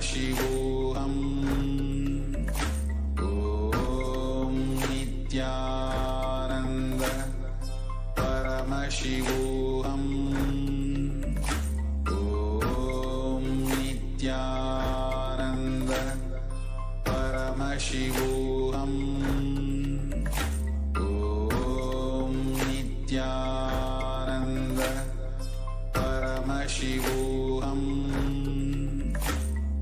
Paramashivoham. Om Nithyananda Paramashivoham. Om Nithyananda Paramashivoham. Om Nithyananda Paramashivoham.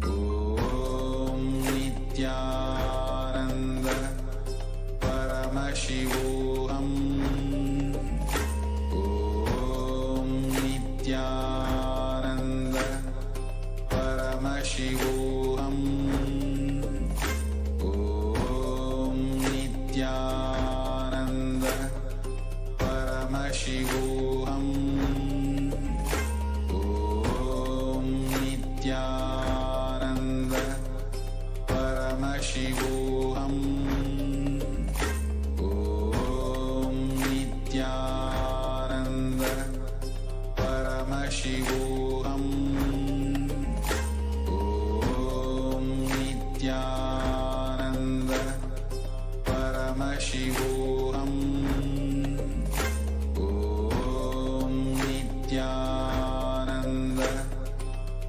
Om Nithyananda Paramashivoham. Om Nithyananda Paramashivoham. Om Nithyananda Paramashivoham. Om Nithyananda Paramashivoham. Om Nithyananda Paramashivoham. Om Nithyananda Paramashivoham. Om Nithyananda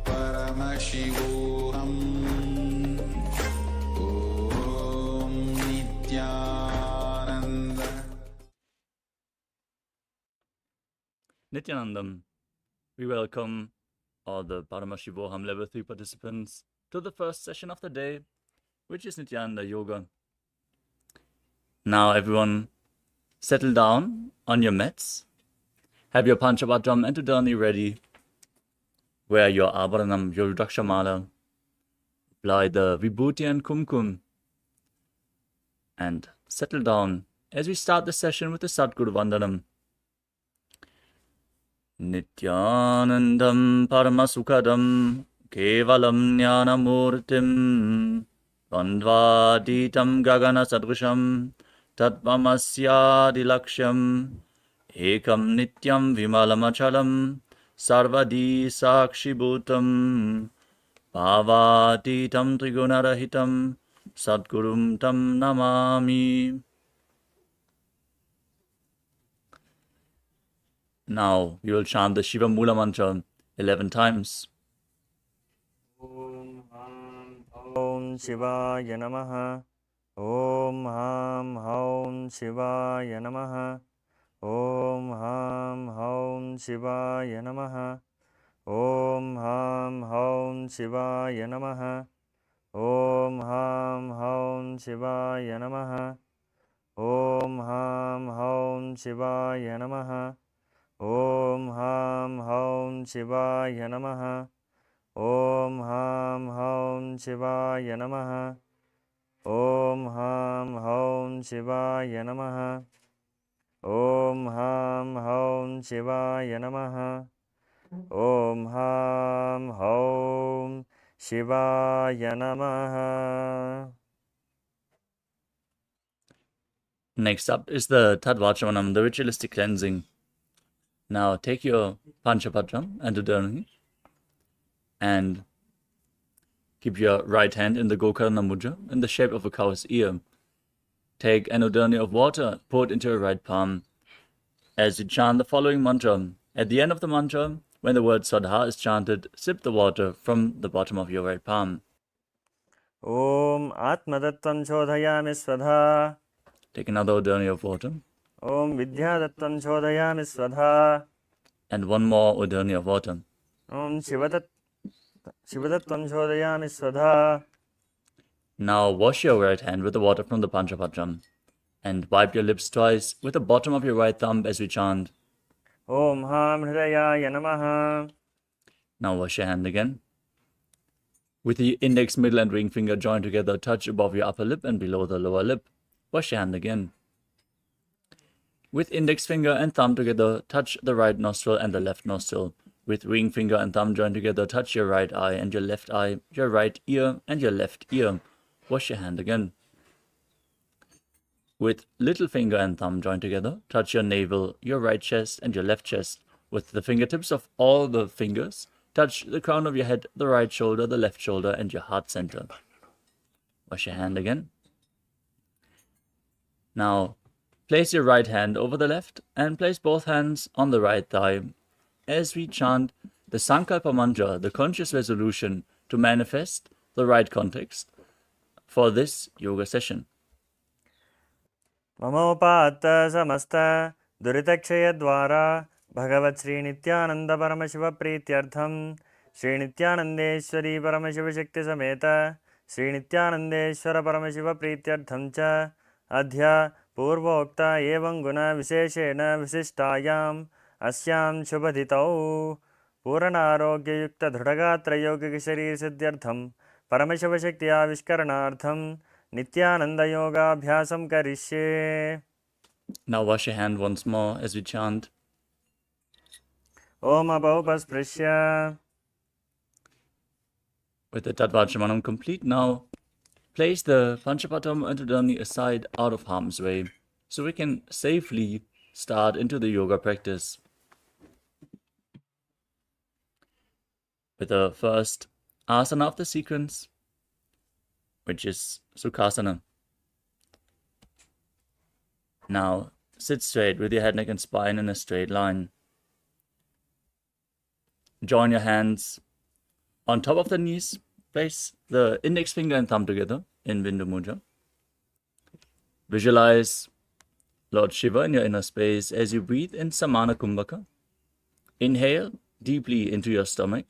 Paramashivoham. Om Nithyananda. Nithyanandam, we welcome all the Paramashivoham Level 3 participants to the first session of the day, which is Nithyananda Yoga. Now everyone, settle down on your mats, have your Panchabhadram and Udani ready, wear your Abharanam, your Rudrakshamala, apply the Vibhuti and Kumkum, and settle down as we start the session with the Sadguru Vandanam. Nithyanandam Paramasukadam Kevalam Jnanamurtim Bandvaditam Gagana Sadrusham Tatvamasyadilaksham Ekam Nityam Vimalamachalam Sarvadi Sakshibhutam Bhavatitam Trigunarahitam Sadgurum Tam Namami. Now we will chant the Shiva Mula Mantra 11 times. Om Shivaya Namaha. Om Ham Haum Shivaya Namaha. Om Ham Haum Shivaya Namaha. Om Ham Haum Shivaya Namaha. Om Ham Haum Shivaya Namaha. Om Ham Haum Shivaya Namaha. Om Ham Haum Shivaya Namaha. Om Ham Haum Shivaya Namaha. Om Ham Haum Shivaya Namaha. Om Ham Haum Shivaya Namaha. Om Ham Haum Shivaya Namaha. Next up is the Tadvachamanam, the ritualistic cleansing. Now take your Panchapadram and Udani and keep your right hand in the Gokarna Mudra in the shape of a cow's ear. Take an Udani of water, pour it into your right palm. As you chant the following mantra, at the end of the mantra, when the word Swadha is chanted, sip the water from the bottom of your right palm. Om Atmadattam Shodhayami Swadha. Take another Udani of water. Om Vidyadattam Shodhayami Swadha. And one more Udani of water. Om Shivadattam Shodhayami Swadha. Now wash your right hand with the water from the Panchapadram and wipe your lips twice with the bottom of your right thumb as we chant. Om Ham Hridayaya Namaha. Now wash your hand again. With the index, middle and ring finger joined together, touch above your upper lip and below the lower lip. Wash your hand again. With index finger and thumb together, touch the right nostril and the left nostril. With ring finger and thumb joined together, touch your right eye and your left eye, your right ear and your left ear. Wash your hand again. With little finger and thumb joined together, touch your navel, your right chest and your left chest. With the fingertips of all the fingers, touch the crown of your head, the right shoulder, the left shoulder, and your heart center. Wash your hand again. Now, place your right hand over the left and place both hands on the right thigh as we chant the Sankalpa mantra, the conscious resolution to manifest the right context for this yoga session. ममोपात्त समस्त दुरितक्षयद्वारा भगवत् श्रीनित्यानन्द परमशिवप्रीत्यर्थं श्रीनित्यानन्देश्वरी परमशिवशक्तिसमेत श्रीनित्यानन्देश्वर परमशिवप्रीत्यर्थं च अद्य पूर्वोक्त एवं गुणविशेषेण विशिष्टायाम् अस्यां शुभतिथौ पूर्णारोग्ययुक्तदृढगात्रयौगिकशरीरसिद्ध्यर्थं परमशिवशक्त्याविष्करणार्थं नित्यानन्दयोगाभ्यासं करिष्ये. Now wash your hand once more as we chant. Om Abhaupasprisya. With the Tattvachamanam complete now, place the Panchapatam Antadani aside out of harm's way so we can safely start into the yoga practice. With the first asana of the sequence, which is Sukhasana. Now, sit straight with your head, neck, and spine in a straight line. Join your hands on top of the knees. Place the index finger and thumb together in Bindu Mudra. Visualize Lord Shiva in your inner space as you breathe in Samana Kumbhaka. Inhale deeply into your stomach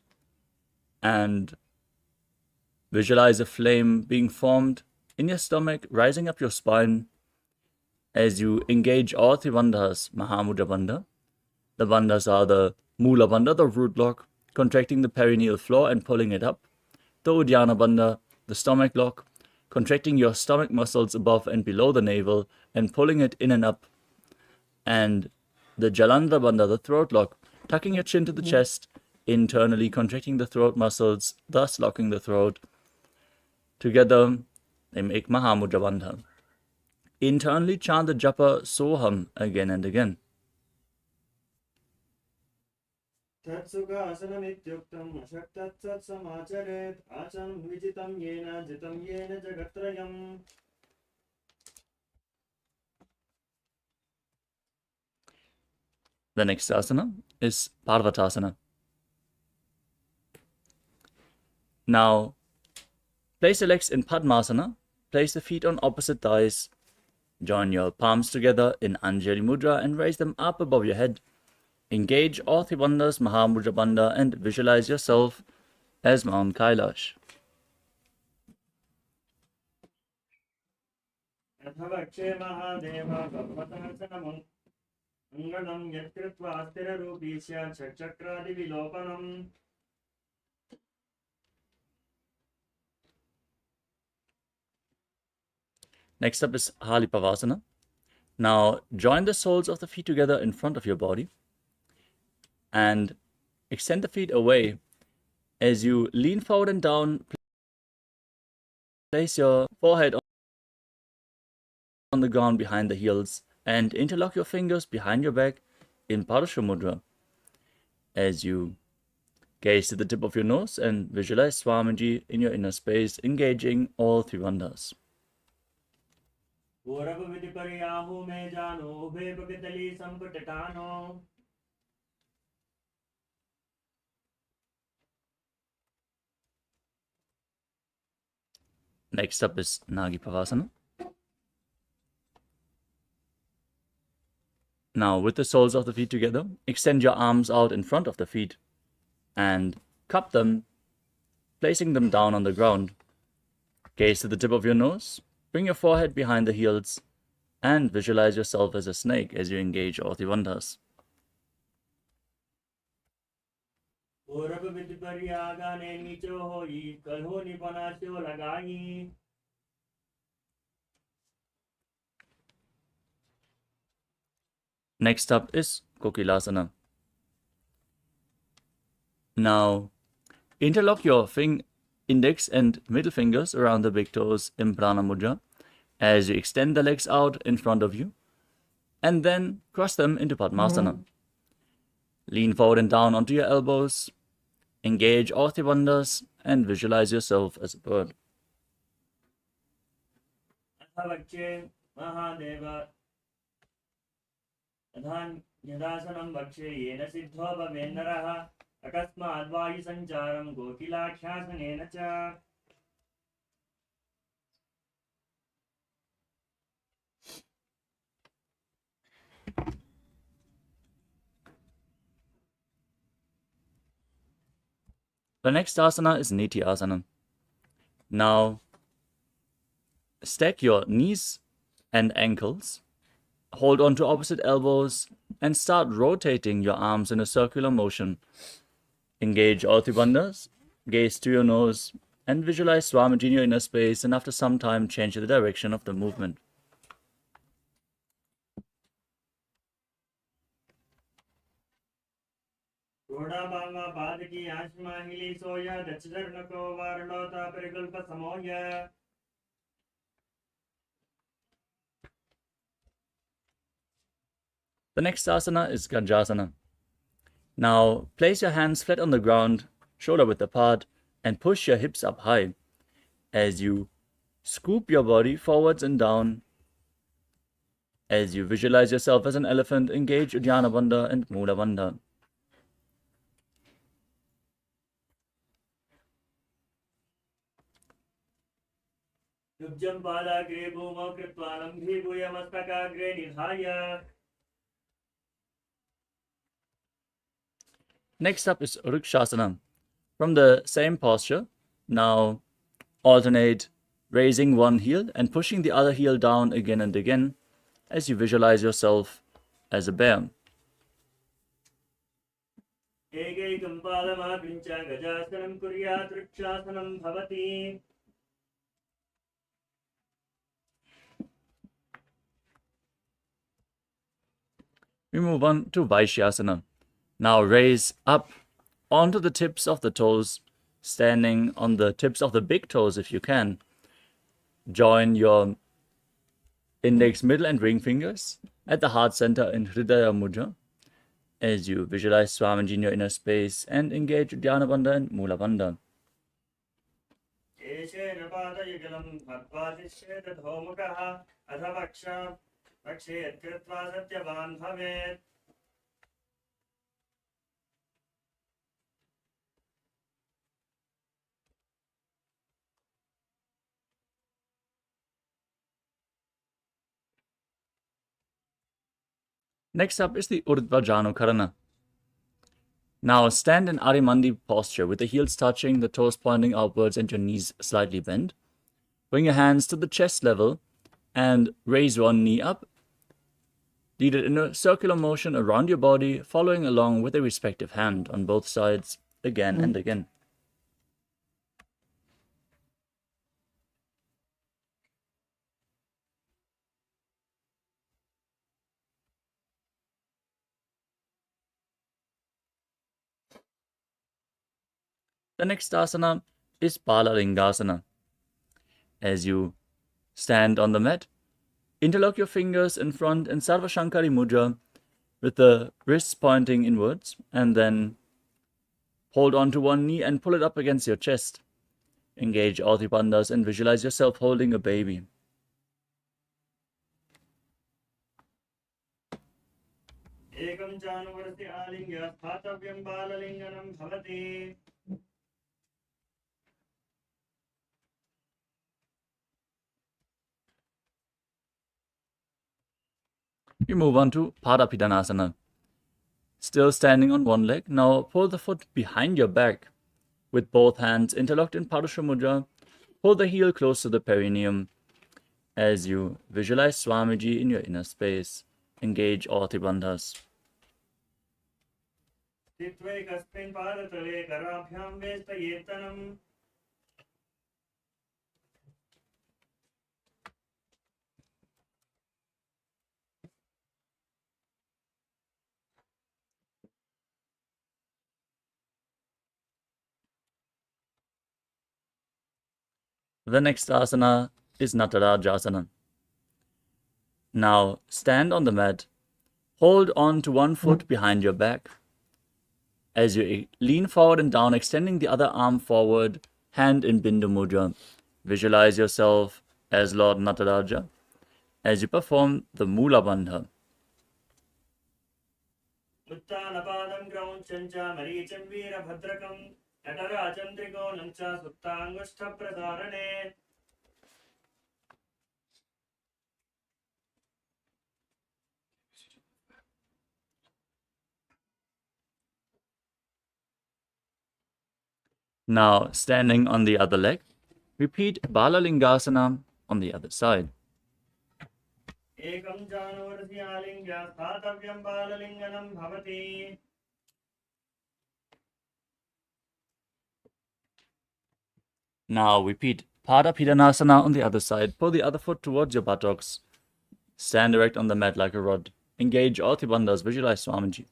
and visualize a flame being formed in your stomach, rising up your spine as you engage all three bandhas, Mahamudra Bandha. The bandhas are the Mula Bandha, the root lock, contracting the perineal floor and pulling it up. The Uddiyana Bandha, the stomach lock, contracting your stomach muscles above and below the navel and pulling it in and up. And the Jalandhara Bandha, the throat lock, tucking your chin to the chest, internally contracting the throat muscles, thus locking the throat. Together, they make Mahamudra Bandha. Internally chant the japa Soham again and again. तत्सुखासनमित्युक्तम् अशक्तत्समाचरेत् आचनं विजितं yen जितं yen जगत्त्रयम्. The next asana is Parvatasana. Now, place your legs in Padmasana, place the feet on opposite thighs, join your palms together in Anjali Mudra and raise them up above your head. Engage all three bandhas, Mahamudra Bandha, and visualize yourself as Mount Kailash. अथवक्षे Mahadev पर्वतासनम् अङ्गनं यत्कृत्वा स्थिररूपी स्यात् षट्चक्रादिविलोपनम्. Next up is Halipavasana. Now, join the soles of the feet together in front of your body and extend the feet away as you lean forward and down. Place your forehead on the ground behind the heels and interlock your fingers behind your back in Parashva Mudra as you gaze to the tip of your nose and visualize Swamiji in your inner space, engaging all three bandhas. Next up is Nagipavasana. Now, with the soles of the feet together, extend your arms out in front of the feet and cup them, placing them down on the ground. Gaze to the tip of your nose, bring your forehead behind the heels, and visualize yourself as a snake as you engage all the bandhas. Next up is Kokilasana. Now, interlock your index and middle fingers around the big toes in Prana Mudra as you extend the legs out in front of you and then cross them into Padmasana. Lean forward and down onto your elbows Engage all three bandhas and visualize yourself as a bird. अथवक्षे Mahadev यदासनं वक्षे येन सिद्धो भवेन्नरः अकस्माद्वायुसञ्चारं गोकिलाख्यासनेन च. The next asana is Nithyananda. Now, stack your knees and ankles, hold on to opposite elbows, and start rotating your arms in a circular motion. Engage all three bandhas, gaze to your nose, and visualize Swamiji in your inner space, and after some time, change the direction of the movement. The next asana is Ganjasana. Now, place your hands flat on the ground, shoulder width apart, and push your hips up high as you scoop your body forwards and down. As you visualize yourself as an elephant, engage Uddiyana Bandha and Mula Bandha. युज्यं पादाग्रे भूमौ कृत्वा लम्भीभूय मस्तकाग्रे निधाय. Next up is Vrikshasana. From the same posture, now alternate raising one heel and pushing the other heel down again and again as you visualize yourself as a bear. एकैकं पादमागृञ्च गजासनं कुर्यात् वृक्षासनं भवति. We move on to Vaishyasana. Now raise up onto the tips of the toes, standing on the tips of the big toes if you can. Join your index, middle and ring fingers at the heart center in Hridaya Mudra as you visualize Swamiji in your inner space and engage Uddiyana Bandha and Mula Bandha. Next up is the Urdhva Janukarana. Now stand in Arimandi posture with the heels touching, the toes pointing outwards and your knees slightly bent. Bring your hands to the chest level and raise one knee up. Lead it in a circular motion around your body, following along with a respective hand on both sides again and again. The next asana is Palalingasana. As you stand on the mat, interlock your fingers in front in Sarva Shankari Mudra with the wrists pointing inwards, and then hold on to one knee and pull it up against your chest. Engage all three bandhas and visualize yourself holding a baby. एकं चानुवर्ति आलिङ्ग्य स्थातव्यं बाललिङ्गनं भवति. We move on to Padapidanasana. Still standing on one leg, now pull the foot behind your back with both hands interlocked in Padusha Mudra. Pull the heel close to the perineum as you visualize Swamiji in your inner space. Engage all three bandhas. स्थित्वैकस्मिन् पादतले कराभ्यां वेष्टयेत्तनम्. The next asana is Natarajasana. Now stand on the mat, hold on to one foot behind your back, As you lean forward and down, extending the other arm forward, hand in Bindu Mudra. Visualize yourself as Lord Nataraja as you perform the Mula Bandha. उत्तानपादं क्रौञ्चं च मरीचिं वीरभद्रकं नटराजं त्रिकोणं च सुप्ताङ्गुष्ठप्रसारणे Now, standing on the other leg, repeat Balalingasana on the other side. एकं जानुवर्ष्यालिङ्ग्य स्थातव्यं बाललिङ्गनं भवति Now repeat Pada Pidanasana on the other side. Pull the other foot towards your buttocks. Stand erect on the mat like a rod. Engage all Bandhas. Visualize Swamiji.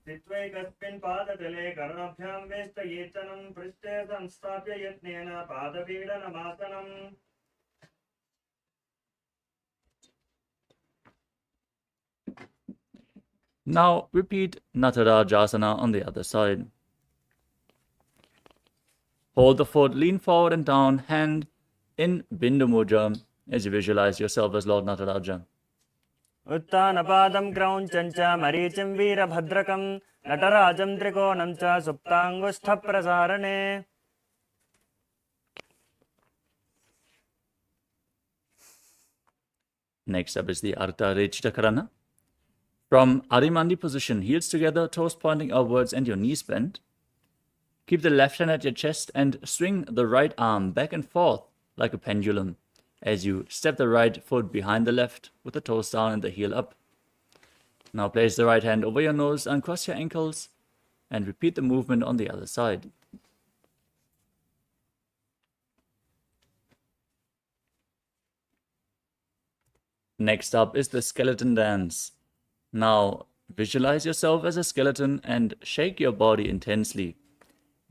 स्थित्वैकस्मिन् पादतले कर्णभ्यां वेष्टयेतनं पृष्ठे संस्थाप्य यत्नेन पादपीडनमासनम् Now repeat Natarajasana on the other side. Hold the foot, lean forward and down, hand in Bindu Mudra as you visualize yourself as Lord Nataraja. उत्तानपादं क्रौञ्चं च मरीचिं वीरभद्रकं नटराजं त्रिकोणं च सुप्ताङ्गुष्ठप्रसारणे Next up is the Ardha Rechita Karana. From Arimandi position, heels together, toes pointing upwards and your knees bent. Keep the left hand at your chest and swing the right arm back and forth like a pendulum as you step the right foot behind the left with the toes down and the heel up. Now place the right hand over your nose, uncross your ankles, and repeat the movement on the other side. Next up is the skeleton dance. Now visualize yourself as a skeleton and shake your body intensely.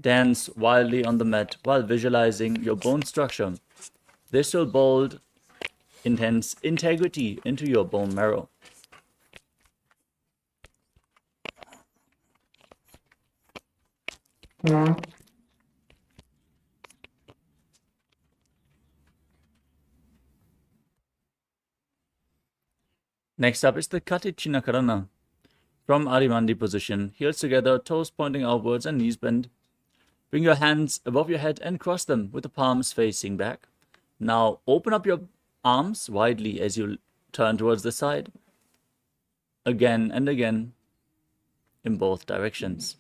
Dance wildly on the mat while visualizing your bone structure. This will build intense integrity into your bone marrow. Next up is the Katichina Karana. From Arimandi position, heels together, toes pointing outwards and knees bent. Bring your hands above your head and cross them with the palms facing back. Now open up your arms widely as you turn towards the side. Again and again in both directions.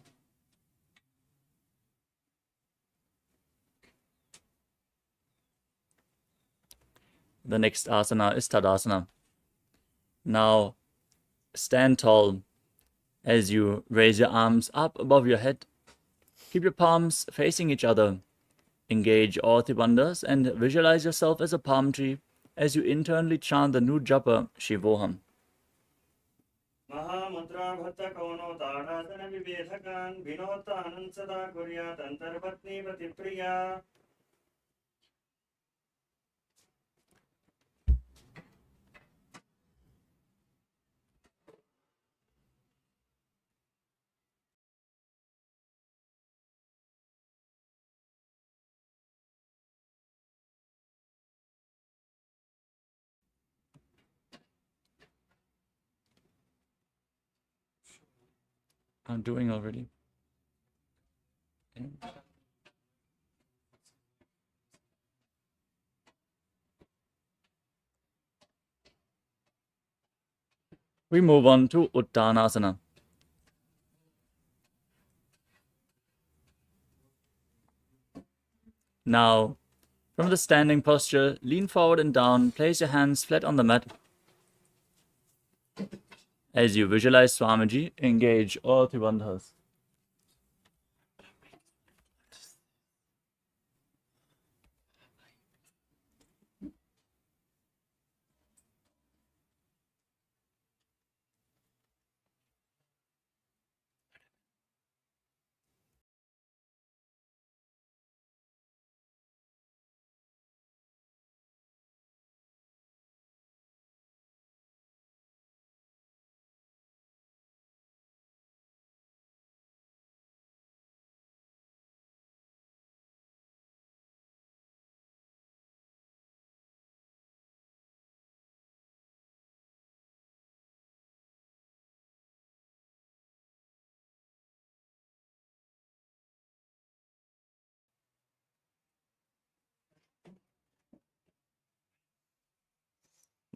The next asana is Tadasana. Now stand tall as you raise your arms up above your head. Keep your palms facing each other. Engage all bandhas and visualize yourself as a palm tree as you internally chant the new japa Shivoham. महामुद्राभत्तकौनो ताडासनविभेदकान् विनोत्तानं सदा कुर्यात् अन्तर्पत्नीपतिप्रिया I'm doing already. We move on to Uttanasana. Now, from the standing posture, lean forward and down, place your hands flat on the mat. As you visualize Swamiji, engage all bandhas.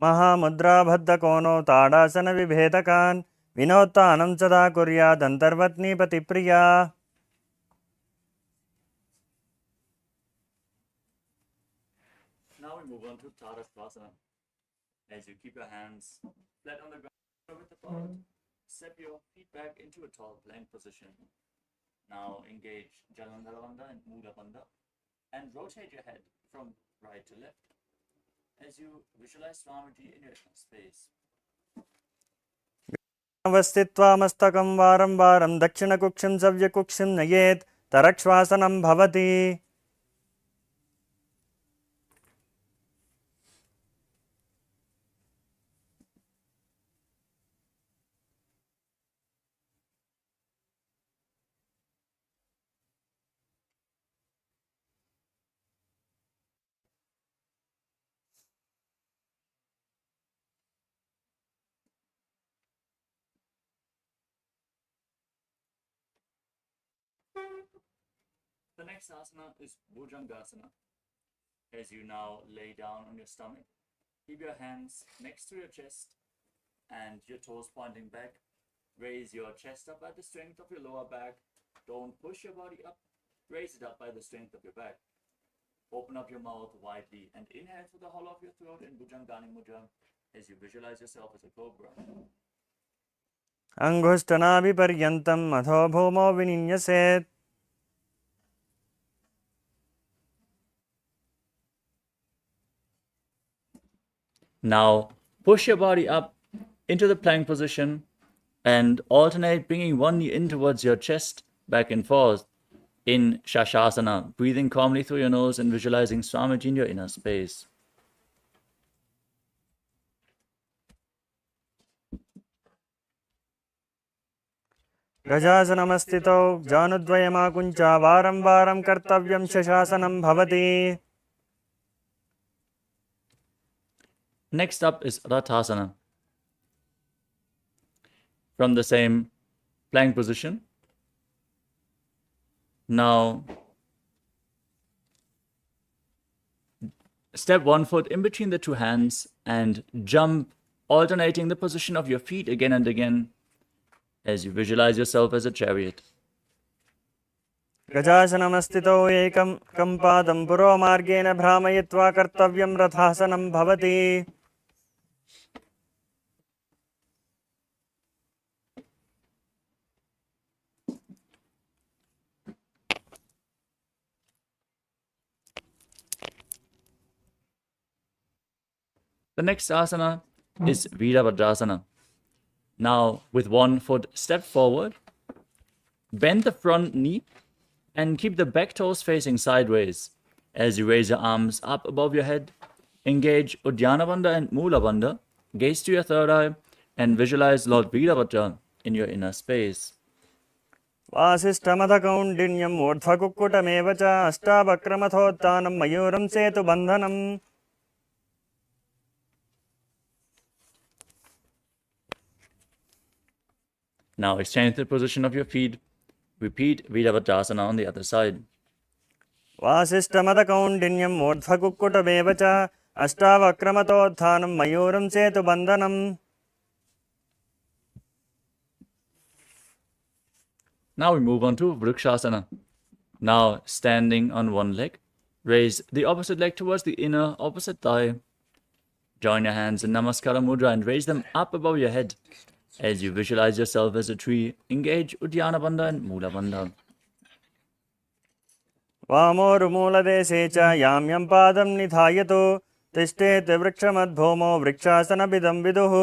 महामुद्राबद्धकोनो ताडासनविभेदकान् विनोत्तानं सदा कुर्यादन्तर्वत्नीपतिप्रिया. Now we move on to Tadasana. As you keep your hands flat on the ground with the palm, step your feet back into a tall plank position. Now engage Jalandhara Bandha and Mula Bandha and rotate your head from right to left as you visualize Swamiji in your space. अवस्थित्वा मस्तकं वारं वारं दक्षिणकुक्षिं सव्यकुक्षिं नयेत् तरक्श्वासनं भवति. The next asana is Bhujangasana. As you now lay down on your stomach, keep your hands next to your chest and your toes pointing back. Raise your chest up by the strength of your lower back. Don't push your body up. Raise it up by the strength of your back. Open up your mouth widely and inhale through the hollow of your throat in Bhujangani Mudra as you visualize yourself as a cobra. अंगुष्ठनाभिपर्यन्तम् अथो भूमौ विनिन्यसेत्. Now push your body up into the plank position and alternate bringing one knee in towards your chest, back and forth in Shashasana, breathing calmly through your nose and visualizing Swamiji in your inner space. गजासनमस्थितौ जानुद्वयमाकुञ्चा वारं वारं कर्तव्यं शशासनं भवति. Next up is Rathasana. From the same plank position. Now step one foot in between the two hands and jump, alternating the position of your feet again and again as you visualize yourself as a chariot. गजासनमस्थितौ एकं पादं पुरोमार्गेण भ्रामयित्वा कर्तव्यं रथासनं भवति. The next asana is Virabhadrasana. Now, with one foot step forward, bend the front knee and keep the back toes facing sideways. As you raise your arms up above your head, engage Uddiyana Bandha and Mula Bandha, gaze to your third eye, and visualize Lord Virabhadra in your inner space. वासिष्ठमथकौण्डिन्यं ऊर्ध्वकुक्कुटमेव च अष्टावक्रमथोत्थानं मयूरं सेतुबन्धनम्. Now exchange the position of your feet. Repeat Virabhadrasana on the other side. वासिष्ठमथकौण्डिन्यं ऊर्ध्वकुक्कुटमेव च अष्टावक्रमथोत्थानं मयूरं सेतुबन्धनम्. Now we move on to Vrikshasana. Now standing on one leg, raise the opposite leg towards the inner opposite thigh. Join your hands in Namaskara Mudra and raise them up above your head. As you visualize yourself as a tree, engage Uddiyana Bandha and Mula Bandha. वामोरुमूलदेशे च याम्यं पादं निधायतु तिष्ठेत् वृक्षमद्भूमौ वृक्षासनमिदं विदुः.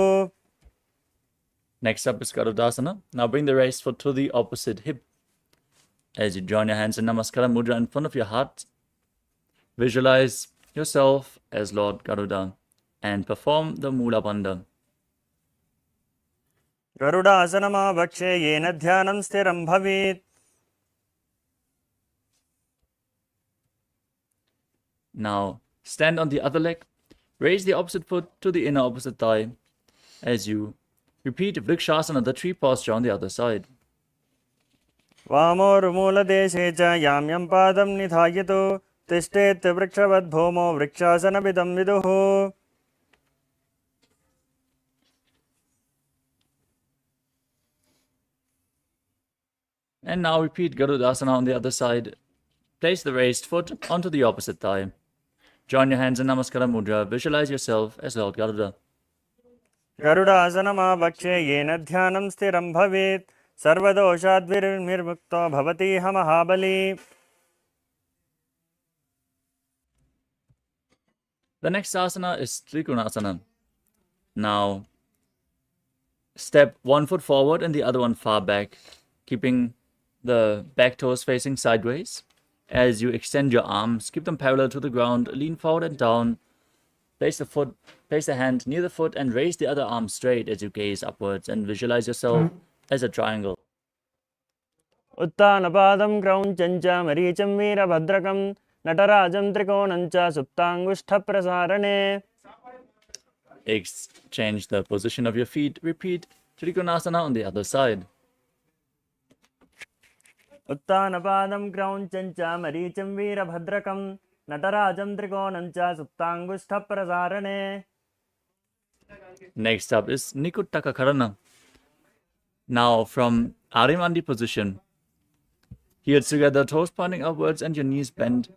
Next up is Garudasana. Now bring the raised foot to the opposite hip. As you join your hands in Namaskara Mudra in front of your heart, visualize yourself as Lord Garuda and perform the Mula Bandha. गरुडासनमावक्षे येन ध्यानं स्थिरं भवेत्. Now stand on the other leg, raise the opposite foot to the inner opposite thigh as you repeat Vrikshasana, the tree posture on the other side. वामोरुमूलदेशे च याम्यं पादं निधायतु तिष्ठेत् वृक्षवद्भूमौ वृक्षासनमिदं विदुः. And now repeat Garudasana on the other side. Place the raised foot onto the opposite thigh. Join your hands in Namaskara Mudra. Visualize yourself as Lord Garuda. गरुडासनमावक्षे येन ध्यानं स्थिरं भवेत् सर्वदोषाद्विर्निर्मुक्तो भवतीह महाबली. The next asana is Trikonasana. Now, step one foot forward and the other one far back, keeping the back toes facing sideways. As you extend your arms, keep them parallel to the ground, lean forward and down. Place the hand near the foot and raise the other arm straight as you gaze upwards and visualize yourself as a triangle. उत्तानपादं क्रौञ्चं च मरीचं वीरभद्रकं नटराजं त्रिकोणं च सुप्ताङ्गुष्ठप्रसारणे. Exchange the position of your feet. Repeat Trikonasana on the other side. उत्तानपादं क्रौञ्चं च मरीचं वीरभद्रकं नटराजं त्रिकोणं च सुप्ताङ्गुष्ठप्रसारणे. Next up is Nikuttaka Karana. Now from Arimandi position, heels together, toes pointing upwards and your knees bent.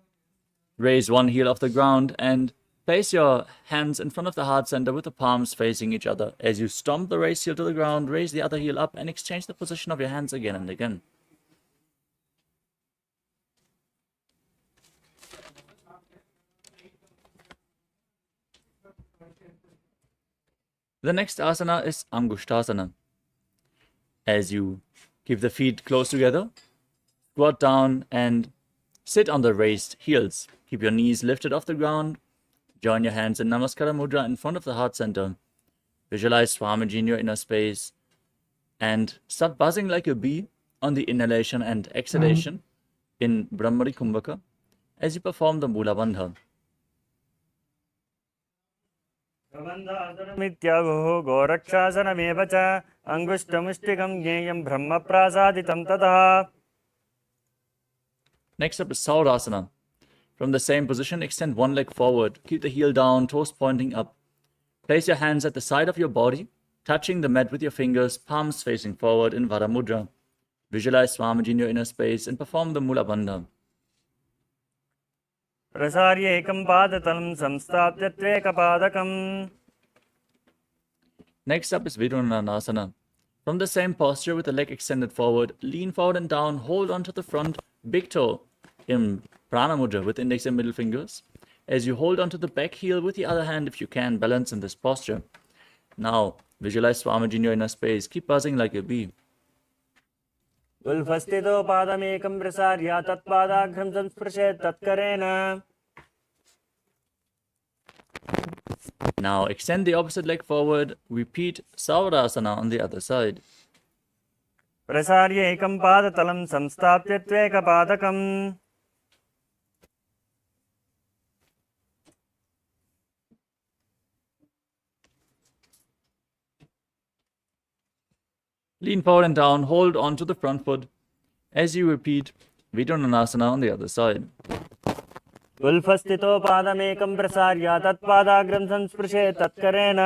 Raise one heel off the ground and place your hands in front of the heart center with the palms facing each other. As you stomp the raised heel to the ground, raise the other heel up and exchange the position of your hands again and again. The next asana is Angushtasana. As you keep the feet close together, squat down and sit on the raised heels. Keep your knees lifted off the ground. Join your hands in Namaskara Mudra in front of the heart center. Visualize Swamiji in your inner space and start buzzing like a bee on the inhalation and exhalation in Brahmari Kumbhaka as you perform the Mula Bandha. मित्याहुः गोरक्षासनमेव च अङ्गुष्ठमुष्टिकं ज्ञेयं ब्रह्मप्रासादितं ततः. Next up is Saurasana. From the same position, extend one leg forward. Keep the heel down, toes pointing up. Place your hands at the side of your body, touching the mat with your fingers, palms facing forward in Vara Mudra. Visualize Swamiji in your inner space and perform the Mula Bandha. प्रसार्य एकं पादतलं संस्थाप्य त्वेकपादकम्. Next up is Vidunanasana. From the same posture with the leg extended forward, lean forward and down, hold onto the front big toe in Prana Mudra with index and middle fingers. As you hold onto the back heel with the other hand if you can, balance in this posture. Now, visualize Swamiji in your inner space. Keep buzzing like a bee. उल्फस्थितो पादमेकं प्रसार्य तत्पादाघ्रं संस्पृशेत् तत्करेण. Now, extend the opposite leg forward. Repeat Saurasana on the other side. प्रसार्य एकं पादतलं संस्थाप्य त्वेकपादकम्. Lean forward and down, hold on to the front foot as you repeat Vidunanasana on the other side. उल्फस्थितो पादमेकं प्रसार्य तत्पादाग्रं संस्पृशेत् तत्करेण.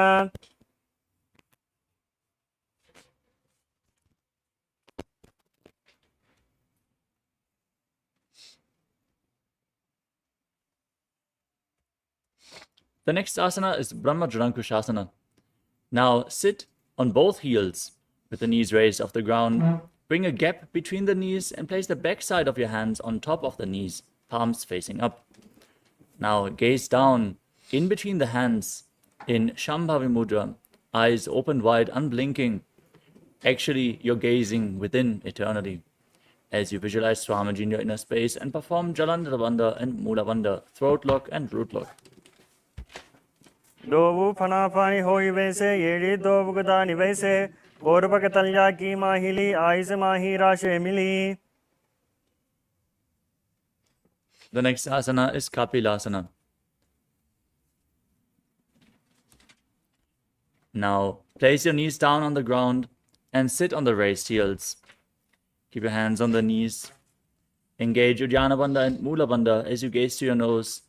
The next asana is Brahma Jalankushasana. Now sit on both heels with the knees raised off the ground. Bring a gap between the knees and place the back side of your hands on top of the knees, palms facing up. Now gaze down in between the hands in Shambhavi Mudra, eyes open wide, unblinking. Actually, you're gazing within eternity. As you visualize Swamiji in your inner space and perform Jalandhara Bandha and Mula Bandha, throat lock and root lock. दोवु फनाफानी होई वैसे येड़ी दोवु गदानी वैसे कोरपक तल्या की माहिली आइस माही राशे मिली. The next asana is Kapilasana. Now, place your knees down on the ground and sit on the raised heels. Keep your hands on the knees. Engage Uddiyana Bandha and Mula Bandha as you gaze to your nose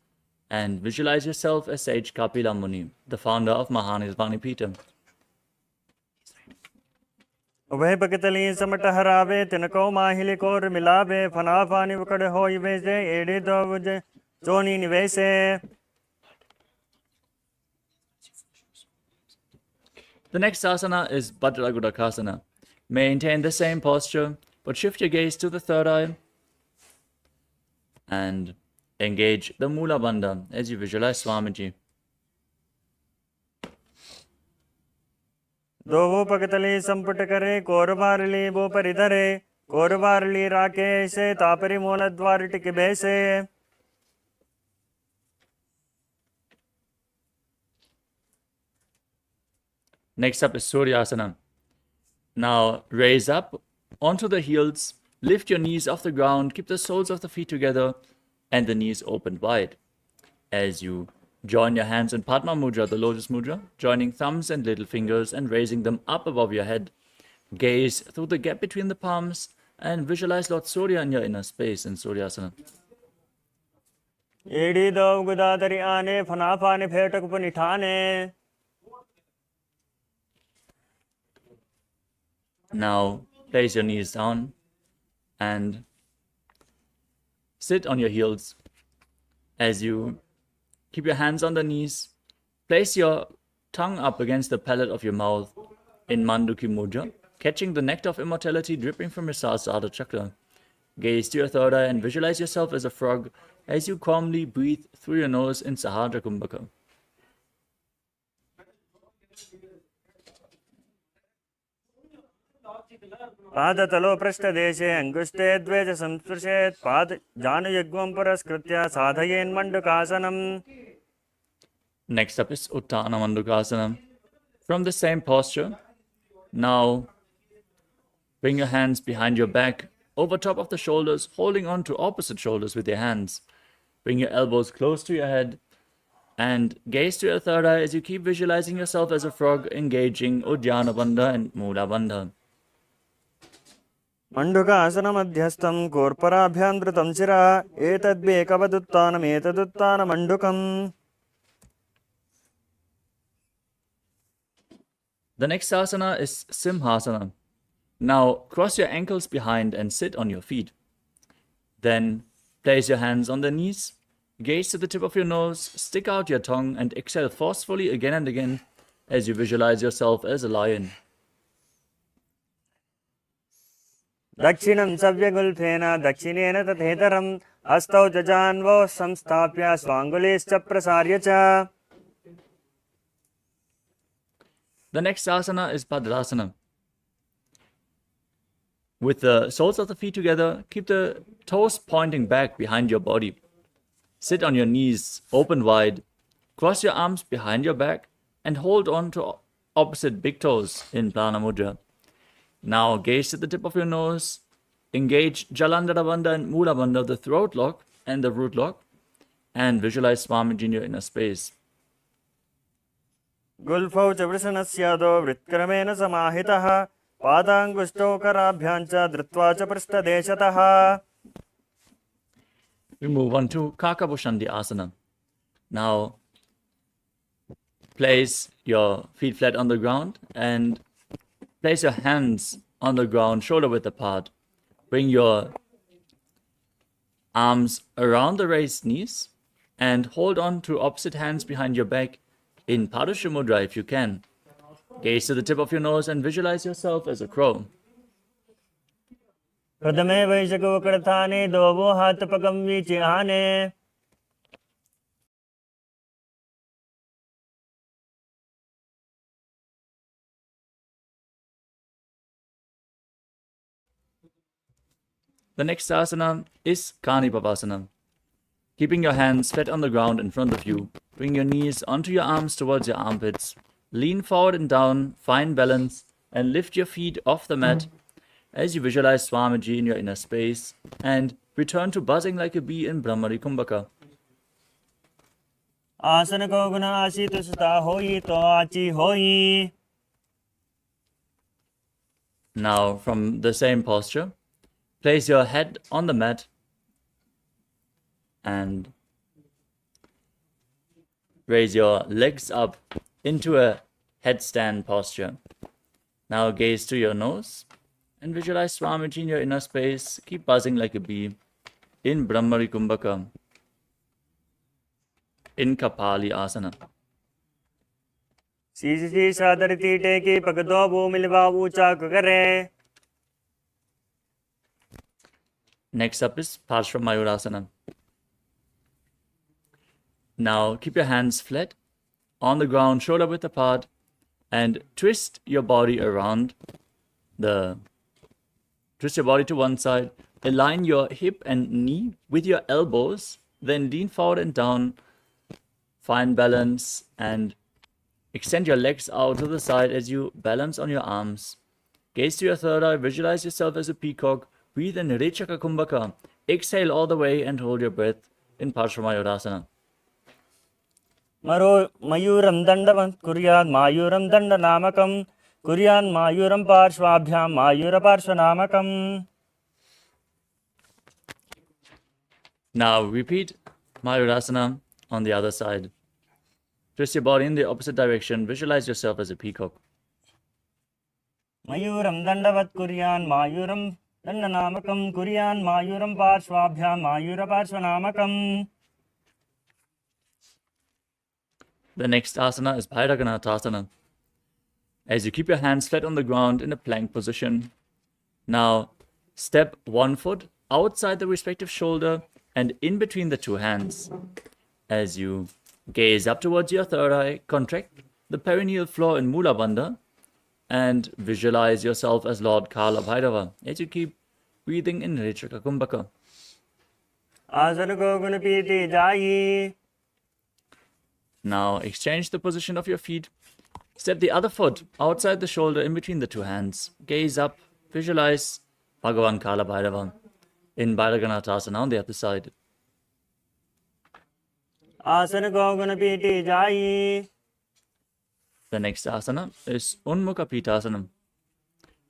and visualize yourself as Sage Kapila Muni, the founder of Mahanirvani Peetham. उभय पकतली समट हरावे तिनको माहिली core मिलावे फना फानी वकड़ होई वैसे एड़े दो चोनी निवैसे. The next asana is Bhadragudakasana. Maintain the same posture, but shift your gaze to the third eye and engage the Mula Bandha as you visualize Swamiji. दो वो पकतली संपुट करे कोरबारली वो परिधरे कोरबारली राके से तापरी मूल द्वार टिक बैसे. Next up is Suryasana. Now raise up onto the heels, lift your knees off the ground, keep the soles of the feet together and the knees opened wide. As you join your hands in Padma Mudra, the lotus mudra, joining thumbs and little fingers and raising them up above your head. Gaze through the gap between the palms and visualize Lord Surya in your inner space in Suryasana. एड़ी दो गुदादरी आने फना फाने फेटक पुनिठाने. Now place your knees down and sit on your heels. As you keep your hands on the knees, place your tongue up against the palate of your mouth in Manduki Mudra, catching the nectar of immortality dripping from your Sahasrara chakra. Gaze to your third eye and visualize yourself as a frog as you calmly breathe through your nose in Sahadra Kumbhaka. पादतलो पृष्ठदेशे अङ्गुष्ठे द्वे च संस्पृशेत् पाद जानुयुग्मं पुरस्कृत्य साधयेन्मण्डुकासनम्. Next up is Uttana Mandukasana. From the same posture, now bring your hands behind your back, over top of the shoulders, holding on to opposite shoulders with your hands. Bring your elbows close to your head and gaze to your third eye as you keep visualizing yourself as a frog engaging Uddiyana Bandha and Mula Bandha. मण्डुकासनमध्यस्थं कोर्पराभ्यान्तृतं शिरा एतद्वेकवदुत्थानमेतदुत्थानमण्डुकम्. The next asana is Simhasana. Now cross your ankles behind and sit on your feet. Then place your hands on the knees, gaze to the tip of your nose, stick out your tongue and exhale forcefully again and again as you visualize yourself as a lion. दक्षिणं सव्यगुल्फेन दक्षिणेन तथेतरम् हस्तौ जजान्वौ संस्थाप्य स्वाङ्गुलीश्च प्रसार्य च. The next asana is Bhadrasana. With the soles of the feet together, keep the toes pointing back behind your body. Sit on your knees, open wide, cross your arms behind your back, and hold on to opposite big toes in Prana Mudra. Now gaze to the tip of your nose, engage Jalandhara Bandha and Mula Bandha, the throat lock and the root lock, and visualize Swamiji in your inner space. गुल्फौ च वृषणस्यादौ वृत्क्रमेण समाहितः पादाङ्गुष्ठौ कराभ्यां च धृत्वा च पृष्ठदेशतः. We move on to Kakabhushandi Asana. Now place your feet flat on the ground and place your hands on the ground, shoulder width apart. Bring your arms around the raised knees and hold on to opposite hands behind your back in Padusha Mudra if you can. Gaze to the tip of your nose and visualize yourself as a crow. प्रथमे वैशकोकड़थाने दोवो हाथ पगम विचिहाने. The next asana is Kanipavasana. Keeping your hands flat on the ground in front of you, bring your knees onto your arms towards your armpits. Lean forward and down, find balance, and lift your feet off the mat as you visualize Swamiji in your inner space and return to buzzing like a bee in Brahmari Kumbhaka. आसन को गुना आशित सुता होई तो आची होई. Now, from the same posture, place your head on the mat and raise your legs up into a headstand posture. Now gaze to your nose and visualize Swamiji in your inner space. Keep buzzing like a bee in Brahmari Kumbhaka, in Kapali Asana. शीशी सादरती टेकी पगदो भूमिलवा ऊंचा करे. Next up is Parshva Mayurasana. Now keep your hands flat on the ground, shoulder width apart, and twist your body around. Twist your body to one side. Align your hip and knee with your elbows. Then lean forward and down. Find balance and extend your legs out to the side as you balance on your arms. Gaze to your third eye. Visualize yourself as a peacock. Breathe in Rechaka Kumbhaka. Exhale all the way and hold your breath in Parshva Mayurasana. मरो मयूरं दंडवं कुर्यात् मायूरं दंडनामकं कुर्यान् मायूरं पार्श्वाभ्यां मायूरपार्श्वनामकम्. Now repeat Mayurasana on the other side. Twist your body in the opposite direction. Visualize yourself as a peacock. मयूरं दंडवत् कुर्यान् मायूरं दंडनामकं कुर्यान् मायूरं पार्श्वाभ्यां मायूरपार्श्वनामकम्. The next asana is Bhairaganathasana. As you keep your hands flat on the ground in a plank position. Now step one foot outside the respective shoulder and in between the two hands. As you gaze up towards your third eye, contract the perineal floor in Mula Bandha and visualize yourself as Lord Kala Bhairava as you keep breathing in Rechaka Kumbhaka. आसन को गुण पीति जाई. Now exchange the position of your feet. Step the other foot outside the shoulder in between the two hands. Gaze up, visualize Bhagavan Kala Bhairava in Bhairaganathasana on the other side. आसन को गुण पीति जाई. The next asana is Unmukha Pitasana.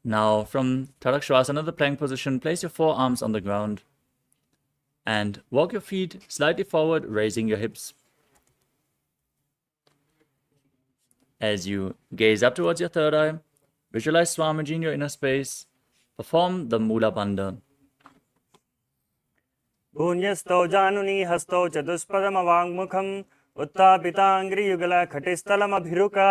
Now from Tadakshvasana, the plank position, place your forearms on the ground and walk your feet slightly forward, raising your hips. As you gaze up towards your third eye, visualize Swamiji in your inner space. Perform the Mula Bandha. पुण्यस्थौ जानुनी हस्तौ चतुष्पदमवाङ्मुखम् उत्थापिताङ्घ्रियुगल खटिस्थलमभिरुका.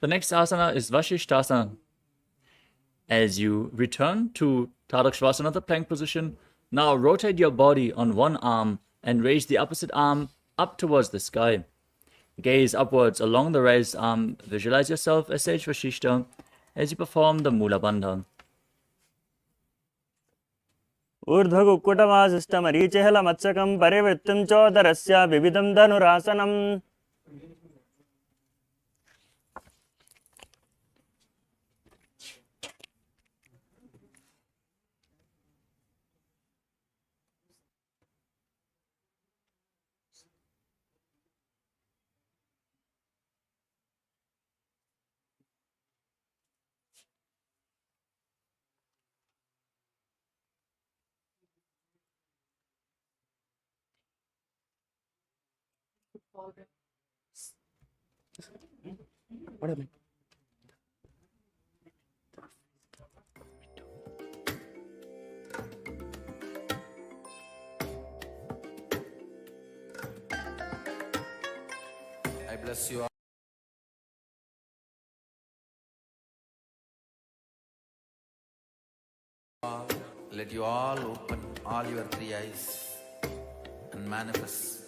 The next asana is Vashishtasana. As you return to Tadakshvasana, the plank position, now rotate your body on one arm and raise the opposite arm up towards the sky. Gaze upwards along the raised arm. Visualize yourself as Sage Vashishta as you perform the Mula Bandha. ऊर्ध्वकुक्कुटमाशिष्टमरीचिहलमत्सकं परिवृत्तिं चोदरस्य विविधं धनुरासनम्. I bless you all. Let you all open all your three eyes and manifest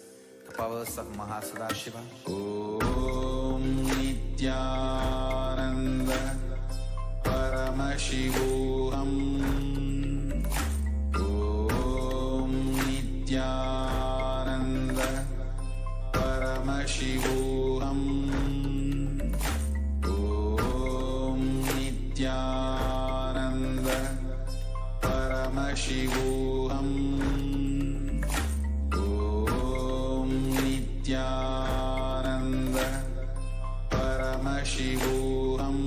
the powers of Mahasadashiva. Om Nithyananda Paramashivoham. Om Nithyananda Paramashivoham. Om Nithyananda Paramashivoham. Om Nithyananda Paramashivoham.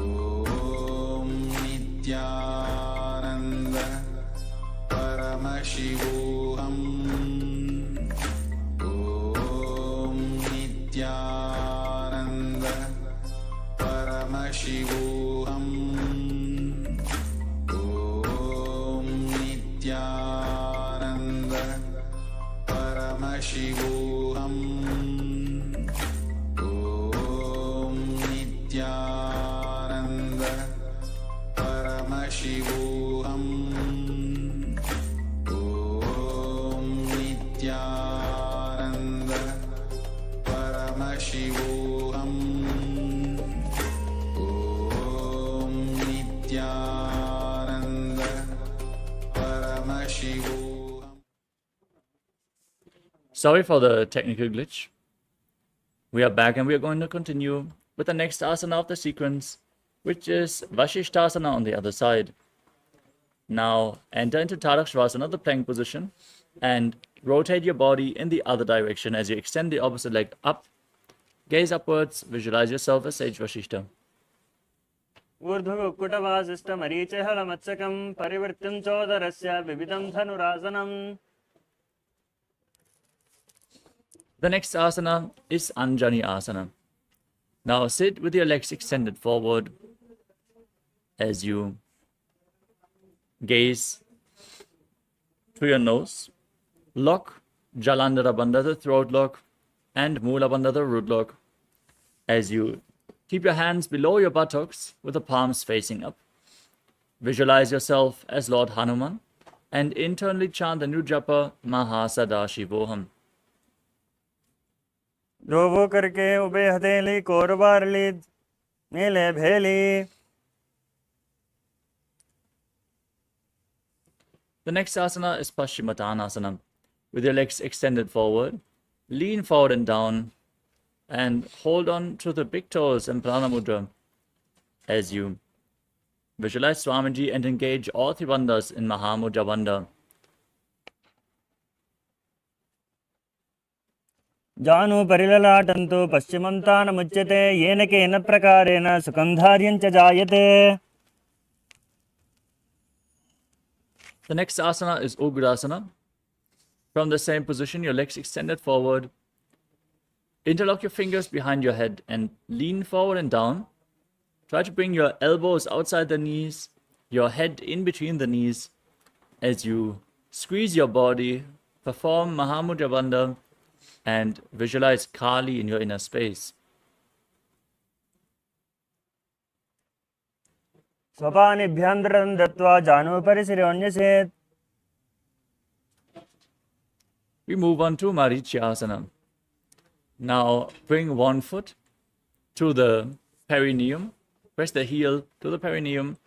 Om Nithyananda Paramashivoham. Paramashivoham. Om Nithyananda Paramashivoham. Om Nithyananda Paramashivoham. Sorry for the technical glitch. We are back and we are going to continue with the next asana of the sequence, which is Vashishthasana on the other side. Now enter into Tadakshvasana, the plank position, and rotate your body in the other direction as you extend the opposite leg up. Gaze upwards, visualize yourself as Sage Vashishta. ऊर्ध्वकुक्कुटवासिष्ठमरीचिहलमत्सकं परिवृत्तिं चोदरस्य विविधं धनुरासनम्. The next asana is Anjani Asana. Now sit with your legs extended forward as you gaze to your nose. Lock Jalandhara Bandha, the throat lock, and Mula Bandha, the root lock, as you keep your hands below your buttocks with the palms facing up. Visualize yourself as Lord Hanuman and internally chant the new japa Mahasadaशिवोहम. धोवो करके ube हथेली कोरबारली मेले भेली. The next asana is Paschimottanasana. With your legs extended forward, lean forward and down, and hold on to the big toes and Prana Mudra as you visualize Swamiji and engage all three bandhas in Mahamudra Bandha. जानु परिललाटन्तु पश्चिमन्तानमुच्यते येन केन प्रकारेण सुखं च जायते. The next asana is Ugrasana. From the same position, your legs extended forward. Interlock your fingers behind your head and lean forward and down. Try to bring your elbows outside the knees, your head in between the knees. As you squeeze your body, perform Mahamudra Bandha and visualize Kali in your inner space. स्वपानिभ्यान्तरं दत्त्वा जानुभपरिशिरोऽन्यसेत्. We move on to Marichyasana. Now bring one foot to the perineum. Press the heel to the perineum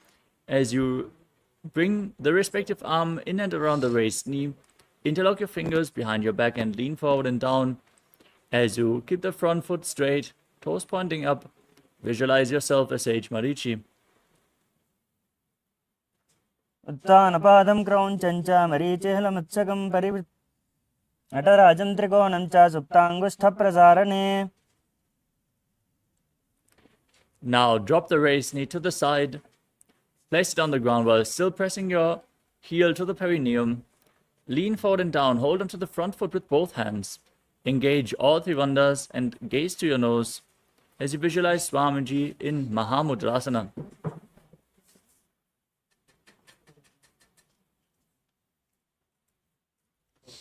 as you bring the respective arm in and around the raised knee. Interlock your fingers behind your back and lean forward and down as you keep the front foot straight, toes pointing up. Visualize yourself as Sage Marichi. उत्तानपादं क्रौञ्चं च मरीचिहलमत्सकं नटराजं त्रिकोणं च सुप्ताङ्गुष्ठप्रसारणे. Now drop the raised knee to the side. Place it on the ground while still pressing your heel to the perineum. Lean forward and down. Hold onto the front foot with both hands. Engage all three bandhas and gaze to your nose as you visualize Swamiji in Mahamudrasana.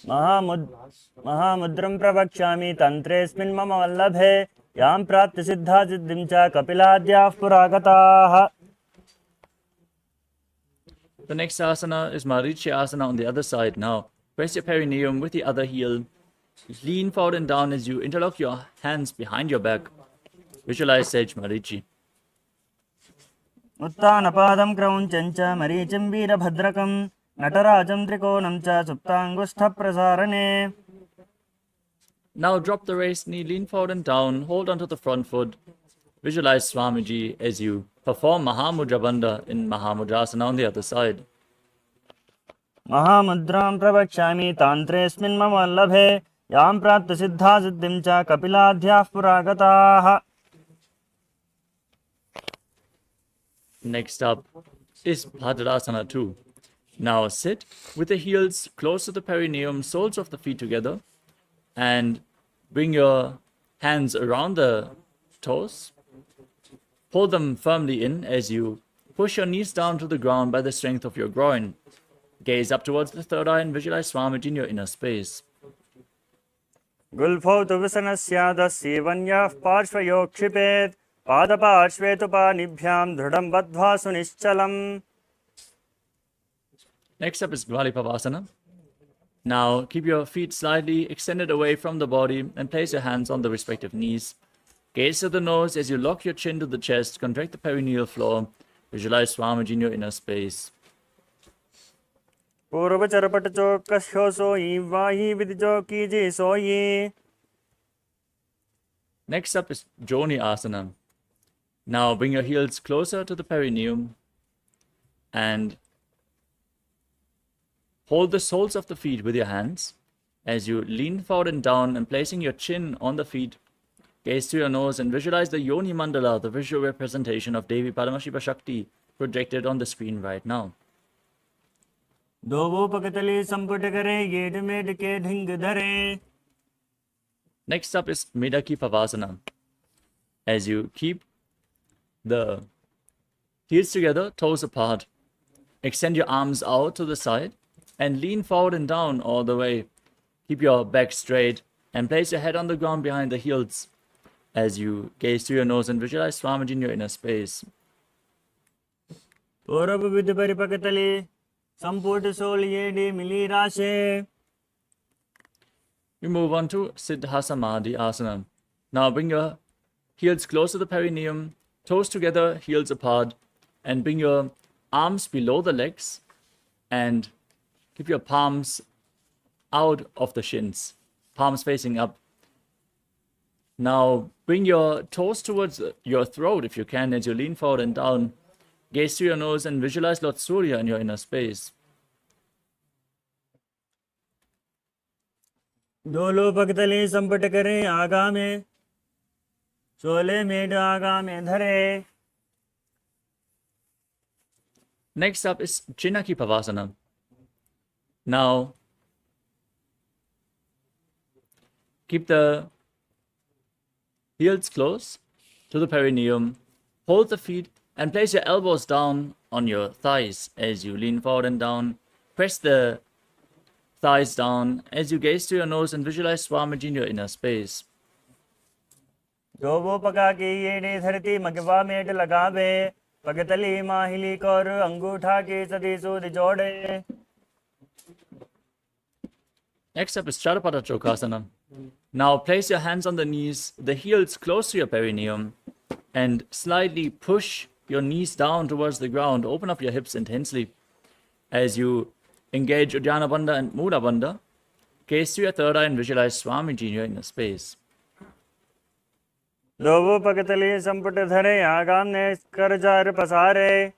महामुद्रं प्रवक्ष्यामि तन्त्रेऽस्मिन् मम वल्लभे यां प्राप्य सिद्धा सिद्धिं च कपिलाद्याः पुरागताः. The next asana is Marichyasana on the other side. Now press your perineum with the other heel. Lean forward and down as you interlock your hands behind your back. Visualize Sage Marichi. उत्तानपादं क्रौञ्चं च मरीचिं वीरभद्रकं नटराजं त्रिकोणं च सुप्ताङ्गुष्ठप्रसारणे. Now drop the raised knee, lean forward and down, hold onto the front foot. Visualize Swamiji as you perform Mahamudra Bandha in Mahamudrasana on the other side. महामुद्रां प्रवक्ष्यामि तान्त्रेऽस्मिन् मम वल्लभे यां प्राप्य सिद्धा सिद्धिं च कपिलाद्याः पुरागताः. Next up is Bhadrasana 2. Now sit with the heels close to the perineum, soles of the feet together, and bring your hands around the toes. Pull them firmly in as you push your knees down to the ground by the strength of your groin. Gaze up towards the third eye and visualize Swamiji in your inner space. गुल्फौ तु विसनस्यादः सीवन्याः पार्श्वयोः क्षिपेत् पादपार्श्वे तु पाणिभ्यां दृढं बद्ध्वा सुनिश्चलम्. Next up is Dvalipavasana. Now keep your feet slightly extended away from the body and place your hands on the respective knees. Gaze to the nose as you lock your chin to the chest, contract the perineal floor, visualize Swamiji in your inner space. पूर्व चरपट चौक कश्यो सोई वाही with जो कीजे सोई. Next up is Joni Asana. Now bring your heels closer to the perineum and hold the soles of the feet with your hands as you lean forward and down and placing your chin on the feet. Gaze to your nose and visualize the Yoni Mandala, the visual representation of Devi Paramashiva Shakti, projected on the screen right now. दोवो पकतले संपुट करे gate met के ढिंग धरे. Next up is Medaki Pavasana. As you keep the heels together, toes apart, extend your arms out to the side and lean forward and down all the way. Keep your back straight and place your head on the ground behind the heels as you gaze through your nose and visualize Swamiji in your inner space. पूर्व विद परिपकतले संपुट सोलिये डे मिली राशे. We move on to Siddha Samadhi Asana. Now bring your heels close to the perineum, toes together, heels apart, and bring your arms below the legs and keep your palms out of the shins, palms facing up. Now bring your toes towards your throat if you can as you lean forward and down. Gaze through your nose and visualize Lord Surya in your inner space. दोलो पकतले संपट करे आगा में चोले made आगा में धरे. Next up is Chinaki Pavasana. Now, keep the heels close to the perineum, hold the feet, and place your elbows down on your thighs as you lean forward and down. Press the thighs down as you gaze to your nose and visualize Swamiji in your inner space. दोवो पका के ये day धरती मगवा met लगावे पकतली माहिली कर अंगूठा के सदी सूद जोड़े. Next up is Charapada Chokasana. Now place your hands on the knees, the heels close to your perineum, and slightly push your knees down towards the ground. Open up your hips intensely as you engage Uddiyana Bandha and Mula Bandha. Gaze to your third eye and visualize Swamiji in your inner space. दोवो पकतले संपुट धरे आगाम ने कर jar पसारे.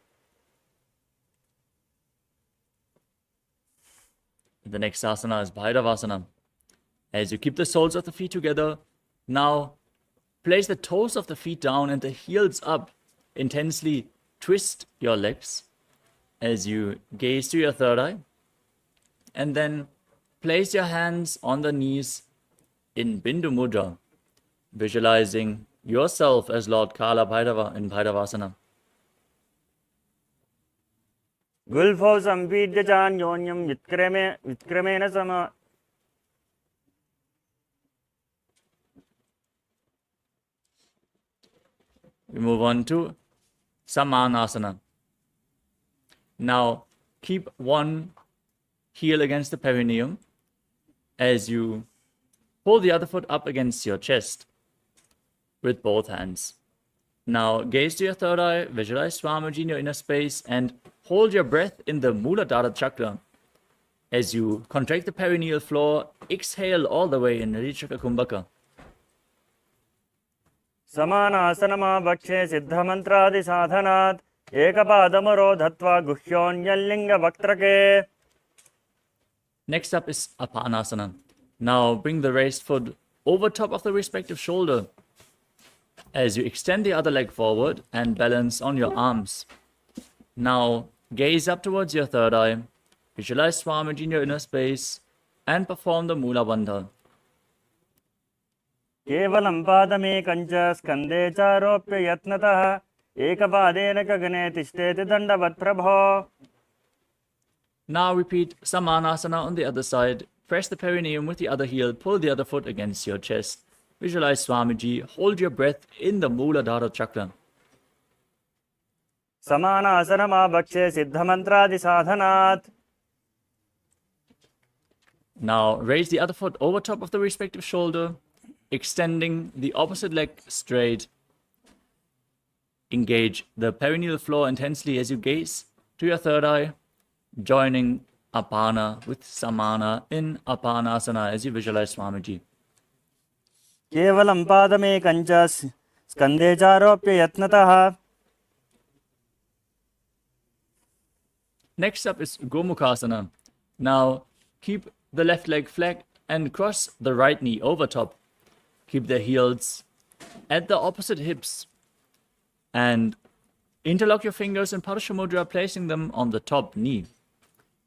The next asana is Bhairavasana. As you keep the soles of the feet together, now place the toes of the feet down and the heels up. Intensely twist your legs as you gaze to your third eye. And then place your hands on the knees in Bindu Mudra, visualizing yourself as Lord Kala Bhairava in Bhairavasana. गुल्फो संपीड्य चान्योन्यम विक्रमेण some. We move on to Samanasana. Now keep one heel against the perineum as you pull the other foot up against your chest with both hands. Now gaze to your third eye, visualize Swamiji in your inner space, and hold your breath in the Muladhara chakra. As you contract the perineal floor, exhale all the way in Richaka Kumbhaka. समानासनमा भक्षे सिद्धमन्त्रादि साधनात् एकपादमरो धत्वा गुह्योन्यल्लिंग वक्त्रके. Next up is Apanasana. Now bring the raised foot over top of the respective shoulder as you extend the other leg forward and balance on your arms. Now gaze up towards your third eye, visualize Swamiji in your inner space, and perform the Mula Bandha. केवलं पादमेकं च स्कन्धे चारोप्य यत्नतः एकपादेन गगने तिष्ठेति दण्डवत् प्रभो. Now repeat Samanasana on the other side. Press the perineum with the other heel, pull the other foot against your chest. Visualize Swamiji, hold your breath in the Muladhara chakra. समानासनमा भक्षे सिद्धमन्त्रादि साधनात् Now raise the other foot over top of the respective shoulder, extending the opposite leg straight. Engage the perineal floor intensely as you gaze to your third eye, joining Apana with Samana in Apanasana as you visualize Swamiji. केवलं पादमेकं च स्कन्धे चारोप्य यत्नतः. Next up is Gomukhasana. Now keep the left leg flat and cross the right knee over top. Keep the heels at the opposite hips and interlock your fingers in Padusha Mudra, placing them on the top knee.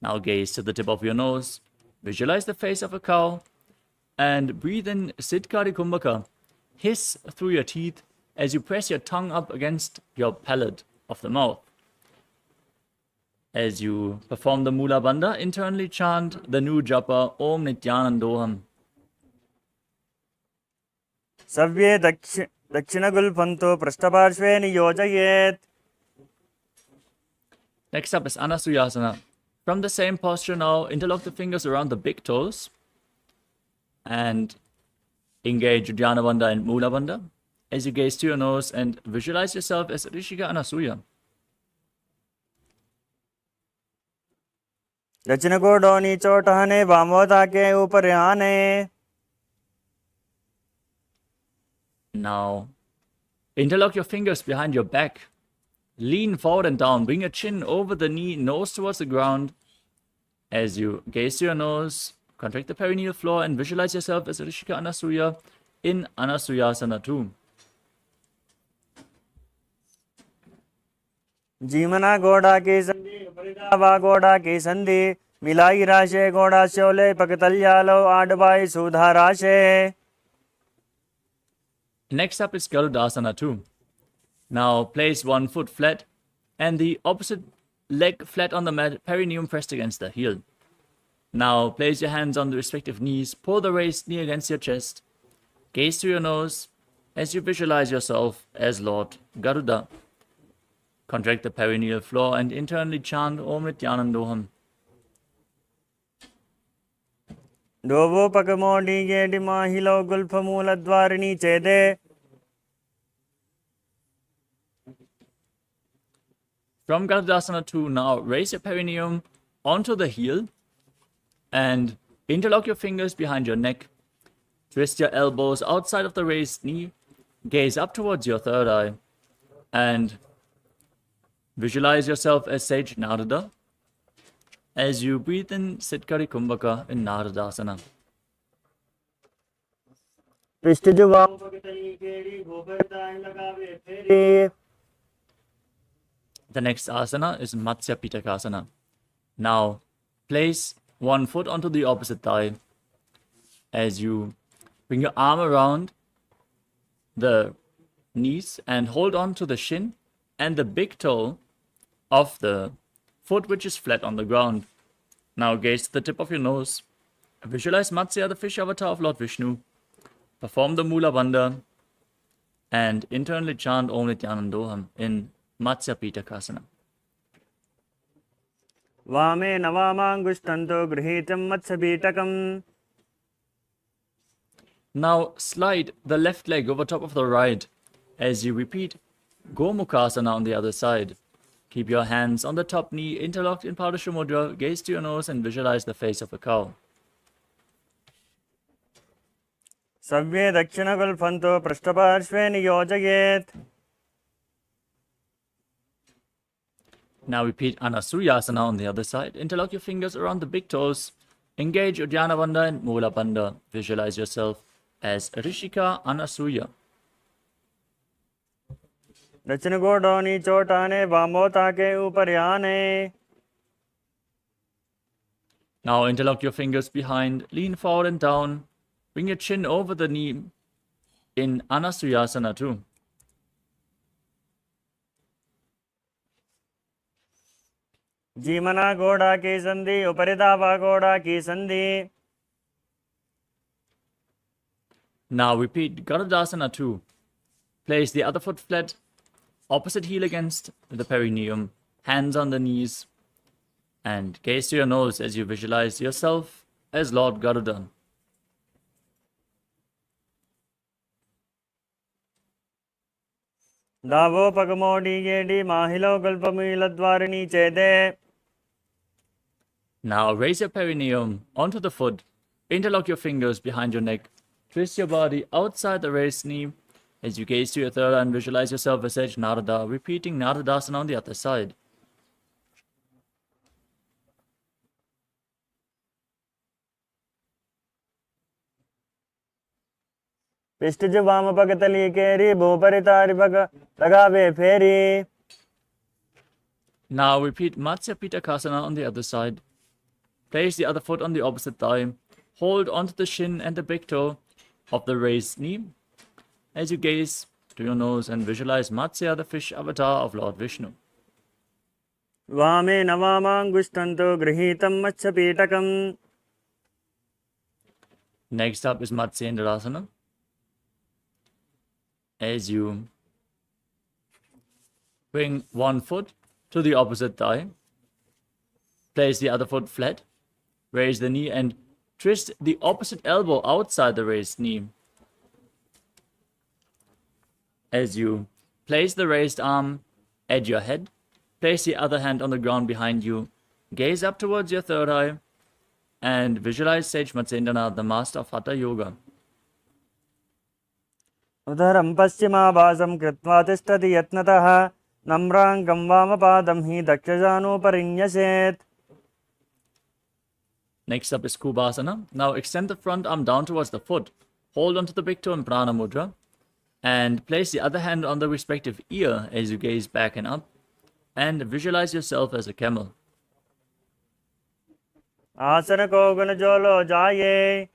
Now gaze to the tip of your nose, visualize the face of a cow, and breathe in Siddhkari Kumbhaka. Hiss through your teeth as you press your tongue up against your palate of the mouth. As you perform the Mula Bandha, internally chant the new japa Om Nithyanandoham. सव्ये दक्षिणगुल्फन्तो पृष्ठपार्श्वे नियोजयेत्. Next up is Anasuyasana. From the same posture now, interlock the fingers around the big toes and engage Dhyana Bandha and Mula Bandha as you gaze to your nose and visualize yourself as Rishika Anasuya. दक्षिण गोडो नीचो टहने वामोता के ऊपर आने. Now, interlock your fingers behind your back. Lean forward and down. Bring your chin over the knee, nose towards the ground. As you gaze to your nose, contract the perineal floor and visualize yourself as Rishika Anasuya in Anasuyasana 2. जीमना घोड़ा की संधि उपरिदावा घोड़ा की संधि मिलाई राशे घोड़ा शोले पकतल्यालो आडबाई सुधा राशे. Next up is Garudasana 2. Now place one foot flat and the opposite leg flat on the mat, perineum pressed against the heel. Now place your hands on the respective knees, pull the raised knee against your chest, gaze to your nose as you visualize yourself as Lord Garuda. Contract the perineal floor and internally chant Om Nithyanandoham. डोवो पकमोडी गेडी माहिलो गुल्फ मूल द्वारिणी चेदे. From Garudasana 2, now raise your perineum onto the heel and interlock your fingers behind your neck. Twist your elbows outside of the raised knee, gaze up towards your third eye, and visualize yourself as Sage Narada as you breathe in Siddhkari Kumbhaka in Naradasana. पृष्ठजुवा पकतली केडी गोपरताय लगावे फेरी. The next asana is Matsya Pitakasana. Now, place one foot onto the opposite thigh as you bring your arm around the knees and hold on to the shin and the big toe of the foot which is flat on the ground. Now gaze to the tip of your nose. Visualize Matsya, the fish avatar of Lord Vishnu. Perform the Mula Bandha and internally chant Om Nithyanandoham in Matsya Pitakasana. वामे नवामांगुष्टन्तो गृहीतं मत्स्यपीठकम्. Now slide the left leg over top of the right as you repeat Gomukhasana on the other side. Keep your hands on the top knee interlocked in Padusha Mudra, gaze to your nose and visualize the face of a cow. सव्ये दक्षिणगुल्फन्तो पृष्ठपार्श्वे नियोजयेत्. Now repeat Anasuyasana on the other side. Interlock your fingers around the big toes. Engage Uddiyana Bandha and Mula Bandha. Visualize yourself as Rishika Anasuya. दक्षिण गोडो नीचो टाने वामोता के ऊपर आने. Now interlock your fingers behind. Lean forward and down. Bring your chin over the knee in Anasuyasana 2. जीमना घोड़ा की संधि उपरिदावा घोड़ा की संधि. Now repeat Garudasana 2. Place the other foot flat, opposite heel against the perineum, hands on the knees, and gaze to your nose as you visualize yourself as Lord Garuda. Davo pagamodi yedi mahilo kalpamiladwarini chede. Now raise your perineum onto the foot, interlock your fingers behind your neck, twist your body outside the raised knee as you gaze to your third eye and visualize yourself as Sage Narada, repeating Naradasana on the other side. Pistij vama pagatali keri bhoparitari paga lagave feri. Now repeat Matsya Pitakasana on the other side. Place the other foot on the opposite thigh. Hold onto the shin and the big toe of the raised knee as you gaze to your nose and visualize Matsya, the fish avatar of Lord Vishnu. Vame navamangushthanto grihitam matsyapitakam. Next up is Matsyendrasana. As you bring one foot to the opposite thigh, place the other foot flat, raise the knee and twist the opposite elbow outside the raised knee. As you place the raised arm at your head, place the other hand on the ground behind you, gaze up towards your third eye, and visualize Sage Matsyendranath, the master of Hatha Yoga. Udaram paschimabhasam kritva tishtati yatnatah namrangam vamapadam hi dakshajano parinyaset. Next up is Kubhasana. Now extend the front arm down towards the foot. Hold onto the big toe in Prana Mudra. And place the other hand on the respective ear as you gaze back and up. And visualize yourself as a camel. Asana kogana jolo jaye.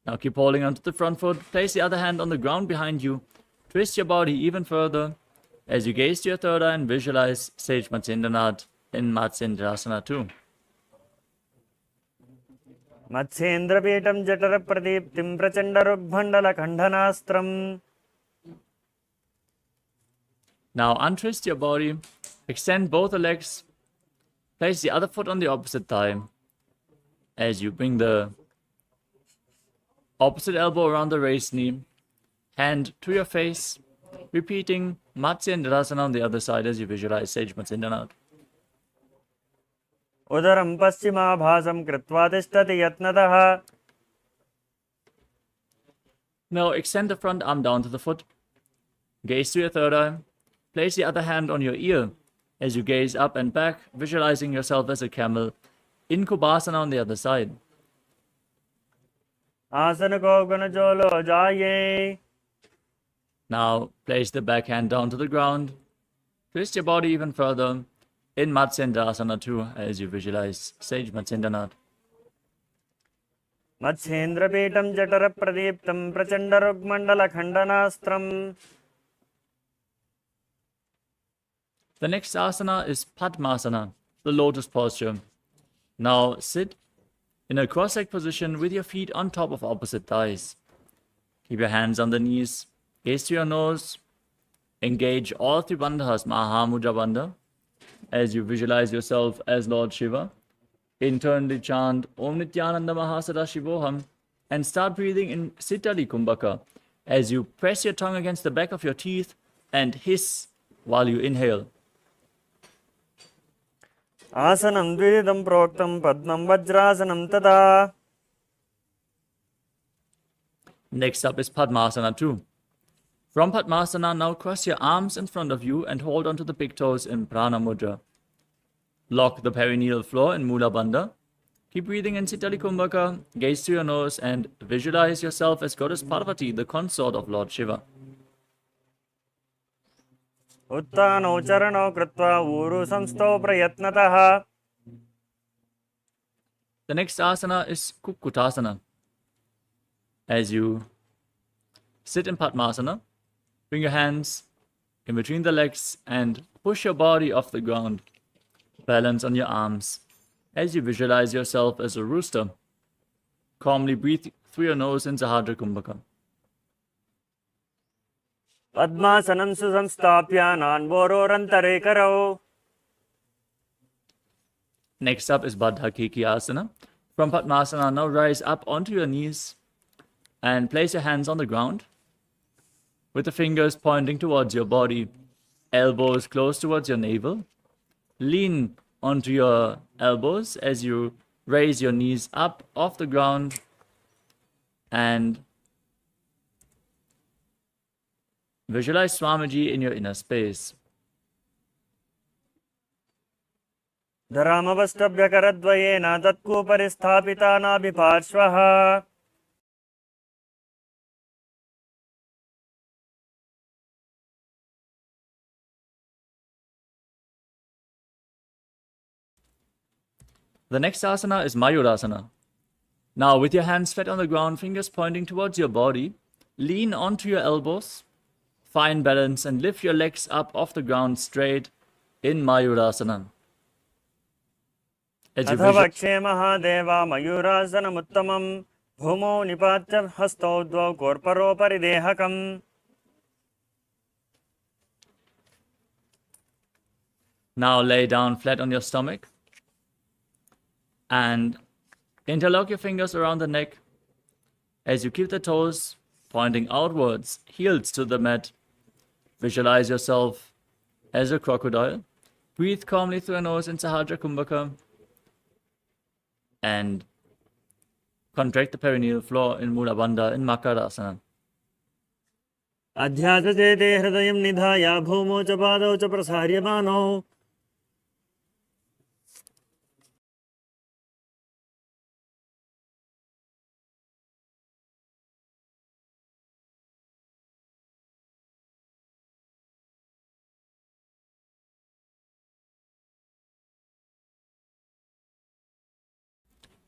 Now keep holding onto the front foot. Place the other hand on the ground behind you. Twist your body even further as you gaze to your third eye and visualize Sage Matsyendranath in Matsyendrasana too. Matsyendrapeetam jatara pradiptim prachandarugbhandala khandhanastram. Now untwist your body. Extend both the legs. Place the other foot on the opposite thigh as you bring the opposite elbow around the raised knee, hand to your face, repeating Matsyendrasana on the other side as you visualize Sage Matsyendranath. Udaram paschimabhasam kritva tishtati yatnatah. Now extend the front arm down to the foot, gaze to your third eye, place the other hand on your ear as you gaze up and back, visualizing yourself as a camel in Kubhasana on the other side. Asana kogana jolo jaye. Now place the back hand down to the ground. Twist your body even further in Matsyendrasana too as you visualize Sage Matsyendranath. Matsyendrapeetam jatara pradiptam prachandarugbhandala khandhanastram. The next asana is Padmasana, the lotus posture. Now sit in a cross-legged position with your feet on top of opposite thighs. Keep your hands on the knees, gaze to your nose, engage all three bandhas, Mahamudra Bandha, as you visualize yourself as Lord Shiva. Internally chant Om Nithyananda Paramashivoham and start breathing in Sitali Kumbhaka as you press your tongue against the back of your teeth and hiss while you inhale. Asanam dvididam proktam padmam vajrasanam tada. Next up is Padmasana 2. From Padmasana, now cross your arms in front of you and hold onto the big toes in Prana Mudra. Lock the perineal floor in Mula Bandha. Keep breathing in Sitali Kumbhaka, gaze to your nose and visualize yourself as Goddess Parvati, the consort of Lord Shiva. Uttano charano kritva uru samsto prayatnatah. The next asana is Kukkutasana. As you sit in Padmasana, bring your hands in between the legs and push your body off the ground. Balance on your arms as you visualize yourself as a rooster. Calmly breathe through your nose in Sahadra Kumbhaka. Padmasanam susamstapya nanvororantare karo. Next up is Baddha Keki Asana. From Padmasana, now rise up onto your knees and place your hands on the ground with the fingers pointing towards your body, elbows close towards your navel. Lean onto your elbows as you raise your knees up off the ground and visualize Swamiji in your inner space. धरामवष्टभ्यकरद्वयेन तत्कूपरि स्थापिता नाभिपार्श्वः The next asana is Mayurasana. Now, with your hands flat on the ground, fingers pointing towards your body, lean onto your elbows, find balance, and lift your legs up off the ground straight in Mayurasana. अथवक्षे Mahadeva मयूरासनमुत्तमं भूमौ निपात्य हस्तौ द्वौ कोर्परोपरि देहकम् Now lay down flat on your stomach and interlock your fingers around the neck as you keep the toes pointing outwards, heels to the mat. Visualize yourself as a crocodile. Breathe calmly through your nose in Sahajra Kumbhaka and contract the perineal floor in Mula Bandha in Makarasana. अध्यात्मचेते हृदयं निधाय भूमौ च पादौ च प्रसार्यमानौ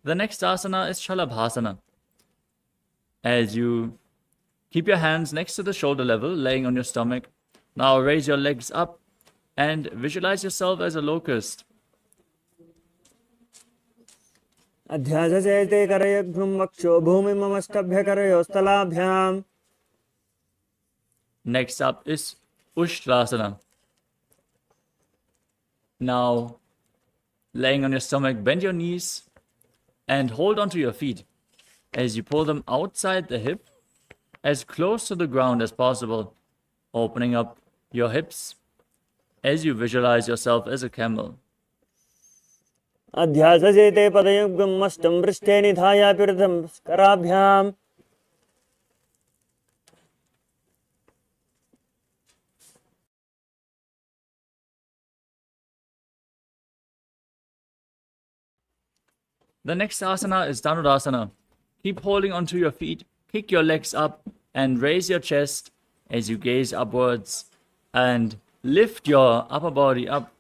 The next asana is Shalabhasana. As you keep your hands next to the shoulder level, laying on your stomach, now raise your legs up and visualize yourself as a locust. अध्यात्मचेते करयघ्नं वक्षो भूमिममष्टभ्यकरयोस्तलाभ्याम् Next up is Ushtrasana. Now, laying on your stomach, bend your knees and hold onto your feet as you pull them outside the hip, as close to the ground as possible, opening up your hips as you visualize yourself as a camel. अध्यात्मचेते पदयुग्मं मष्टं पृष्ठे निधाय पीठं कराभ्याम् The next asana is Dhanurasana. Keep holding onto your feet, kick your legs up, and raise your chest as you gaze upwards and lift your upper body up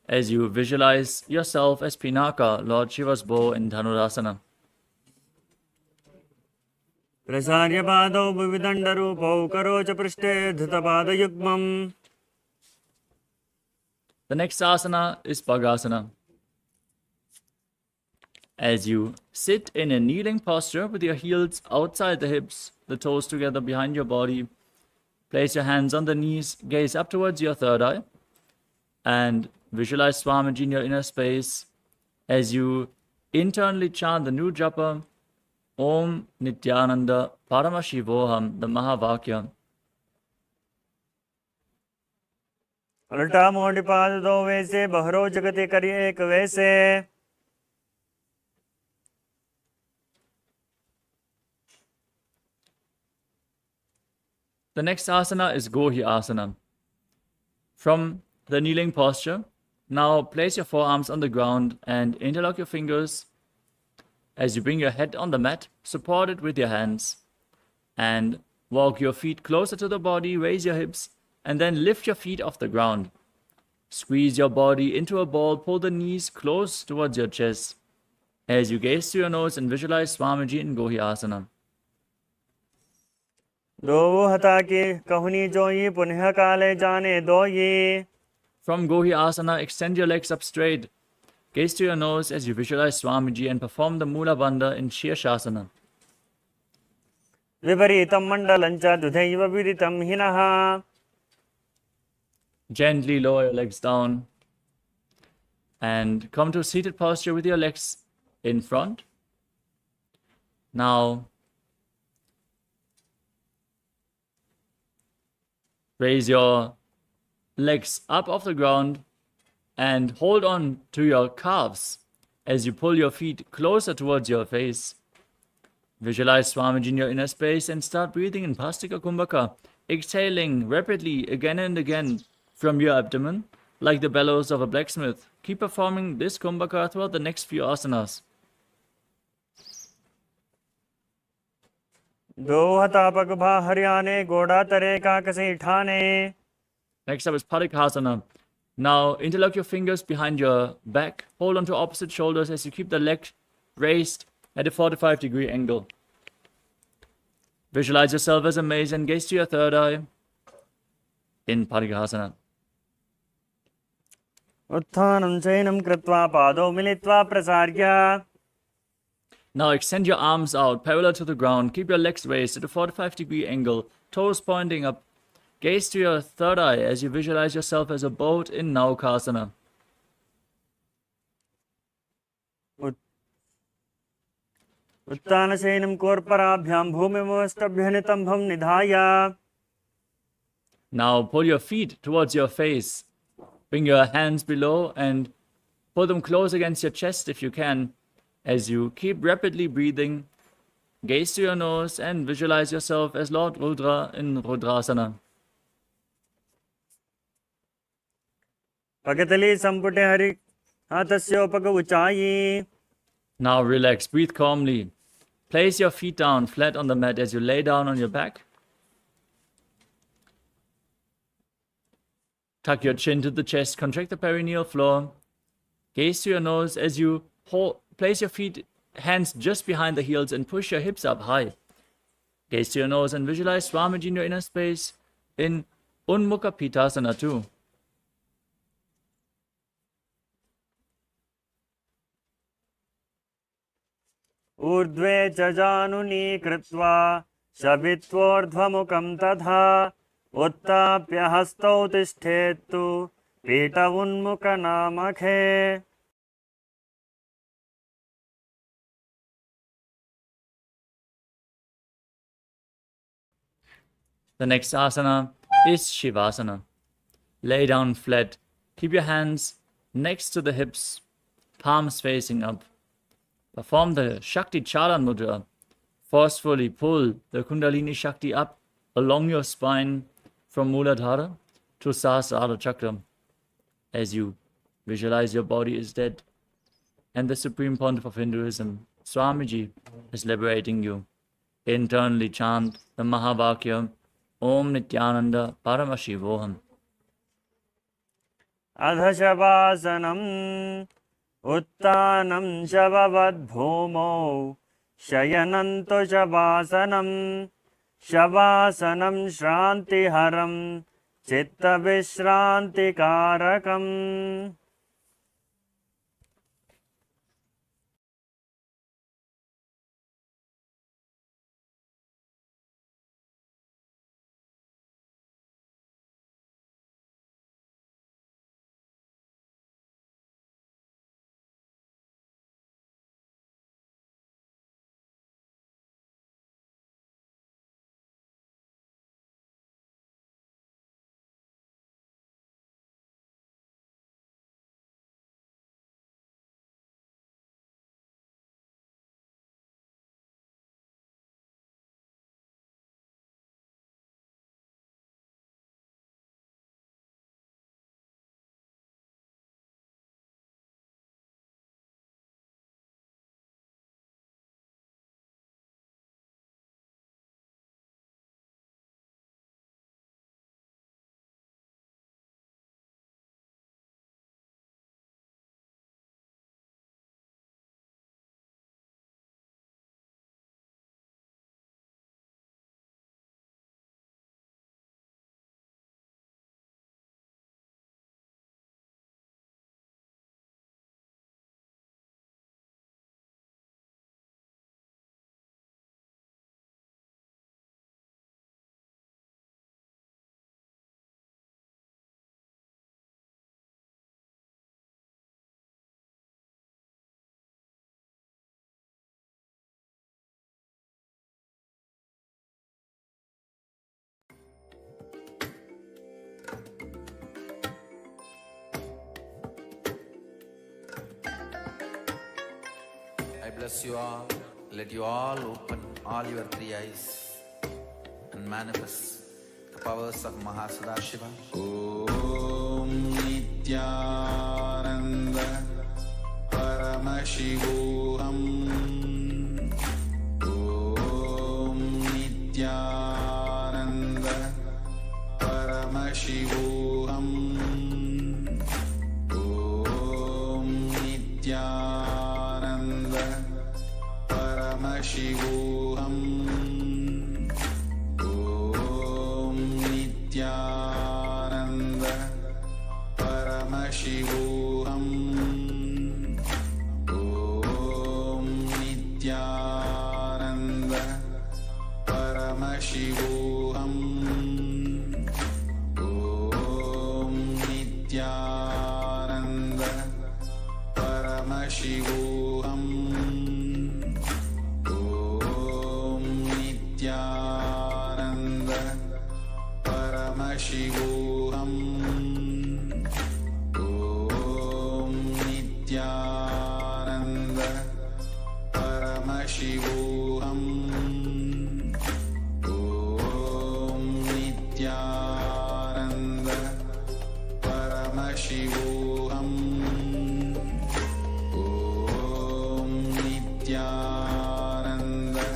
as you visualize yourself as Pinaka, Lord Shiva's bow in Dhanurasana. प्रसार्य पादौ विविदण्डरूपौ करो च पृष्ठे धृतपादयुग्मम् The next asana is Bhagasana. As you sit in a kneeling posture with your heels outside the hips, the toes together behind your body, place your hands on the knees, gaze up towards your third eye, and visualize Swamiji in your inner space as you internally chant the new japa, Om Nithyananda Paramashivoham, the Mahavakya. उल्टा मोटी पाद दो वैसे बहरो जगते करिए एक वैसे The next asana is Gohi Asana. From the kneeling posture, now place your forearms on the ground and interlock your fingers as you bring your head on the mat, support it with your hands, and walk your feet closer to the body, raise your hips, and then lift your feet off the ground. Squeeze your body into a ball, pull the knees close towards your chest as you gaze through your nose and visualize Swamiji in Gohi Asana. दो हता के कहनी जोई पुनः काले जाने दो ये From Gohi Asana, extend your legs up straight. Gaze to your nose as you visualize Swamiji and perform the Mula Bandha in Shirshasana. विपरीतं मण्डलं च दुधैव विदितं हिनः Gently lower your legs down and come to a seated posture with your legs in front. Now, raise your legs up off the ground and hold on to your calves as you pull your feet closer towards your face. Visualize Swamiji in your inner space and start breathing in Pastika Kumbhaka, exhaling rapidly again and again from your abdomen, like the bellows of a blacksmith. Keep performing this Kumbhaka throughout the next few asanas. दोहतापक भा हरियाणे गोड़ा तरे काकसे ठाने. Next up is Padikasana. Now interlock your fingers behind your back. Hold on to opposite shoulders as you keep the leg raised at a 45-degree angle. Visualize yourself as a maze and gaze to your third eye in Padikasana. उत्थानं चैनं कृत्वा पादौ मिलित्वा प्रसार्य. Now extend your arms out parallel to the ground. Keep your legs raised at a 45-degree angle, toes pointing up. Gaze to your third eye as you visualize yourself as a boat in Naukasana. उत्तानशयनं कोर्पराभ्यां भूमिमस्तभ्यनितम्भं निधाय. Now pull your feet towards your face. Bring your hands below and pull them close against your chest if you can. As you keep rapidly breathing, gaze to your nose and visualize yourself as Lord Rudra in Rudrasana. पकतली संपुटे Hari हातस्योपक उचाई. Now relax, breathe calmly. Place your feet down flat on the mat as you lay down on your back. Tuck your chin to the chest, contract the perineal floor. Gaze to your nose as you place your hands just behind the heels and push your hips up high. Gaze to your nose and visualize Swamiji in your inner space in Unmukha Pitasana too. ऊर्ध्वे च जानुनी कृत्वा शबित्वोर्ध्वमुखं तथा उत्थाप्य हस्तौ तिष्ठेत्तु पीठ उन्मुखनामखे. The next asana is Shivasana. Lay down flat. Keep your hands next to the hips, palms facing up. Perform the Shakti Charan Mudra. Forcefully pull the Kundalini Shakti up along your spine from Muladhara to Sahasrara Chakra as you visualize your body is dead and the Supreme Pontiff of Hinduism, Swamiji, is liberating you. Internally chant the Mahavakya Om Nithyananda Paramashivoham. अधशवासनम् उत्तानं शववद्भूमौ शयनन्तु शवासनम्. शवासनं श्रान्तिहरं चित्तविश्रान्तिकारकम्. bless you all. Let you all open all your three eyes and manifest the powers of Mahasudashiva. Om Nithyananda Paramashivoham. Om Nithyananda Paramashivoham. Om Nithyananda Paramashivoham. Om Nithyananda Paramashivoham. Om Nithyananda Paramashivoham. Om Nithyananda Paramashivoham. Om Nithyananda Paramashivoham. Om Nithyananda Paramashivoham. Om Nithyananda Paramashivoham. Om Nithyananda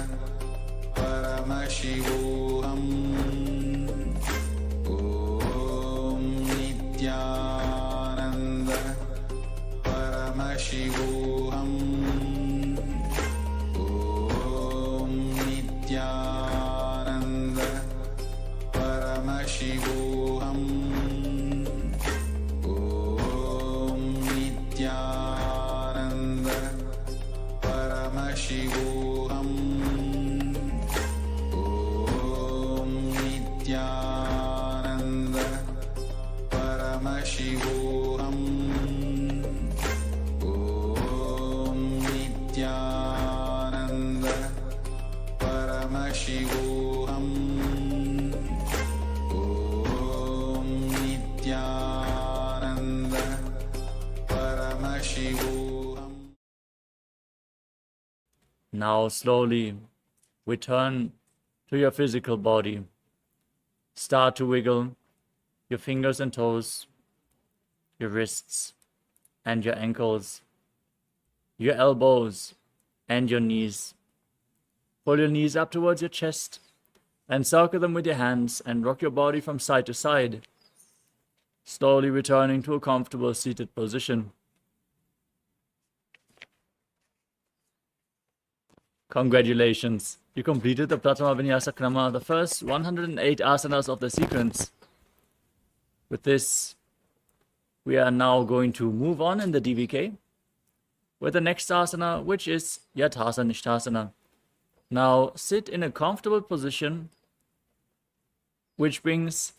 Paramashivoham. Om Nithyananda Paramashivoham. Om Nithyananda Paramashivoham. Om Nithyananda Paramashivoham. Om Nithyananda Paramashivoham. Om Nithyananda Paramashivoham. Om Nithyananda Paramashivoham. Now slowly return to your physical body. Start to wiggle your fingers and toes, your wrists and your ankles, your elbows and your knees. Pull your knees up towards your chest and circle them with your hands and rock your body from side to side, slowly returning to a comfortable seated position. Congratulations, you completed the Pratama Vinyasa Krama, the first 108 asanas of the sequence. With this, we are now going to move on in the DVK with the next asana, which is Yathasa Nishthasana. Now sit in a comfortable position which brings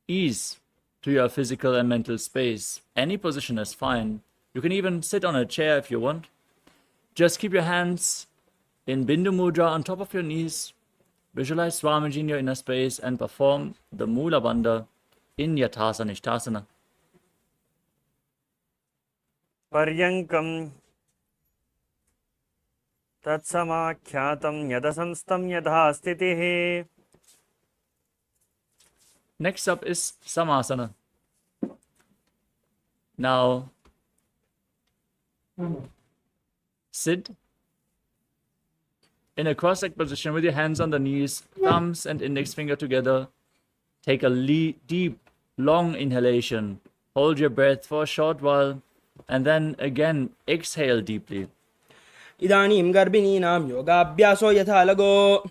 ease to your physical and mental space. Any position is fine. You can even sit on a chair if you want. Just keep your hands in Bindu Mudra on top of your knees. Visualize Swamiji in your inner space and perform the Mula Bandha in Yathasa Nishthasana. पर्यङ्कं तत्समाख्यातं यदसंस्तं यथा स्थितिः. Next up is Samasana. Now, sit in a cross-legged position with your hands on the knees, thumbs and index finger together. Take a deep, long inhalation. Hold your breath for a short while and then again exhale deeply. इदानीं गर्भिणीनां योगाभ्यासो यथा लगो.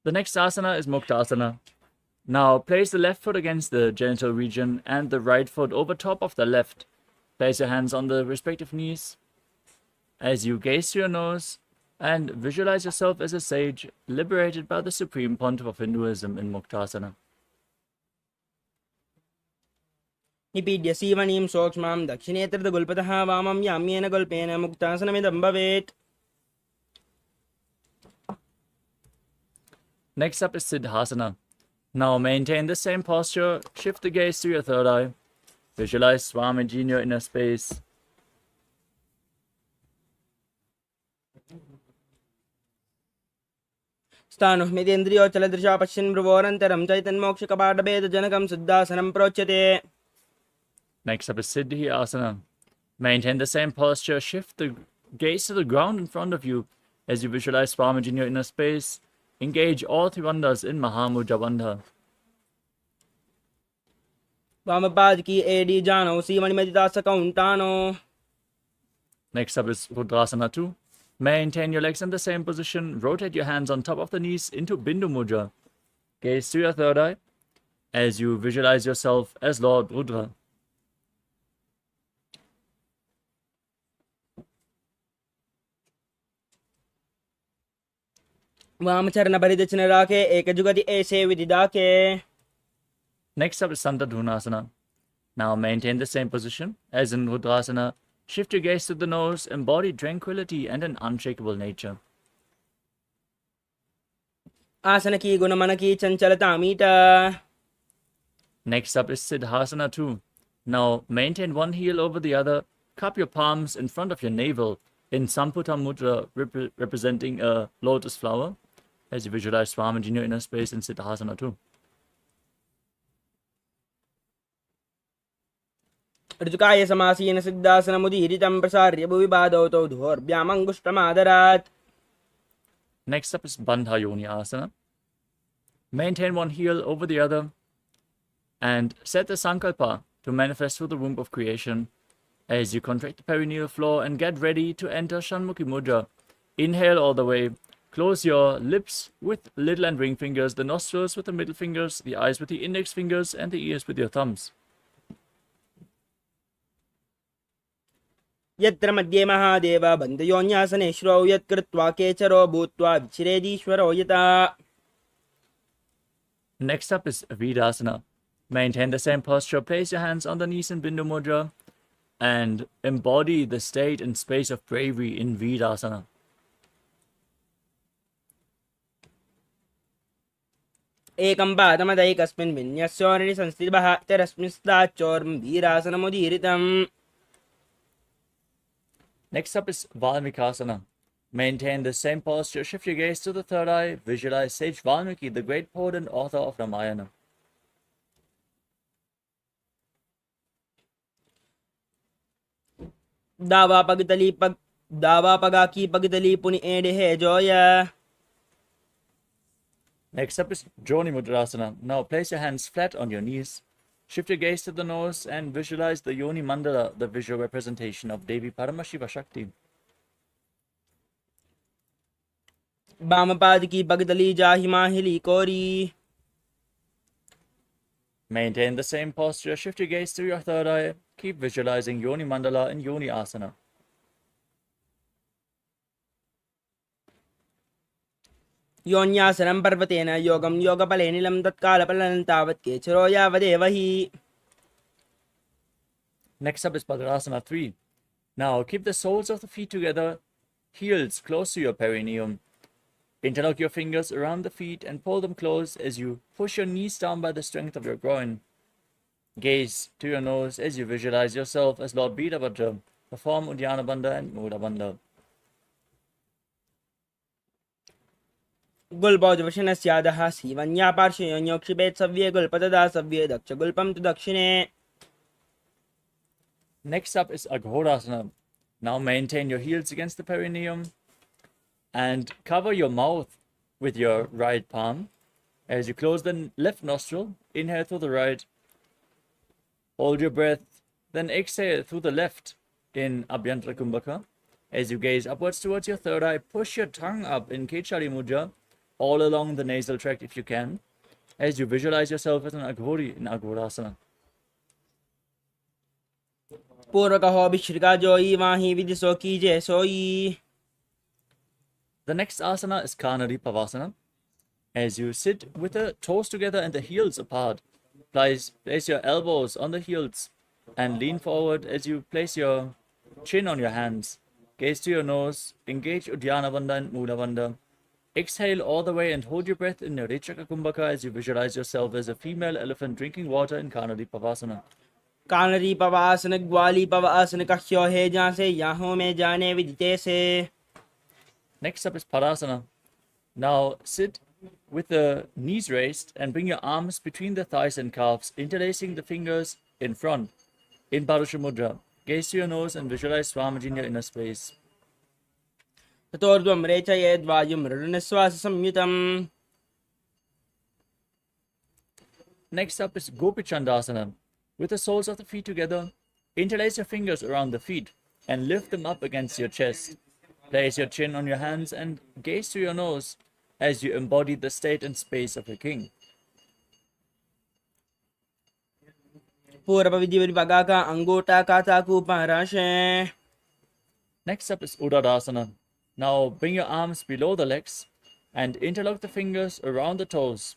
The next asana is Muktasana. Now place the left foot against the genital region and the right foot over top of the left. Place your hands on the respective knees. As you gaze to your nose and visualize yourself as a sage liberated by the Supreme Pontiff of Hinduism in Muktasana. निपीड्य सीवणीं सूक्ष्मां दक्षिणेतरगुल्पतः वामं याम्येन गुल्पेन मुक्तासनमिदं भवेत्. Next up is Siddhasana. Now maintain the same posture, shift the gaze to your third eye, visualize Swamiji in your inner space. स्थाणुमितेन्द्रियोच्चलदृशा पश्यन् भ्रुवोरन्तरं चैतन्मोक्षकपाटभेदजनकं सिद्धासनं प्रोच्यते. Next up is Siddhi Asana. Maintain the same posture, shift the gaze to the ground in front of you as you visualize Swamiji in your inner space. Engage all three bandhas in Mahamudra Bandha. वामपाद की AD जानो सीवणिमदितासकौण्टानो. Next up is Rudrasana 2. Maintain your legs in the same position. Rotate your hands on top of the knees into Bindu Mudra. Gaze to your third eye as you visualize yourself as Lord Rudra. वामचरण परिदचन राखे एकजुगति ऐसे विदिदाके. Next up is Santadhunasana. Now maintain the same position as in Rudrasana. Shift your gaze to the nose, embody tranquility and an unshakable nature. आसन की गुण मन की चंचलता मीटा. Next up is Siddhasana 2. Now maintain one heel over the other. Cup your palms in front of your navel in Samputa Mudra, representing a lotus flower, as you visualize Swamiji in your inner space in Siddhasana 2. ऋतुकाय समासीन सिद्धासनमुदीरितं प्रसार्य भुवि पादौ तौ धोर्भ्यामङ्गुष्ठमादरात्. Next up is Bandha Yoni Asana. Maintain one heel over the other and set the Sankalpa to manifest through the womb of creation as you contract the perineal floor and get ready to enter Shanmukhi Mudra. Inhale all the way. Close your lips with little and ring fingers, the nostrils with the middle fingers, the eyes with the index fingers, and the ears with your thumbs. यत्र मध्ये महादेव बन्धयोन्यासनेश्वरो यत्कृत्वा केचरो भूत्वा विचिरेदीश्वरो यता. Next up is Vidasana. Maintain the same posture. Place your hands on the knees in Bindu Mudra and embody the state and space of bravery in Vidasana. एकं पादमदैकस्मिन् विन्यस्योर्नि संस्थितः तरस्मिंस्ताच्चोर्म वीरासनमुदीरितम्. Next up is Valmikasana. Maintain the same posture. Shift your gaze to the third eye. Visualize sage Valmiki, the great poet and author of Ramayana. दावा पगा की पगतली पुनि एडे है Zoya. Next up is Joni Mudrasana. Now place your hands flat on your knees. Shift your gaze to the nose and visualize the Yoni Mandala, the visual representation of Devi Paramashiva Shakti. वामपाद की पगतली जाहि माहिली कोरी. Maintain the same posture. Shift your gaze to your third eye. Keep visualizing Yoni Mandala in Yoni Asana. योन्यासनं पर्वतेन योगं योगफलेनिलं तत्कालफलं तावत् केचरो यावदेव हि. Next up is Padmasana 3. Now keep the soles of the feet together, heels close to your perineum. Interlock your fingers around the feet and pull them close as you push your knees down by the strength of your groin. Gaze to your nose as you visualize yourself as Lord Veerabhadra. Perform Uddiyana Bandha and Mudha Bandha. गुल्बौजवशनस्यादः सीवन्या पार्श्वयोन्योक्षिपेत् सव्ये गुल्पतदा सव्ये दक्ष गुल्पं तु दक्षिणे. Next up is Aghodasana. Now maintain your heels against the perineum and cover your mouth with your right palm. As you close the left nostril, inhale through the right. Hold your breath, then exhale through the left in Abhyantara Kumbhaka. As you gaze upwards towards your third eye, push your tongue up in Kechari Mudra, all along the nasal tract if you can, as you visualize yourself as an Aghori in Aghodasana. पूर्वकहो भिश्रिका जोई वाही विदिशो कीजे सोई. The next asana is Karnari Pavasana. As you sit with the toes together and the heels apart, place your elbows on the heels and lean forward as you place your chin on your hands. Gaze to your nose, engage Uddiyana Bandha and Mula Bandha. Exhale all the way and hold your breath in Nirechaka Kumbhaka as you visualize yourself as a female elephant drinking water in Karna Dana. कानरी पवासन ग्वाली पवासन कह्यो है जहाँ से यहाँ में जाने विदिते से. Next up is Parasana. Now sit with the knees raised and bring your arms between the thighs and calves, interlacing the fingers in front in Parusha Mudra. Gaze to your nose and visualize Swamiji in your inner space. ततोर्ध्वं रेचयेद्वायुं ऋणश्वास संयुतम्. Next up is Gopi Chandasana. With the soles of the feet together, interlace your fingers around the feet and lift them up against your chest. Place your chin on your hands and gaze to your nose as you embody the state and space of a king. पूर्व विधि विभागा का अंगूठा का चाकू पराशे. Next up is Udadasana. Now bring your arms below the legs and interlock the fingers around the toes.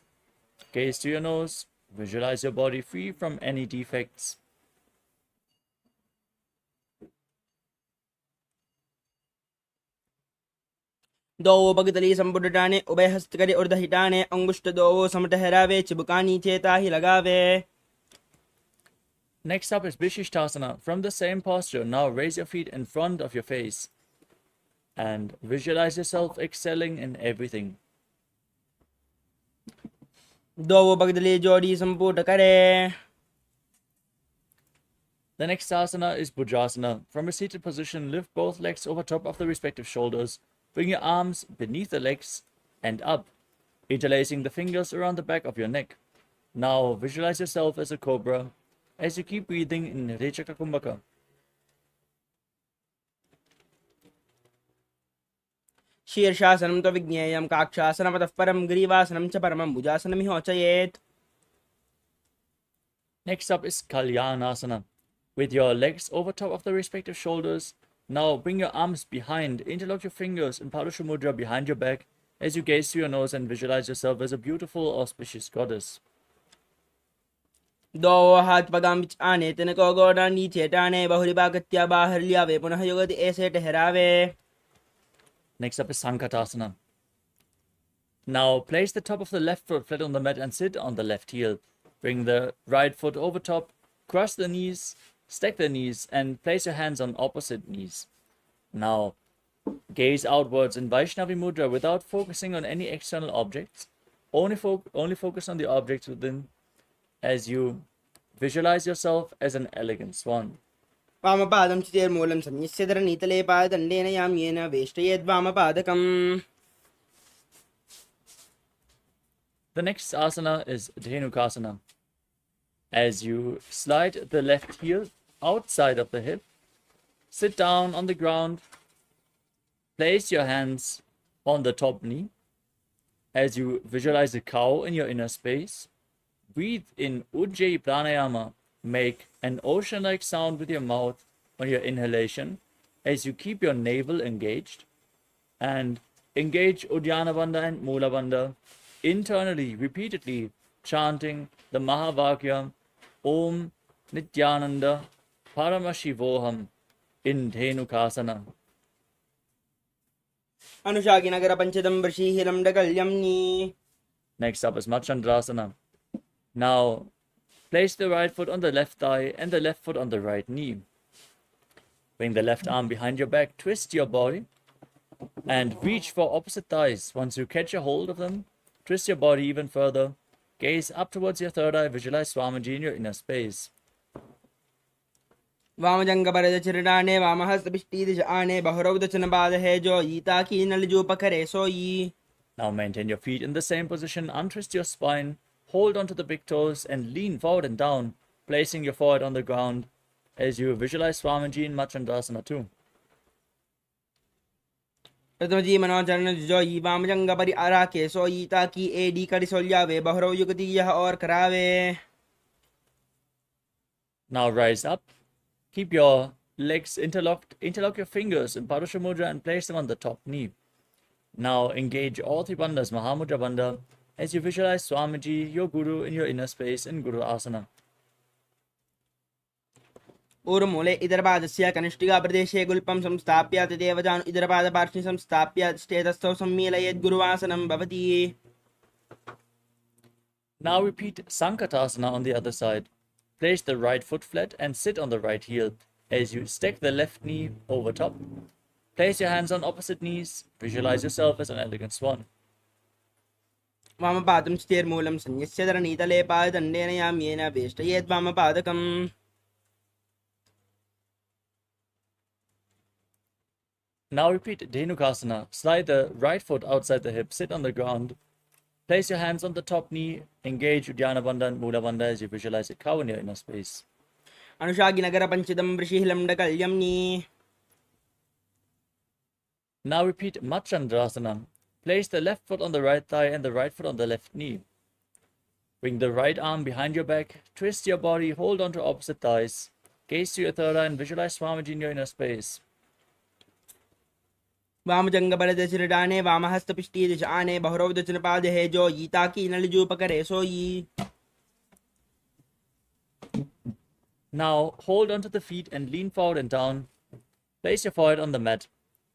Gaze to your nose. Visualize your body free from any defects. दो पगतली संपुटाने उभय हस्त करे उर्धहिटाने अंगुष्ठ दो समटहरावे चिबुका नीचे ताही लगावे. Next up is Vishishtasana. From the same posture, now raise your feet in front of your face and visualize yourself excelling in everything. दो पगतली जोड़ी संपुट करे. The next asana is Bhujasana. From a seated position, lift both legs over top of the respective shoulders. Bring your arms beneath the legs and up, interlacing the fingers around the back of your neck. Now visualize yourself as a cobra as you keep breathing in Rechaka Kumbhaka. शीर्षासनं तो विज्ञेयं काक्षासनमतः परं ग्रीवासनं च परमं भुजासनं हि होचयेत्. Next up is Kalyanasana. With your legs over top of the respective shoulders, now bring your arms behind, interlock your fingers in Parusha Mudra behind your back as you gaze to your nose and visualize yourself as a beautiful, auspicious goddess. दो हाथ पगाम बिच आने तिनको गोड़ा नीचे टाने बहुरी बागत्या बाहर लियावे पुनः युगति ऐसे ठहरावे. Next up is Sankatasana. Now place the top of the left foot flat on the mat and sit on the left heel. Bring the right foot over top, cross the knees, stack the knees, and place your hands on opposite knees. Now gaze outwards in Vaishnavi Mudra without focusing on any external objects. Only focus on the objects within as you visualize yourself as an elegant swan. वामपादं चितेर्मूलं संयस्य धरणीतले पाददण्डेन याम्येन वेष्टयेद्वामपादकम्. The next asana is Dhenukasana. As you slide the left heel outside of the hip, sit down on the ground, place your hands on the top knee. As you visualize a cow in your inner space, breathe in Ujjayi Pranayama. Make an ocean-like sound with your mouth on your inhalation as you keep your navel engaged, and engage Uddiyana Bandha and Mula Bandha internally, repeatedly chanting the Mahavakya Om Nithyananda Paramashivoham in Dhenukasana. अनुशाकिनगर पंचदं वृषीहिरं डकल्यम्नि. Next up is Machandrasana. Now place the right foot on the left thigh and the left foot on the right knee. Bring the left arm behind your back, twist your body, and reach for opposite thighs. Once you catch a hold of them, twist your body even further. Gaze up towards your third eye, visualize Swamiji in your inner space. वामजंगपरदचरणाने वामहस्तपिष्टीदिश आने बहुरौदचन बाध है जो ईता की नलजो पकड़े सोई. Now maintain your feet in the same position, untwist your spine, hold onto the big toes and lean forward and down, placing your forehead on the ground as you visualize Swamiji in Machandrasana too. प्रथमजी मनोचरण जो ई वामजंगपरि आराके सो ईता की AD करि सोल्यावे बहुरौ युगति यह और करावे. Now rise up, keep your legs interlocked, interlock your fingers in Parusha Mudra and place them on the top knee. Now engage all three bandhas, Mahamudra Bandha, as you visualize Swamiji, your Guru, in your inner space in Guru Asana. ऊर्मूले इतरपादस्य कनिष्ठिकाप्रदेशे गुल्पं संस्थाप्य तदेव जानु इतरपादपार्श्वे संस्थाप्य तिष्ठेतस्थौ सम्मीलयेत् गुरुवासनं भवति. Now repeat Sankatasana on the other side. Place the right foot flat and sit on the right heel as you stack the left knee over top. Place your hands on opposite knees. Visualize yourself as an elegant swan. वामपादं स्थिर्मूलं संयस्य धरणीतले पाददण्डेन याम्येन वेष्टयेत् वामपादकम्. Now repeat Dhenukasana. Slide the right foot outside the hip. Sit on the ground. Place your hands on the top knee. Engage Uddiyana Bandha and Mula Bandha as you visualize a cow in your inner space. अनुषागिनगरपञ्चितं वृषिहिलम्डकल्यम्नि. Now repeat Machandrasana. Place the left foot on the right thigh and the right foot on the left knee. Bring the right arm behind your back. Twist your body. Hold on to opposite thighs. Gaze to your third eye and visualize Swamiji in your inner space. वामजङ्गबलदशनिडाने वामहस्तपिष्टीदशाने बहुरवदचनपादे हेजो यीताकी नलिजूपकरे सोयी. Now hold onto the feet and lean forward and down. Place your forehead on the mat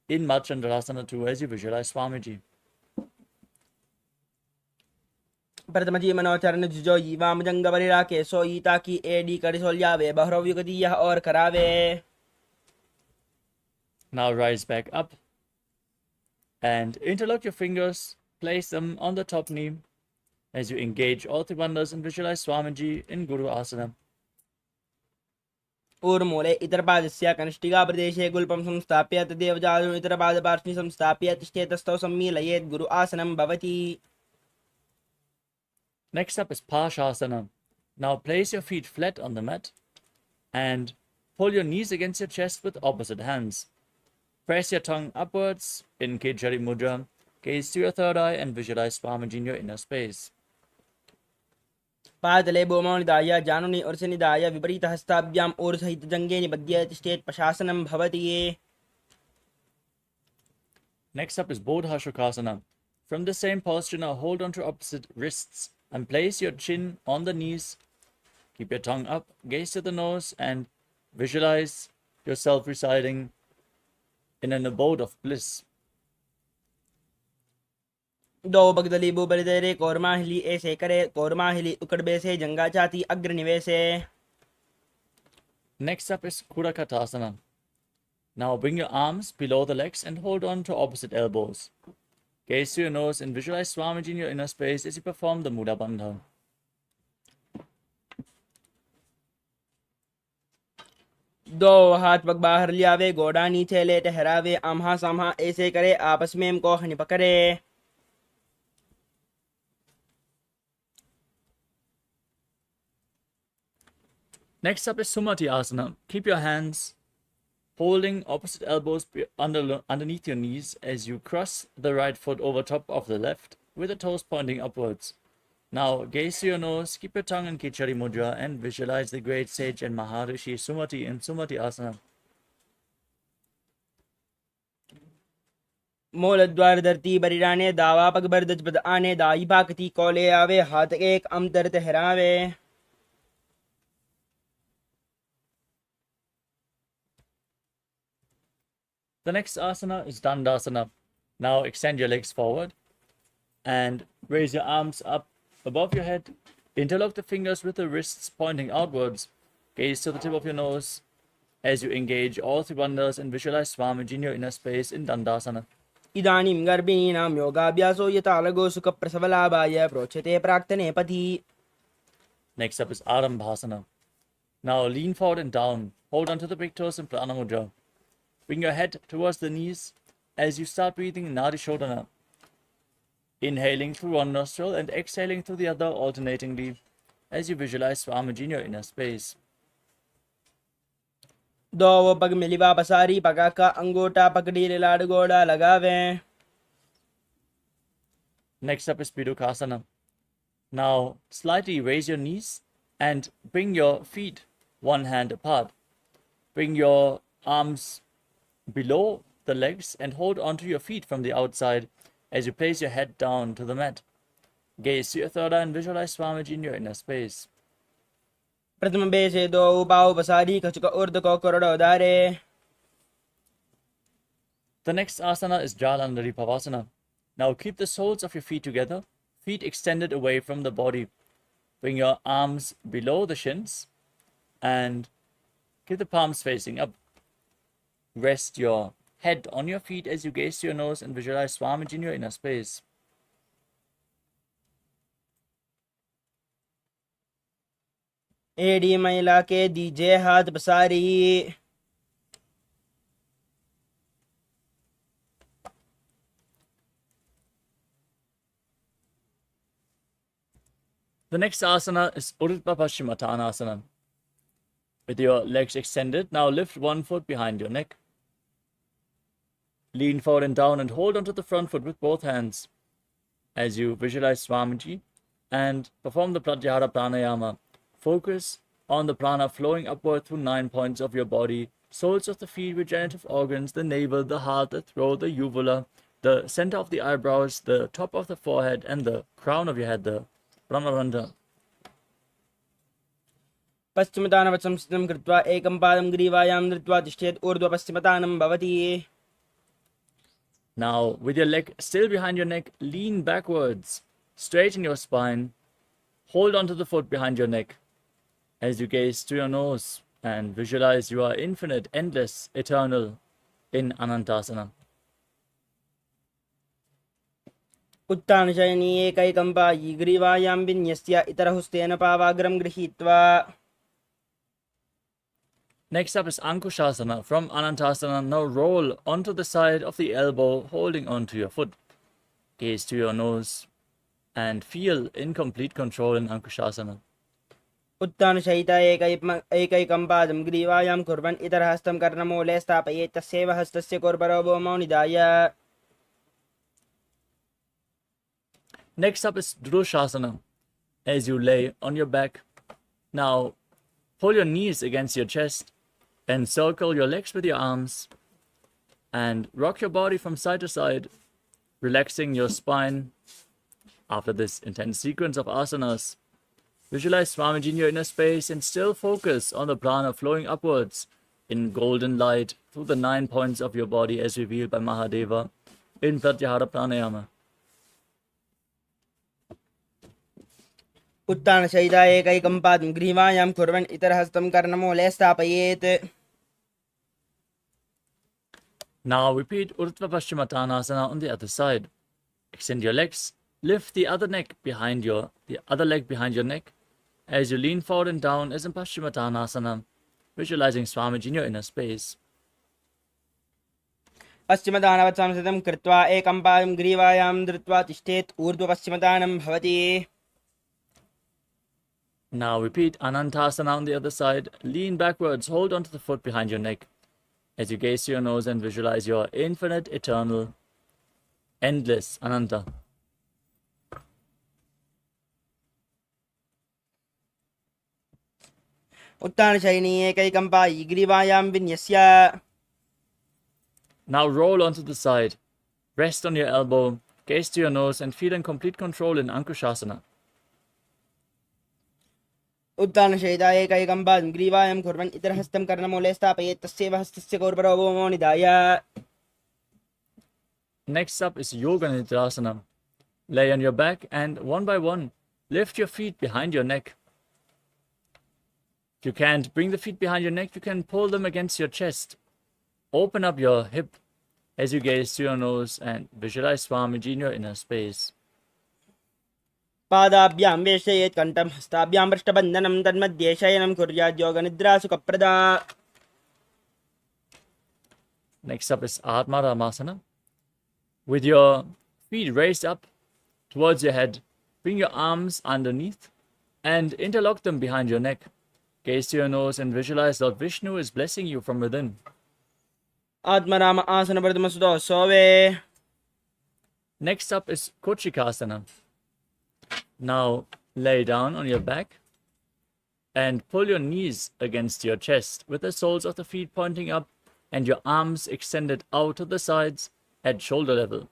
in Machandrasana 2 as you visualize Swamiji. प्रथमजी मनोचरण जुजो यी वामजङ्गबलिराके सोयी ताकी AD करिसोल्यावे बहुरवयुगदीयः और करावे. Now rise back up and interlock your fingers. Place them on the top knee as you engage all three bandhas and visualize Swamiji in Guru Asana. ऊर्मूले इतरपादस्य कनिष्ठिकाप्रदेशे गुल्पं संस्थाप्य तदेव जानु इतरपादपार्श्वे संस्थाप्य तिष्ठेतस्थौ सम्मीलयेत् गुरु आसनं भवति. Next up is Pashasana. Now place your feet flat on the mat and pull your knees against your chest with opposite hands. Press your tongue upwards in Kejari Mudra. Gaze to your third eye and visualize Swamiji in your inner space. पादले भूमौ निधाय जानुनि उर्सनिधाय विपरीतहस्ताभ्याम् ऊर्ध्वहितजङ्गे निबध्य तिष्ठेत् प्रशासनं भवति. Next up is Bodha Shukasana. From the same posture, now hold on to opposite wrists and place your chin on the knees. Keep your tongue up, gaze to the nose, and visualize yourself residing in an abode of bliss. दो बगदली बुबलिदेरे कोरमाहिली ऐसे करे कोरमाहिली उकड़बे से जंगा चाती अग्रनिवेशे. Next up is Kurakatasana. Now bring your arms below the legs and hold on to opposite elbows. Gaze to your nose and visualize Swamiji in your inner space as you perform the Mula Bandha. दो हाथ पग बाहर लियावे गोड़ा नीचे ले ठहरावे आम्हा साम्हा ऐसे करे आपस में को हनि पकड़े. Next up is Sumati Asana. Keep your hands holding opposite elbows underneath your knees as you cross the right foot over top of the left with the toes pointing upwards. Now gaze to your nose, keep your tongue in Kichari Mudra and visualize the great sage and Maharishi Sumati in Sumati Asana. मूलद्वार धरती बरिराने दावा पग बरदज बद आने दाई भाकती कोले आवे हाथ एक Amtar ठहरावे. The next asana is Dandasana. Now extend your legs forward and raise your arms up above your head. Interlock the fingers with the wrists pointing outwards. Gaze to the tip of your nose as you engage all three bandhas and visualize Swamiji in your inner space in Dandasana. इदानीं गर्भिणीनां योगाभ्यासो यथा अलगो सुखप्रसवलाभाय प्रोच्यते प्राक्तने पथि. Next up is Arambhasana. Now lean forward and down. Hold on to the big toes in Prana Mudra. Bring your head towards the knees as you start breathing Nadi Shodhana. Inhaling through one nostril and exhaling through the other alternatingly as you visualize Swamiji in your inner space. दो पग मिलिवा पसारी पगा का अंगूठा पकड़ी लाड़ गोड़ा लगावे. Next up is Pidukasana. Now slightly raise your knees and bring your feet one hand apart. Bring your arms below the legs and hold onto your feet from the outside as you place your head down to the mat. Gaze to your third eye and visualize Swamiji in your inner space. प्रथम बेशे दो उपाव बसारी कचुक उर्द को crore उदारे. The next asana is Jalandhari Pavasana. Now keep the soles of your feet together, feet extended away from the body. Bring your arms below the shins and keep the palms facing up. Rest your head on your feet as you gaze to your nose and visualize Swamiji in your inner space. एडी महिला के दीजिए हाथ बसारी. The next asana is Urdhva Paschimottanasana. With your legs extended, now lift one foot behind your neck. Lean forward and down and hold onto the front foot with both hands as you visualize Swamiji and perform the Pratyahara Pranayama. Focus on the prana flowing upward through 9 points of your body, soles of the feet, regenerative organs, the navel, the heart, the throat, the uvula, the center of the eyebrows, the top of the forehead, and the crown of your head, the Brahmarandha. पश्चिमतानं संस्थितं कृत्वा एकं पादं ग्रीवायां धृत्वा तिष्ठेत् ऊर्ध्वपश्चिमतानं भवति. Now, with your leg still behind your neck, lean backwards, straighten your spine, hold onto the foot behind your neck as you gaze to your nose and visualize you are infinite, endless, eternal in Anantasana. उत्तानशयनी एकैकं पायी ग्रीवायां विन्यस्य इतरहस्तेन पावाग्रं गृहीत्वा. Next up is Ankushasana. From Anantasana, now roll onto the side of the elbow, holding onto your foot. Gaze to your nose and feel in complete control in Ankushasana. उत्तानशयिता एकैकं पादं ग्रीवायां कुर्वन् इतरहस्तं कर्णमूले स्थापयेत् तस्यैव हस्तस्य कोर्बरो भूमौ निधाय. Next up is Drushasana. As you lay on your back, now pull your knees against your chest, encircle your legs with your arms, and rock your body from side to side, relaxing your spine. After this intense sequence of asanas, visualize Swamiji in your inner space and still focus on the prana flowing upwards in golden light through the 9 points of your body as revealed by Mahadeva in Pratyahara Pranayama. उत्तानशयिता एकैकं पादं ग्रीवायां कुर्वन् इतरहस्तं कर्णमूले स्थापयेत्. Now repeat Urdhva Paschimottanasana on the other side. Extend your legs, lift the other leg behind your neck as you lean forward and down as in Paschimottanasana, visualizing Swamiji in your inner space. पश्चिमदानवत् संस्थितं कृत्वा एकं पादं ग्रीवायां धृत्वा तिष्ठेत् ऊर्ध्वपश्चिमदानं भवति. Now repeat Anantasana on the other side. Lean backwards, hold onto the foot behind your neck as you gaze to your nose and visualize your infinite, eternal, endless Ananta. उत्तानशयिनी एकैकं पायी ग्रीवायां विन्यस्य. Now roll onto the side. Rest on your elbow, gaze to your nose and feel in complete control in Ankushasana. उत्तानशयिता एकैकं पादं ग्रीवायां कुर्वन् इतरहस्तं कर्णमूले स्थापयेत् तस्यैव हस्तस्य कोर्बरो भूमौ निधाय. Next up is Yoga Nidrasana. Lay on your back and one by one, lift your feet behind your neck. If you can't bring the feet behind your neck, you can pull them against your chest. Open up your hip as you gaze to your nose and visualize Swamiji in your inner space. पादाभ्यां वेशयेत् कण्ठं हस्ताभ्यां पृष्ठबन्धनं तन्मध्ये शयनं कुर्यात् योगनिद्रा सुखप्रदा. Next up is Atma Ramasana. With your feet raised up towards your head, bring your arms underneath and interlock them behind your neck. Gaze to your nose and visualize Lord Vishnu is blessing you from within. Atmaram आसन प्रथमसुतो सोवे. Next up is Kochikasana. Now lay down on your back and pull your knees against your chest with the soles of the feet pointing up and your arms extended out to the sides at shoulder level.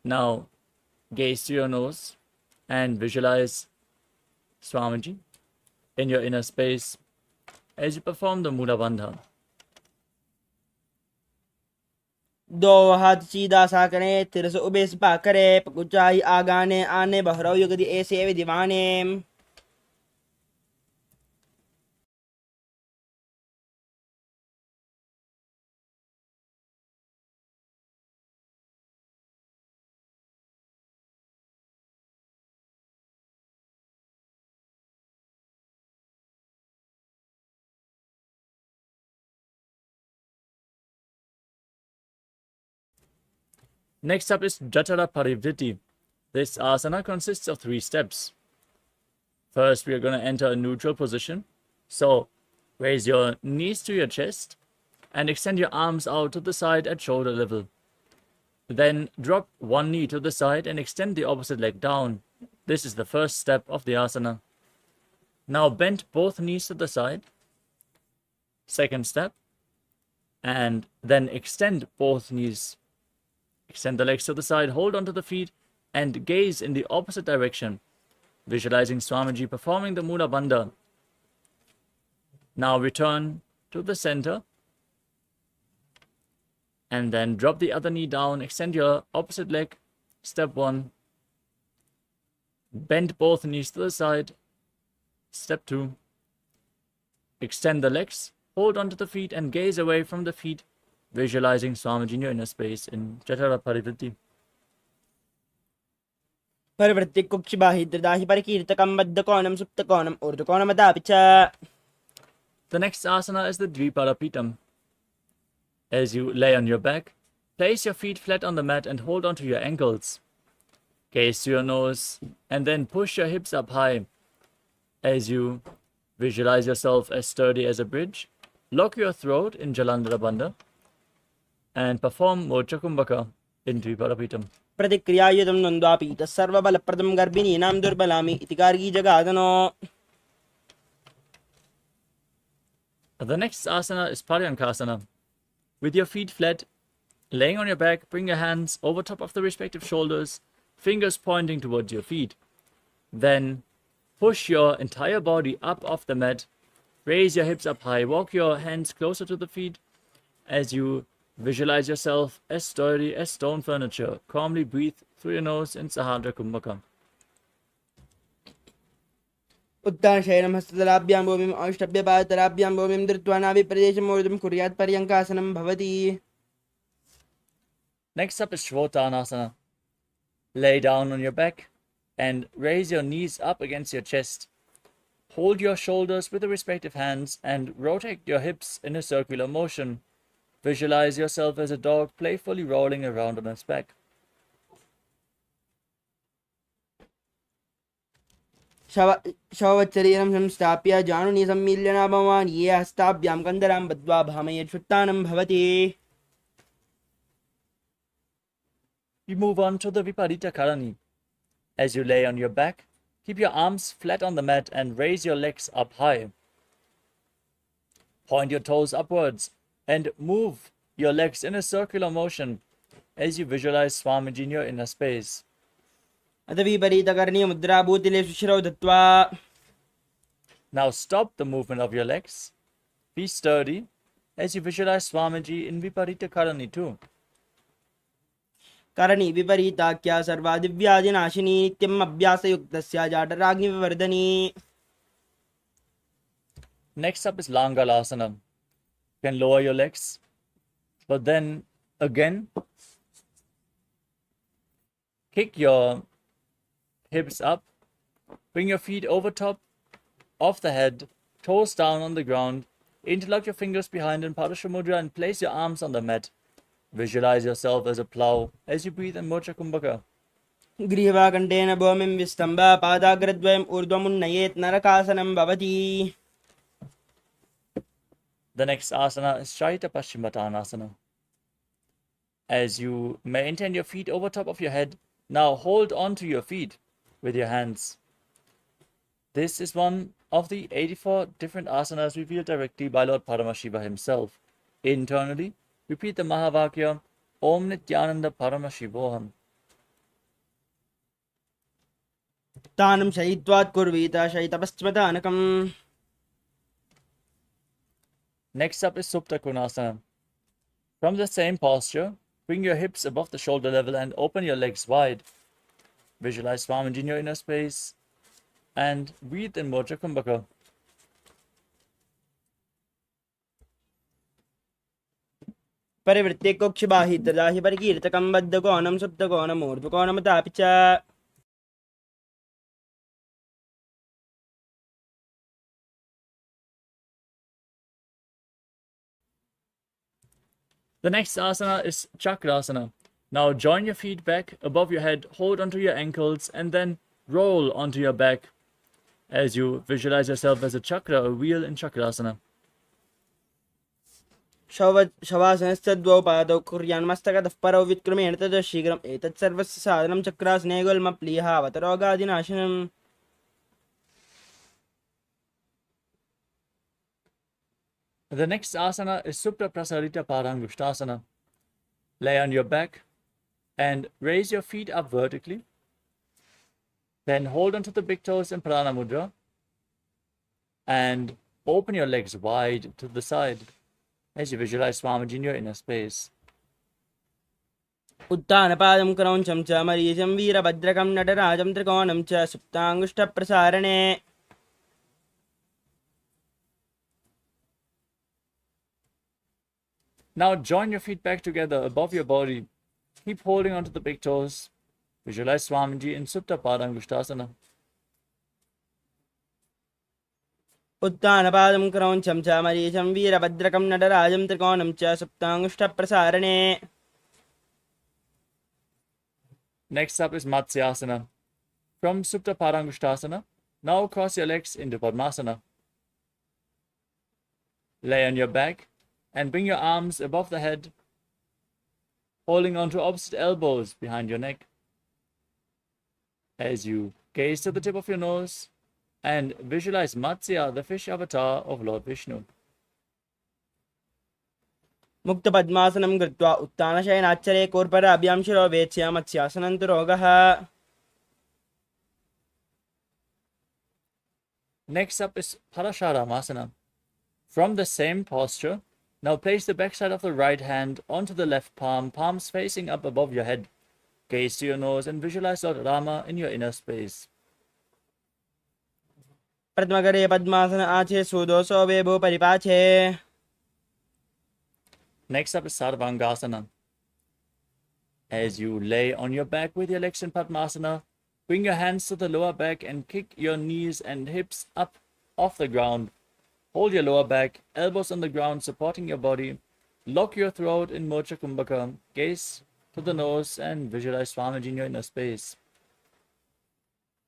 Now gaze to your nose and visualize Swamiji in your inner space as you perform the Mula Bandha. दो हाथ सीधा सा करें, तिरस ube spa करे, ऊंचाई आगाने आने बहरो युगदि ऐसे विधिवाने. Next up is Jatara Parivritti. This asana consists of 3 steps. First, we are going to enter a neutral position. So, raise your knees to your chest and extend your arms out to the side at shoulder level. Then drop one knee to the side and extend the opposite leg down. This is the first step of the asana. Now bend both knees to the side. Second step. And then extend both knees. Extend the legs to the side, hold onto the feet, and gaze in the opposite direction, visualizing Swamiji performing the Mula Bandha. Now return to the center, and then drop the other knee down, extend your opposite leg, step 1. Bend both knees to the side, step 2. Extend the legs, hold onto the feet, and gaze away from the feet, visualizing Swamiji in your inner space in Jatara Parivritti. परिवृत्ति कुक्षि बाहिद्रदाहि परिकीर्तकं बद्धकोणं सुप्तकोणं ऊर्ध्वकोणमदापि च. The next asana is the Dviparapitam. As you lay on your back, place your feet flat on the mat and hold onto your ankles. Gaze to your nose and then push your hips up high. As you visualize yourself as sturdy as a bridge, lock your throat in Jalandhara Bandha and perform Mocha Kumbhaka in Dviparapitam. प्रतिक्रियायुधं नन्द्वापि तत्सर्वबलप्रदं गर्भिणीनां दुर्बलामि इति Gargi जगादनो. The next asana is Paryankasana. With your feet flat, laying on your back, bring your hands over top of the respective shoulders, fingers pointing towards your feet. Then push your entire body up off the mat, raise your hips up high, walk your hands closer to the feet as you visualize yourself as sturdy as stone furniture. Calmly breathe through your nose in Sahadra Kumbhaka. उत्तानशयनं हस्ततलाभ्यां भूमिम् औष्ठभ्यपादतलाभ्यां भूमिं धृत्वा नाभिप्रदेशम् ऊर्ध्वं कुर्यात् पर्यङ्कासनं भवति. Next up is Shvotanasana. Lay down on your back and raise your knees up against your chest. Hold your shoulders with the respective hands and rotate your hips in a circular motion. Visualize yourself as a dog playfully rolling around on its back. शववत्सरीरं संस्थाप्य जानुनी सम्मील्यनाभवान् ये हस्ताभ्यां कन्दरां बद्ध्वा भामयेच्छुत्थानं भवति. You move on to the Viparita Karani. As you lay on your back, keep your arms flat on the mat and raise your legs up high. Point your toes upwards and move your legs in a circular motion as you visualize Swamiji in your inner space. अथ विपरीतकर्णी मुद्रा भूतिले सुशिरौ दत्त्वा. Now stop the movement of your legs. Be sturdy as you visualize Swamiji in Viparita Karani too. करणी विपरीताख्या सर्वादिव्यादिनाशिनी नित्यम् अभ्यासयुक्तस्य जाडराग्निविवर्धनी. Next up is Langalasana. You can lower your legs, but then again kick your hips up, bring your feet over top of the head, toes down on the ground, interlock your fingers behind in Padasha Mudra and place your arms on the mat. Visualize yourself as a plow as you breathe in Mocha Kumbhaka. गृहवाकण्ठेन भूमिं विस्तम्भ पादाग्रद्वयम् ऊर्ध्वमुन्नयेत् नरकासनं भवति. The next asana is Shaita Paschimottanasana. As you maintain your feet over top of your head, now hold on to your feet with your hands. This is one of the 84 different asanas revealed directly by Lord Paramashiva himself. Internally, repeat the Mahavakya, Om Nithyananda Paramashivoham. उत्थानं शयित्वात् कुर्वीत शयितपश्चिमदानकम्. Next up is Supta Konasana. From the same posture, bring your hips above the shoulder level and open your legs wide. Visualize Swamiji in your inner space and breathe in Mudra Kumbhaka. परिवृत्ते कोक्षबाहितदाहि परिकीर्तकं बद्धकोणं सुप्तकोणम् ऊर्ध्वकोणमतापि च. The next asana is Chakrasana. Now join your feet back above your head, hold onto your ankles, and then roll onto your back as you visualize yourself as a chakra, a wheel in Chakrasana. शवासनस्य द्वौ पादौ कुर्यान्मस्तकतः परौ विक्रमेण ततः शीघ्रम् एतत् सर्वस्य साधनं चक्रासने गुल्मप्लीहावतरोगादिनाशनम्. The next asana is Supta Prasarita Padangushtasana. Lay on your back and raise your feet up vertically. Then hold onto the big toes in Prana Mudra and open your legs wide to the side as you visualize Swamiji in your inner space. उत्थानपादं क्रौञ्चं च मरीचं वीरभद्रकं नटराजं त्रिकोणं च सुप्ताङ्गुष्ठप्रसारणे. Now join your feet back together above your body. Keep holding onto the big toes. Visualize Swamiji in Supta Padangushtasana. उत्थानपादं क्रौञ्चं च मरीचं वीरभद्रकं नटराजं त्रिकोणं च सुप्ताङ्गुष्ठप्रसारणे. Next up is Matsyasana. From Supta Padangushtasana, now cross your legs into Padmasana. Lay on your back and bring your arms above the head, holding onto opposite elbows behind your neck. As you gaze to the tip of your nose and visualize Matsya, the fish avatar of Lord Vishnu. मुक्तपद्मासनं कृत्वा उत्थानशयनाच्चरे कोर्पराभ्यां शिरो वेत्स्य मत्स्यासनं तु रोगः. Next up is Parasharamasana. From the same posture, now place the backside of the right hand onto the left palm, palms facing up above your head. Gaze to your nose and visualize Lord Rama in your inner space. प्रथमकरे पद्मासन आचे सुदोषो वेभो परिपाचे. Next up is Sarvangasana. As you lay on your back with your legs in Padmasana, bring your hands to the lower back and kick your knees and hips up off the ground. Hold your lower back, elbows on the ground supporting your body. Lock your throat in Mocha Kumbhaka. Gaze to the nose and visualize Swamiji in your inner space.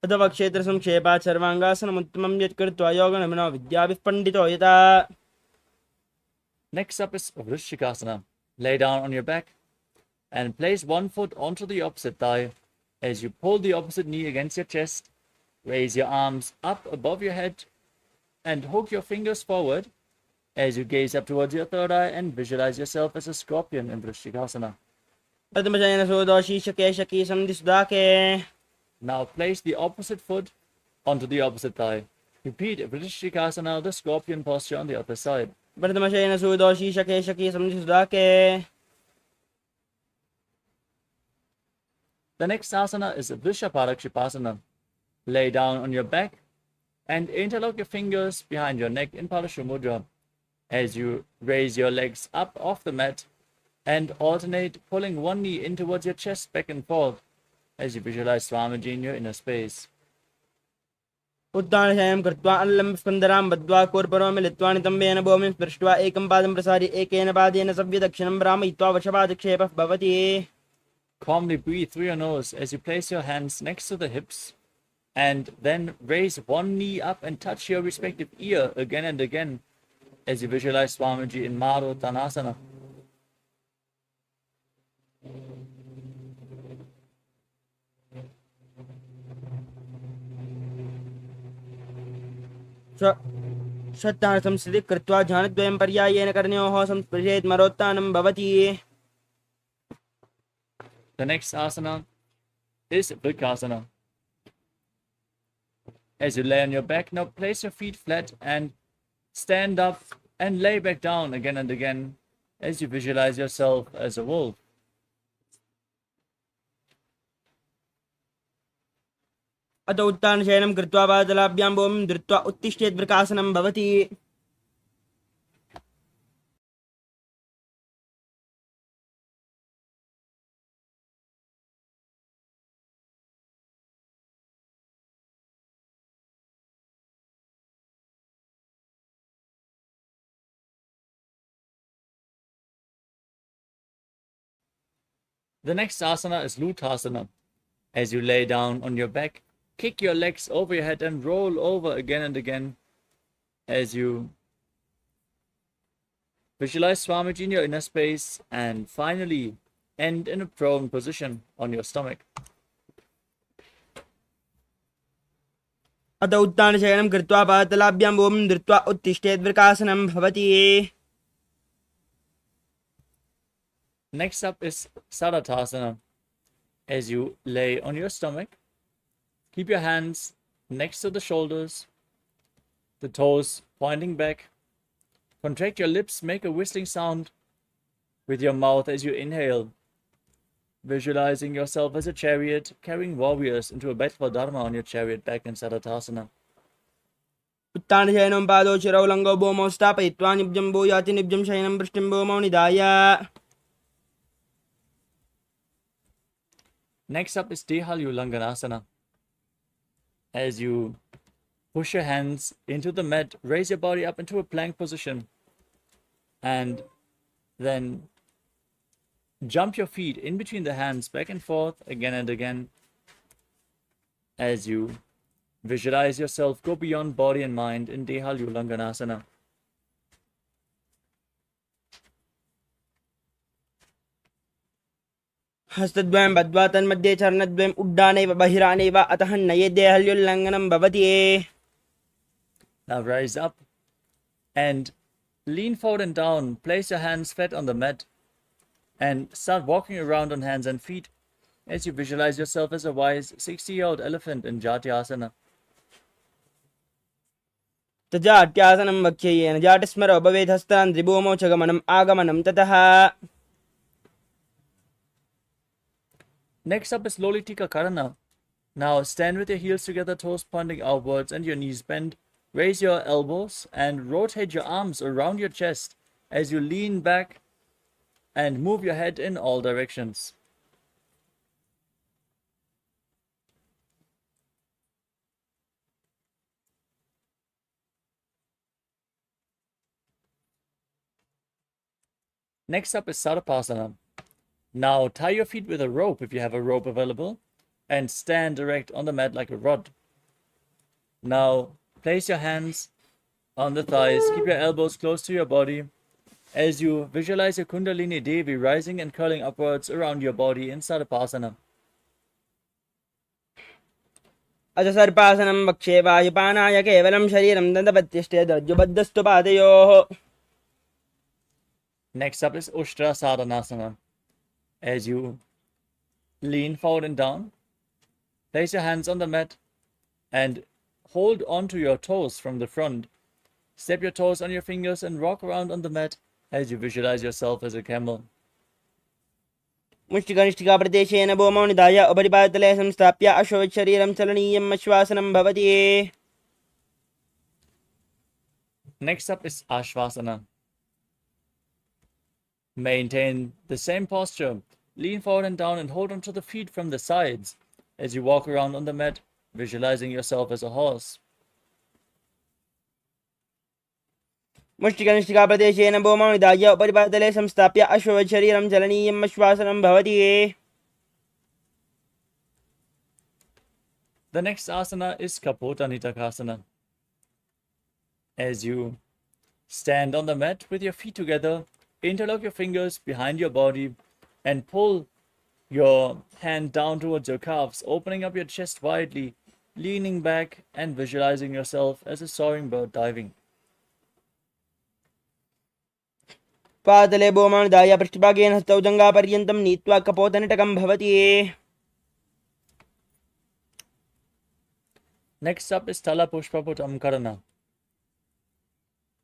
तदवक्षेत्रसंक्षेपात् सर्वाङ्गासनमुत्तमं यत्कृत्वा योगनमनो विद्याभिः पण्डितो यथा. Next up is Vrishikasana. Lay down on your back and place one foot onto the opposite thigh. As you pull the opposite knee against your chest, raise your arms up above your head and hook your fingers forward as you gaze up towards your third eye and visualize yourself as a scorpion in Vrishikasana. Now place the opposite foot onto the opposite thigh. Repeat Vrishikasana, the scorpion posture on the other side. The next asana is Vrishaparakshipasana. Lay down on your back and interlock your fingers behind your neck in Parashumudra as you raise your legs up off the mat and alternate pulling one knee in towards your chest back and forth as you visualize Swamiji in your inner space. उत्तानशयनं कृत्वा अल्लं स्कन्दरां बद्ध्वा कोर्परो मिलित्वा नितम्बेन भूमिं स्पृष्ट्वा एकं पादं प्रसार्य एकेन पादेन सव्यदक्षिणं भ्रामयित्वा वशपादक्षेपः भवति. Calmly breathe through your nose as you place your hands next to the hips and then raise one knee up and touch your respective ear again and again as you visualize Swamiji in Maruttanasana. श्रद्धासंस्थितिः कृत्वा ध्यानद्वयं पर्यायेन कर्णयोः संस्पृशेत् मरोत्थानं भवति. The next asana is Vrikasana. As you lay on your back, now place your feet flat and stand up and lay back down again and again as you visualize yourself as a wolf. अत उत्थानशयनं कृत्वा पादलाभ्यां भूमिं धृत्वा उत्तिष्ठेत् प्रकाशनं भवति. The next asana is Lutasana. As you lay down on your back, kick your legs over your head and roll over again and again as you visualize Swamiji in your inner space and finally end in a prone position on your stomach. अत उत्थानशयनं कृत्वा पादलाभ्यां भूमिं धृत्वा उत्तिष्ठेत् प्रकाशनं भवति. Next up is Sadatasana. As you lay on your stomach, keep your hands next to the shoulders, the toes pointing back. Contract your lips, make a whistling sound with your mouth as you inhale, visualizing yourself as a chariot, carrying warriors into a battle for Dharma on your chariot back in Sadatasana. उत्थानशयनं पादौ शिरौ लङ्गौ भूमौ स्थापयित्वा निब्जं भूयाति निब्जं शयनं पृष्ठं भूमौ निधाय. Next up is Dehalulanganasana. As you push your hands into the mat, raise your body up into a plank position, and then jump your feet in between the hands back and forth again and again as you visualize yourself go beyond body and mind in Dehalulanganasana. हस्तद्वयं बद्ध्वा तन्मध्ये चरणद्वयम् उड्डानैव बहिरानैव अतः नयेदेहल्युल्लङ्घनं भवति. Now rise up and lean forward and down. Place your hands flat on the mat and start walking around on hands and feet as you visualize yourself as a wise 60-year-old elephant in Jatyasana. तजाट्यासनं वक्ष्येन जाटस्मरो भवेत् हस्तान् त्रिभूमौ च गमनम् आगमनं ततः. Next up is Lolitika Karana. Now stand with your heels together, toes pointing outwards and your knees bent. Raise your elbows and rotate your arms around your chest as you lean back and move your head in all directions. Next up is Sarapasana. Now tie your feet with a rope if you have a rope available and stand erect on the mat like a rod. Now place your hands on the thighs, keep your elbows close to your body as you visualize your Kundalini Devi rising and curling upwards around your body in Sarapasana. अथ सर्पासनं वक्षे वायुपानाय केवलं शरीरं दन्तपत्यष्टे दर्जुबद्धस्तु पादयोः. Next up is Ushtra Sadhanasana. As you lean forward and down, place your hands on the mat and hold onto your toes from the front. Step your toes on your fingers and rock around on the mat as you visualize yourself as a camel. मुष्टिकनिष्ठिकाप्रदेशेन भूमौ निधाय उपरिपादतले संस्थाप्य अश्वशरीरं चलनीयम् आश्वासनं भवति. Next up is Ashvasana. Maintain the same posture. Lean forward and down and hold onto the feet from the sides as you walk around on the mat, visualizing yourself as a horse. मुष्टिकनिष्ठिकाप्रदेशेन भूमौ निधाय उपरिपादतले संस्थाप्य अश्वशरीरं चलनीयम् आश्वासनं भवति. The next asana is Kapota Nitakasana. As you stand on the mat with your feet together, interlock your fingers behind your body and pull your hand down towards your calves, opening up your chest widely, leaning back and visualizing yourself as a soaring bird diving. पादतले भूमौ निधाय पृष्ठभागेन हस्तौ जङ्घापर्यन्तं नीत्वा कपोतनिटकं भवति. Next up is Tala Pushpaputam Karana.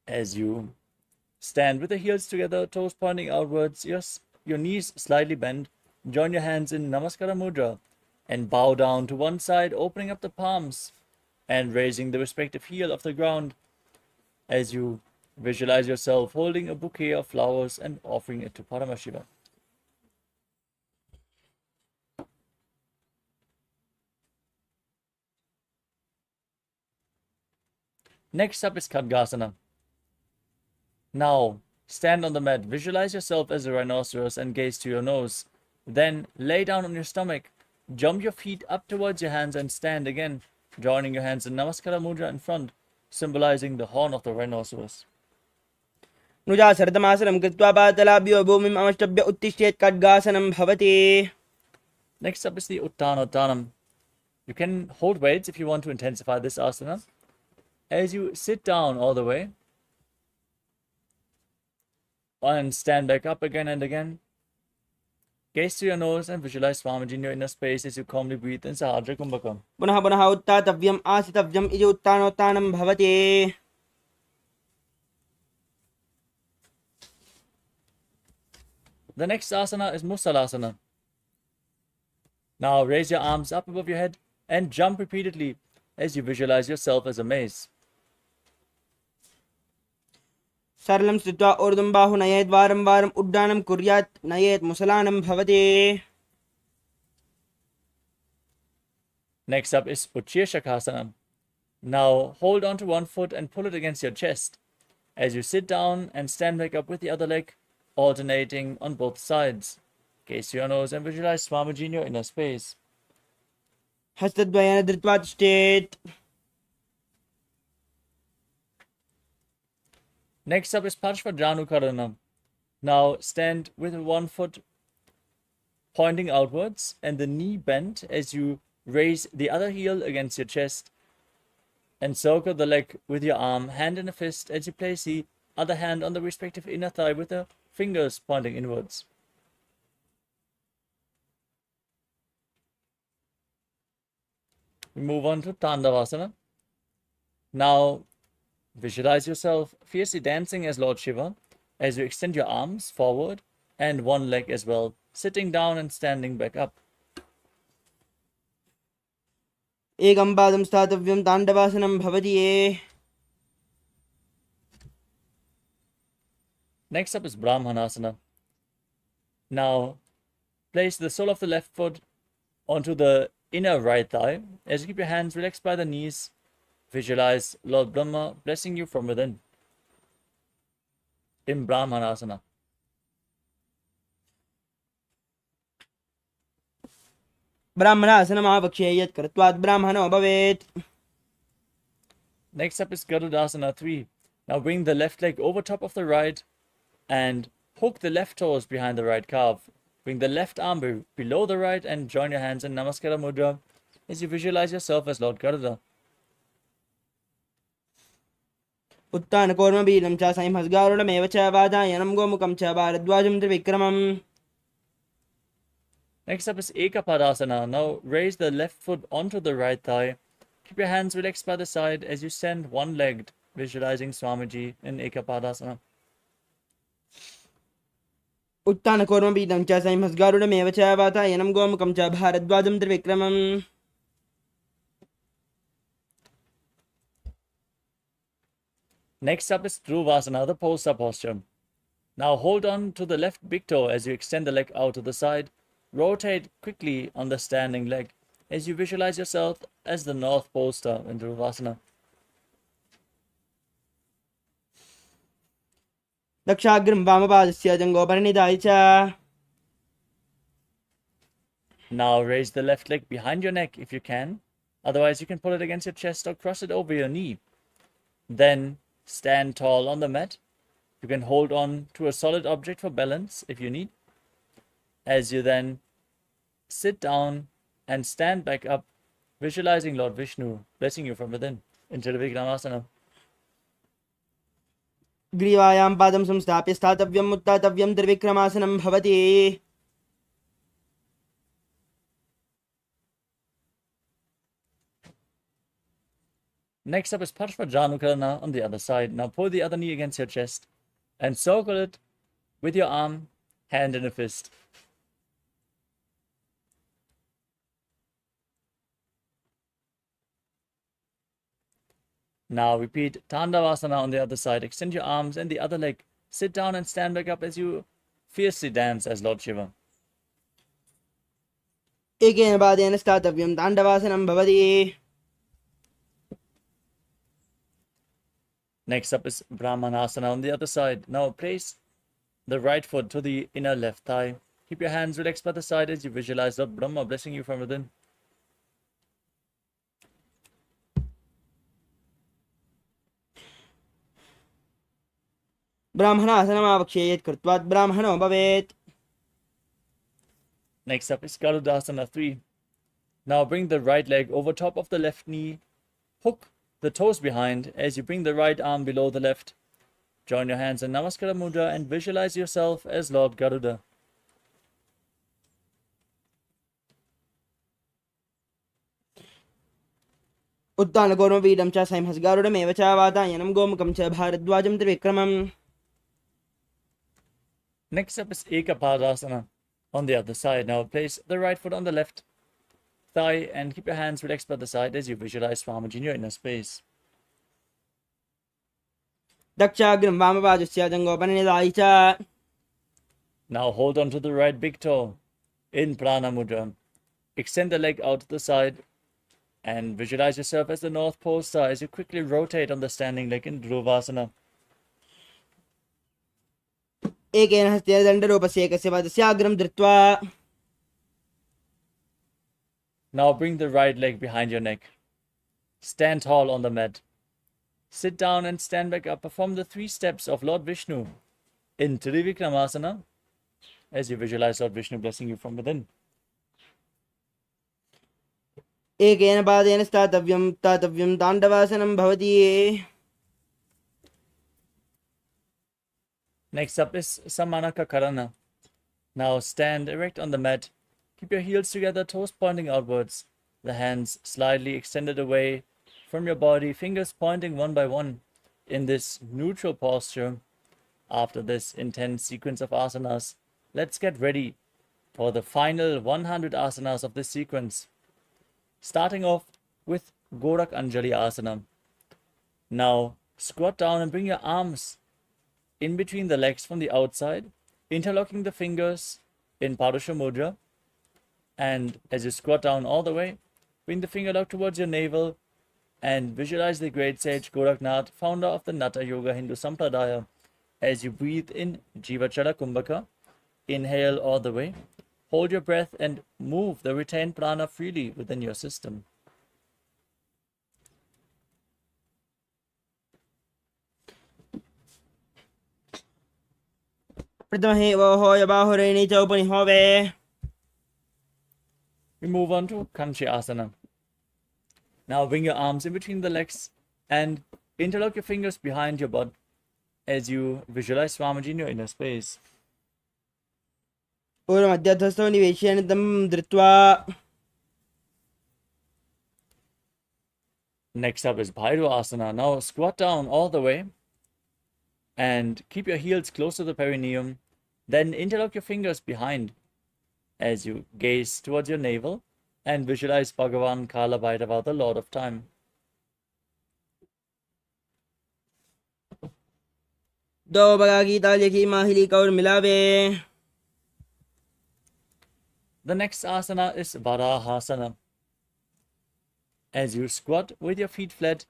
As you stand with the heels together, toes pointing outwards, your knees slightly bent, join your hands in Namaskara Mudra and bow down to one side, opening up the palms and raising the respective heel off the ground as you visualize yourself holding a bouquet of flowers and offering it to Paramashiva. Next up is Khadgasana. Now, stand on the mat, visualize yourself as a rhinoceros and gaze to your nose. Then, lay down on your stomach, jump your feet up towards your hands and stand again, joining your hands in Namaskara Mudra in front, symbolizing the horn of the rhinoceros. नुजा सर्दमासनं कृत्वा पातलाभ्यो भूमिम् अवष्टभ्य उत्तिष्ठेत् खड्गासनं भवति. Next up is the Uttanottanam. You can hold weights if you want to intensify this asana. As you sit down all the way, and stand back up again and again, gaze to your nose and visualize Swamiji in your inner space as you calmly breathe in Sahadra Kumbhakam. पुनः पुनः उत्थातव्यम् आसितव्यम् इति उत्थानोत्थानं भवति. The next asana is Musalasana. Now raise your arms up above your head and jump repeatedly as you visualize yourself as a mace. सरलं स्थित्वा ऊर्ध्वं बाहु नयेत् वारं वारम् उड्डानं कुर्यात् नयेत् मुसलानं भवति. Next up is Uchirshakasana. Now hold on to one foot and pull it against your chest as you sit down and stand back up with the other leg, alternating on both sides. Gaze to your nose and visualize Swamiji in your inner space. हस्तद्वयेन धृत्वा तिष्ठेत्. Next up is Parshvadranukarana. Now stand with one foot pointing outwards and the knee bent as you raise the other heel against your chest and circle the leg with your arm, hand in a fist, as you place the other hand on the respective inner thigh with the fingers pointing inwards. We move on to Tandavasana. Now visualize yourself fiercely dancing as Lord Shiva as you extend your arms forward and one leg as well, sitting down and standing back up. एकं पादं स्थातव्यं ताण्डवासनं भवति. Next up is Brahmanasana. Now place the sole of the left foot onto the inner right thigh as you keep your hands relaxed by the knees. Visualize Lord Brahma blessing you from within in Brahmanasana. ब्राह्मणासनम् आवक्ष्येयत् कृत्वात् ब्राह्मणो भवेत्. Next up is Garudasana 3. Now bring the left leg over top of the right and hook the left toes behind the right calf. Bring the left arm below the right and join your hands in Namaskara Mudra as you visualize yourself as Lord Garuda. उत्तानकूर्मबीजं च संहस्गारुडमेव च वादायनं गोमुखं च भारद्वाजं त्रिविक्रमम्. Next up is Ekapadasana. Now raise the left foot onto the right thigh. Keep your hands relaxed by the side as you stand one-legged, visualizing Swamiji in Ekapadasana. उत्तानकूर्मबीजं च संहस्गारुडमेव च वातायनं गोमुखं च भारद्वाजं त्रिविक्रमम्. Next up is Dhruvasana, the Posa posture. Now hold on to the left big toe as you extend the leg out to the side. Rotate quickly on the standing leg as you visualize yourself as the North Poster in Dhruvasana. दक्षाग्रं वामपादस्य जङ्घोपरिनिधाय च. Now raise the left leg behind your neck if you can. Otherwise, you can pull it against your chest or cross it over your knee. Then stand tall on the mat. You can hold on to a solid object for balance if you need. As you then sit down and stand back up, visualizing Lord Vishnu blessing you from within into the Vikramasana. ग्रीवायां पादं संस्थाप्य स्थातव्यम् उत्थातव्यं त्रिविक्रमासनं भवति. Next up is Parshvajanukarana on the other side. Now pull the other knee against your chest and circle it with your arm, hand in a fist. Now repeat Tandavasana on the other side. Extend your arms and the other leg. Sit down and stand back up as you fiercely dance as Lord Shiva. एकेन पादेन स्थातव्यं ताण्डवासनं भवति. Next up is Brahmanasana on the other side. Now place the right foot to the inner left thigh. Keep your hands relaxed by the side as you visualize Lord Brahma blessing you from within. ब्राह्मणासनमावक्ष्येत् कृत्वात् ब्राह्मणो भवेत्. Next up is Garudasana 3. Now bring the right leg over top of the left knee. Hook the toes behind as you bring the right arm below the left. Join your hands in Namaskara Mudra and visualize yourself as Lord Garuda. उत्तानगौरवपीडं च संहसगारुडमेव च वातायनं गोमुखं च भारद्वाजं त्रिविक्रमम्. Next up is Ekapadasana on the other side. Now place the right foot on the left thigh and keep your hands relaxed by the side as you visualize Swamiji in your inner space. दक्षाग्रं वामपादस्य जङ्गोपनिधाय च. Now hold on to the right big toe in Prana Mudra. Extend the leg out to the side and visualize yourself as the North Pole star as you quickly rotate on the standing leg in Dhruvasana. एकेन हस्तेन दण्डरूपस्य एकस्य पादस्याग्रं धृत्वा. Now bring the right leg behind your neck. Stand tall on the mat. Sit down and stand back up. Perform the 3 steps of Lord Vishnu in Trivikramasana as you visualize Lord Vishnu blessing you from within. एकेन पादेन स्थातव्यं तातव्यं ताण्डवासनं भवति. Next up is Samanaka Karana. Now stand erect on the mat. Keep your heels together, toes pointing outwards. The hands slightly extended away from your body, fingers pointing one by one in this neutral posture. After this intense sequence of asanas, let's get ready for the final 100 asanas of this sequence. Starting off with Gorak Anjali Asana. Now squat down and bring your arms in between the legs from the outside, interlocking the fingers in Padusha Mudra. And as you squat down all the way, bring the finger lock towards your navel and visualize the great sage Goraknath, founder of the Natha Yoga Hindu Sampradaya. As you breathe in Jivachala Kumbhaka, inhale all the way, hold your breath and move the retained prana freely within your system. प्रथमहे वोहोय बाहुरेणि च उपनिहोवे. We move on to Kanchi Asana. Now bring your arms in between the legs and interlock your fingers behind your butt as you visualize Swamiji in your inner space. पूर्वमध्यस्थस्थो निवेश्य तं धृत्वा. Next up is Bhairava Asana. Now squat down all the way and keep your heels close to the perineum. Then interlock your fingers behind as you gaze towards your navel and visualize Bhagavan Kala Bhairava, the Lord of Time. दो बगा गीता लिखी माहिली कौर मिलावे. The next asana is Varahasana. As you squat with your feet flat,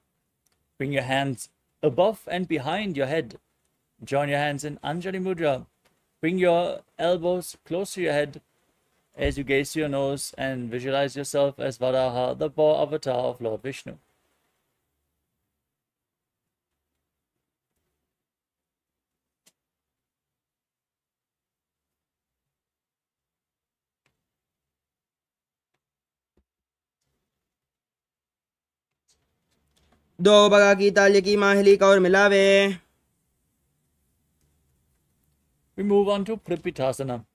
bring your hands above and behind your head. Join your hands in Anjali Mudra. Bring your elbows close to your head as you gaze to your nose and visualize yourself as Varaha, the boar avatar of Lord Vishnu. दो बगा गीता लिखी माहिली कौर मिलावे. We move on to Pripitasana.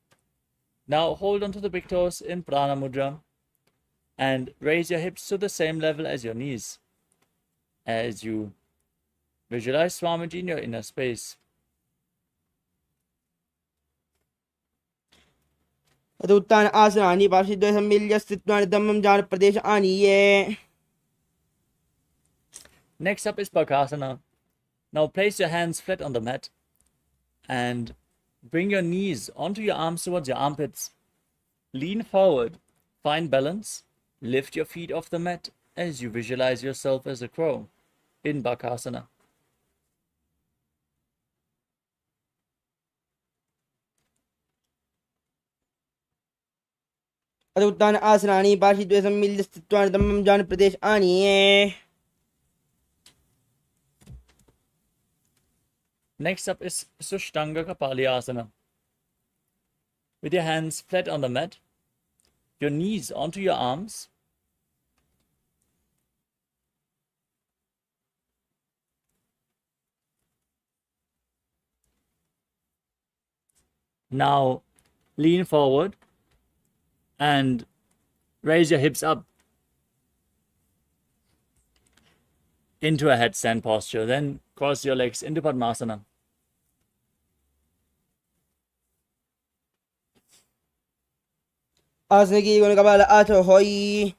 Now hold on to the big toes in Prana Mudra and raise your hips to the same level as your knees. as you visualize Swamiji in your inner space. तदुत्थान आसनानि पार्श्वद्वये सम्मिल्य स्थित्वा धम्मं जान प्रदेश आनीये. Next up is Bakasana. Now place your hands flat on the mat and bring your knees onto your arms towards your armpits. Lean forward, find balance, lift your feet off the mat as you visualize yourself as a crow in Bakasana. तदुत्थान आसनानि पार्श्वद्वये सम्मिल्य स्थित्वा धम्मं जान प्रदेश आनीये. Next up is Sushtanga Kapalyasana. With your hands flat on the mat, your knees onto your arms, now lean forward and raise your hips up into a headstand posture. Then cross your legs into Padmasana. आसने की गुण कपाल आठ होई.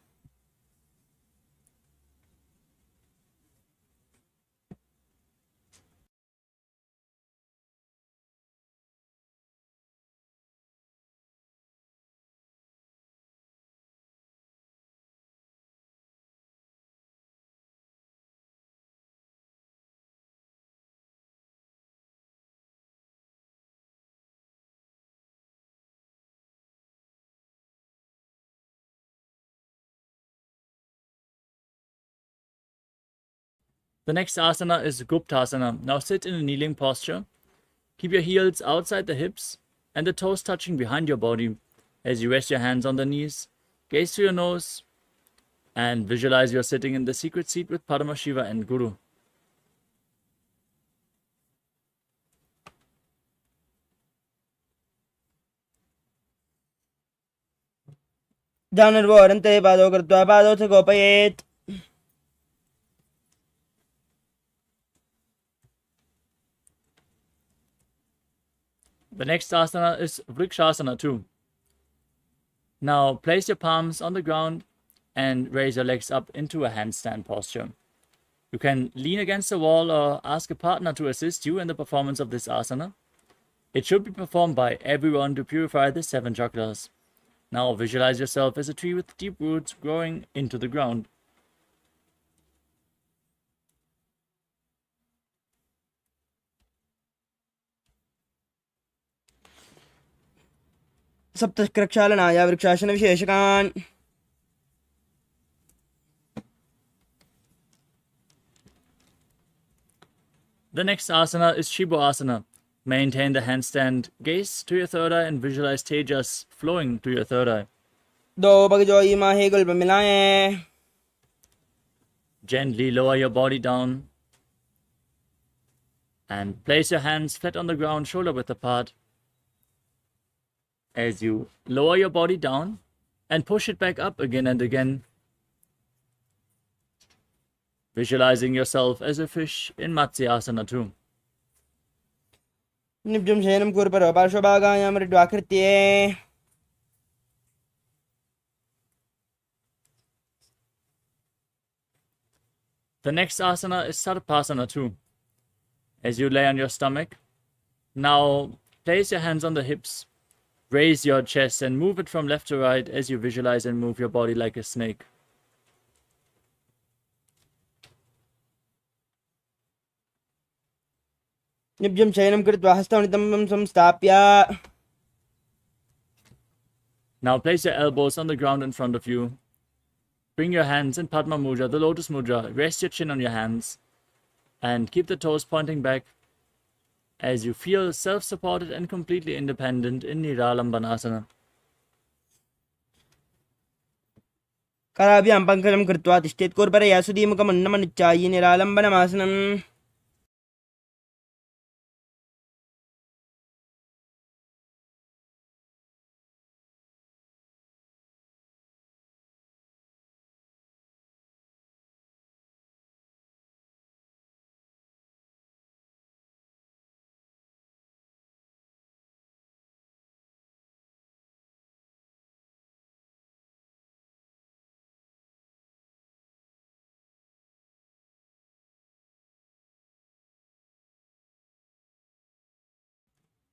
The next asana is Guptasana. Now sit in a kneeling posture. Keep your heels outside the hips and the toes touching behind your body as you rest your hands on the knees. Gaze to your nose and visualize you're sitting in the secret seat with Paramashiva and Guru. जानर्वोरन्ते पादौ कृत्वा पादौ च गोपयेत्. The next asana is Vrikshasana too. Now place your palms on the ground and raise your legs up into a handstand posture. You can lean against a wall or ask a partner to assist you in the performance of this asana. It should be performed by everyone to purify the 7 chakras. Now visualize yourself as a tree with deep roots growing into the ground. सप्तप्रक्षालनाय vrikshasana विशेषकान्. The next asana is Shibo Asana. Maintain the handstand, gaze to your third eye and visualize tejas flowing to your third eye. दो बगजोई माहे गुल्ब मिलाएं. Gently lower your body down and place your hands flat on the ground, shoulder width apart. As you lower your body down and push it back up again and again, visualizing yourself as a fish in Matsyasana too. निब्जं शयनं कुर्परो पार्श्वभागायां मृड्वाकृत्ये. The next asana is Sarpasana too. As you lay on your stomach, now place your hands on the hips, raise your chest and move it from left to right as you visualize and move your body like a snake. निब्जं शयनं कृत्वा हस्तौ संस्थाप्य. Now place your elbows on the ground in front of you. Bring your hands in Padma Mudra, the Lotus Mudra. Rest your chin on your hands and keep the toes pointing back as you feel self-supported and completely independent in Niralambanasana. कराभ्यां पङ्कजं कृत्वा तिष्ठेत् कुर्परया सुधीमुखमन्नमनुच्चाय्य निरालम्बनमासनम्.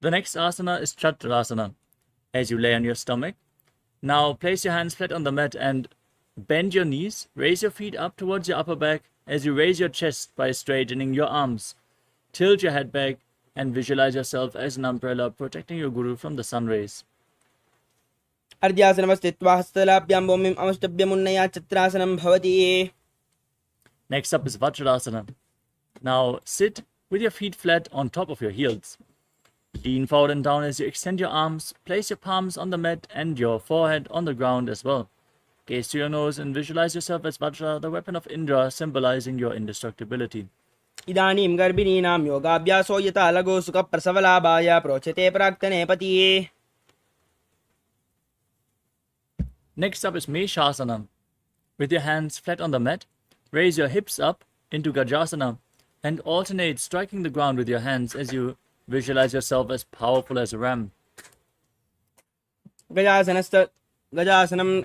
The next asana is Chaturasana, as you lay on your stomach. Now place your hands flat on the mat and bend your knees. Raise your feet up towards your upper back as you raise your chest by straightening your arms. Tilt your head back and visualize yourself as an umbrella protecting your guru from the sun rays. अर्ध्यासनमस्थित्वा हस्तलाभ्यां भूमिम् अवष्टभ्यमुन्नया चत्रासनं भवति. Next up is Vajrasana. Now sit with your feet flat on top of your heels. Lean forward and down as you extend your arms. Place your palms on the mat and your forehead on the ground as well. Gaze to your nose and visualize yourself as Vajra, the weapon of Indra, symbolizing your indestructibility. इदानीं गर्भिणीनां योगाभ्यासो यथा लघु सुखप्रसवलाभाय प्रोच्यते प्राक्तने पतिये. Next up is Meshasana. With your hands flat on the mat, raise your hips up into Gajasana and alternate striking the ground with your hands as you visualize yourself as powerful as a ram. गजासनं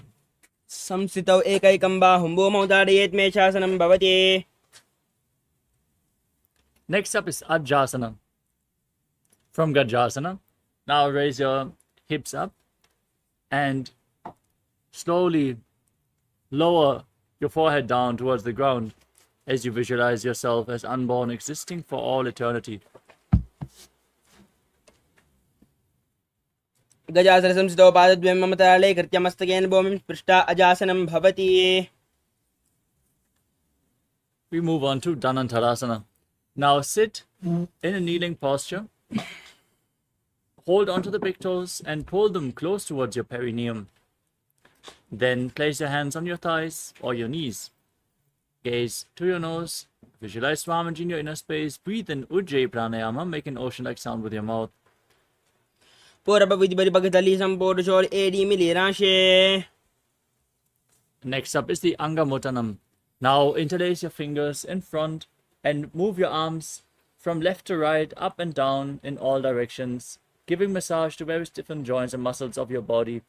संस्थितौ एकैकं बाहुं भूमौ ताडयेत् मेषासनं भवति. Next up is Ajasana. From Gajasana, now raise your hips up and slowly lower your forehead down towards the ground as you visualize yourself as unborn, existing for all eternity. गजासनसंस्थितौ पादद्वयं मम तराळे कृत्य मस्तकेन भूमिं स्पृष्टा अजासनं भवति. We move on to Dhanantarasana. Now sit in a kneeling posture. Hold onto the big toes and pull them close towards your perineum. Then place your hands on your thighs or your knees. Gaze to your nose. Visualize Swamiji in your inner space. Breathe in Ujjayi Pranayama. Make an ocean-like sound with your mouth. Next up is the Angamotanam. Now interlace your fingers in front and move your arms from left to right, up and down in all directions, giving massage to various different joints and muscles of your body.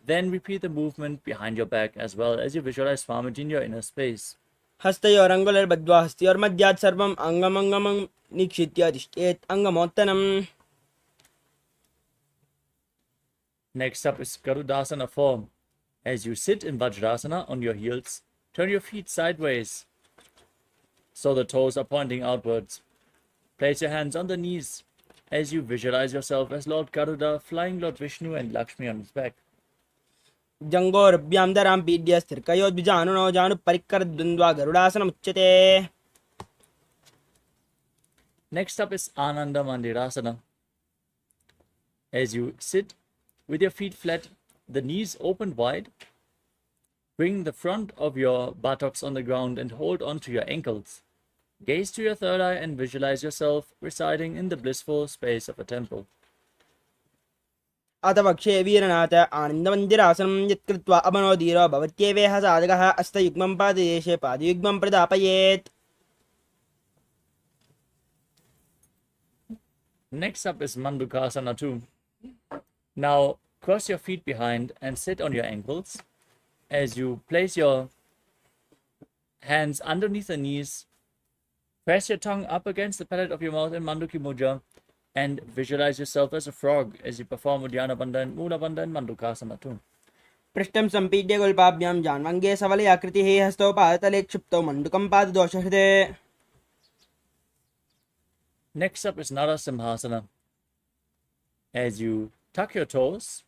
Then repeat the movement behind your back as well as you visualize Swamiji in your inner space. हस्तयोरङ्गुलिर्बद्ध्वा हस्तयोर्मध्यात् सर्वम् अङ्गमङ्गमं निक्षित्य तिष्ठेत् अङ्गमोत्तनम्. Next up is Garudasana form. As you sit in Vajrasana on your heels, turn your feet sideways so the toes are pointing outwards. Place your hands on the knees as you visualize yourself as Lord Garuda flying Lord Vishnu and Lakshmi on his back. जङ्गोरभ्यां दरां पीड्य स्थिरकयोद्विजानुनो जानुपरिकरद्वन्द्वा गरुडासनमुच्यते. Next up is Ananda Mandirasana. As you sit with your feet flat, the knees open wide, bring the front of your buttocks on the ground and hold on to your ankles. Gaze to your third eye and visualize yourself residing in the blissful space of a temple. अथ वक्षे वीरनाथ आनन्दमन्दिरासनं यत्कृत्वा अमनोधीरो भवत्येवेह साधकः अस्तयुग्मं पाददेशे पादयुग्मं प्रदापयेत्. Next up is Mandukasana 2. Now cross your feet behind and sit on your ankles as you place your hands underneath the knees. Press your tongue up against the palate of your mouth in Manduki Mudra and visualize yourself as a frog as you perform Uddiyana Bandha and Mula Bandha and Mandukasana 2. पृष्ठं सम्पीड्य गुल्पाभ्यां जान्वङ्गे सवलयाकृतिः हस्तौ पादतले क्षिप्तौ मण्डुकं पाददोषहृदे. Next up is Narasimhasana. As you tuck your toes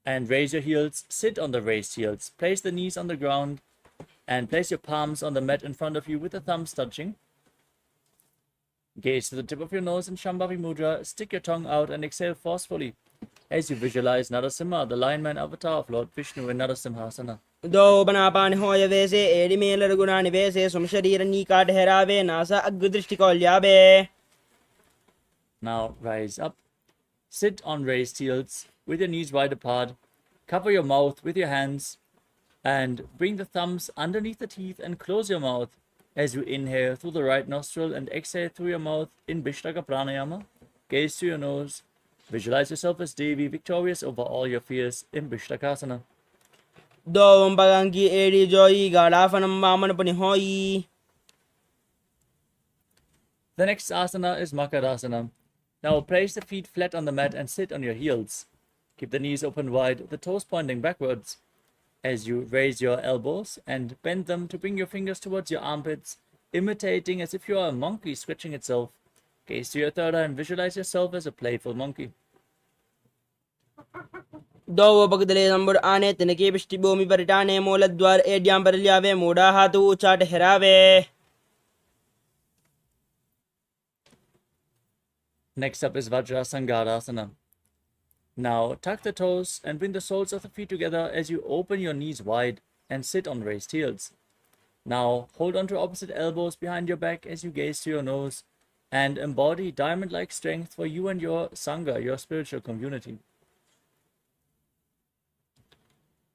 and raise your heels, sit on the raised heels. Place the knees on the ground and place your palms on the mat in front of you with the thumbs touching. Gaze to the tip of your nose in Shambhavi Mudra. Stick your tongue out and exhale forcefully as you visualize Narasimha, the lion man avatar of Lord Vishnu in Narasimhasana. दो बनापान होय वेसे एडिमेल रघुनानि वेसे सुमशरीर नीकाट हेरावे NASA अग्दृष्टिकौल्यावे. Now rise up. Sit on raised heels with your knees wide apart. Cover your mouth with your hands and bring the thumbs underneath the teeth and close your mouth as you inhale through the right nostril and exhale through your mouth in Vishtaka Pranayama. Gaze to your nose. Visualize yourself as Devi, victorious over all your fears in Vishtakasana. दो बगंकी AD जोई गाड़ाफनम वामन पनि होई. The next asana is Makarasana. Now place the feet flat on the mat and sit on your heels. Keep the knees open wide, the toes pointing backwards. As you raise your elbows and bend them to bring your fingers towards your armpits, imitating as if you are a monkey stretching itself. Gaze to your third eye and visualize yourself as a playful monkey. दो पगदले संबुर आने तिनके पृष्ठि भूमि परिटाने मूलद्वार एड्यां पर लियावे मूढ़ा हाथ ऊंचा ठहरावे. Next up is Vajrasangarasana. Now tuck the toes and bring the soles of the feet together as you open your knees wide and sit on raised heels. Now hold on to opposite elbows behind your back as you gaze to your nose and embody diamond-like strength for you and your Sangha, your spiritual community.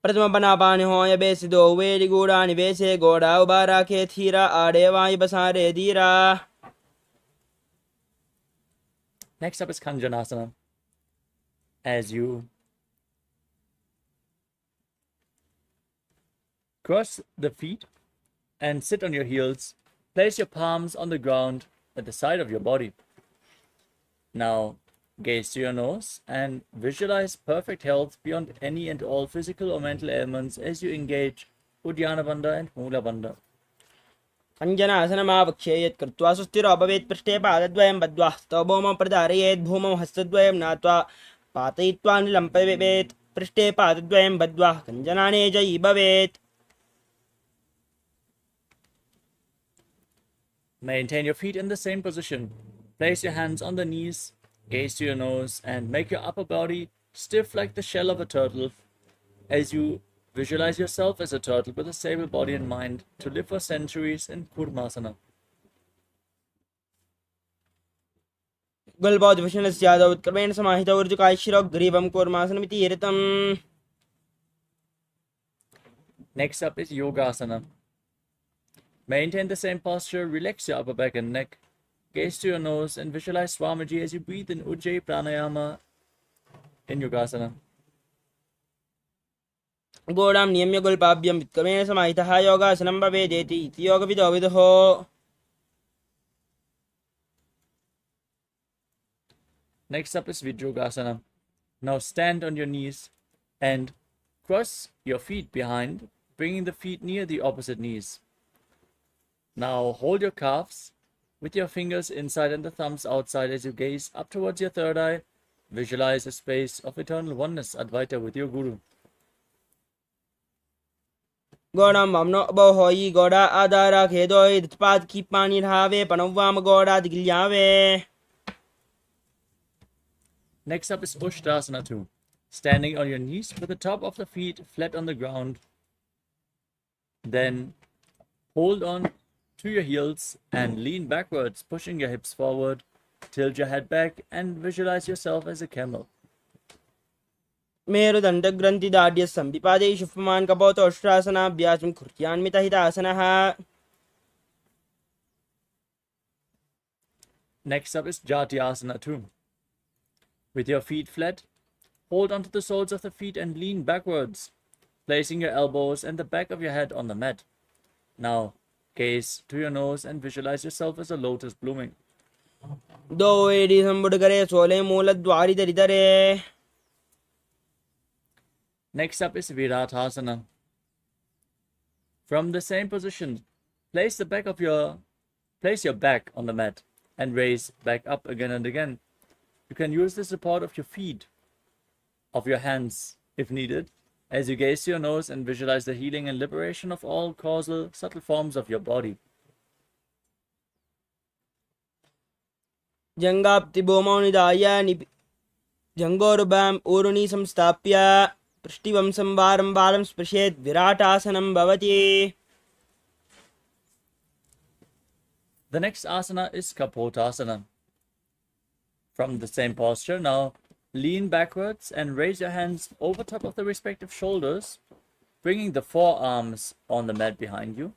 प्रथम बना पाने हो या base दो very गुड़ा निवेशे गोड़ा उबारा के थीरा आड़े वाई बसारे धीरा. Next up is Kanjanasana. As you cross the feet and sit on your heels, place your palms on the ground at the side of your body. Now gaze to your nose and visualize perfect health beyond any and all physical or mental ailments as you engage Uddiyana Bandha and Mula Bandha. अञ्जनासनमावक्ष्ये यत् कृत्वा सुस्थिरो भवेत् पृष्ठे पादद्वयं बद्ध्वा स्तवभौमं प्रधारयेत् भूमौ हस्तद्वयं नात्वा पातयित्वा निलम्पयेत् पृष्ठे पादद्वयं बद्ध्वा कञ्जनाने जयी भवेत्. Maintain your feet in the same position. Place your hands on the knees, gaze to your nose, and make your upper body stiff like the shell of a turtle as you visualize yourself as a turtle with a stable body and mind to live for centuries in Kurmasana. गुल्बौद्ध विष्णुस्यादौ उत्क्रमेण समाहितौ ऊर्जुकायशिरोग्रीवं कूर्मासनमिति ऋतम्. Next up is Yogasana. Maintain the same posture, relax your upper back and neck, gaze to your nose, and visualize Swamiji as you breathe in Ujjayi Pranayama in Yogasana. गोडां नियम्य गुल्पाभ्यं वित्क्रमेण समाहितः योगासनं भवेदेति इति योगविदो विदुः. Next up is Vijrogasana. Now stand on your knees and cross your feet behind, bringing the feet near the opposite knees. Now hold your calves with your fingers inside and the thumbs outside as you gaze up towards your third eye. Visualize a space of eternal oneness, Advaita, with your Guru. गोडां वामनो अबोहोयि गोडा आधारा खेदोय दत्पाद की पानी रहावे पनव्वाम गोडा दिग्ल्यावे. Next up is Ushtrasana 2. Standing on your knees with the top of the feet flat on the ground. Then hold on to your heels and lean backwards, pushing your hips forward. Tilt your head back and visualize yourself as a camel. मेरुदण्डग्रन्थिदाढ्य संविपादे शुष्मान् कपोतोष्ट्रासनाभ्यासं कुर्यान्मितहितासनः. Next up is Jatyasana 2. With your feet flat, hold onto the soles of the feet and lean backwards, placing your elbows and the back of your head on the mat. Now, gaze to your nose and visualize yourself as a lotus blooming. दो AD संबुड करे सोले मूलद्वारि दरिदरे. Next up is Viratasana. From the same position, place your back on the mat and raise back up again and again. You can use the support of your feet, of your hands if needed, as you gaze to your nose and visualize the healing and liberation of all causal, subtle forms of your body. जंगाप्ति भूमौ निधाय जंगोरुभं ऊरुनि संस्थाप्य पृष्ठिवं संवारं बालं स्पृशेत् विराटासनं भवति. The next asana is Kapotasana. From the same posture, now lean backwards and raise your hands over top of the respective shoulders, bringing the forearms on the mat behind you.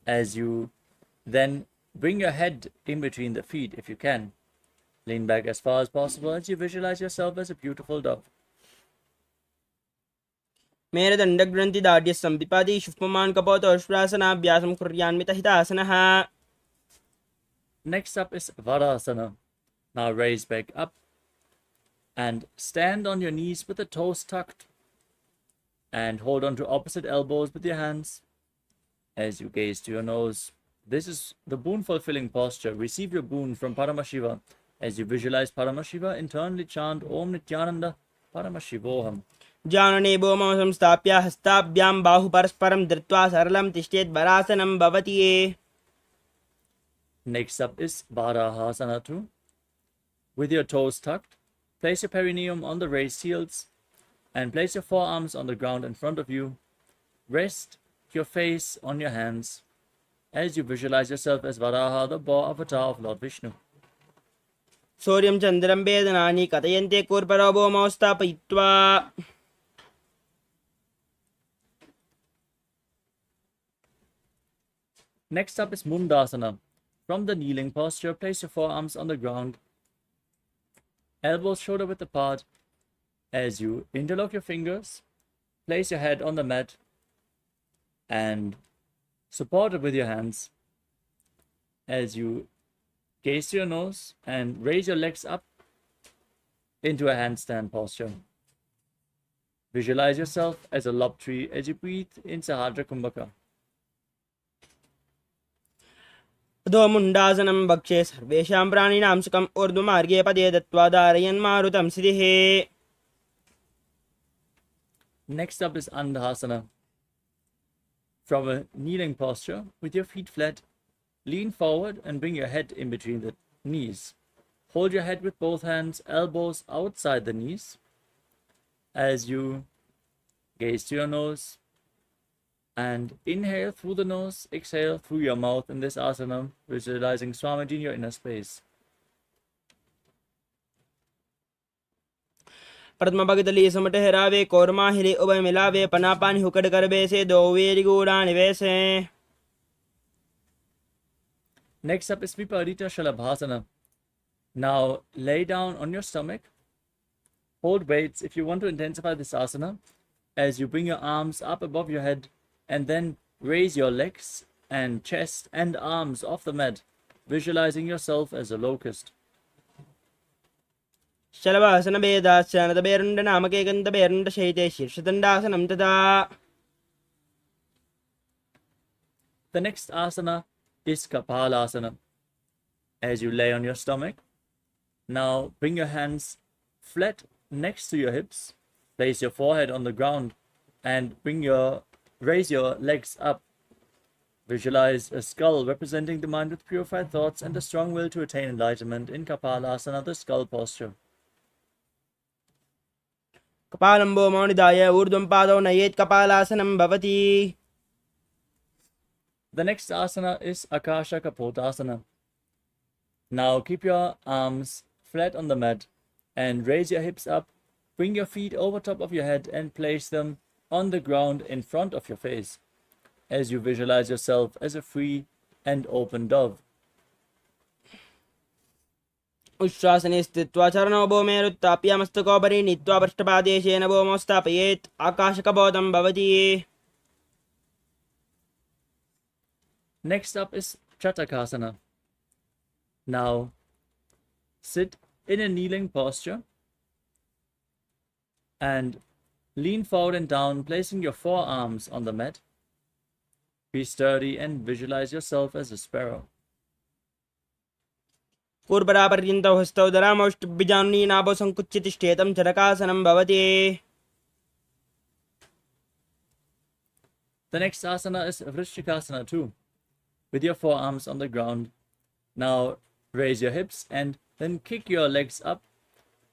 As you then bring your head in between the feet if you can. Lean back as far as possible as you visualize yourself as a beautiful dove. मेरुदण्डग्रन्थिदाढ्य संविपादे शुष्मान् कपोतोष्ट्रासनाभ्यासं कुर्यान्मितहितासनः. Next up is Varasana. Now raise back up and stand on your knees with the toes tucked and hold on to opposite elbows with your hands as you gaze to your nose. This is the boon fulfilling posture. Receive your boon from Paramashiva. As you visualize Paramashiva, internally chant Om Nithyananda Paramashivoham. जानने भूमौ संस्थाप्य हस्ताभ्यां बाहु परस्परं धृत्वा सरलं तिष्ठेत् वरासनं भवति ये. Next up is Varahasana 2. With your toes tucked, place your perineum on the raised heels and place your forearms on the ground in front of you. Rest your face on your hands as you visualize yourself as Varaha, the boar avatar of Lord Vishnu. सूर्यं चन्द्रं वेदनानि कथयन्ते कूर्परो भूमौ स्थापयित्वा. Next up is Mundasana. From the kneeling posture, place your forearms on the ground, elbows shoulder width apart. As you interlock your fingers, place your head on the mat and support it with your hands. As you gaze to your nose and raise your legs up into a handstand posture. Visualize yourself as a lob tree as you breathe in Sahadra Kumbhaka. अधोमुण्डासनं भक्षे सर्वेषां प्राणिनां सुखम् ऊर्ध्वमार्गे पदे दत्त्वा धारयन् मारुतं सिद्धिः. Next up is Andhasana. From a kneeling posture, with your feet flat, lean forward and bring your head in between the knees. Hold your head with both hands, elbows outside the knees. As you gaze to your nose and inhale through the nose, exhale through your mouth in this asana, visualizing Swamiji in your inner space. पद्मभगतली समट हरावे कोरमा हिरे उभय मिलावे पनापानी हुकड़ करबे से दो very गूढ़ा निवेशे. Next up is Viparita Shalabhasana. Now lay down on your stomach. Hold weights if you want to intensify this asana as you bring your arms up above your head and then raise your legs and chest and arms off the mat, visualizing yourself as a locust. शलभासन वेदास्यानद बेरुण्ड नामके गन्ध बेरुण्ड शैते शीर्षदण्डासनं तदा. The next asana is Kapalasana. As you lay on your stomach, now bring your hands flat next to your hips, place your forehead on the ground and raise your legs up. Visualize a skull representing the mind with purified thoughts and a strong will to attain enlightenment in Kapalasana, the skull posture. कपालं भूमौ निधाय ऊर्ध्वं पादौ नयेत् कपालासनं भवति. The next asana is Akasha Kapotasana. Now keep your arms flat on the mat and raise your hips up. Bring your feet over top of your head and place them on the ground in front of your face as you visualize yourself as a free and open dove. उच्छ्वासने स्थित्वा चरणौ भूमेरुत्थाप्य मस्तकोपरि नीत्वा पृष्ठपादेशेन भूमौ स्थापयेत् आकाशकपोतं भवति. Next up is Chatakasana. Now sit in a kneeling posture and lean forward and down, placing your forearms on the mat. Be sturdy and visualize yourself as a sparrow. पूर्वरापर्यन्तौ हस्तौ धरामौष्टिभ्यजानुनी नाभौ सङ्कुच्य तिष्ठेतं चरकासनं भवति. The next asana is Vrishchikasana 2. With your forearms on the ground, now raise your hips and then kick your legs up,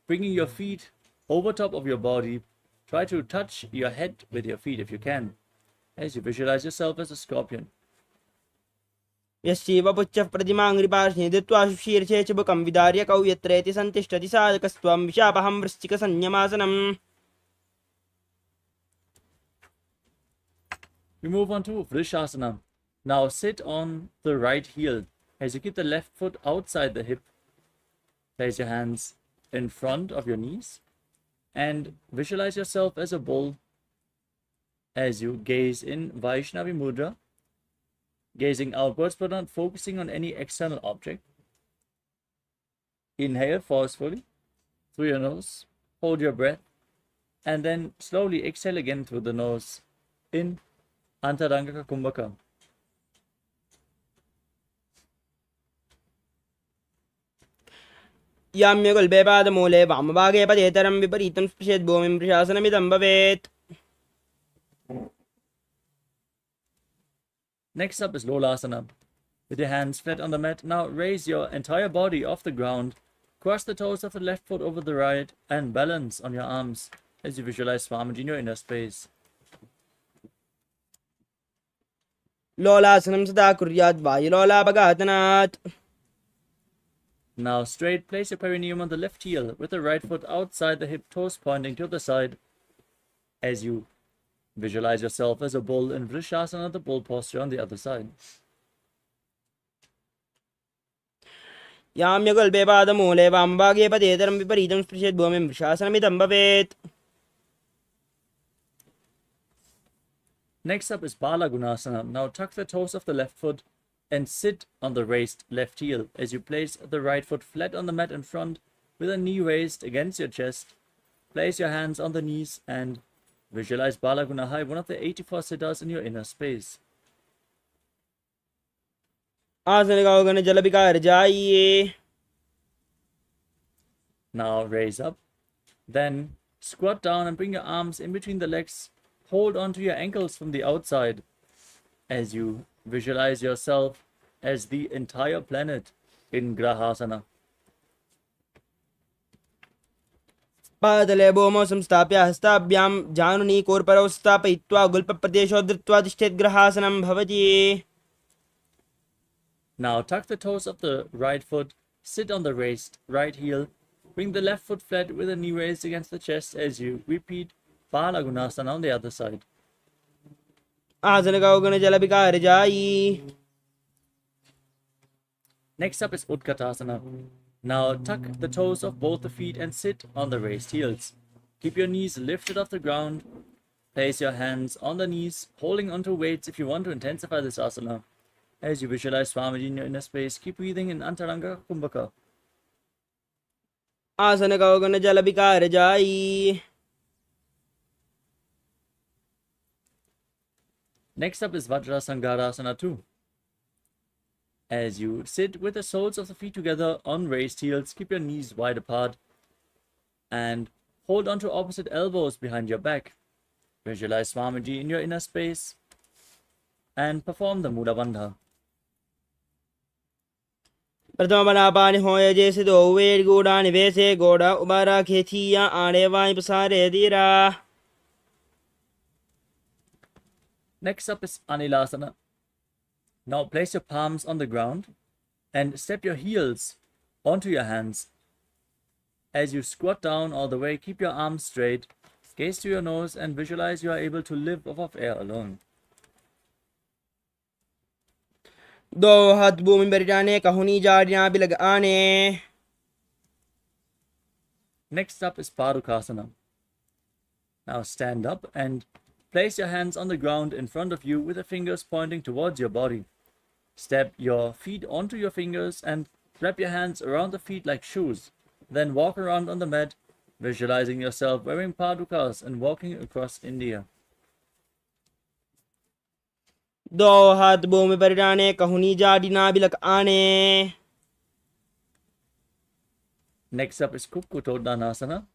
bringing your feet over top of your body. Try to touch your head with your feet if you can, as you visualize yourself as a scorpion. यस्यैव पुच्छः प्रतिमाङ्घ्रिपार्श्वे धृत्वा शीर्षे चुबकं विदार्य कौ यत्रेति सन्तिष्ठति साधकस्त्वं विशापहं वृश्चिकसंयमासनम्. We move on to Vrishasana. Now sit on the right heel as you keep the left foot outside the hip. Place your hands in front of your knees and visualize yourself as a bull as you gaze in Vaishnavi Mudra, gazing outwards but not focusing on any external object. Inhale forcefully through your nose, hold your breath, and then slowly exhale again through the nose in Antaranga Kumbhaka. याम्यगुल्बे पादमूले वामभागे पदेतरं विपरीतं स्पृशेत् भूमिं प्रशासनमिदं भवेत्. Next up is Lolasana. With your hands flat on the mat, now raise your entire body off the ground, cross the toes of the left foot over the right, and balance on your arms as you visualize Swamiji in your inner space. लोलासनं सदा कुर्यात् वायुलोलापघातनात्. Now straight, place your perineum on the left heel with the right foot outside the hip, toes pointing to the side as you visualize yourself as a bull in Vrishasana, the bull posture on the other side. याम्यगुल्बे पादमूले वामभागे पदेतरं विपरीतं स्पृशेत् भूमिं प्रशासनमिदं भवेत्. Next up is Bala Gunasana. Now tuck the toes of the left foot and sit on the raised left heel as you place the right foot flat on the mat in front with a knee raised against your chest. Place your hands on the knees and visualize Bala Gunahai, one of the 84 siddhas in your inner space. आसनगाओगण जलविकार जाइए. Now raise up. Then squat down and bring your arms in between the legs. Hold onto your ankles from the outside as you visualize yourself as the entire planet in Grahasana. पादतले भूमौ संस्थाप्य हस्ताभ्यां जानुनी कोर्परौ स्थापयित्वा गुल्पप्रदेशो धृत्वा तिष्ठेत् ग्रहासनं भवति. Now tuck the toes of the right foot, sit on the raised right heel, bring the left foot flat with a knee raised against the chest as you repeat Bala Gunasana on the other side. आसनगाओगण जलविकार जायि. Next up is Utkatasana. Now tuck the toes of both the feet and sit on the raised heels. Keep your knees lifted off the ground. Place your hands on the knees, holding onto weights if you want to intensify this asana. As you visualize Swamiji in your inner space, keep breathing in Antaranga Kumbhaka. आसनगाओगण जलविकार जायि. Next up is Vajrasangarasana 2. As you sit with the soles of the feet together on raised heels, keep your knees wide apart and hold onto opposite elbows behind your back. Visualize Swamiji in your inner space and perform the Mula Bandha. प्रथम बनापानि होय जैसे दो where गोड़ा निवेशे गोड़ा उबारा खेथिया आड़े Y पसारे धीरा. Next up is Anilasana. Now place your palms on the ground and step your heels onto your hands. As you squat down all the way, keep your arms straight, gaze to your nose and visualize you are able to live off of air alone. दो हाथ भूमि पर जाने कहुनी जाड़ियां भी लगाने. Next up is Padukasana. Now stand up and place your hands on the ground in front of you with the fingers pointing towards your body. Step your feet onto your fingers and wrap your hands around the feet like shoes. Then walk around on the mat, visualizing yourself wearing padukas and walking across India. दो हाथ भूमि पर जाने कहुनी जाड़ियां भी लगाने. Next up is Kukkutoddanasana.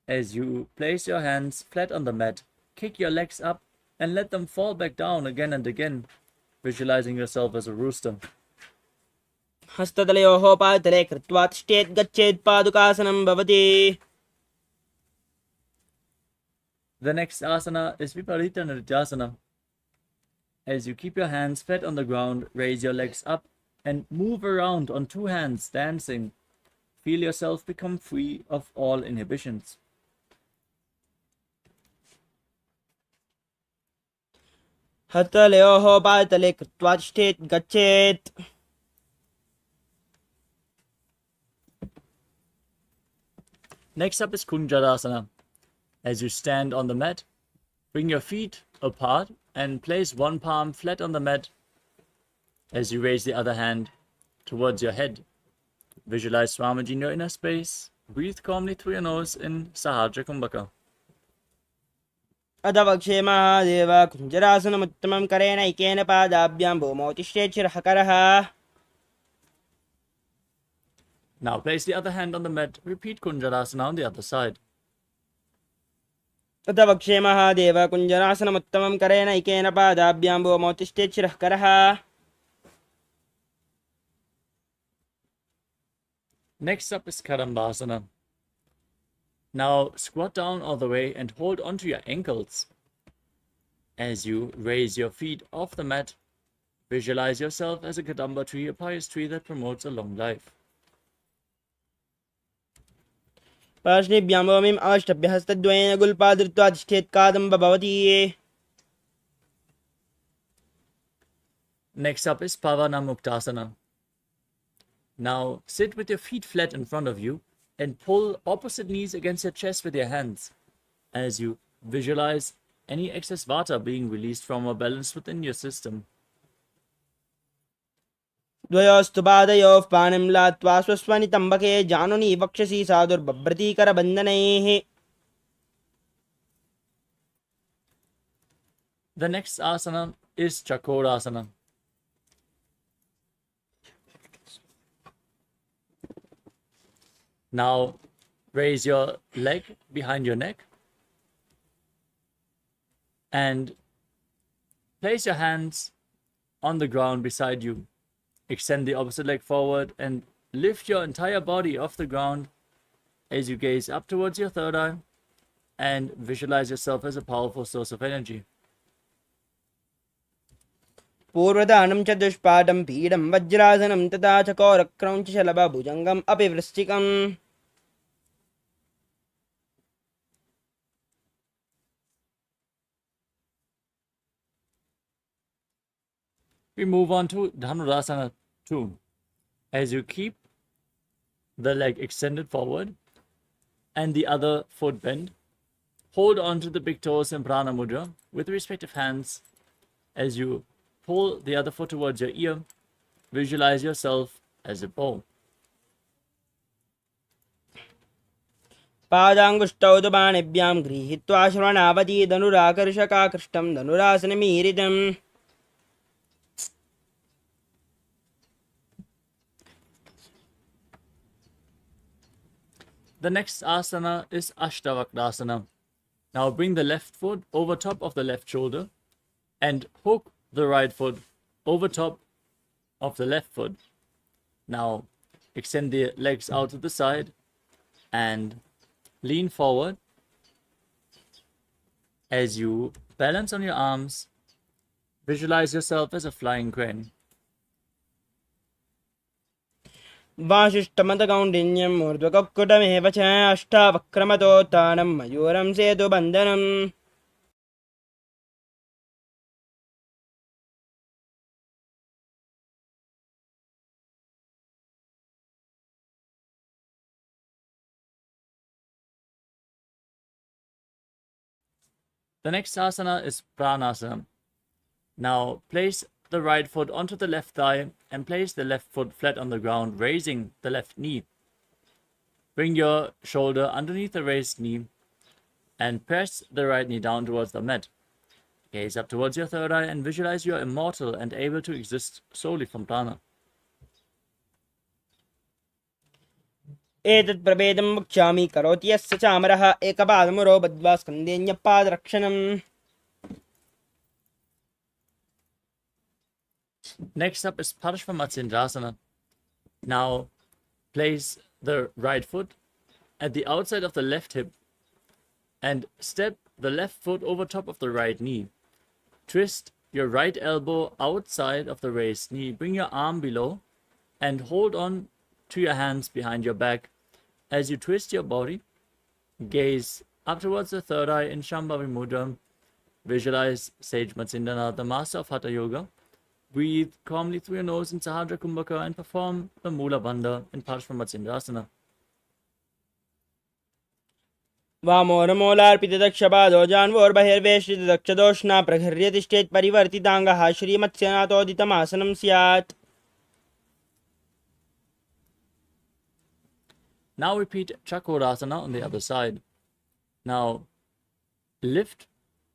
As you place your hands flat on the mat, kick your legs up and let them fall back down again and again, visualizing yourself as a rooster. हस्ततलयोः पादतले कृत्वा तिष्ठेत् गच्छेत् पादुकासनं भवति. The next asana is Viparita Nrityasana. As you keep your hands flat on the ground, raise your legs up and move around on two hands, dancing. Feel yourself become free of all inhibitions. हस्ततलयोः पादतले कृत्वा तिष्ठेत् गच्छेत्. Next up is Kunjarasana. As you stand on the mat, bring your feet apart and place one palm flat on the mat as you raise the other hand towards your head. visualize Swamiji in your inner space. Breathe calmly through your nose in Sahajra Kumbhaka. अथ वक्षे महादेव कुञ्जरासनमुत्तमं करेण ऐकेन पादाभ्यां भूमौतिष्ठेत् शिरः करः. Now place the other hand on the mat. Repeat Kunjarasana on the other side. अथ वक्षे महादेव कुञ्जरासनमुत्तमं करेण ऐकेन पादाभ्यां भूमौतिष्ठेत् शिरः करः. Next up is Kadambasana. Now squat down all the way and hold onto your ankles. As you raise your feet off the mat, visualize yourself as a Kadamba tree, a pious tree that promotes a long life. पार्श्वेभ्यां भूमिम् अवष्टभ्य हस्तद्वयेन गुल्पा धृत्वा तिष्ठेत् कादम्ब भवति. Next up is Pavana Muktasana. Now sit with your feet flat in front of you and pull opposite knees against your chest with your hands as you visualize any excess vata being released from or balanced within your system. द्वयोस्तु पादयोः पाणिं लात्वा स्वस्वनितम्बके जानुनी वक्षसि साधुर्बभ्रतीकरबन्धनैः. The next asana is Chakorasana. Now raise your leg behind your neck and place your hands on the ground beside you. Extend the opposite leg forward and lift your entire body off the ground as you gaze up towards your third eye and visualize yourself as a powerful source of energy. पूर्वदानं च दुष्पादं पीडं वज्रासनं तथा चकोरक्रौञ्च शलभभुजङ्गम् अपि वृश्चिकम्. We move on to Dhanurasana 2. As you keep the leg extended forward and the other foot bent, hold on to the big toes in Prana Mudra with the respective hands. As you pull the other foot towards your ear, visualize yourself as a bow. पादाङ्गुष्ठौ तु पाणिभ्यां गृहीत्वा श्रवणावधि धनुराकर्षकाकृष्टं धनुरासनमीरितम्. The next asana is Ashtavakrasana. Now bring the left foot over top of the left shoulder and hook the right foot over top of the left foot. Now extend the legs out to the side and lean forward. As you balance on your arms, visualize yourself as a flying crane. वासिष्ठमतकौण्डिन्यम् ऊर्ध्वककुटमेव च अष्टावक्रमतोत्थानं मयूरं सेतुबन्धनम्. The next asana is Pranasana. Now place the right foot onto the left thigh and place the left foot flat on the ground, raising the left knee. Bring your shoulder underneath the raised knee and press the right knee down towards the mat. Gaze up towards your third eye and visualize you are immortal and able to exist solely from prana. एतत् प्रभेदं वक्ष्यामि करोति यस्य चामरः एकपादमुरो बद्ध्वा स्कन्देऽन्यपादरक्षणम्. Next up is Parshvamatsindrasana. Now place the right foot at the outside of the left hip and step the left foot over top of the right knee. Twist your right elbow outside of the raised knee. Bring your arm below and hold on to your hands behind your back. As you twist your body, gaze up towards the third eye in Shambhavi Mudra. Visualize Sage Matsindana, the master of Hatha Yoga. Breathe calmly through your nose in Sahadra Kumbhaka and perform the Mula Bandha in Parshvamatsindrasana. वामोरमूलार्पितदक्षपादो जान्वोर्बहिर्वेष्टितदक्षदोष्णा प्रघर्य तिष्ठेत् परिवर्तिताङ्गः श्रीमत्स्यनाथोदितमासनं स्यात्. Now repeat Chakrasana on the other side. Now lift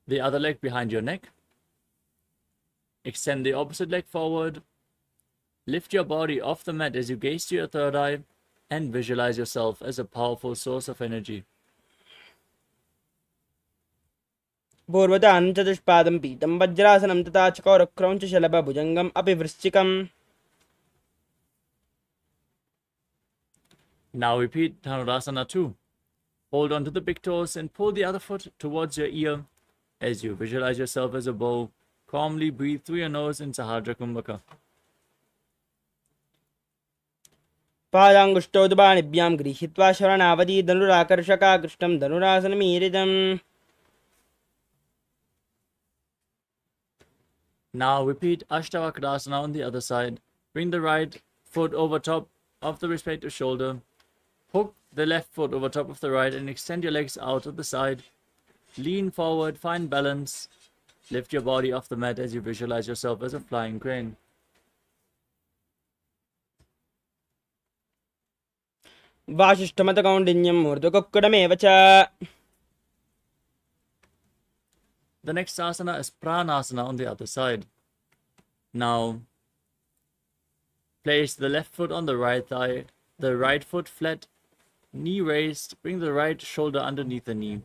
the other leg behind your neck. Extend the opposite leg forward. Lift your body off the mat as you gaze to your third eye and visualize yourself as a powerful source of energy. पूर्वतां चतुष्पादं पीतं वज्रासनं तथा चकोरक्रौञ्च शलभभुजङ्गम् अपि वृश्चिकम्. Now repeat Dhanurasana 2. Hold on to the big toes and pull the other foot towards your ear as you visualize yourself as a bow. Calmly breathe through your nose in Sahadra Kumbhaka. पादाङ्गुष्ठौ दुबाणिभ्यां गृहीत्वा शरणावधि धनुराकर्षकाकृष्टं धनुरासनमीरितम्. Now repeat Ashtavakrasana on the other side. Bring the right foot over top of the respective shoulder. Hook the left foot over top of the right and extend your legs out to the side. Lean forward, find balance. Lift your body off the mat as you visualize yourself as a flying crane. वासिष्ठमतकौण्डिन्यं मूर्धकुक्कुटमेव च. The next asana is Pranasana on the other side. Now, place the left foot on the right thigh, the right foot flat, knee raised, bring the right shoulder underneath the knee.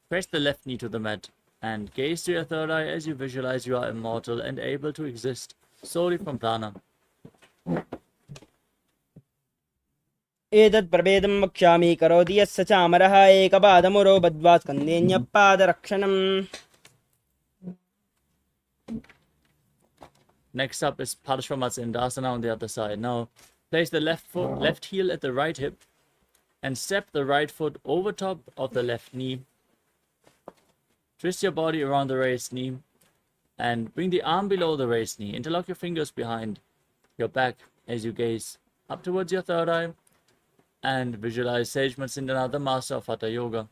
Press the left knee to the mat and gaze to your third eye as you visualize you are immortal and able to exist solely from prana. एतत् प्रभेदं वक्ष्यामि करोति यस्य चामरः एकपादमुरो बद्ध्वा स्कन्धेऽन्यपादरक्षणम्. Next up is Parshvamatsyandasana on the other side. Now, place the left heel at the right hip and step the right foot over top of the left knee. Twist your body around the raised knee and bring the arm below the raised knee. Interlock your fingers behind your back as you gaze up towards your third eye and visualize Sage Matsyandana, the master of Hatha Yoga.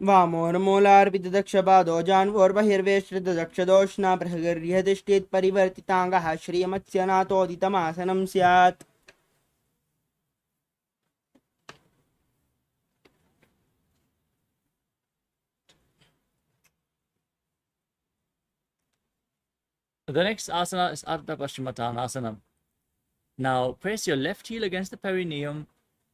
वामोर्मूलार्पितदक्षपादो जान्वोर्बहिर्वेष्टितदक्षदोष्णा प्रहगर्ह्यतिष्ठेत् श्रियमत्स्यनाथोदितमासनं स्यात्. The next asana is Ardha Paschimottanasana. Now, place your left heel against the perineum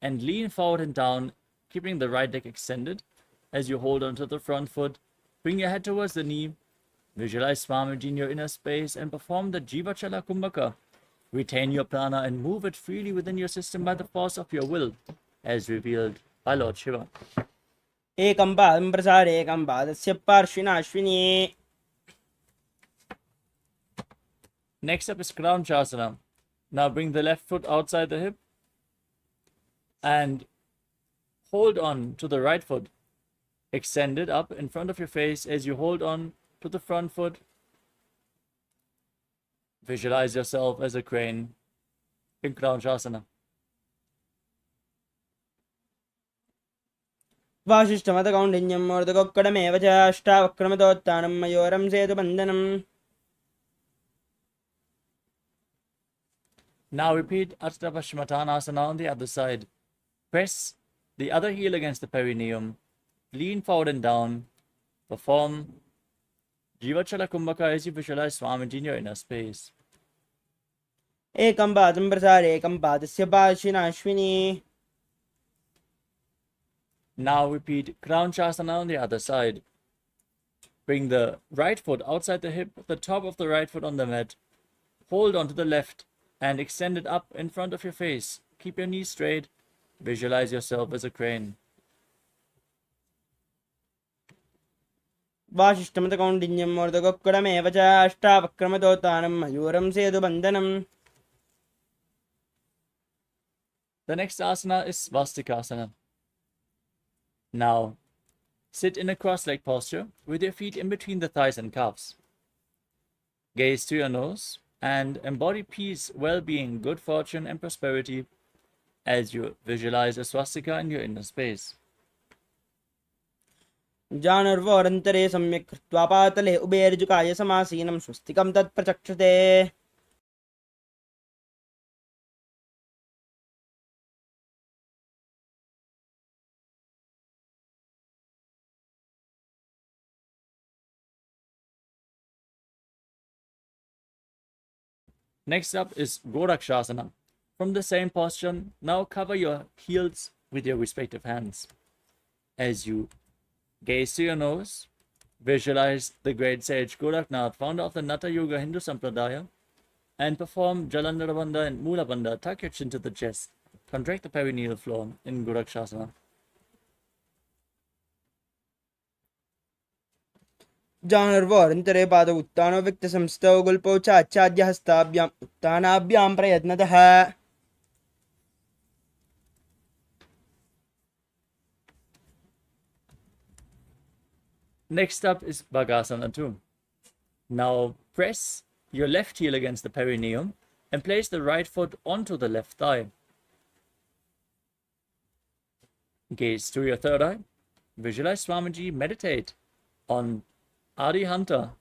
and lean forward and down, keeping the right leg extended. As you hold onto the front foot, bring your head towards the knee, visualize Swamiji in your inner space and perform the Jivachala Kumbhaka. Retain your prana and move it freely within your system by the force of your will, as revealed by Lord Shiva. एकं पादं प्रसारे एकं पादस्य पार्श्विनाश्विनी. Next up is Kramchasana. Now bring the left foot outside the hip and hold on to the right foot. Extend it up in front of your face as you hold on to the front foot. Visualize yourself as a crane in Kramchasana. वासिष्ठमतकौण्डिन्यं मूर्धकुक्कुटमेव च अष्टावक्रमतोत्थानं मयूरं सेतुबन्धनम्. Now repeat Ardha Paschimottanasana on the other side. Press the other heel against the perineum. Lean forward and down. Perform Jivachala Kumbhaka as you visualize Swamiji in your inner space. एकं पादं प्रसारे एकं पादस्य पार्श्विनाश्विनी. Now repeat Kramchasana on the other side. Bring the right foot outside the hip, the top of the right foot on the mat. Hold on to the left and extend it up in front of your face. Keep your knees straight. Visualize yourself as a crane. वासिष्ठमतकौण्डिन्यं मूर्धकुक्कुटमेव च अष्टावक्रमतोत्थानं मयूरं सेतुबन्धनम्. The next asana is Svastikasana. Now, sit in a cross-legged posture with your feet in between the thighs and calves. Gaze to your nose and embody peace, well-being, good fortune, and prosperity as you visualize a swastika in your inner space. जानुर्वोरन्तरे सम्यक् कृत्वा पातले उभयर्जुकाय समासीनं स्वस्तिकं तत्प्रचक्षते. Next up is Gorakshasana. From the same posture, now cover your heels with your respective hands. As you gaze to your nose, visualize the great sage Goraknath, founder of the Natha Yoga Hindu Sampradaya, and perform Jalandhara Bandha and Mula Bandha. Tuck your chin to the chest. Contract the perineal floor in Gorakshasana. जानर्वोरन्तरे पादौ उत्तानो व्यक्तसंस्थौ गुल्पौ च आच्छाद्यहस्ताभ्याम् उत्तानाभ्यां प्रयत्नतः Next up is Bhagasana 2. Now press your left heel against the perineum and place the right foot onto the left thigh. Gaze to your third eye. Visualize Swamiji meditate on Arihanta,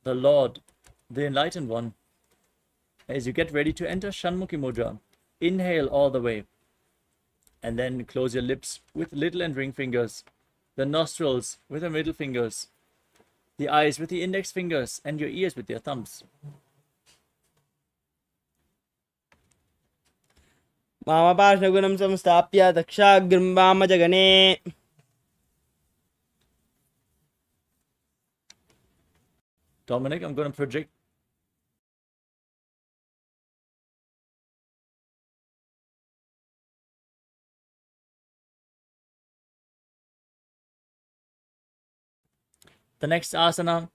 the Lord, the Enlightened One. As you get ready to enter Shanmukhi Mudra, inhale all the way. And then close your lips with little and ring fingers, the nostrils with the middle fingers, the eyes with the index fingers, and your ears with your thumbs. वामपार्श्वगुणं संस्थाप्य दक्षाग्रं वामजगने Dominic, I'm going to project. The next asana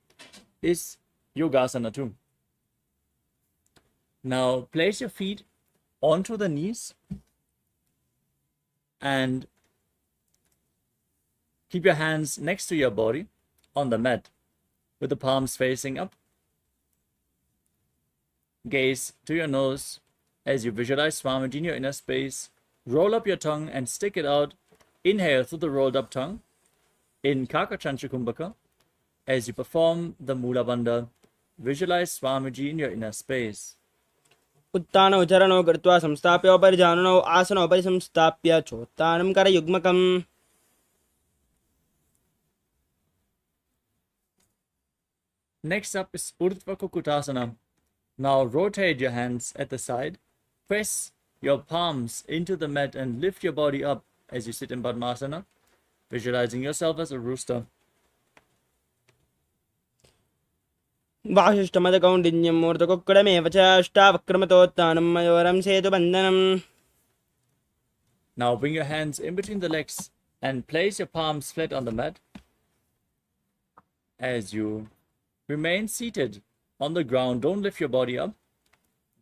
is Yogasana 2. Now place your feet onto the knees and keep your hands next to your body on the mat with the palms facing up. Gaze to your nose as you visualize Swamiji in your inner space. Roll up your tongue and stick it out. Inhale through the rolled up tongue in Kakachancha Kumbhaka. As you perform the Mula Bandha, visualize Swamiji in your inner space. उत्तानौ चरणौ कृत्वा संस्थाप्य उपरिजानुनौ आसनौ उपरि संस्थाप्य चोत्तानं करयुग्मकम् Next up is Urdhva Kukutasana. Now rotate your hands at the side. Press your palms into the mat and lift your body up as you sit in Padmasana, visualizing yourself as a rooster. वासिष्ठमदकौण्डिन्यं मूर्धकुक्कुडमेव च अष्टावक्रमतोत्तानं मयोरं सेतुबन्धनम्. Now bring your hands in between the legs and place your palms flat on the mat. As you remain seated on the ground, don't lift your body up.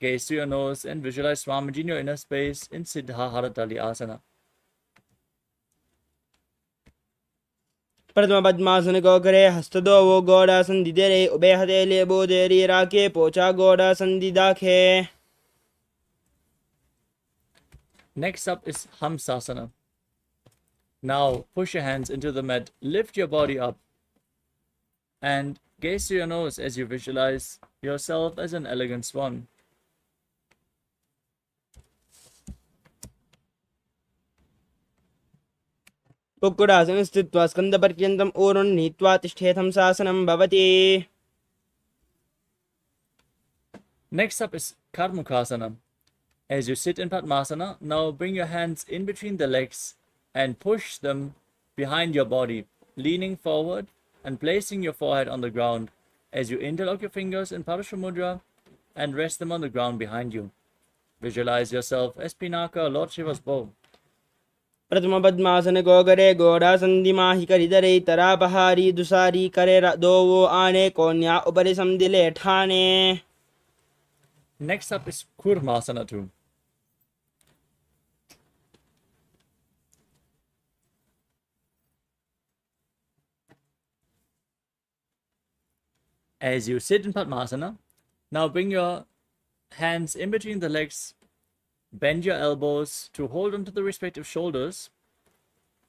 Gaze to your nose and visualize Swamiji in your inner space in Siddha Haratali Asana. प्रथम पद्मासन गोकरे हस्तदो वो गोडासन दिदेरे उभय हते लेबो देरी राके पोचा गोडासन दिदाखे. Next up is Hamsasana. Now push your hands into the mat, lift your body up, and gaze to your nose as you visualize yourself as an elegant swan. कुक्कुडासन स्थित्वा स्कन्दपर्यन्तम् ऊरुन् नीत्वा तिष्ठेथं सासनं भवति. Next up is Karmukasana. As you sit in Padmasana, now bring your hands in between the legs and push them behind your body, leaning forward and placing your forehead on the ground as you interlock your fingers in Parashamudra and rest them on the ground behind you. Visualize yourself as Pinaka, Lord Shiva's bow. प्रथम पद्मासन गोकरे गोडासन दिमाहि करिदरे तरापहारी दुसारी करे दोवो आने कोन्या उपरि समदिले ठाने. Next up is Kurmasana 2. As you sit in Padmasana, now bring your hands in between the legs, bend your elbows to hold onto the respective shoulders,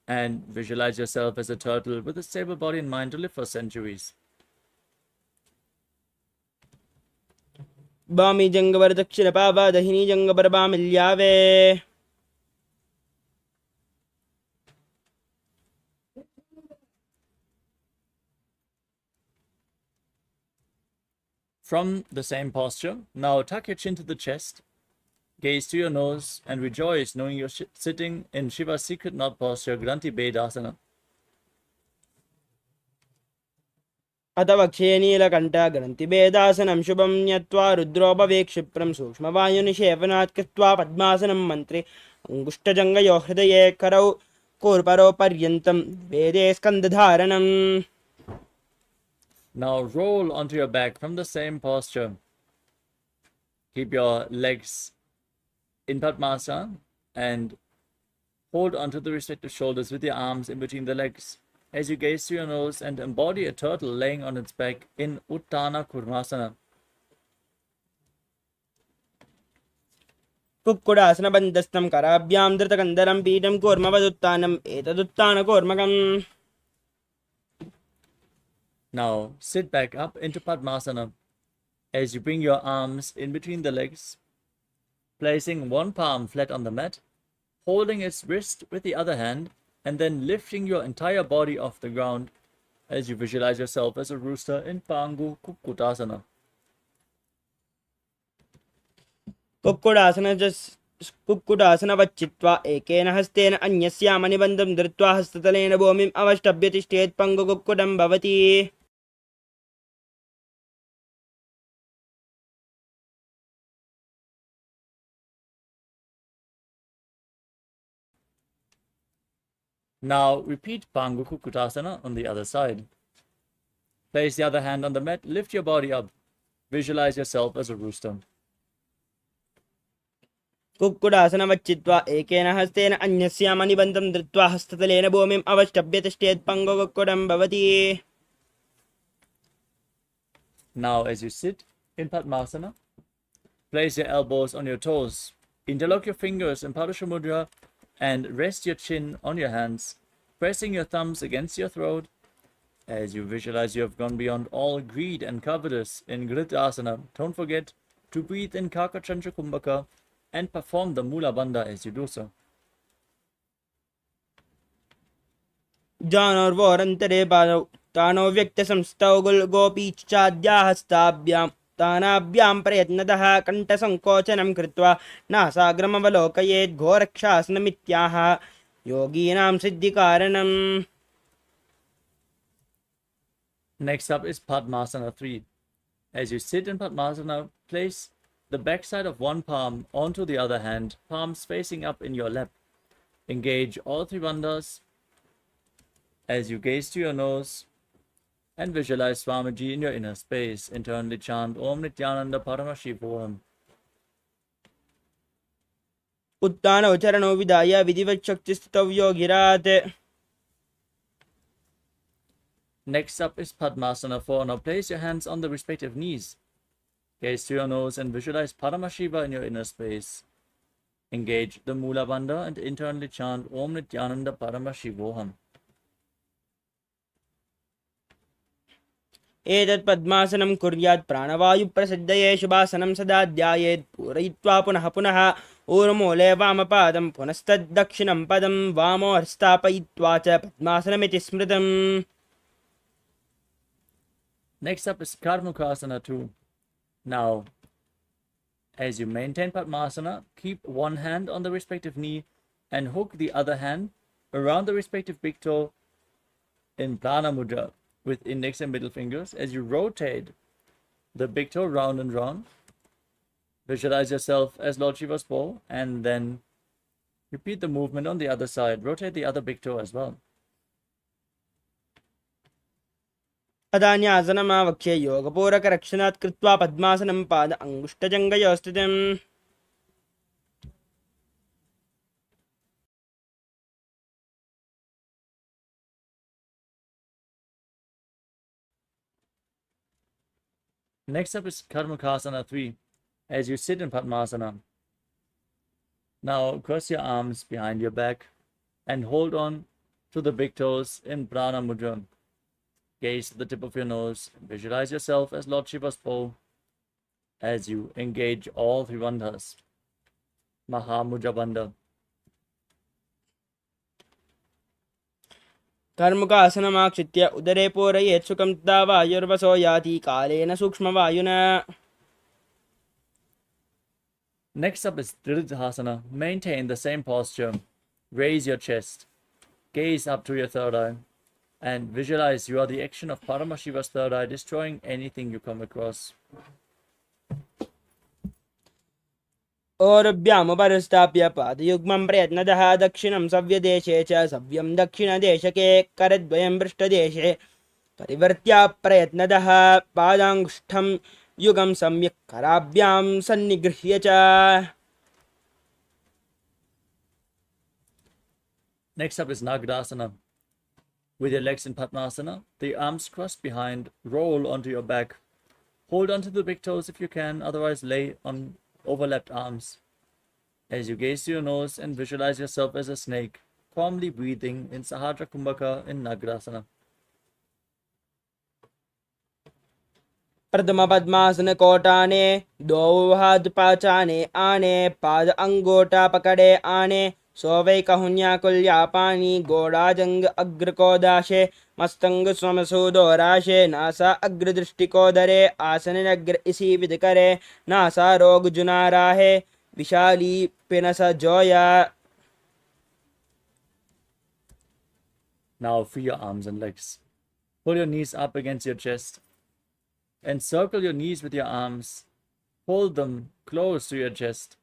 and visualize yourself as a turtle with a stable body and mind to live for centuries. बामी जंगबर दक्षिण पावा दहिनी जंगबर बामिल्यावे. From the same posture, now tuck your chin to the chest, gaze to your nose, and rejoice knowing you're sitting in Shiva's secret knot posture, Granthi Bedasana. अथ वक्षे नीलकण्ठ ग्रन्थिभेदासनं शुभं न्यत्वा रुद्रोपवेक् क्षिप्रं सूक्ष्मवायुनिषेवनात् कृत्वा पद्मासनं मन्त्रे अङ्गुष्ठजङ्गयो हृदये करौ कोर्परो पर्यन्तं वेदे स्कन्धधारणम्. Now roll onto your back from the same posture. Keep your legs in Padmasana and hold onto the respective shoulders with your arms in between the legs as you gaze through your nose and embody a turtle laying on its back in Uttana Kurmasana. कुक्कुडासनबन्धस्थं कराभ्यां धृतकन्दरं पीठं कूर्मवदुत्थानम् एतदुत्थानकूर्मकम्. Now sit back up into Padmasana as you bring your arms in between the legs, placing one palm flat on the mat, holding its wrist with the other hand, and then lifting your entire body off the ground as you visualize yourself as a rooster in Pangu Kukkutasana. कुक्कुडासनवच्चित्वा एकेन हस्तेन अन्यस्यामनिबन्धं धृत्वा हस्ततलेन भूमिम् अवष्टभ्य तिष्ठेत् पङ्गुकुक्कुटं भवति. Now repeat Pangu Kukkutasana on the other side. Place the other hand on the mat, lift your body up. Visualize yourself as a rooster. कुक्कुडासनवच्चित्वा एकेन हस्तेन अन्यस्यामनिबन्धं धृत्वा हस्ततलेन भूमिम् अवष्टभ्य तिष्ठेत् पङ्गुकुक्कुटं भवति. Now as you sit in Padmasana, place your elbows on your toes. Interlock your fingers in Padusha Mudra and rest your chin on your hands, pressing your thumbs against your throat as you visualize you have gone beyond all greed and covetous in Gridasana. Don't forget to breathe in Kakachantra Kumbhaka and perform the Mula Bandha as you do so. जानोर्वोरन्तरे पादौ तानो व्यक्तसंस्थौ गोपीश्चाद्या हस्ताभ्यां तानाभ्यां प्रयत्नतः कण्ठसङ्कोचनं कृत्वा नासाग्रमवलोकयेत् घोरक्षासनमित्याह योगीनां सिद्धिकारणम्. Next up is Padmasana 3. As you sit in Padmasana, place the backside of one palm onto the other hand, palms facing up in your lap. Engage all three bandhas as you gaze to your nose and visualize Swamiji in your inner space. Internally chant Om Nithyananda Paramashivoham. उत्तानौ चरणौ विधाय विधिवत् शक्तिस्थितौ योगिरात्. Next up is Padmasana 4. Now place your hands on the respective knees. Gaze to your nose and visualize Paramashiva in your inner space. Engage the Mula Bandha and internally chant Om Nithyananda Paramashivoham. एतत् पद्मासनं कुर्यात् प्राणवायुप्रसिद्धये शुभासनं सदा ध्यायेत् पूरयित्वा पुनः पुनः ऊर्मूले वामपादं पुनस्तद्दक्षिणं पदं वामो हस्तापयित्वा च पद्मासनमिति स्मृतम्. Next up is Karmukasana 2. Now, as you maintain Padmasana, keep one hand on the respective knee and hook the other hand around the respective big toe in Prana Mudra with index and middle fingers. As you rotate the big toe round and round, visualize yourself as Lord Shiva's bow and then repeat the movement on the other side. Rotate the other big toe as well. अदान्यासनमावक्ष्य योगपूरकरक्षणात् कृत्वा पद्मासनं पाद अङ्गुष्ठजङ्घयो स्थितम्. Next up is Karmukasana 3. As you sit in Padmasana, now cross your arms behind your back and hold on to the big toes in Prana Mudra. Gaze at the tip of your nose. Visualize yourself as Lord Shiva's bow as you engage all three bandhas. Mahamudra Bandha. कर्मुकासनमाक्षित्य उदरे पूरयेत् सुखं तदा वायुर्वसो याति कालेन सूक्ष्मवायुना. Next up is Dridhasana. Maintain the same posture. Raise your chest. Gaze up to your third eye. And visualize you are the action of Paramashiva's third eye, destroying anything you come across. औरभ्यामुपरिस्थाप्य पादयुग्मं प्रयत्नतः दक्षिणं सव्यदेशे च सव्यं दक्षिणदेशके करद्वयं पृष्ठदेशे परिवर्त्य प्रयत्नतः पादाङ्गुष्ठं युगं सम्यक् कराभ्यां सन्निगृह्य च. Next up is Nagradasana. With your legs in Padmasana, the arms crossed behind, roll onto your back. Hold onto the big toes if you can, otherwise lay on overlapped arms. As you gaze to your nose and visualize yourself as a snake, calmly breathing in Sahadra Kumbhaka in Nagradasana. प्रथम पद्मासन कोटाने दो हाथ पाचाने आने पाद अंगोटा पकड़े आने सोवै कहुन्या कुल्या पानी गोड़ा जंग अग्र को दाशे मस्तंग स्वमसूदो राशे नासा अग्र दृष्टि को धरे आसन अग्र इसी विध करे नासा रोग जुना राहे विशाली पिनस जोया. Now free your arms and legs. Pull your knees up against your chest. Encircle your knees with your arms. Hold them close to your chest.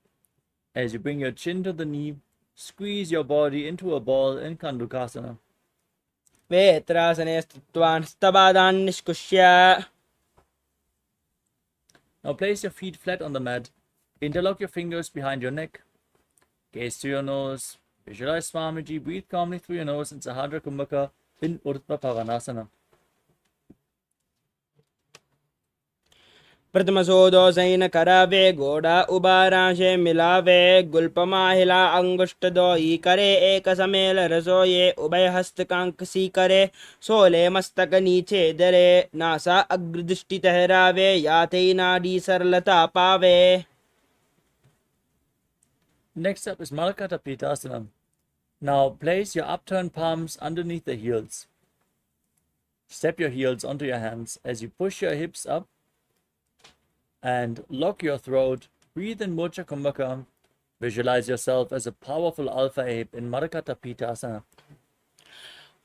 As you bring your chin to the knee, squeeze your body into a ball in Kandukasana. वेत्रासने स्थित्वा स्तपादान् निष्कुष्य. Now place your feet flat on the mat. Interlock your fingers behind your neck. Gaze to your nose. Visualize Swamiji. Breathe calmly through your nose in Sahadra Kumbhaka in Urdhva Pavanasana. प्रथमसोदो सैन करावे गोड़ा उबाराशे मिलावे गुल्पमाहिला अंगुष्ट दो ई करे एक समेल रसोये उभय हस्त कांकसी करे सोले मस्तक नीचे दरे नासा अग्रदृष्टि ठहरावे याते नाडी सरलता पावे. Next up is Malakata Pitasana. Now place your upturned palms underneath the heels. Step your heels onto your hands as you push your hips up and lock your throat. Breathe in Murcha Kumbhaka. Visualize yourself as a powerful alpha ape in Malakata Pitasana.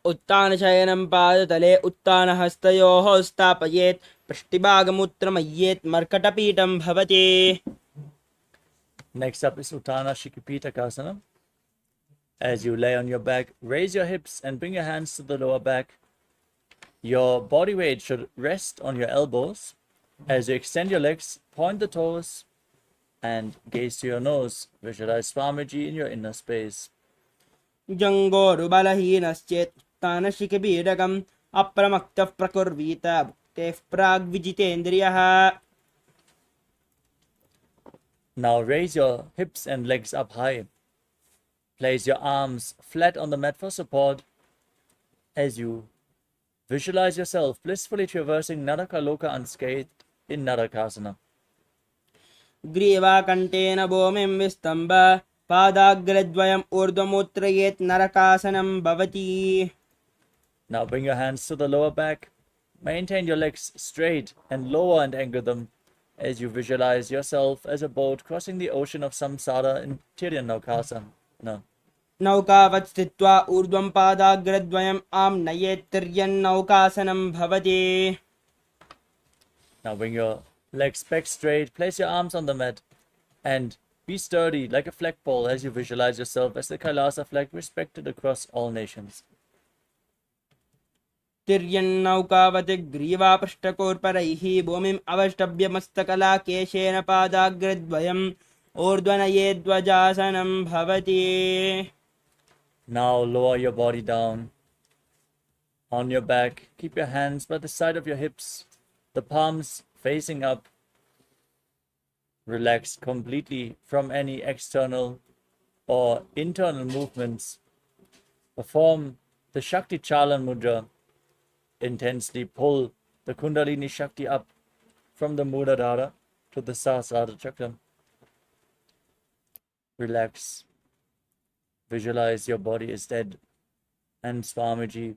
उत्तान शयनं पादतले उत्तान हस्तयोः स्थापयेत् पृष्ठभागमुत्रमय्येत् मर्कटपीठं भवति. Next up is Uttana Shikipitakasana. As you lay on your back, raise your hips and bring your hands to the lower back. Your body weight should rest on your elbows. As you extend your legs, point the toes and gaze to your nose. Visualize Swamiji in your inner space. जङ्गोरुबलहीनश्चेत् उत्तानशिखिपीडकम् अप्रमत्तः प्रकुर्वीत भुक्तेः प्राग्विजितेन्द्रियः. Now raise your hips and legs up high. Place your arms flat on the mat for support as you visualize yourself blissfully traversing Naraka Loka unscathed in Narakasana. ग्रीवाकण्ठेन भूमिं विस्तम्भ पादाग्रद्वयम् ऊर्ध्वमुत्रयेत् नरकासनं भवति. Now bring your hands to the lower back. Maintain your legs straight and lower and anchor them as you visualize yourself as a boat crossing the ocean of samsara in Tiryannaukasana. नौकावत् स्थित्वा ऊर्ध्वं पादाग्रद्वयम् आं नयेत् तिर्यन्नौकासनं भवति. Now bring your legs back straight, place your arms on the mat, and be sturdy like a flagpole as you visualize yourself as the Kailasa flag respected across all nations. तिर्यन्नौकावत् ग्रीवापृष्ठकोर्परैः भूमिम् अवष्टभ्य मस्तकलाकेशेन पादाग्रद्वयम् ऊर्ध्वनयेद्वजासनं भवति. Now lower your body down. On your back, keep your hands by the side of your hips, the palms facing up. Relax completely from any external or internal movements. Perform the Shakti Chalan Mudra. Intensely pull the Kundalini Shakti up from the Muladhara to the Sahasrara Chakra. Relax. Visualize your body is dead and Swamiji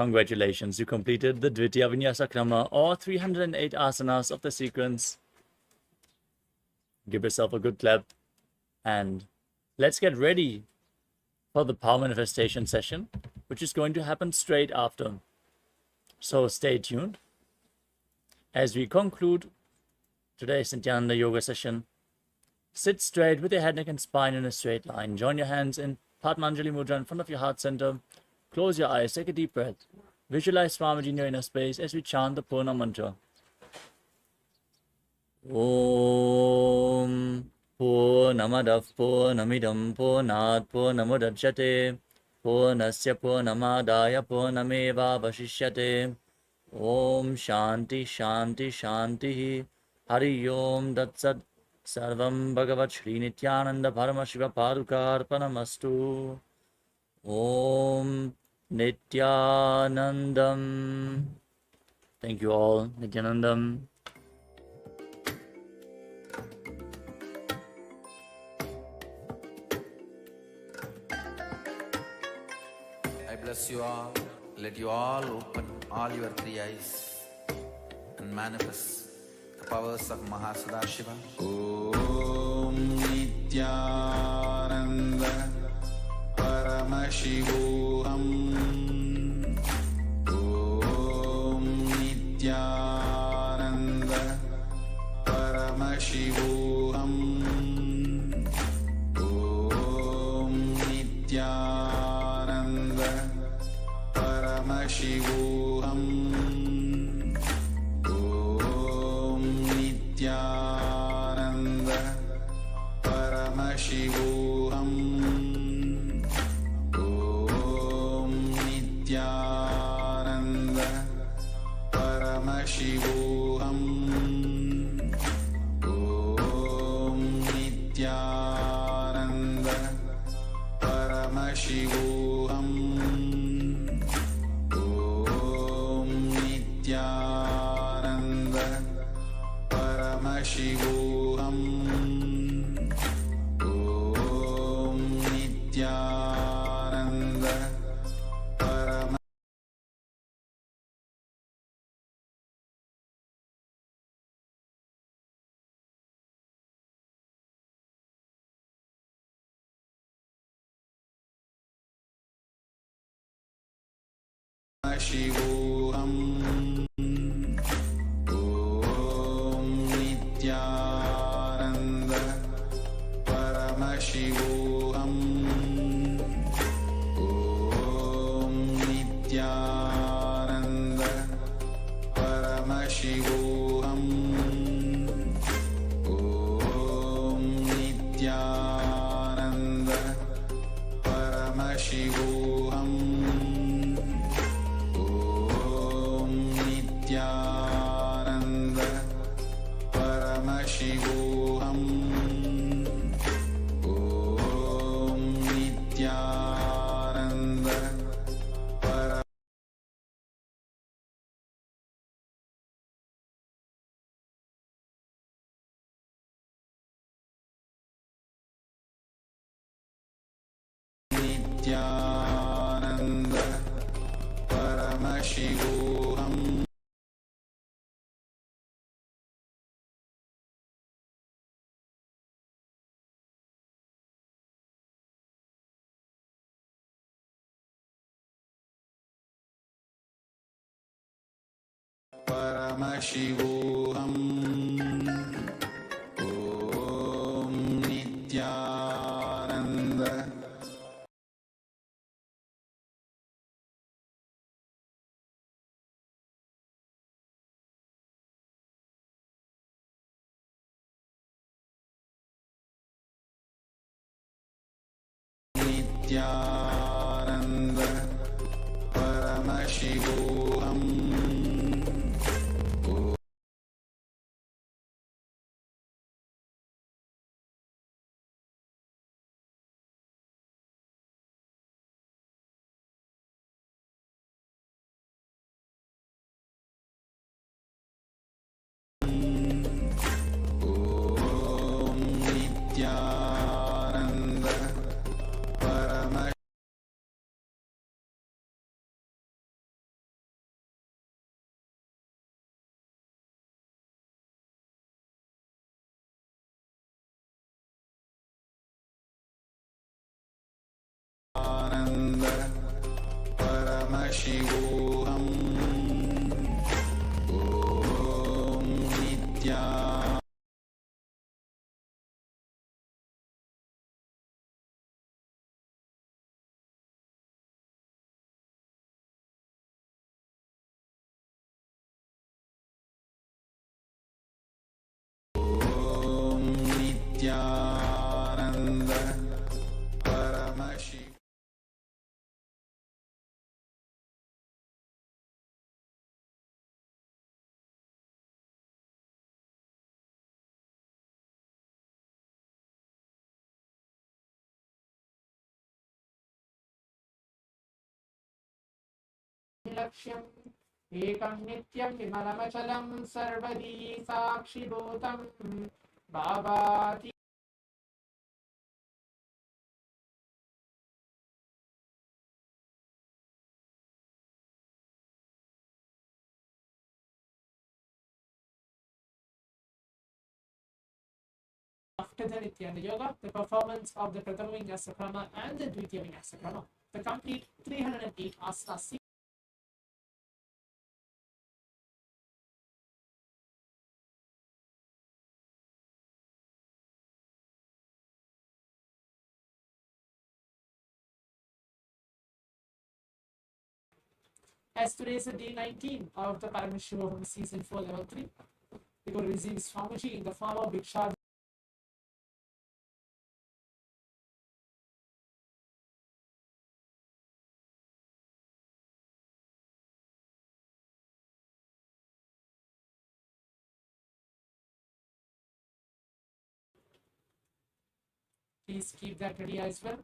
Congratulations, you completed the Dvitiya Vinyasa Krama, or 308 asanas of the sequence. Give yourself a good clap. And let's get ready for the power manifestation session, which is going to happen straight after. So stay tuned as we conclude today's Nithyananda Yoga session. Sit straight with your head, neck, and spine in a straight line. Join your hands in Padmanjali Mudra in front of your heart center. Close your eyes, take a deep breath. Visualize Swamiji in your inner space as we chant the Purna mantra. Om Purnamadav Purnamidam Purnat Purnamudachyate Purnasya Purnamadaya Purnameva Vashishyate. Om Shanti Shanti Shanti Hari Om Datsat Sarvam Bhagavat Shri Nithyananda Paramashiva Padukarpanamastu. Om Nithyanandam. Thank you all. Nithyanandam. I bless you all. Let you all open all your three eyes and manifest the powers of Mahasadashiva. Om Nithyananda Paramashivoham. Om Nithyananda Paramashivoham. Om Nithyananda Paramashivoham. Om Nithyananda Paramashivoham. Om Nithyananda Paramashivoham. Om Nithyananda Paramashivoham. Om Nithyananda Paramashivoham. Om Nithyananda Paramashivoham. Paramashivoham. Om Nithyananda Paramashivoham. Om Nithyananda Paramashivoham. Om Nithyananda Paramashivoham. Om Nithyananda Paramashivoham. Om Nithyananda Paramashivoham. Nithyananda Paramashivoham. Paramashivoham. Om Nithyananda Nithyananda Paramashivoham. Paramashivoham. Om Nithyananda Paramashivoham. लक्ष्यम् एकं नित्यं विमलमचलं सर्वदी साक्षिभूतं भावाति after the Nithyananda Yoga, the performance of the Prathama Vinyasa Krama and the Dvitiya Vinyasa Krama, the complete 308 asanas. As today is the day 19 of the Paramashivoham season 4 level 3, we will receive Swamiji in the form of Bhiksha. Please keep that ready as well.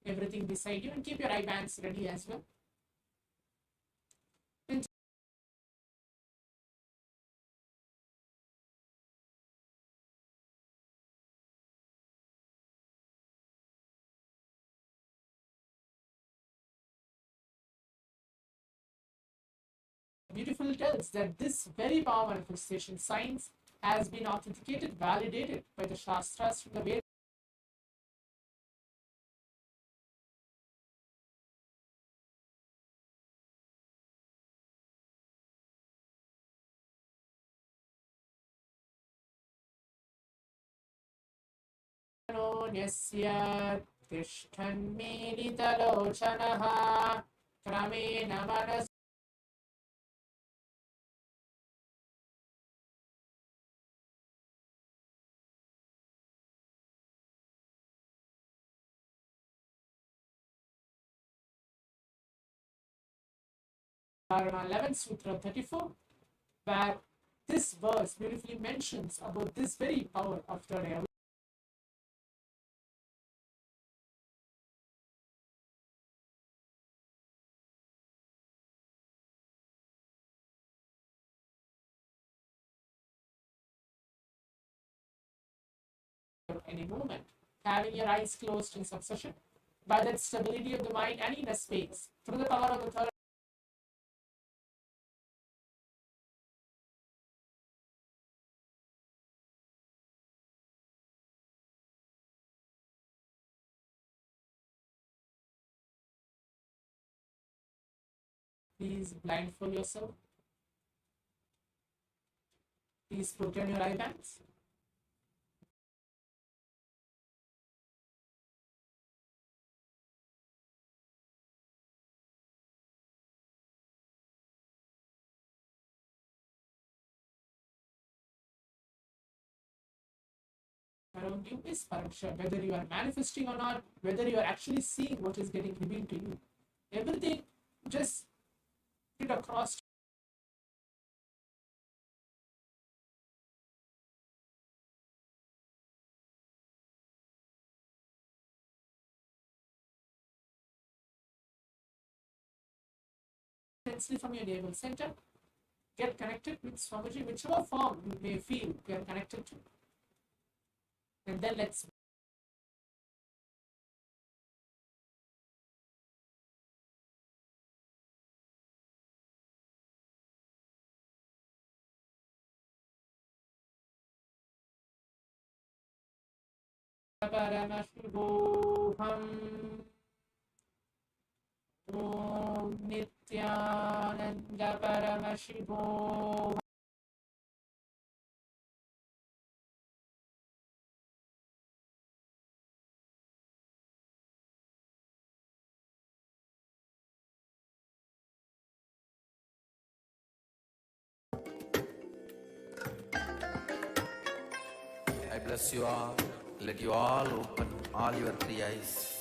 Everything beside you, and keep your eye bands ready as well. Beautiful tells that this very power manifestation science has been authenticated, validated by the Shastras from the Vedas. यस्य तिष्ठन्मीलितलोचनः क्रमेण मनसि Dharma 11 Sutra 34, where this verse beautifully mentions about this very power of third eye. Any movement, having your eyes closed in succession, by that stability of the mind and inner space, through the power of the third. Please blindfold yourself. Please put on your eye bands. Around you is Paraksha, whether you are manifesting or not, whether you are actually seeing what is getting revealed to you. Everything just get across. Intensely from your navel center, get connected with Swamiji, whichever form you may feel you are connected to. And then let's Paramashivoham. Om Nithyananda Paramashivam. I bless you all. Let you all open all your three eyes.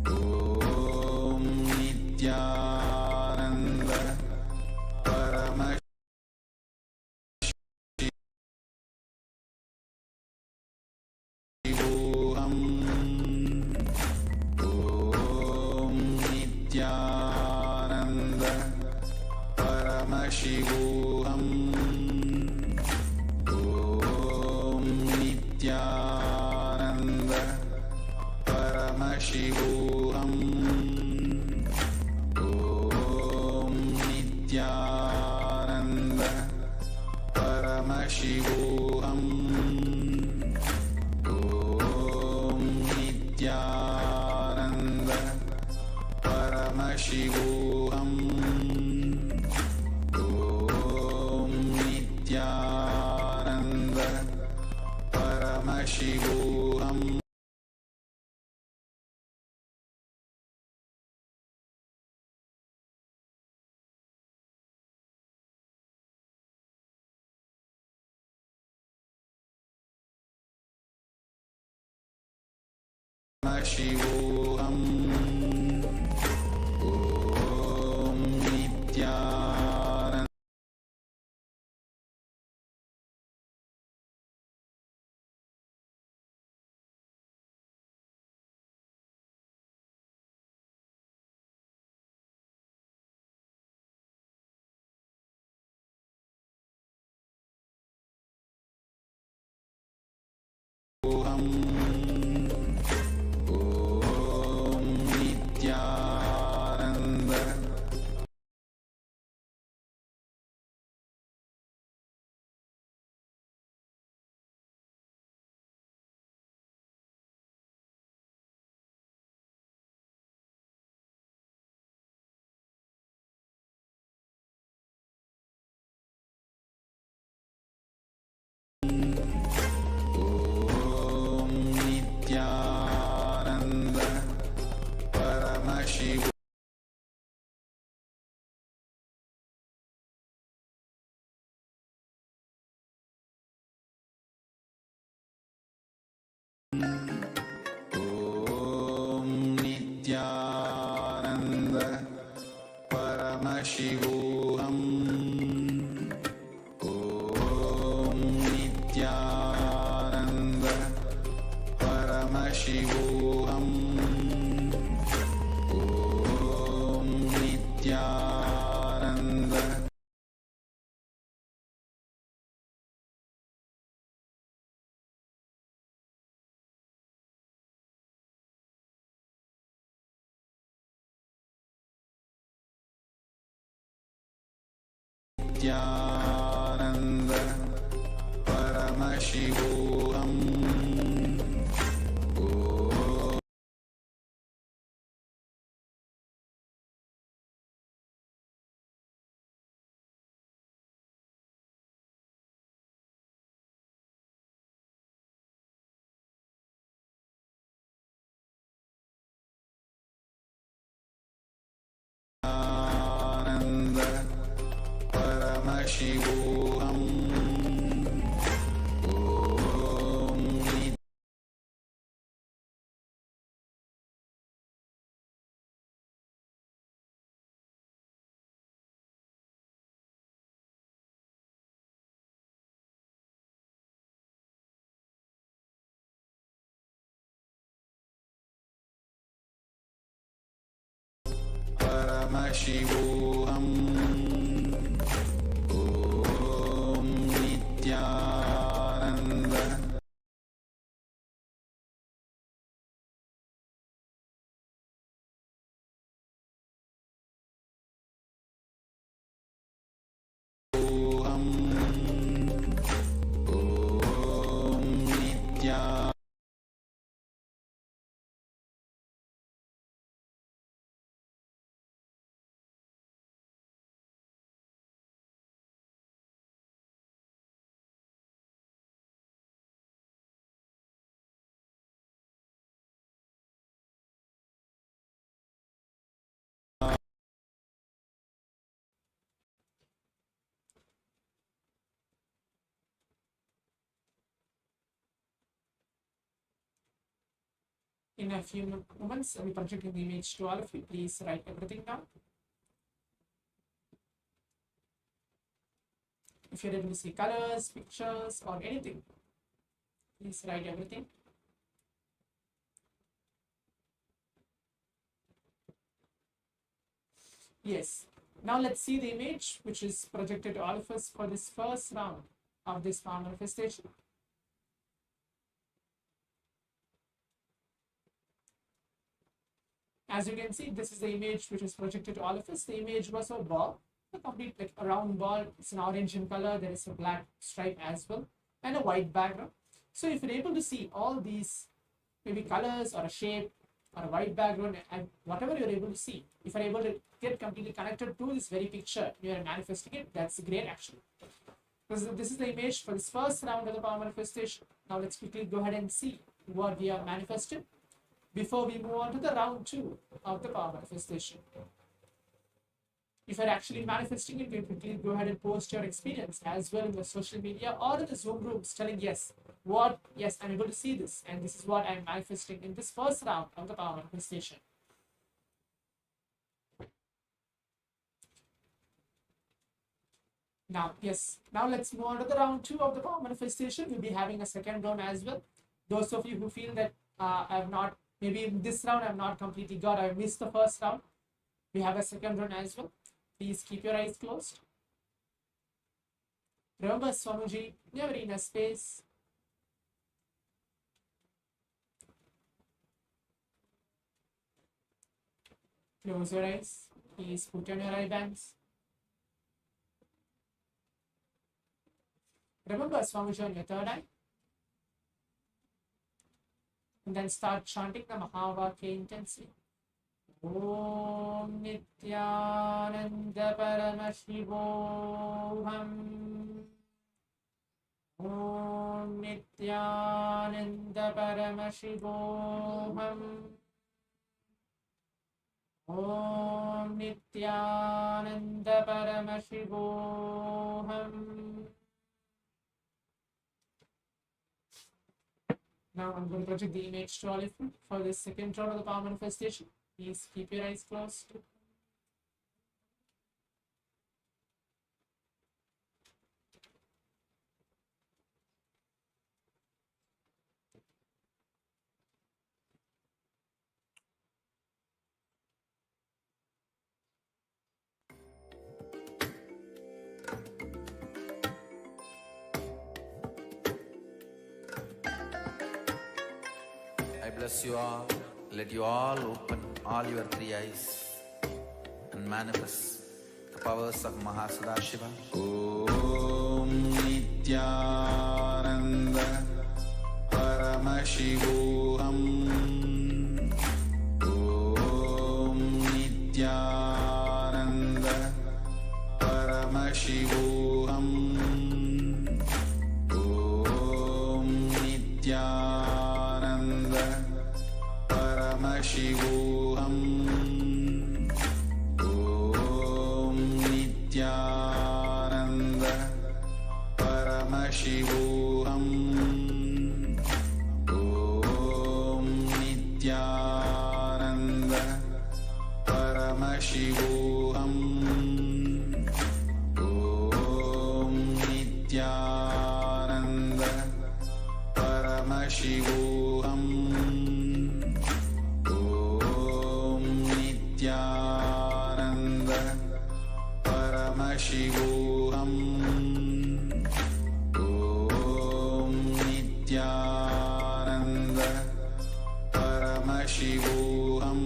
Om Nithyananda Paramashivoham. Om Nithyananda Paramashivoham. Om Nithyananda Paramashivoham. Om Nithyananda Paramashivoham. Om Nithyananda Paramashivoham. Om Nithyananda Paramashivoham. Paramashivoham. Om Nithyananda Paramashivoham. Om Nithyananda Om Nithyananda Paramashivoham. Om Nithyananda Paramashivoham. Om Nithyananda Paramashivoham. Om Nithyananda Nithyananda Paramashivoham. Ananda Paramashivoham. in a few moments, I'll be projecting the image to all of you. Please write everything down. If you're able to see colors, pictures, or anything, please write everything. Yes. Now let's see the image which is projected to all of us for this first round of this power manifestation. As you can see, this is the image which is projected to all of us. The image was a ball, a complete like a round ball. It's an orange in color. There is a black stripe as well, and a white background. So if you're able to see all these maybe colors or a shape or a white background and whatever you're able to see, if you're able to get completely connected to this very picture, you're manifesting it, that's great actually. This is the image for this first round of the power manifestation. Now let's quickly go ahead and see what we have manifested before we move on to the round 2 of the power manifestation. If you're actually manifesting it, you quickly go ahead and post your experience as well in the social media or in the Zoom rooms telling yes, I'm able to see this and this is what I'm manifesting in this first round of the power manifestation. Now let's move on to the round 2 of the power manifestation. We'll be having a second round as well. Those of you who feel that maybe in this round I've not completely I missed the first round, we have a second round as well. Please keep your eyes closed. Remember, Swamuji, never in a space. Close your eyes. Please put on your eye bands. Remember Swamuji on your third eye. And then start chanting the Mahavakya intensely. Om Nithyananda Paramashivoham. Om Nithyananda Paramashivoham. Om Nithyananda Paramashivoham. Now I'm going to project the image to all of you for this second round of the power manifestation. Please keep your eyes closed. I bless you all. Let you all open all your 3 eyes and manifest the powers of Mahasadashiva. Om Nithyananda Paramashivoham. Om Nithyananda Paramashivoham. Om Nithyananda Paramashivoham. Om Nithyananda Paramashivoham. Om Nithyananda Paramashivoham. Om Nithyananda Paramashivoham. Om Nithyananda Paramashivoham. Om Nithyananda Paramashivoham. Om Nithyananda Paramashivoham. Om Nithyananda Paramashivoham. Om Nithyananda Paramashivoham.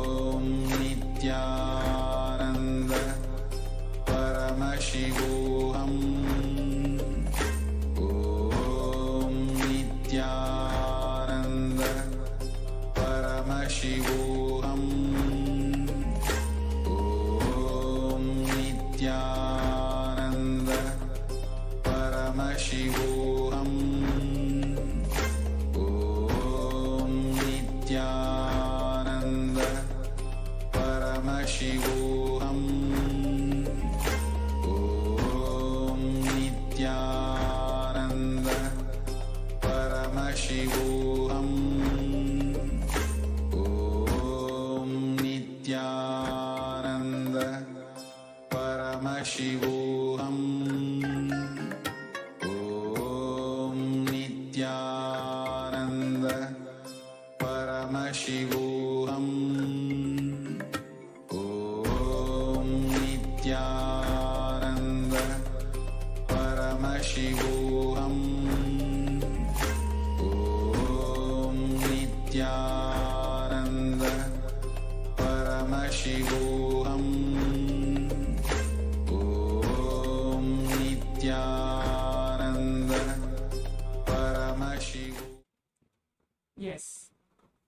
Om Nithyananda Paramashivoham. Paramashivoham. Om Nithyananda Paramashivoham. Om Nithyananda Paramashivoham. Om Nithyananda Paramashivoham. Om Nithyananda Paramashivoham. Om Nithyananda Paramashivoham. Yes.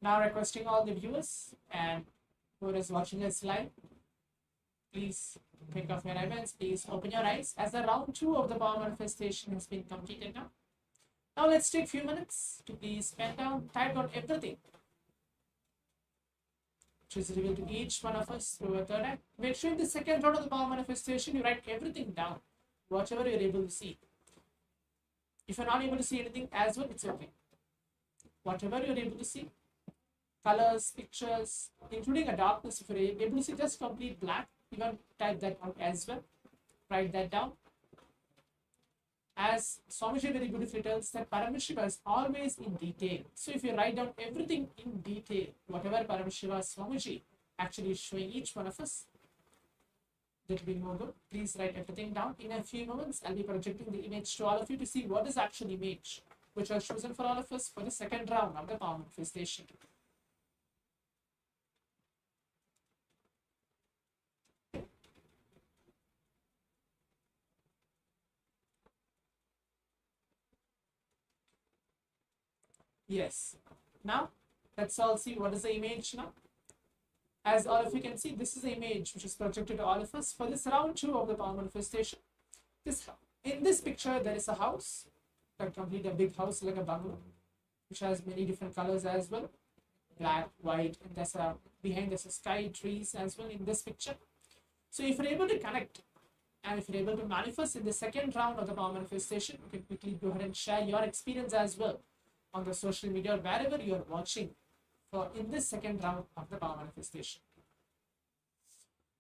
Now requesting all the viewers and who is watching us live, please take off your ribbons, please open your eyes as the round 2 of the power manifestation has been completed now. Now let's take a few minutes to please pen down, type down everything which is revealed to each one of us through a third eye. Make sure in the second round of the power manifestation you write everything down, whatever you're able to see. If you're not able to see anything as well, it's okay. Whatever you're able to see, colors, pictures, including a darkness, if you're able to see just complete black, you can type that out as well. Write that down. As Swamiji very beautifully tells that Paramashiva is always in detail. So if you write down everything in detail, whatever Paramashiva Swamiji actually is showing each one of us, that will be more good. Please write everything down. In a few moments, I'll be projecting the image to all of you to see what is actual image which was chosen for all of us for the second round of the power manifestation. Yes. Now, let's all see what is the image now. As all of you can see, this is the image which is projected to all of us for this round 2 of the power manifestation. In this picture, there is a house, complete a big house like a bungalow, which has many different colors as well, black, white, and behind there's a sky, trees as well in this picture. So if you're able to connect and if you're able to manifest in the second round of the power manifestation, you can quickly go ahead and share your experience as well on the social media or wherever you are watching for in this second round of the power manifestation.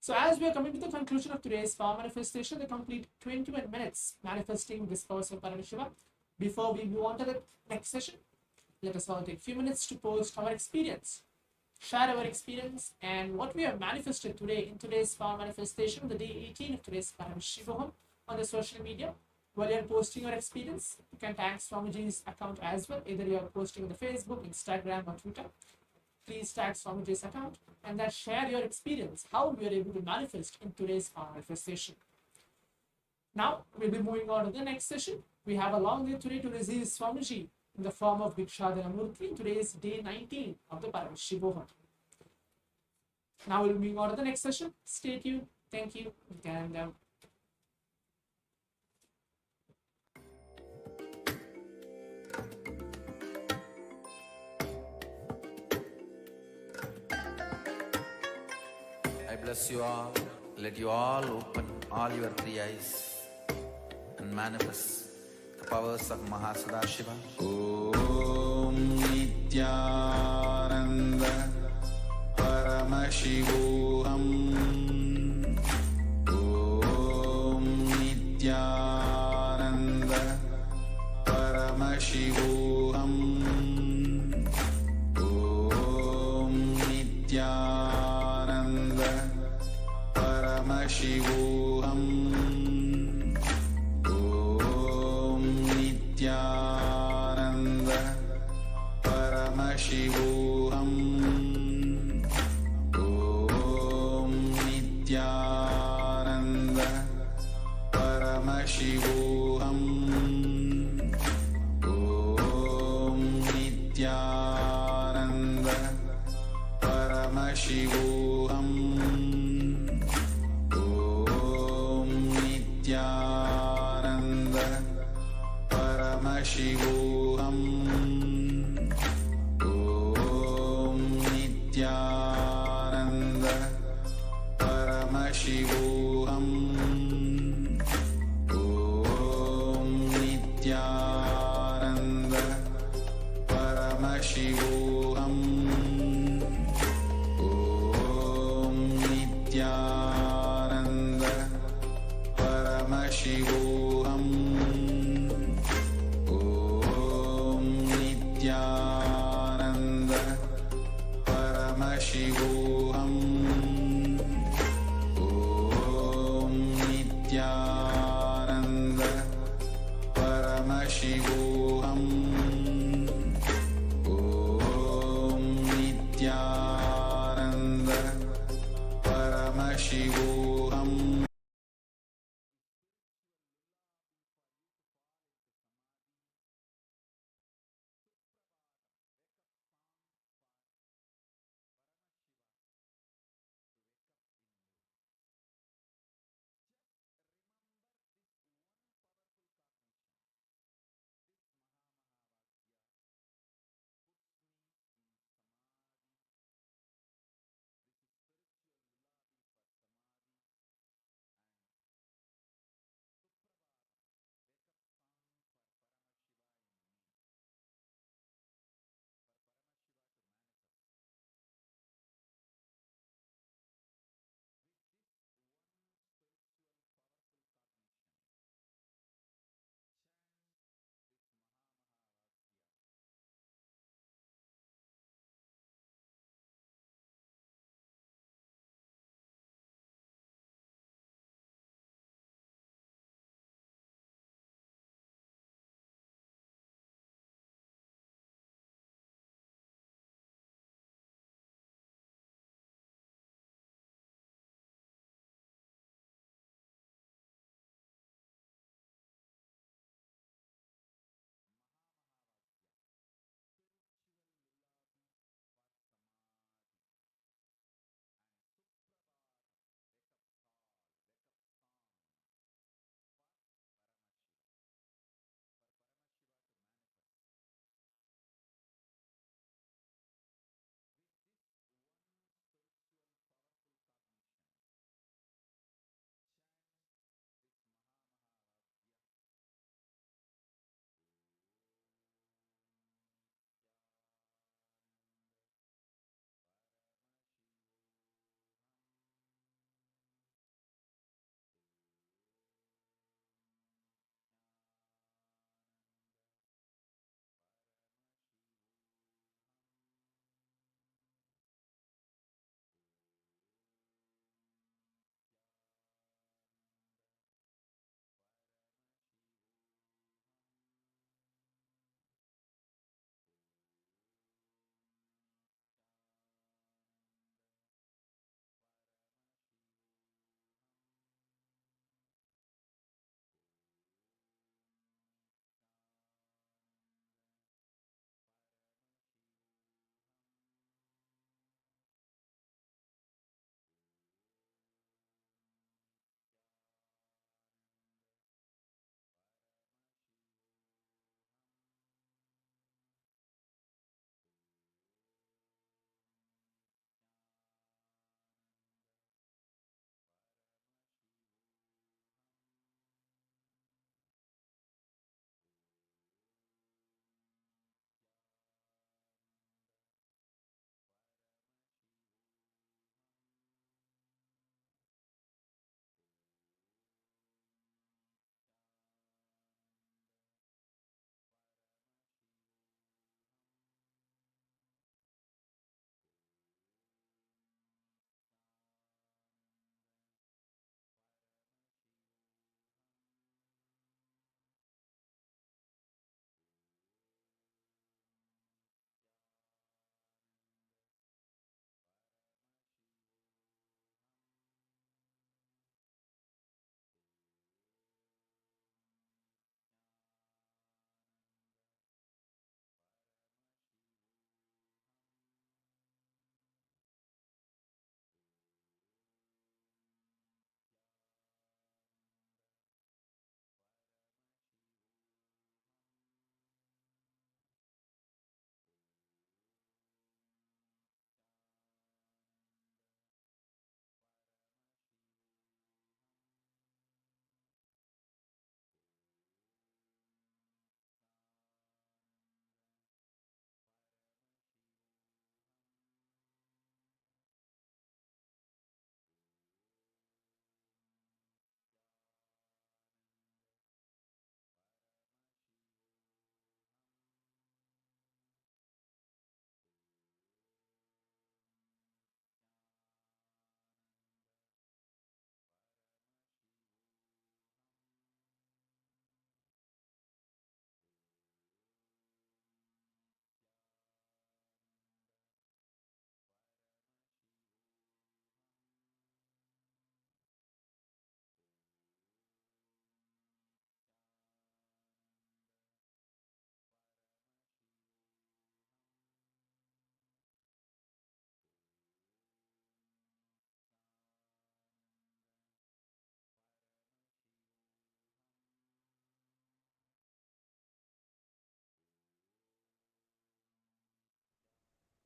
So as we are coming to the conclusion of today's power manifestation, the complete 21 minutes manifesting this power of Paramashiva. Before we move on to the next session, let us all take a few minutes to post our experience, share our experience and what we have manifested today in today's power manifestation, the day 18 of today's Paramashivoham on the social media. While you're posting your experience, you can tag Swamiji's account as well. Either you're posting on the Facebook, Instagram or Twitter. Please tag Swamiji's account and then share your experience, how you're able to manifest in today's power manifestation. Now, we'll be moving on to the next session. We have a long day today to receive Swamiji in the form of Bhikshadana Murti. Today is day 19 of the Paramashivoham. Now we'll be moving on to the next session. Stay tuned. Thank you. And I bless you all. Let you all open all your 3 eyes and manifest the powers of Mahasadashiva. Om Nithyananda Paramashivoham. Om Nithyananda Paramashivoham. Om Nithyananda Paramashivoham. Om Nithyananda Paramashivoham. Om Nithyananda Paramashivoham. Om Nithyananda Paramashivoham. Om Nithyananda Paramashivoham. Om Nithyananda Paramashivoham. Om Nithyananda Paramashivoham. Om Nithyananda Paramashivoham. Om Nithyananda Paramashivoham. Om Nithyananda Paramashivoham. Om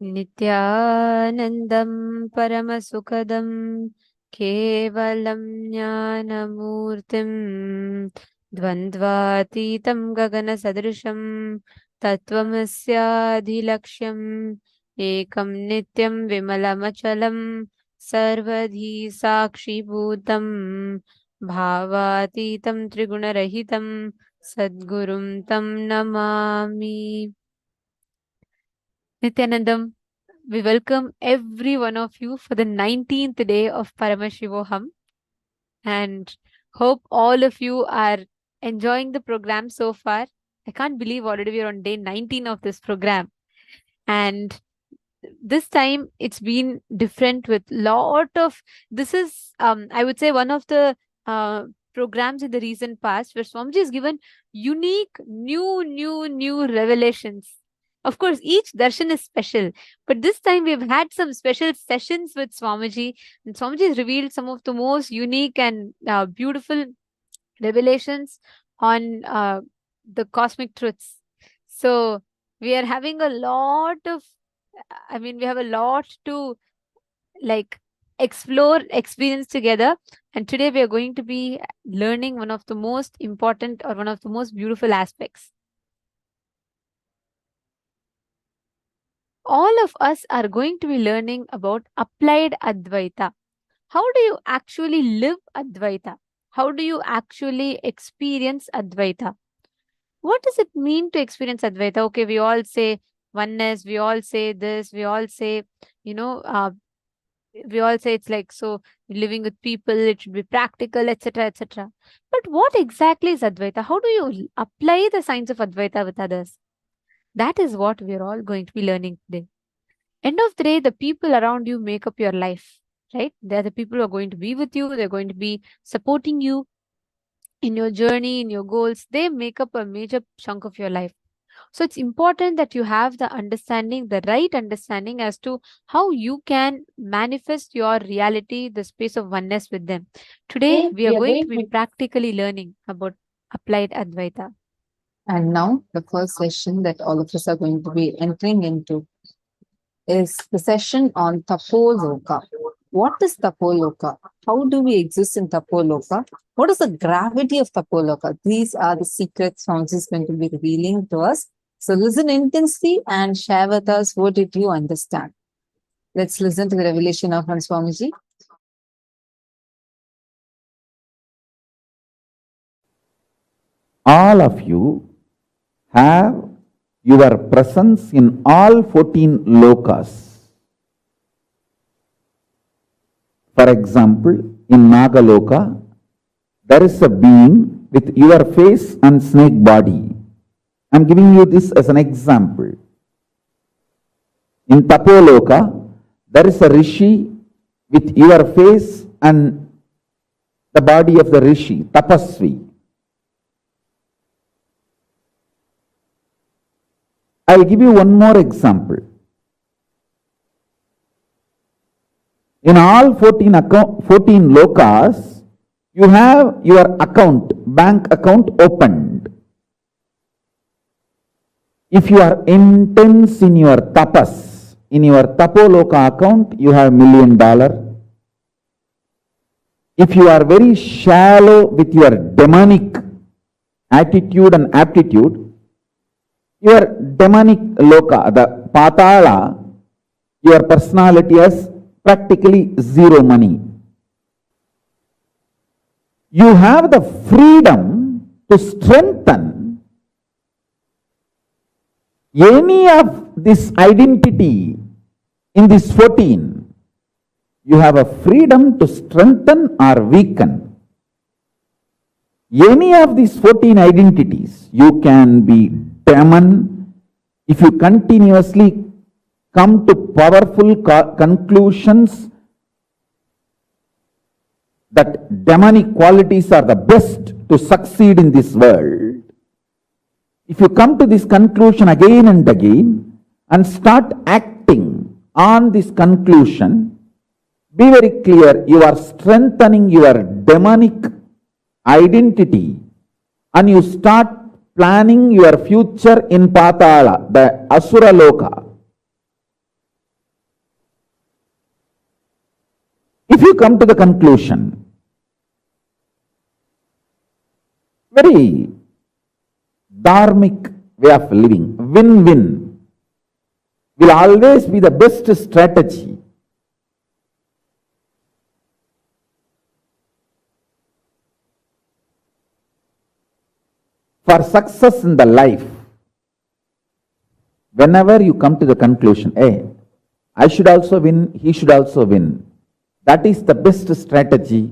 नित्यानन्दं परमसुखदं केवलं ज्ञानमूर्तिं द्वन्द्वातीतं गगनसदृशं तत्त्वमस्याधिलक्ष्यम् एकं नित्यं विमलमचलं सर्वधी साक्षिभूतं भावातीतं त्रिगुणरहितं सद्गुरुं तं Namami. Nithyanandam, we welcome every one of you for the 19th day of Paramashivoham and hope all of you are enjoying the program so far. I can't believe already we are on day 19 of this program. And this time it's been different with lot of, this is, I would say, one of the programs in the recent past where Swamiji has given unique, new revelations. Of course, each darshan is special, but this time we've had some special sessions with Swamiji, and Swamiji has revealed some of the most unique and beautiful revelations on the cosmic truths. So we are having a lot of, we have a lot to like explore, experience together. And today we are going to be learning one of the most important or one of the most beautiful aspects. All of us are going to be learning about applied Advaita. How do you actually live Advaita? How do you actually experience Advaita? What does it mean to experience Advaita? Okay, we all say oneness, we all say this, we all say, we all say it's like, so living with people, it should be practical, etc., etc. But what exactly is Advaita? How do you apply the science of Advaita with others? That is what we are all going to be learning today. End of the day, the people around you make up your life, right? They're the people who are going to be with you. They're going to be supporting you in your journey, in your goals. They make up a major chunk of your life. So it's important that you have the understanding, the right understanding as to how you can manifest your reality, the space of oneness with them. Today, we are going to be practically learning about applied Advaita. And now the first session that all of us are going to be entering into is the session on Tapo Loka. What is Tapo Loka? How do we exist in Tapo Loka? What is the gravity of Tapo Loka? These are the secrets Swamiji is going to be revealing to us. So listen intensely and share with us what did you understand. Let's listen to the revelation of Swamiji. All of you have your presence in all 14 lokas. For example, in Nagaloka, there is a being with your face and snake body. I am giving you this as an example. In Tapo Loka, there is a rishi with your face and the body of the rishi, tapasvi. I will give you one more example. In all 14 lokas, you have your account, bank account opened. If you are intense in your tapas, in your Tapo Loka account, you have $1 million. If you are very shallow with your demonic attitude and aptitude, your demonic loka, the patala, your personality has practically zero money. You have the freedom to strengthen any of this identity in this 14. You have a freedom to strengthen or weaken. Any of these 14 identities, you can be demon. If you continuously come to powerful conclusions that demonic qualities are the best to succeed in this world, if you come to this conclusion again and again and start acting on this conclusion, be very clear, you are strengthening your demonic identity and you start planning your future in Patala, the Asura Loka. If you come to the conclusion, very dharmic way of living, win-win, will always be the best strategy. For success in the life. Whenever you come to the conclusion, hey, I should also win, he should also win. That is the best strategy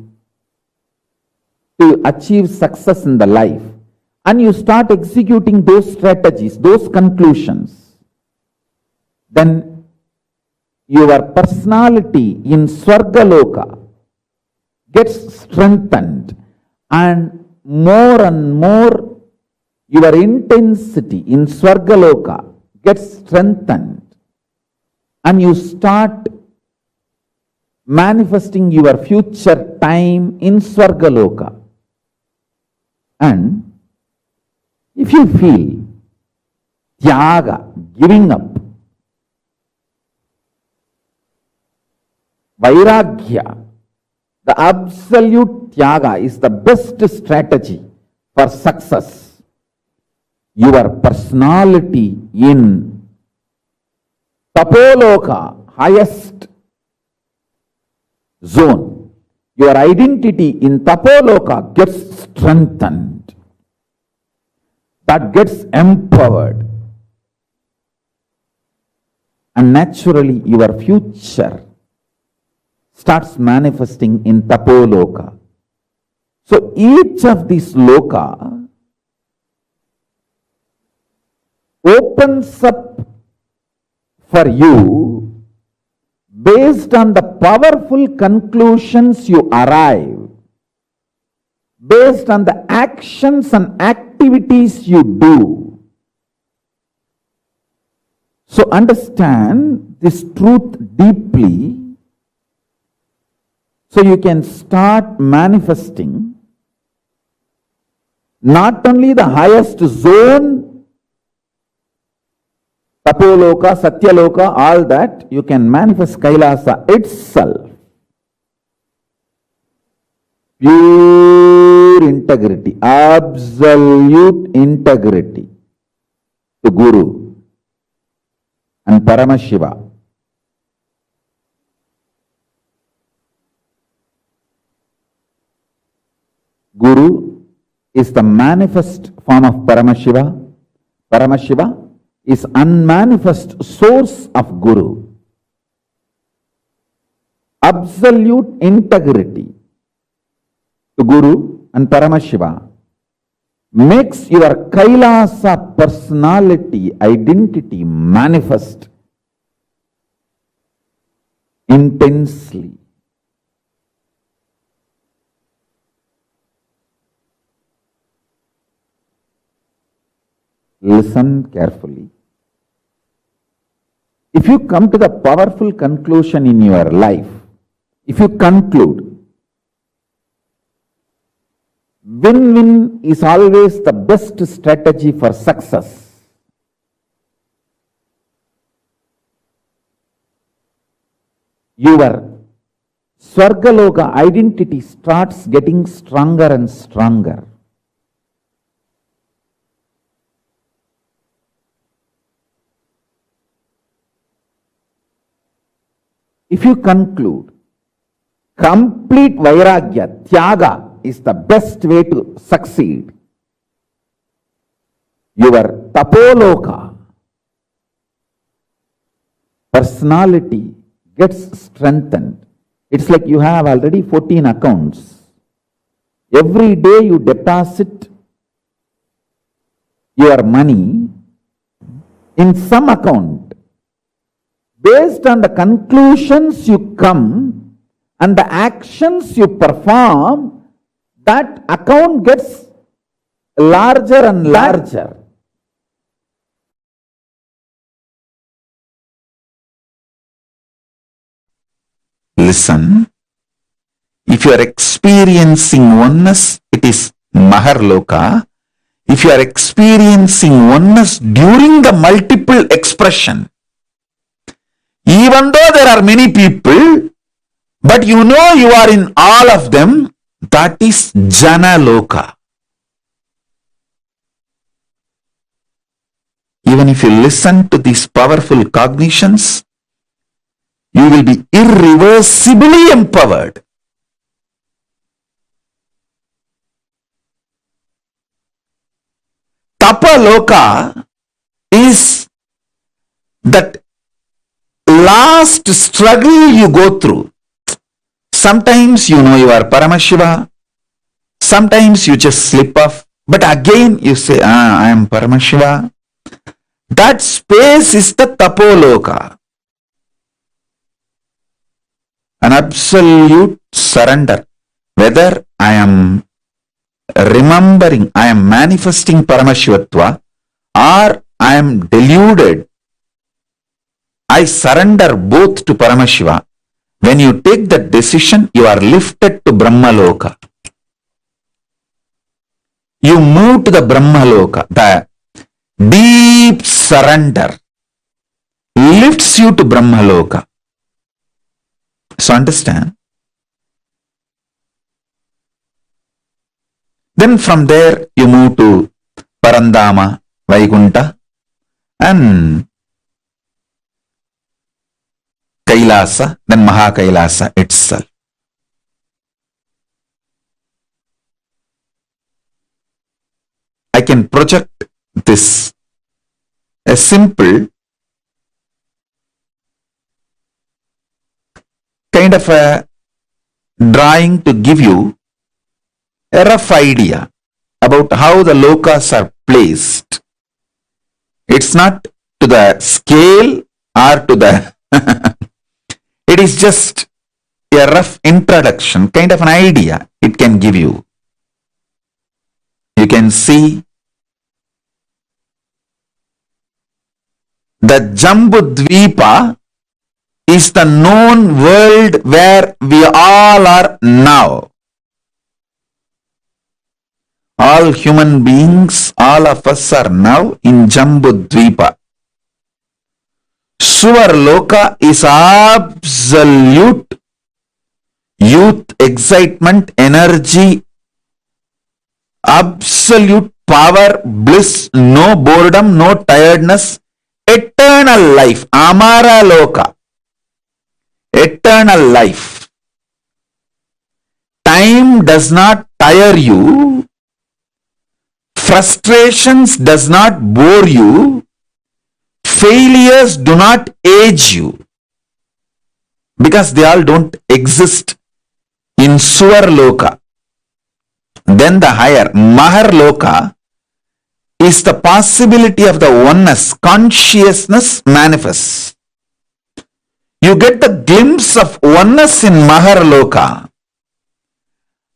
to achieve success in the life. And you start executing those strategies, those conclusions. Then your personality in Swargaloka gets strengthened, and more your intensity in Swargaloka gets strengthened, and you start manifesting your future time in Swargaloka. And if you feel tyaga, giving up, vairagya, the absolute tyaga is the best strategy for success. Your personality in Tapo Loka, highest zone, your identity in Tapo Loka gets strengthened. That gets empowered. And naturally your future starts manifesting in Tapo Loka. So each of these loka opens up for you based on the powerful conclusions you arrive, based on the actions and activities you do. So understand this truth deeply, so you can start manifesting not only the highest zone, Tapo Loka, Satya Loka, all that, you can manifest Kailasa itself. Pure integrity, absolute integrity to Guru and Paramashiva. Guru is the manifest form of Paramashiva. Paramashiva is unmanifest source of Guru. Absolute integrity to Guru and Paramashiva makes your Kailasa personality, identity manifest intensely. Listen carefully. If you come to the powerful conclusion in your life, if you conclude, win-win is always the best strategy for success. Your Swargaloka identity starts getting stronger and stronger. If you conclude complete vairagya, tyaga is the best way to succeed, your Tapo Loka personality gets strengthened. It's like you have already 14 accounts. Every day you deposit your money in some account. Based on the conclusions you come and the actions you perform, that account gets larger and larger. Listen, if you are experiencing oneness, it is Maharloka. If you are experiencing oneness during the multiple expression, even though there are many people, But you know you are in all of them. That is Jana Loka. Even if you listen to these powerful cognitions, you will be irreversibly empowered. Tapo Loka is that last struggle you go through. Sometimes you know you are Paramashiva, sometimes you just slip off, but again you say, I am Paramashiva. That space is the Tapo Loka. An absolute surrender. Whether I am remembering, I am manifesting Paramashivatva, or I am deluded, I surrender both to Paramashiva. When you take that decision, you are lifted to Brahma Loka. You move to the Brahma Loka. The deep surrender lifts you to Brahma Loka. So understand? Then from there you move to Parandama, Vaikunta, and Kailasa, then Mahakailasa itself. I can project this, a simple kind of a drawing to give you a rough idea about how the lokas are placed. It's not to the scale or to the it is just a rough introduction, kind of an idea it can give you. You can see the Jambudvipa is the known world where we all are now. All human beings, all of us are now in Jambudvipa. Suvar Loka is absolute youth, excitement, energy, absolute power, bliss, no boredom, no tiredness, eternal life, Amara Loka, eternal life. Time does not tire you, frustrations does not bore you, failures do not age you, because they all don't exist in Suvar Loka. Then the higher Mahar Loka is the possibility of the oneness, consciousness manifests. You get the glimpse of oneness in Mahar Loka,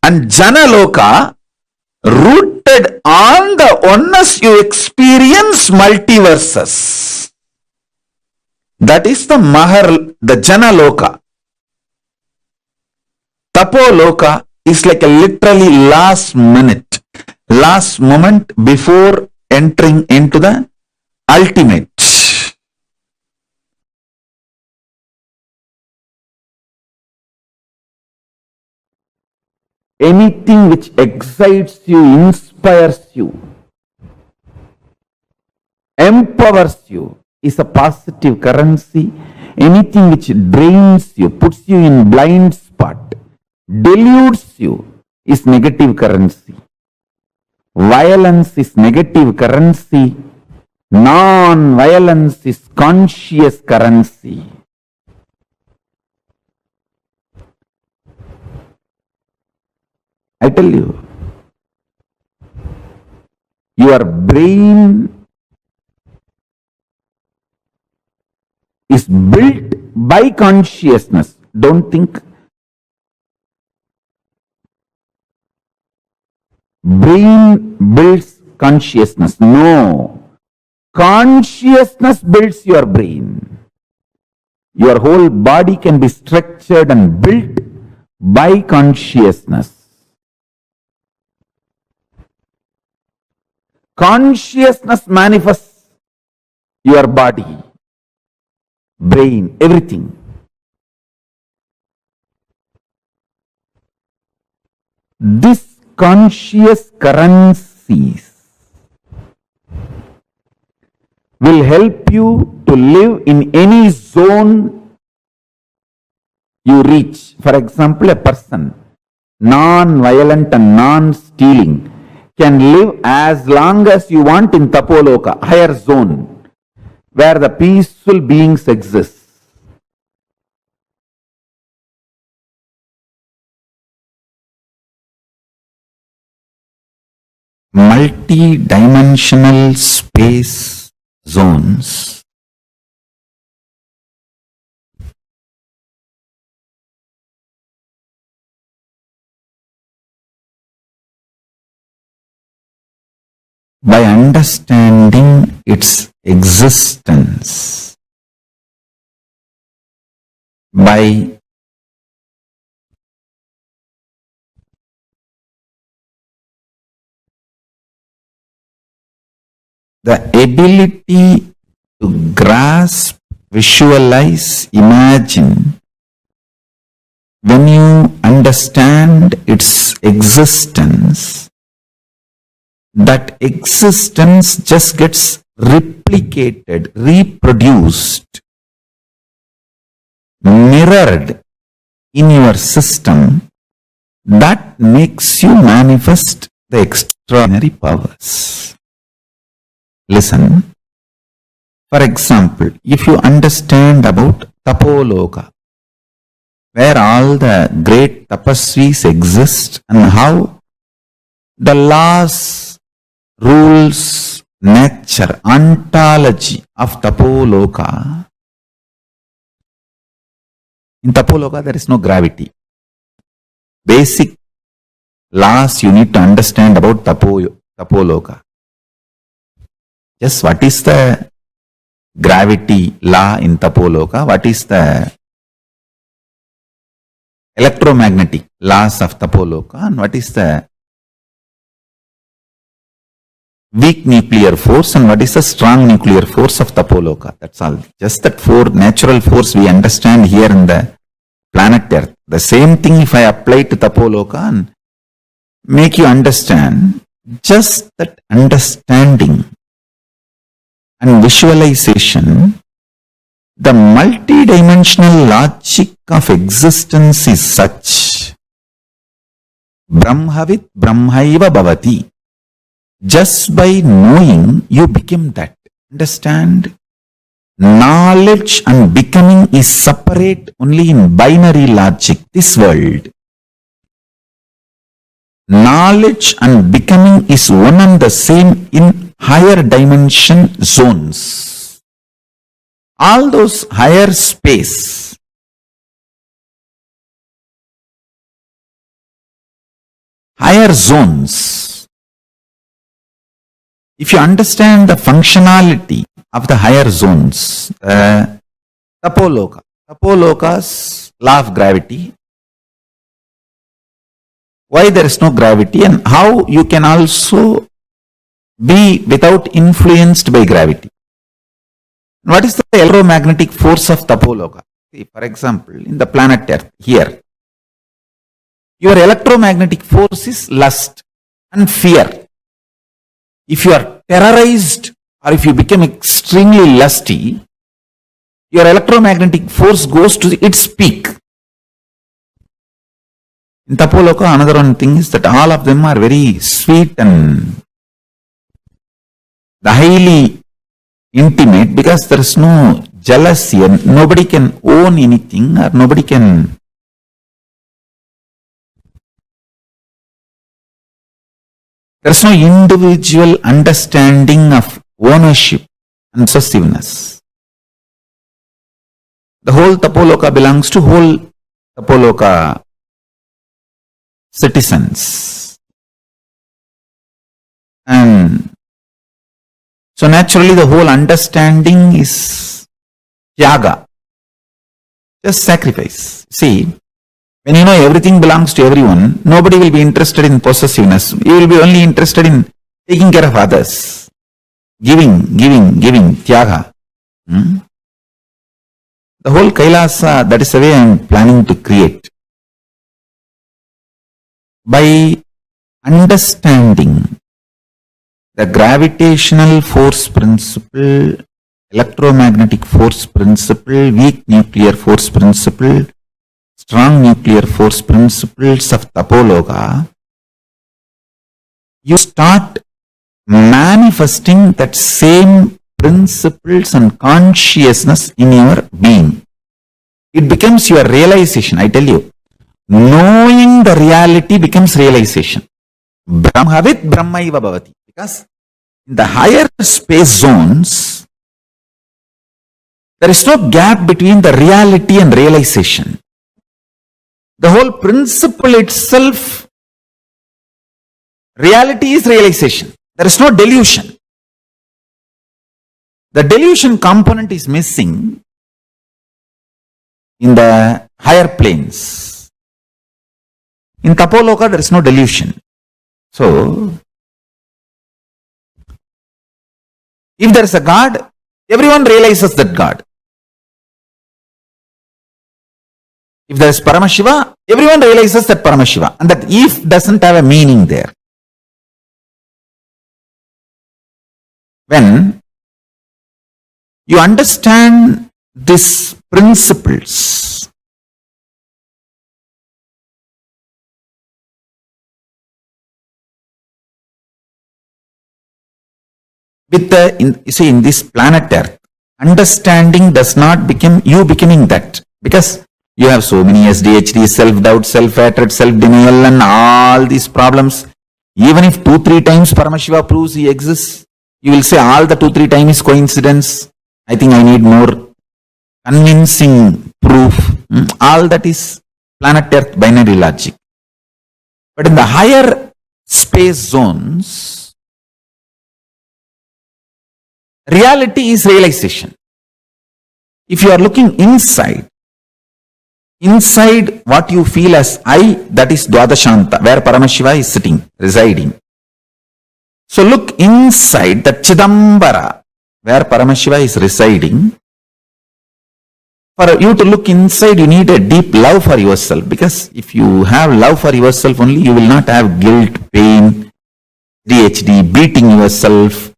and Jana Loka, rooted on the oneness, you experience multiverses. That is the Mahar, the Jana Loka. Tapo Loka is like a literally last minute, last moment before entering into the ultimate. Anything which excites you, inspires you, empowers you is a positive currency. Anything which drains you, puts you in blind spot, deludes you is negative currency. Violence is negative currency. Non-violence is conscious currency. I tell you, your brain is built by consciousness. Don't think brain builds consciousness. No. Consciousness builds your brain. Your whole body can be structured and built by consciousness. Consciousness manifests your body, brain, everything. This conscious currencies will help you to live in any zone you reach. For example, a person non-violent and non-stealing can live as long as you want in Tapo Loka, higher zone, where the peaceful beings exist. Multi-dimensional space zones by understanding its existence, by the ability to grasp, visualize, imagine. When you understand its existence, that existence just gets replicated, reproduced, mirrored in your system. That makes you manifest the extraordinary powers. Listen. For example, if you understand about Tapo Loka, where all the great tapasvis exist and how the laws, rules, nature, ontology of Tapo Loka. In Tapo Loka there is no gravity. Basic laws you need to understand about Tapo Loka. Just what is the gravity law in Tapo Loka? What is the electromagnetic laws of Tapo Loka? And what is the weak nuclear force and what is the strong nuclear force of Tapo Loka? That's all. Just that four natural force we understand here in the planet Earth. The same thing if I apply to Tapo Loka and make you understand, just that understanding and visualization, the multidimensional logic of existence is such. Brahmavit Brahmaiva Bhavati. Just by knowing, you become that. Understand? Knowledge and becoming is separate only in binary logic, this world. Knowledge and becoming is one and the same in higher dimension zones. All those higher space, higher zones, if you understand the functionality of the higher zones, Tapo Loka's law of gravity, why there is no gravity and how you can also be without influenced by gravity. What is the electromagnetic force of Tapo Loka? See, for example, in the planet Earth, here, your electromagnetic force is lust and fear. If you are terrorized or if you become extremely lusty, your electromagnetic force goes to its peak. In Tapo Loka, another one thing is that all of them are very sweet and highly intimate because there is no jealousy and nobody can own anything or nobody can there is no individual understanding of ownership and possessiveness. The whole Tapo Loka belongs to whole Tapo Loka citizens. And so naturally the whole understanding is tyaga, just sacrifice. See, when you know everything belongs to everyone, nobody will be interested in possessiveness. You will be only interested in taking care of others. Giving, tyaga. The whole Kailasa, that is the way I am planning to create. by understanding the gravitational force principle, electromagnetic force principle, weak nuclear force principle, strong nuclear force principles of Tapo Loka, you start manifesting that same principles and consciousness in your being. It becomes your realization, I tell you. Knowing the reality becomes realization. Brahmavit Brahmaiva Bhavati. Because in the higher space zones, there is no gap between the reality and realization. The whole principle itself, reality is realization. There is no delusion. The delusion component is missing in the higher planes. In Tapo Loka, there is no delusion. So, if there is a God, everyone realizes that God. If there is Paramashiva, everyone realizes that Paramashiva. And that if doesn't have a meaning there. When you understand these principles, with the, you see, in this planet Earth, understanding does not become you becoming that. Because you have so many SDHD, self-doubt, self-hatred, self-denial and all these problems. Even if 2-3 times Paramashiva proves he exists, you will say all the 2-3 times is coincidence. I think I need more convincing proof. All that is planet Earth binary logic. But in the higher space zones, reality is realization. If you are looking inside what you feel as I, that is Dwadashanta, where Paramashiva is sitting, residing. So look inside that Chidambara, where Paramashiva is residing. For you to look inside, you need a deep love for yourself. Because if you have love for yourself only, you will not have guilt, pain, DHD, beating yourself.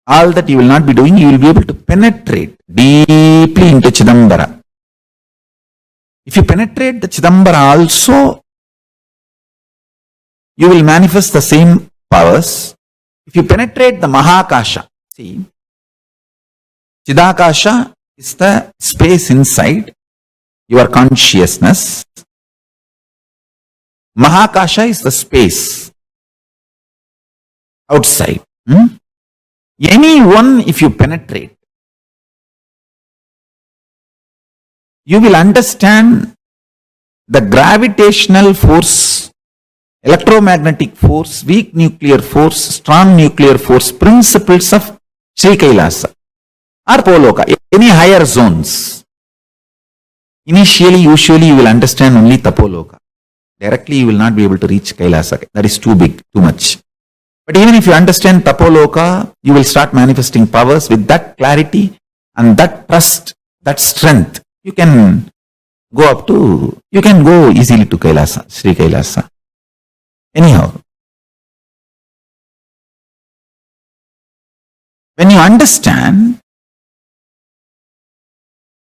All that you will not be doing, you will be able to penetrate deeply into Chidambara. If you penetrate the Chidambara also, you will manifest the same powers. If you penetrate the Mahakasha, see, Chidakasha is the space inside your consciousness. Mahakasha is the space outside. Any one, if you penetrate, you will understand the gravitational force, electromagnetic force, weak nuclear force, strong nuclear force principles of Sri Kailasa or Tapo Loka, any higher zones. Initially, usually you will understand only Tapo Loka. Directly you will not be able to reach Kailasa. That is too big, too much. But even if you understand Tapo Loka, you will start manifesting powers with that clarity and that trust, that strength. You can go easily to Kailasa, Sri Kailasa. Anyhow, when you understand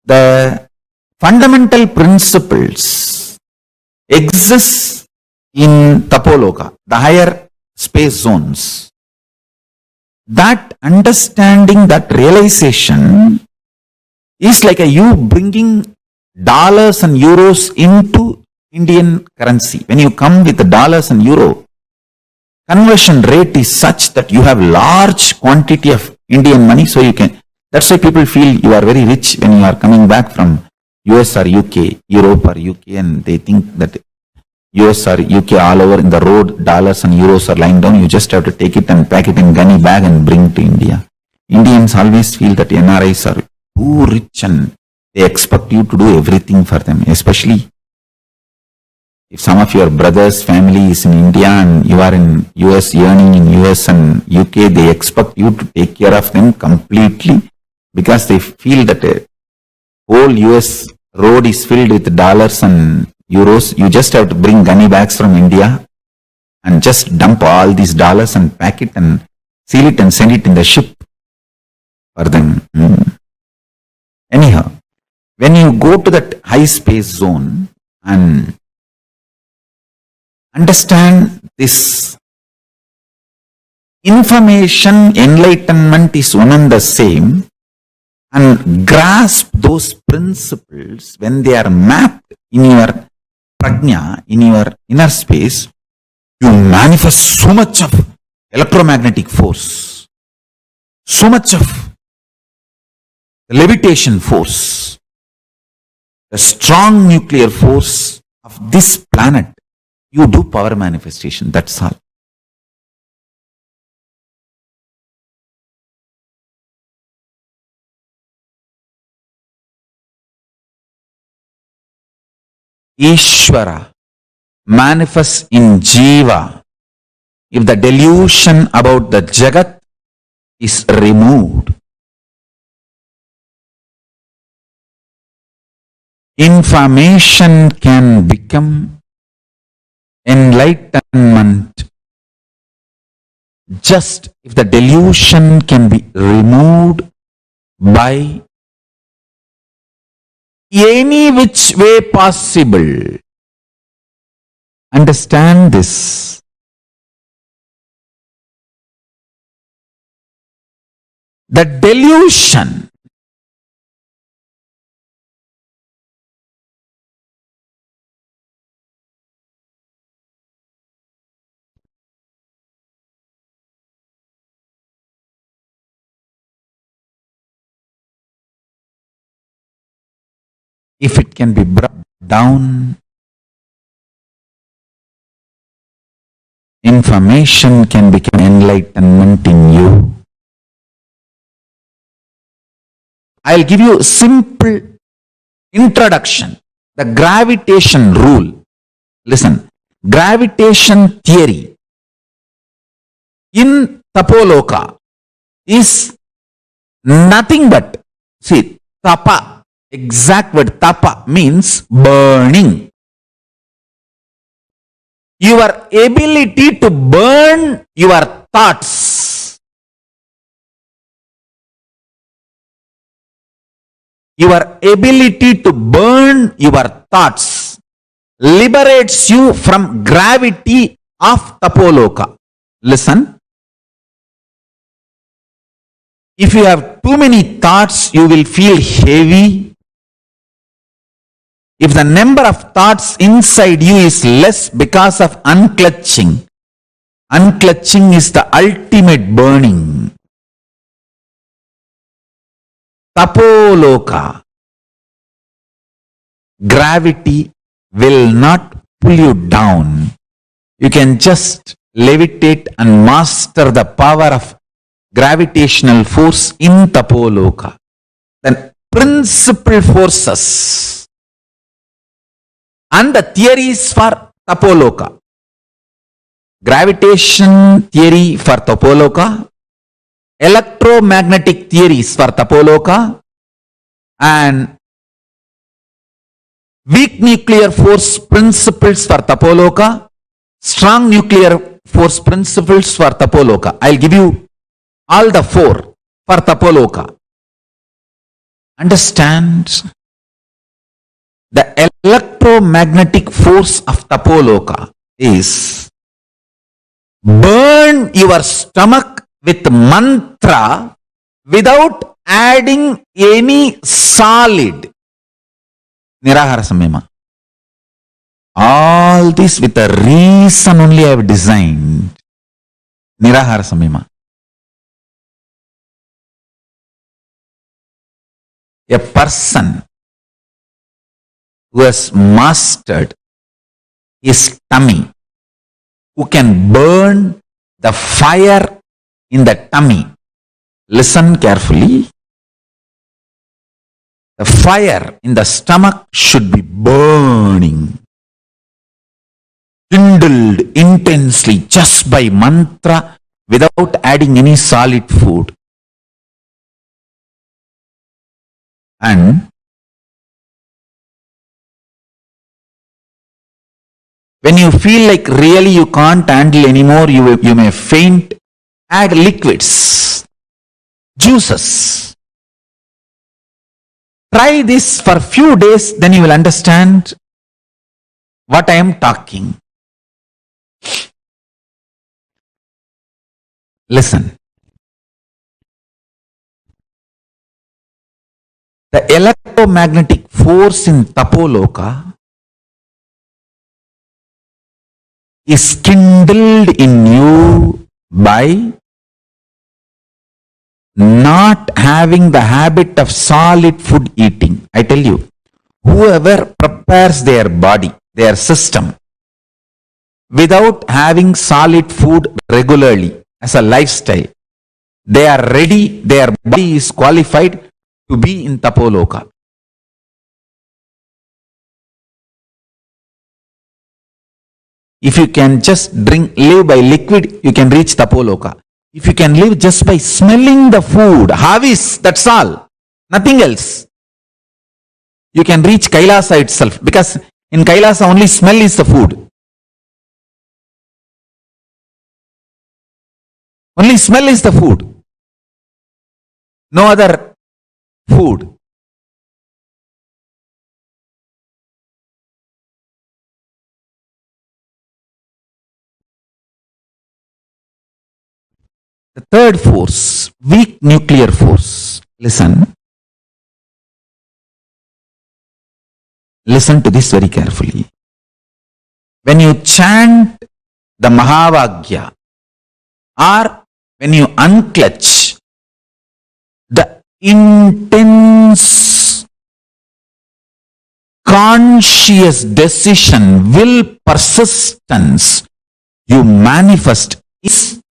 the fundamental principles exist in Tapo Loka, the higher space zones, that understanding, that realization is like you bringing dollars and euros into Indian currency. When you come with the dollars and euro, conversion rate is such that you have large quantity of Indian money, so you can, that's why people feel you are very rich when you are coming back from US or UK, Europe or UK, and they think that US or UK all over in the road, dollars and euros are lying down, you just have to take it and pack it in gunny bag and bring to India. Indians always feel that NRIs are too rich and they expect you to do everything for them, especially if some of your brothers' family is in India and you are in US, earning in US and UK, they expect you to take care of them completely because they feel that a whole US road is filled with dollars and euros. You just have to bring gunny bags from India and just dump all these dollars and pack it and seal it and send it in the ship for them. Anyhow, when you go to that high space zone and understand this information, enlightenment is one and the same, and grasp those principles when they are mapped in your prajna, in your inner space, you manifest so much of electromagnetic force, so much of levitation force, the strong nuclear force of this planet. You do power manifestation, that's all. Ishvara manifests in Jiva if the delusion about the Jagat is removed. Information can become enlightenment just if the delusion can be removed by any which way possible. Understand this. The delusion if it can be brought down, information can become enlightenment in you. I'll give you a simple introduction. The gravitation rule. Listen, gravitation theory in Tapo Loka is nothing but, see, tapa, exact word tapa means burning. Your ability to burn your thoughts, your ability to burn your thoughts liberates you from gravity of Tapo Loka. Listen, if you have too many thoughts, you will feel heavy. If the number of thoughts inside you is less because of unclutching, unclutching is the ultimate burning. Tapo Loka, gravity will not pull you down. You can just levitate and master the power of gravitational force in Tapo Loka. Then principal forces and the theories for Tapo Loka. Gravitation theory for Tapo Loka, electromagnetic theories for Tapo Loka, and weak nuclear force principles for Tapo Loka, strong nuclear force principles for Tapo Loka. I'll give you all the four for Tapo Loka. Understand? The electromagnetic force of Tapo Loka is burn your stomach with mantra without adding any solid. Nirahara Samyama. All this with a reason only I have designed. Nirahara Samyama. A person who has mastered his tummy, who can burn the fire in the tummy. Listen carefully. The fire in the stomach should be burning, kindled intensely just by mantra without adding any solid food. And When you feel like really you can't handle anymore, you may faint, add liquids, juices. Try this for few days, then you will understand what I am talking. Listen. The electromagnetic force in Tapo Loka is kindled in you by not having the habit of solid food eating. I tell you, whoever prepares their body, their system, without having solid food regularly as a lifestyle, they are ready, their body is qualified to be in Tapo Loka. If you can just live by liquid, you can reach Tapo Loka. If you can live just by smelling the food, havis, that's all, nothing else, you can reach Kailasa itself, because in Kailasa only smell is the food. Only smell is the food. No other food. The third force, weak nuclear force. Listen. Listen to this very carefully. When you chant the Mahavagya, or when you unclutch the intense conscious decision, will, persistence you manifest is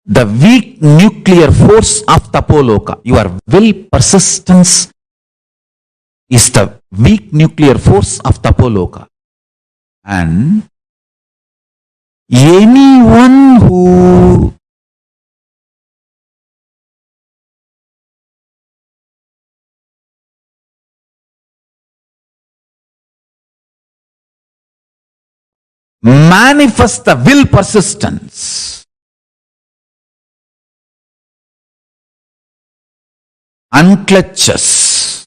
the weak nuclear force of Tapo Loka. Your will, persistence is the weak nuclear force of Tapo Loka. And anyone who manifests the will, persistence, unclutches,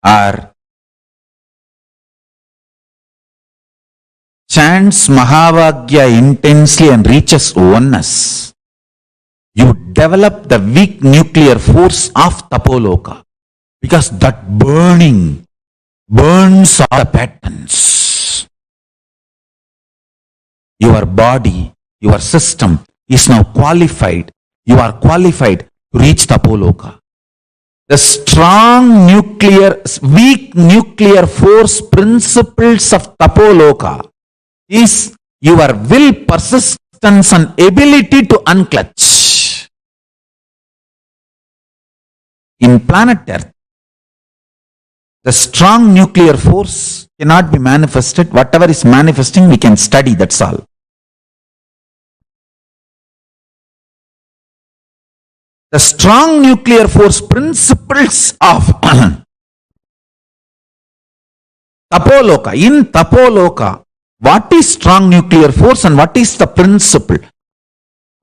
or chants Mahavagya intensely and reaches oneness, you develop the weak nuclear force of Tapo Loka, because that burning burns all the patterns. Your body, your system is now qualified. You are qualified to reach Tapo Loka. The strong weak nuclear force principles of Tapo Loka is your will, persistence and ability to unclutch. In planet Earth, the strong nuclear force cannot be manifested. Whatever is manifesting, we can study, that's all. The strong nuclear force principles of Tapo Loka. In Tapo Loka, what is strong nuclear force and what is the principle?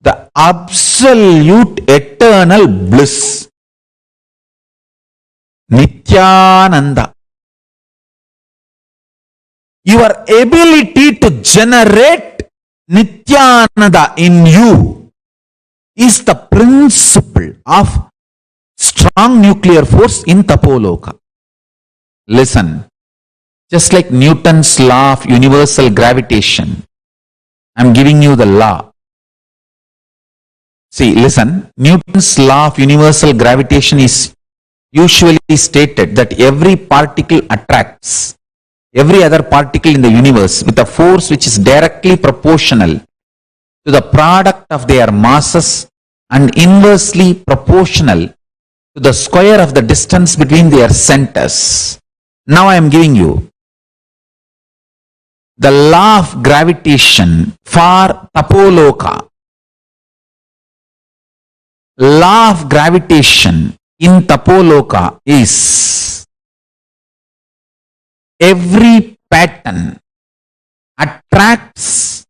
The absolute eternal bliss. Nithyananda. Your ability to generate Nithyananda in you is the principle of strong nuclear force in Tapo Loka. Listen, just like Newton's law of universal gravitation, I am giving you the law. See, listen, Newton's law of universal gravitation is usually stated that every particle attracts every other particle in the universe with a force which is directly proportional to the product of their masses and inversely proportional to the square of the distance between their centers. Now I am giving you the law of gravitation for Tapo Loka. Law of gravitation in Tapo Loka is every pattern attracts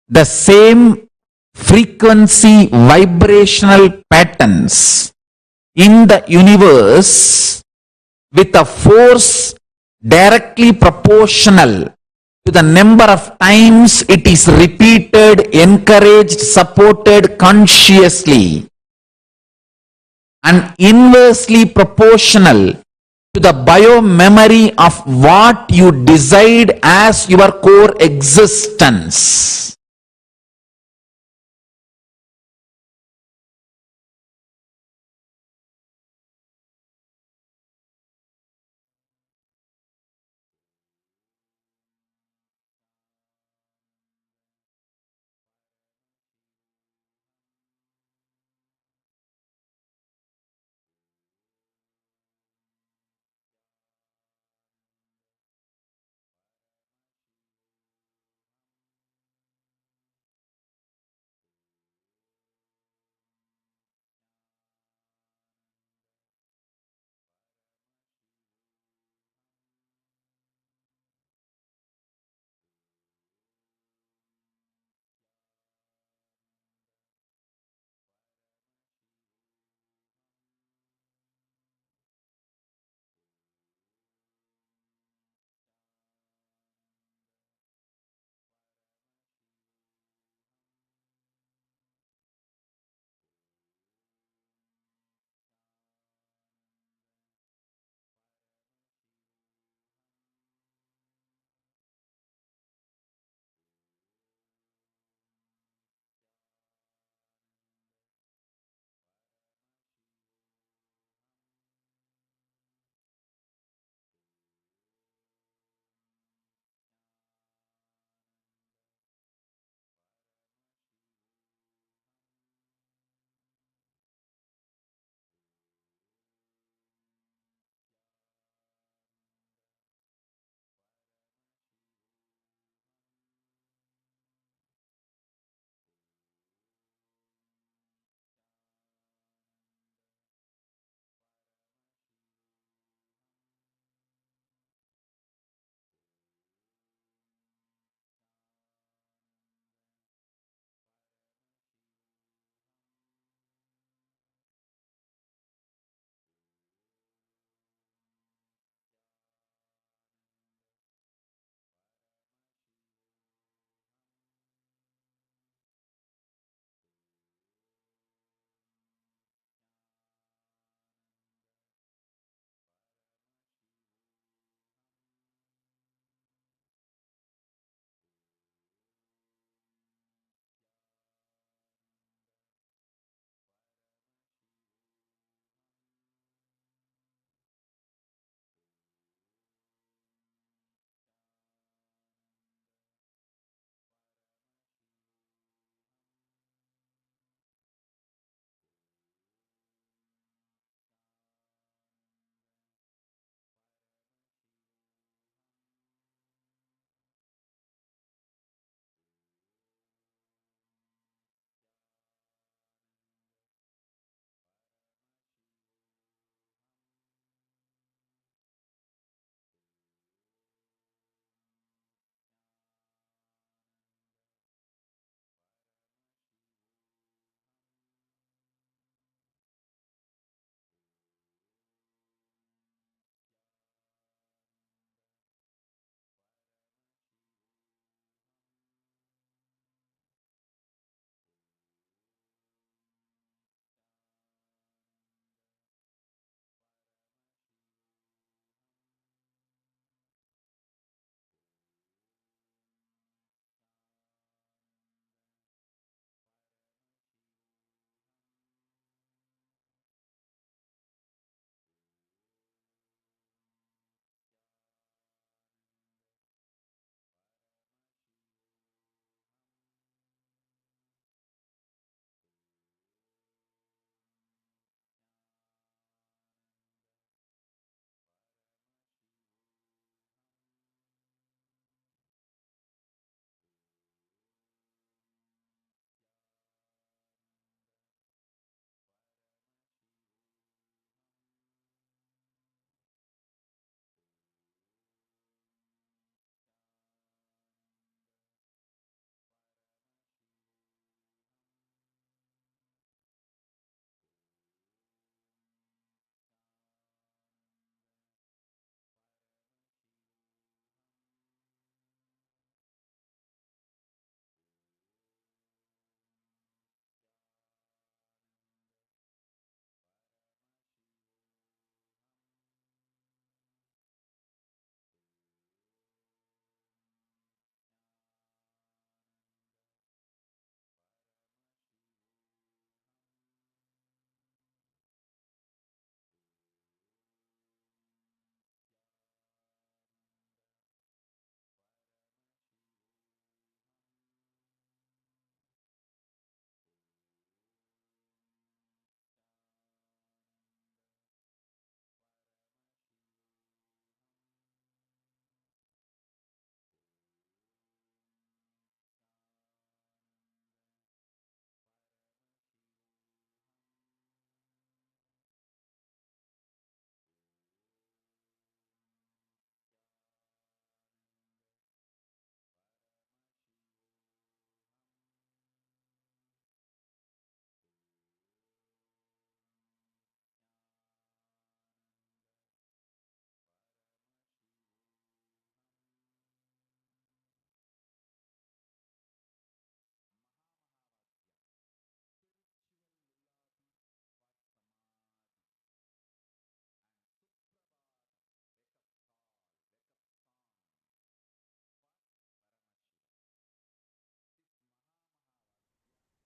the same frequency vibrational patterns in the universe with a force directly proportional to the number of times it is repeated, encouraged, supported consciously, and inversely proportional to the biomemory of what you decide as your core existence.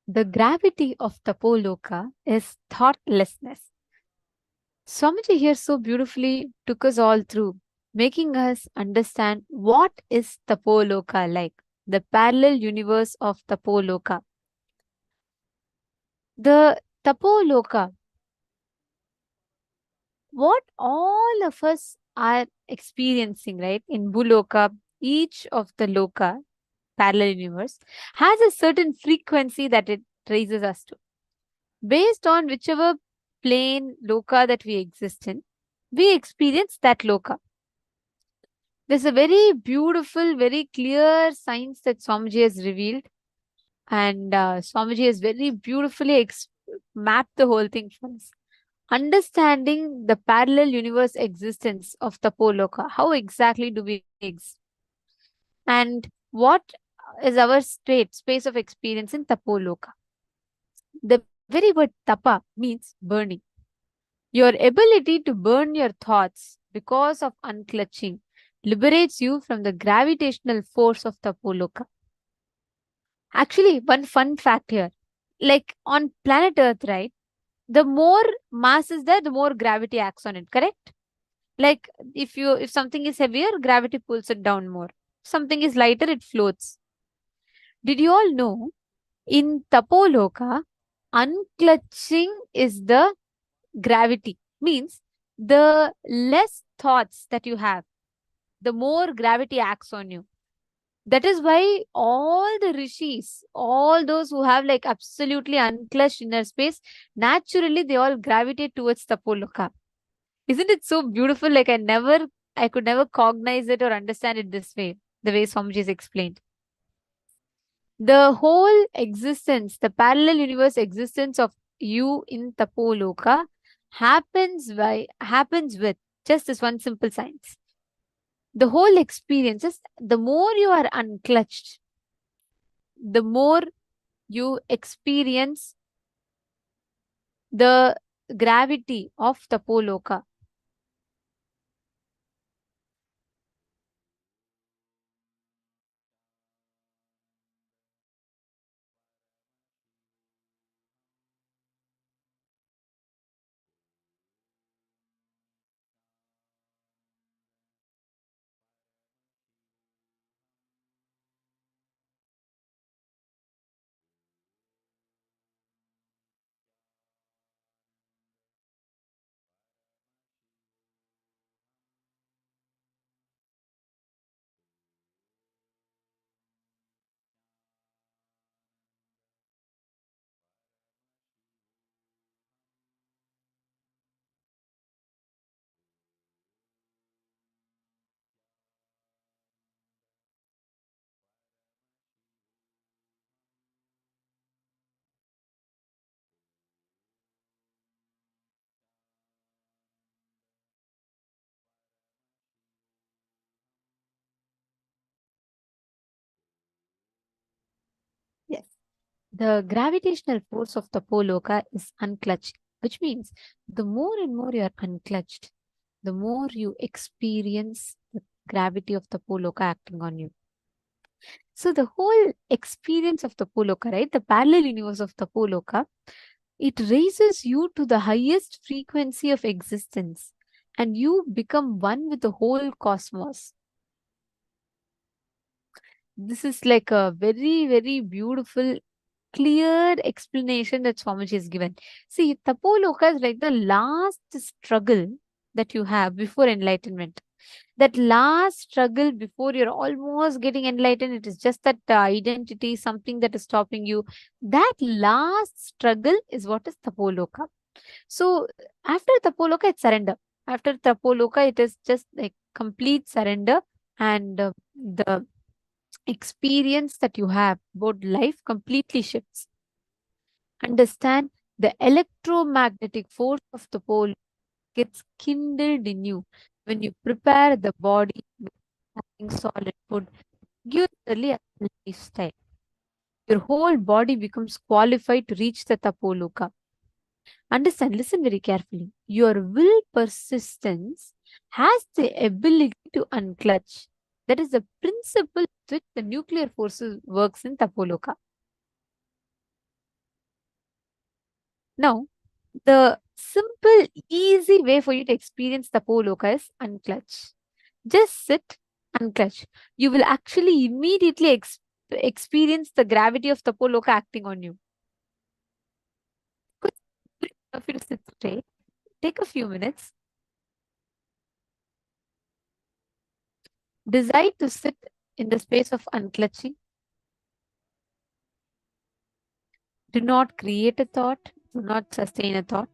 The gravity of Tapo Loka is thoughtlessness. Swamiji here so beautifully took us all through, making us understand what is Tapo Loka like, the parallel universe of Tapo Loka. The Tapo Loka, what all of us are experiencing, right? In Buloka, each of the Loka, parallel universe, has a certain frequency that it raises us to. Based on whichever plane Loka that we exist in, we experience that Loka. There's a very beautiful, very clear science that Swamiji has revealed. And Swamiji has very beautifully mapped the whole thing for us. Understanding the parallel universe existence of Tapo Loka. How exactly do we exist? And what is our space of experience in Tapo Loka? The very word tapa means burning. Your ability to burn your thoughts because of unclutching liberates you from the gravitational force of Tapo Loka. Actually, one fun fact here, like on planet Earth, right? The more mass is there, the more gravity acts on it, correct? Like if something is heavier, gravity pulls it down more. Something is lighter, it floats. Did you all know in Tapo Loka, unclutching is the gravity? Means the less thoughts that you have, the more gravity acts on you. That is why all the rishis, all those who have like absolutely unclutched inner space, naturally they all gravitate towards Tapo Loka. Isn't it so beautiful? Like I could never cognize it or understand it this way, the way Swamiji has explained. The whole existence, the parallel universe existence of you in Tapo Loka happens with just this one simple science. The whole experience is the more you are unclutched, the more you experience the gravity of Tapo Loka. Yes. The gravitational force of Tapo Loka is unclutched, which means the more and more you are unclutched, the more you experience the gravity of Tapo Loka acting on you. So the whole experience of Tapo Loka, right? The parallel universe of Tapo Loka, it raises you to the highest frequency of existence and you become one with the whole cosmos. This is like a very, very beautiful, clear explanation that Swamiji has given. See, Tapo Loka is like the last struggle that you have before enlightenment. That last struggle before you're almost getting enlightened, it is just that identity, something that is stopping you. That last struggle is what is Tapo Loka. So after Tapo Loka, it's surrender. After Tapo Loka, it is just like complete surrender and the experience that you have about life completely shifts. Understand the electromagnetic force of the pole gets kindled in you when you prepare the body with having solid food, usually a lifestyle. Your whole body becomes qualified to reach the Tapoloka. Understand, listen very carefully. Your will persistence has the ability to unclutch. That is the principle with which the nuclear forces works in Tapoloka. Now, the simple, easy way for you to experience Tapo Loka is unclutch. Just sit, unclutch. You will actually immediately experience the gravity of Tapo Loka acting on you. If you to sit straight, take a few minutes. Decide to sit in the space of unclutching. Do not create a thought. Do not sustain a thought.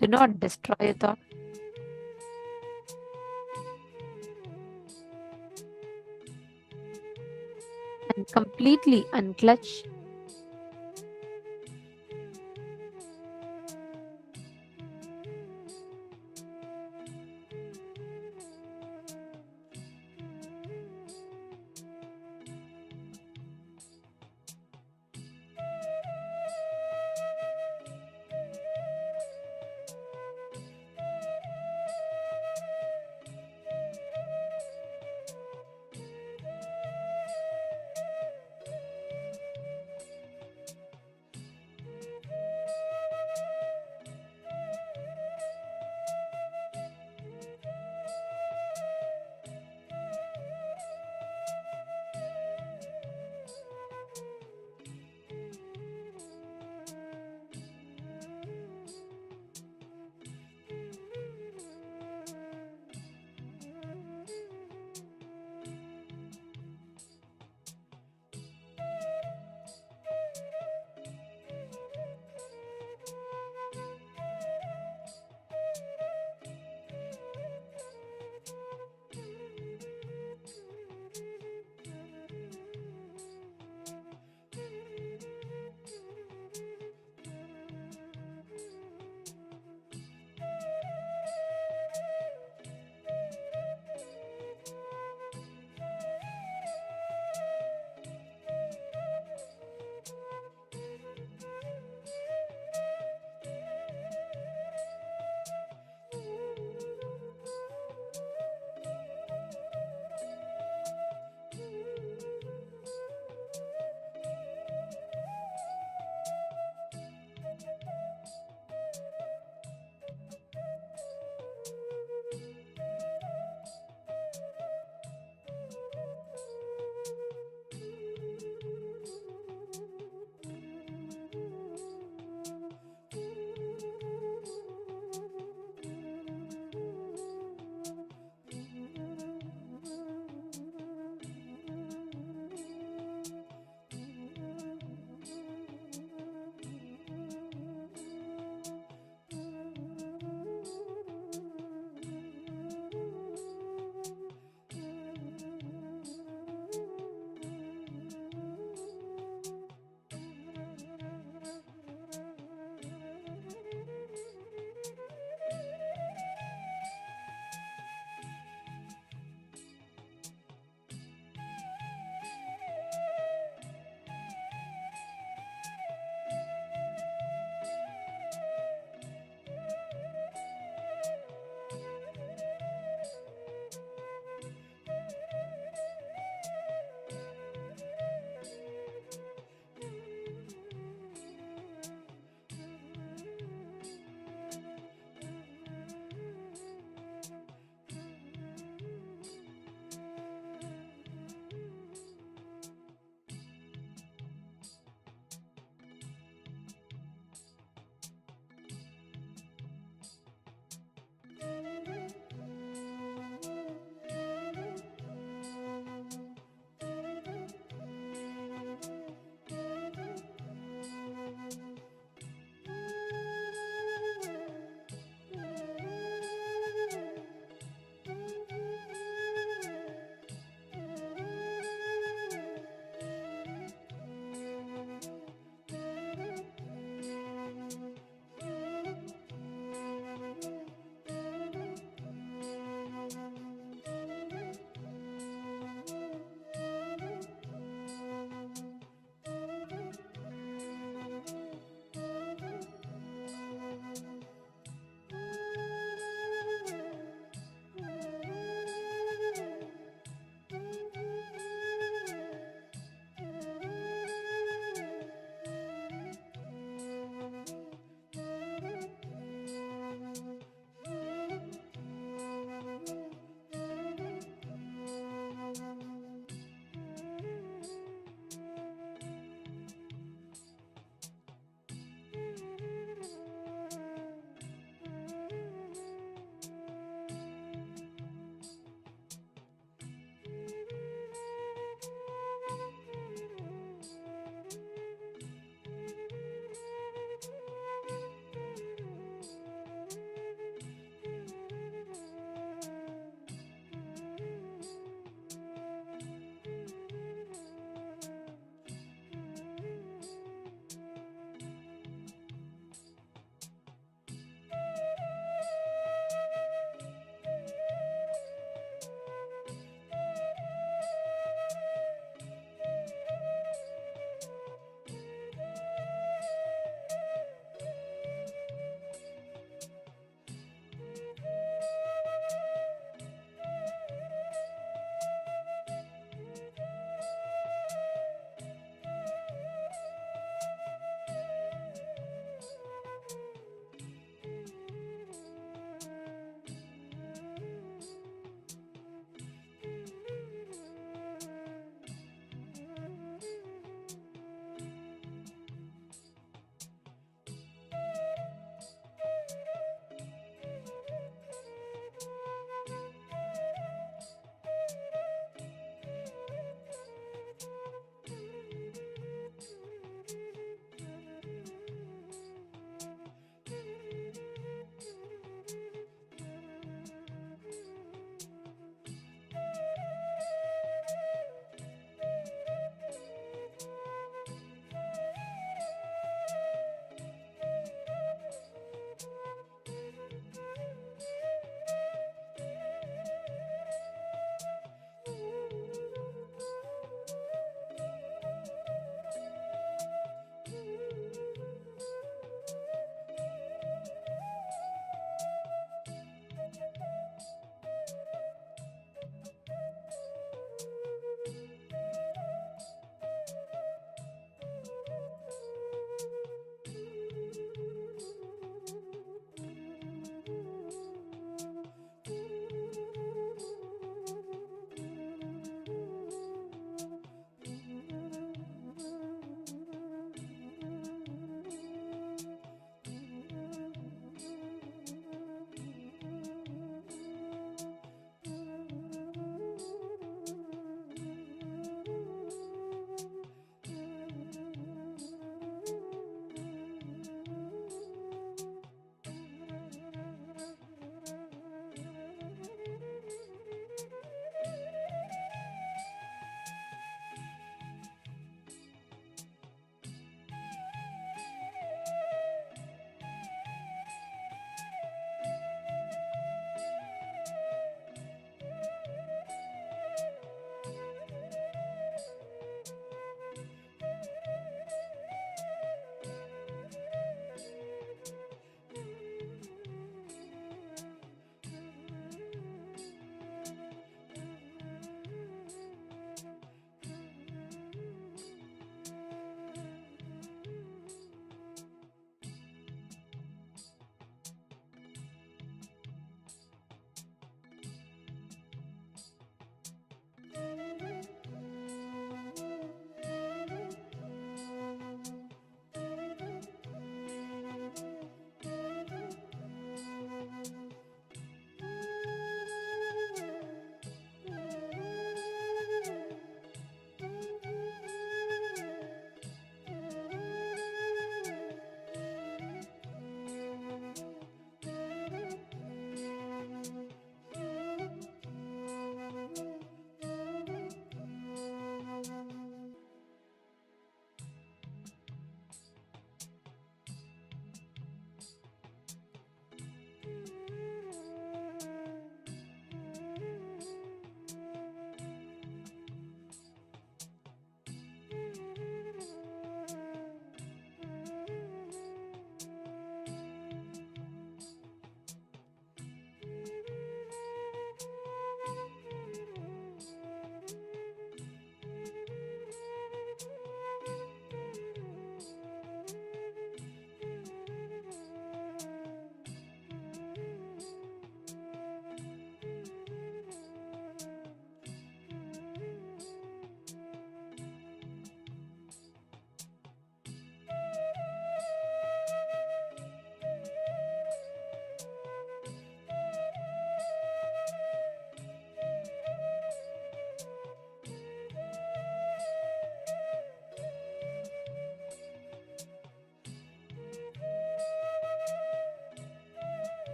Do not destroy a thought. And completely unclutch.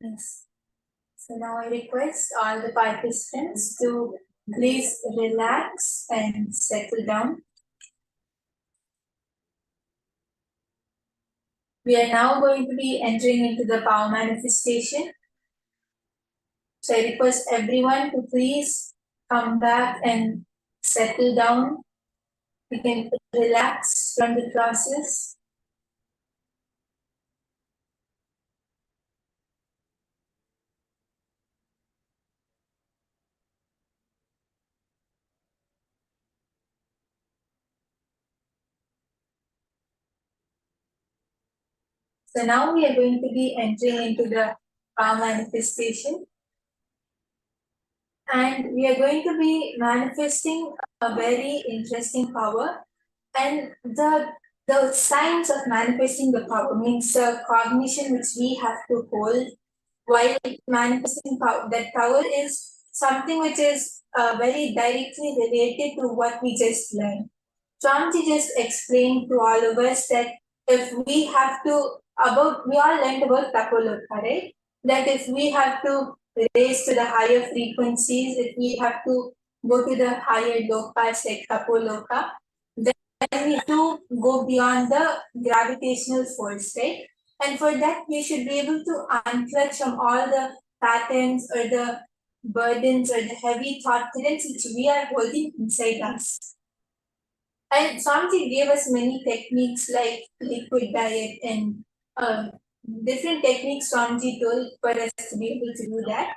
Yes. So now I request all the participants to please relax and settle down. We are now going to be entering into the power manifestation. So I request everyone to please come back and settle down. We can relax from the process. So now we are going to be entering into the power manifestation. And we are going to be manifesting a very interesting power. And the signs of manifesting the power means the cognition which we have to hold while manifesting power. That power is something which is very directly related to what we just learned. Swamiji just explained to all of us that if we have to, we all learned about Tapo Loka, right? That if we have to raise to the higher frequencies, if we have to go to the higher lokas like Tapo Loka, then we have to go beyond the gravitational force, right? And for that, we should be able to unclutch from all the patterns or the burdens or the heavy thought currents which we are holding inside us. And Swamiji gave us many techniques like liquid diet and different techniques Swamiji told for us to be able to do that.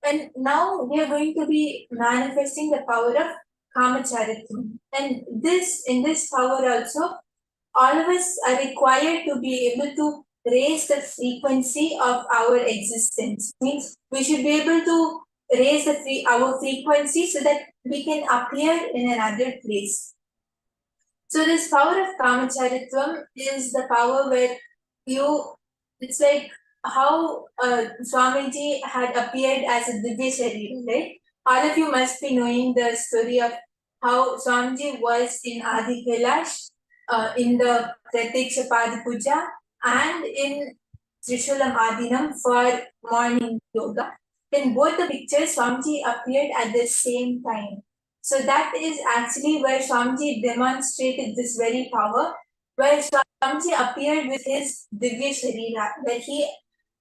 And now we are going to be manifesting the power of Kamacharitvam. And in this power also, all of us are required to be able to raise the frequency of our existence. Means we should be able to raise our frequency so that we can appear in another place. So this power of Kamacharitvam is the power where it's like how Swamiji had appeared as a Divya Sharira, right? All of you must be knowing the story of how Swamiji was in Adi Kailash, in the Pratiksha Pada Puja, and in Trishulam Adinam for morning yoga. In both the pictures, Swamiji appeared at the same time. So that is actually where Swamiji demonstrated this very power, where Swamiji appeared with his Divya Sharira, where he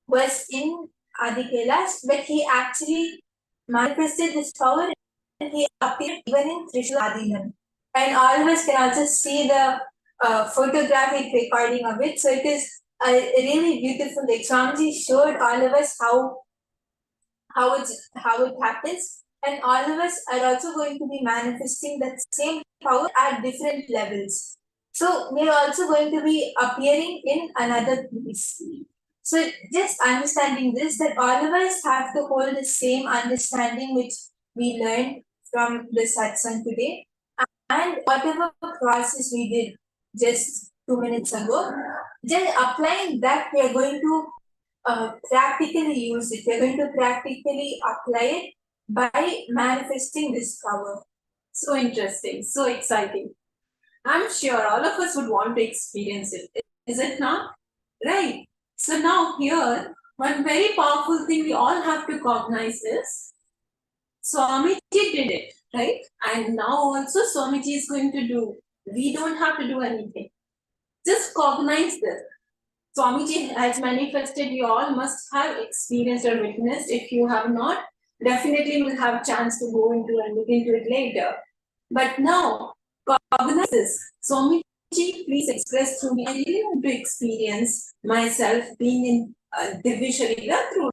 was in Adi Kailash, but he actually manifested this power and he appeared even in Trishula Adinam. And all of us can also see the photographic recording of it. So it is really beautiful. Like Swamiji showed all of us how it happens. And all of us are also going to be manifesting that same power at different levels. So we are also going to be appearing in another place. So just understanding this, that all of us have to hold the same understanding which we learned from the satsang today. And whatever process we did just 2 minutes ago, just applying that, we are going to practically use it. We are going to practically apply it by manifesting this power. So interesting, so exciting. I'm sure all of us would want to experience it. Is it not? Right. So now here, one very powerful thing we all have to cognize is Swamiji did it, right? And now also Swamiji is going to do. We don't have to do anything. Just cognize this. Swamiji has manifested, you all must have experienced or witnessed. If you have not, definitely will have chance to go into and look into it later. But now, cognize this. Swamiji, please express through me. I really want to experience myself being in Divya Sharira through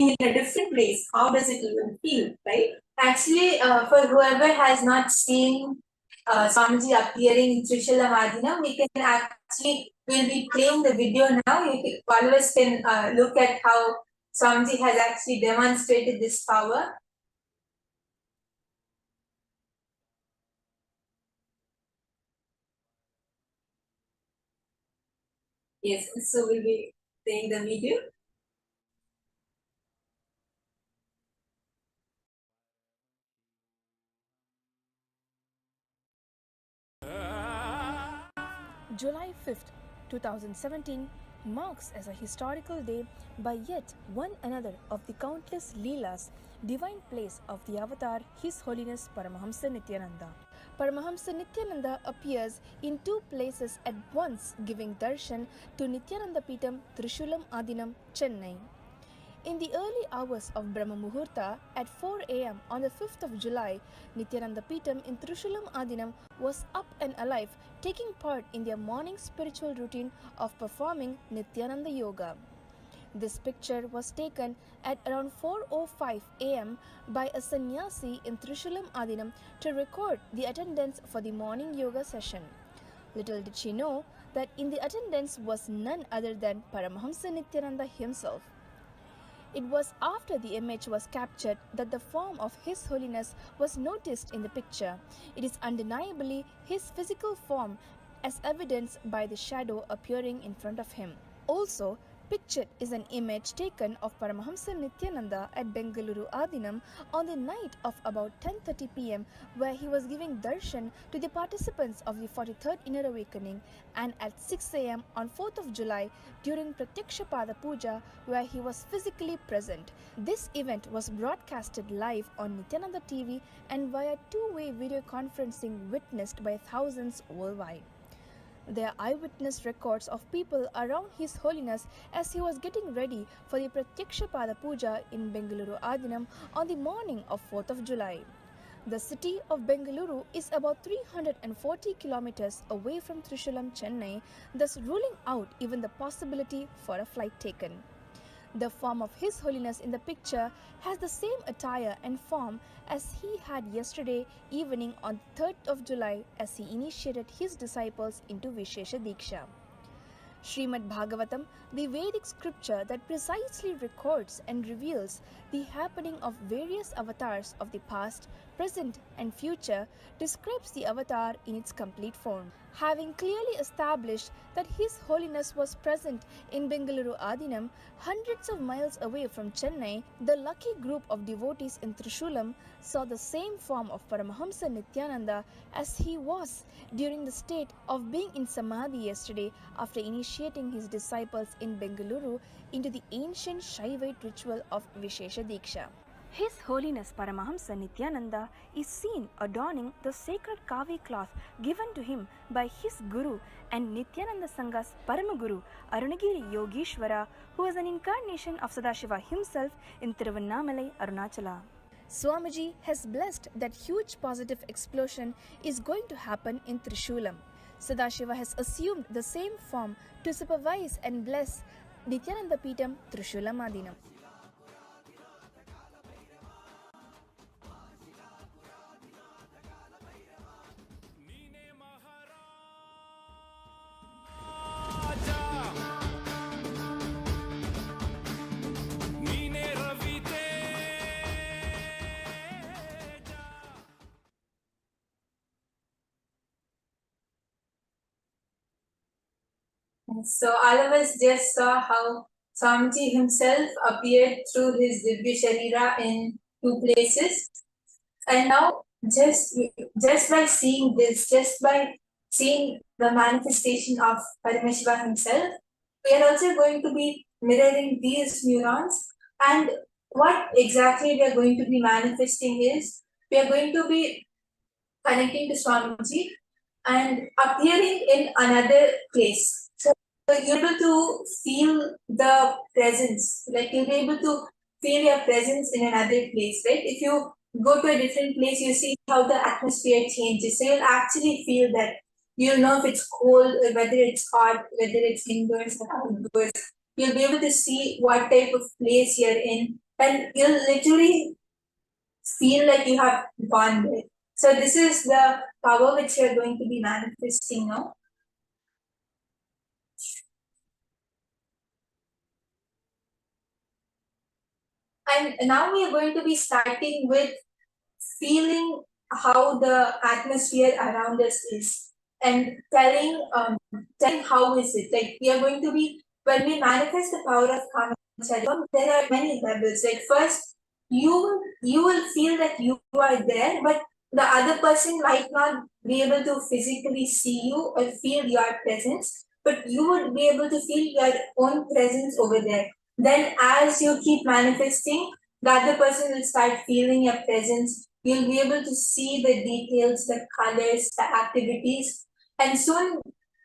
in a different place. How does it even feel, right? Actually, for whoever has not seen Swamiji appearing in Trishula Madhina, we can actually, we'll be playing the video now. All of us can look at how Swamiji has actually demonstrated this power. Yes, so we'll be playing the video. July 5th, 2017 marks as a historical day by yet one another of the countless Leelas, divine plays of the avatar His Holiness Paramahamsa Nithyananda. Paramahamsa Nithyananda appears in two places at once, giving darshan to Nithyananda Peetam, Trishulam Adinam, Chennai. In the early hours of Brahma Muhurta at 4 am on the 5th of July, Nithyananda Peetam in Trishulam Adinam was up and alive, taking part in their morning spiritual routine of performing Nithyananda Yoga. This picture was taken at around 4:05 am by a sannyasi in Trishulam Adinam to record the attendance for the morning yoga session. Little did she know that in the attendance was none other than Paramahamsa Nithyananda himself. It was after the image was captured that the form of His Holiness was noticed in the picture. It is undeniably his physical form, as evidenced by the shadow appearing in front of him. Also, pictured is an image taken of Paramahamsa Nithyananda at Bengaluru Adinam on the night of about 10:30 pm, where he was giving darshan to the participants of the 43rd Inner Awakening, and at 6 am on 4th of July during Pratyaksha Pada Puja, where he was physically present. This event was broadcasted live on Nithyananda TV and via two-way video conferencing witnessed by thousands worldwide. There are eyewitness records of people around His Holiness as he was getting ready for the Pratyaksha Pada Puja in Bengaluru Adinam on the morning of 4th of July. The city of Bengaluru is about 340 kilometers away from Trishulam, Chennai, thus ruling out even the possibility for a flight taken. The form of His Holiness in the picture has the same attire and form as he had yesterday evening on 3rd of July as he initiated his disciples into Vishesha Diksha. Srimad Bhagavatam, the Vedic scripture that precisely records and reveals the happening of various avatars of the past, present and future, describes the avatar in its complete form. Having clearly established that His Holiness was present in Bengaluru Adinam, hundreds of miles away from Chennai, the lucky group of devotees in Trishulam saw the same form of Paramahamsa Nithyananda as he was during the state of being in Samadhi yesterday after initiating his disciples in Bengaluru into the ancient Shaivite ritual of Vishesha Diksha. His Holiness Paramahamsa Nithyananda is seen adorning the sacred kavi cloth given to him by his Guru and Nithyananda Sangha's Paramaguru Arunagiri Yogeshwara, who is an incarnation of Sadashiva himself in Tiruvannamalai, Arunachala. Swamiji has blessed that huge positive explosion is going to happen in Trishulam. Sadashiva has assumed the same form to supervise and bless Nithyananda Peetam Trishulam Adinam. So all of us just saw how Swamiji himself appeared through his Divya Sharira in two places. And now just by seeing this, just by seeing the manifestation of Paramashiva himself, we are also going to be mirroring these neurons. And what exactly we are going to be manifesting is, we are going to be connecting to Swamiji and appearing in another place. So you're able to feel the presence, like you'll be able to feel your presence in another place, right? If you go to a different place, you see how the atmosphere changes. So you'll actually feel that. You'll know if it's cold, or whether it's hot, whether it's indoors or outdoors. You'll be able to see what type of place you're in, and you'll literally feel like you have gone there. So this is the power which you're going to be manifesting now. And now we are going to be starting with feeling how the atmosphere around us is and telling how is it. Like we are going to be, when we manifest the power of karma, there are many levels. Like first, you will feel that you are there, but the other person might not be able to physically see you or feel your presence, but you would be able to feel your own presence over there. Then as you keep manifesting, the other person will start feeling your presence. You'll be able to see the details, the colors, the activities, and soon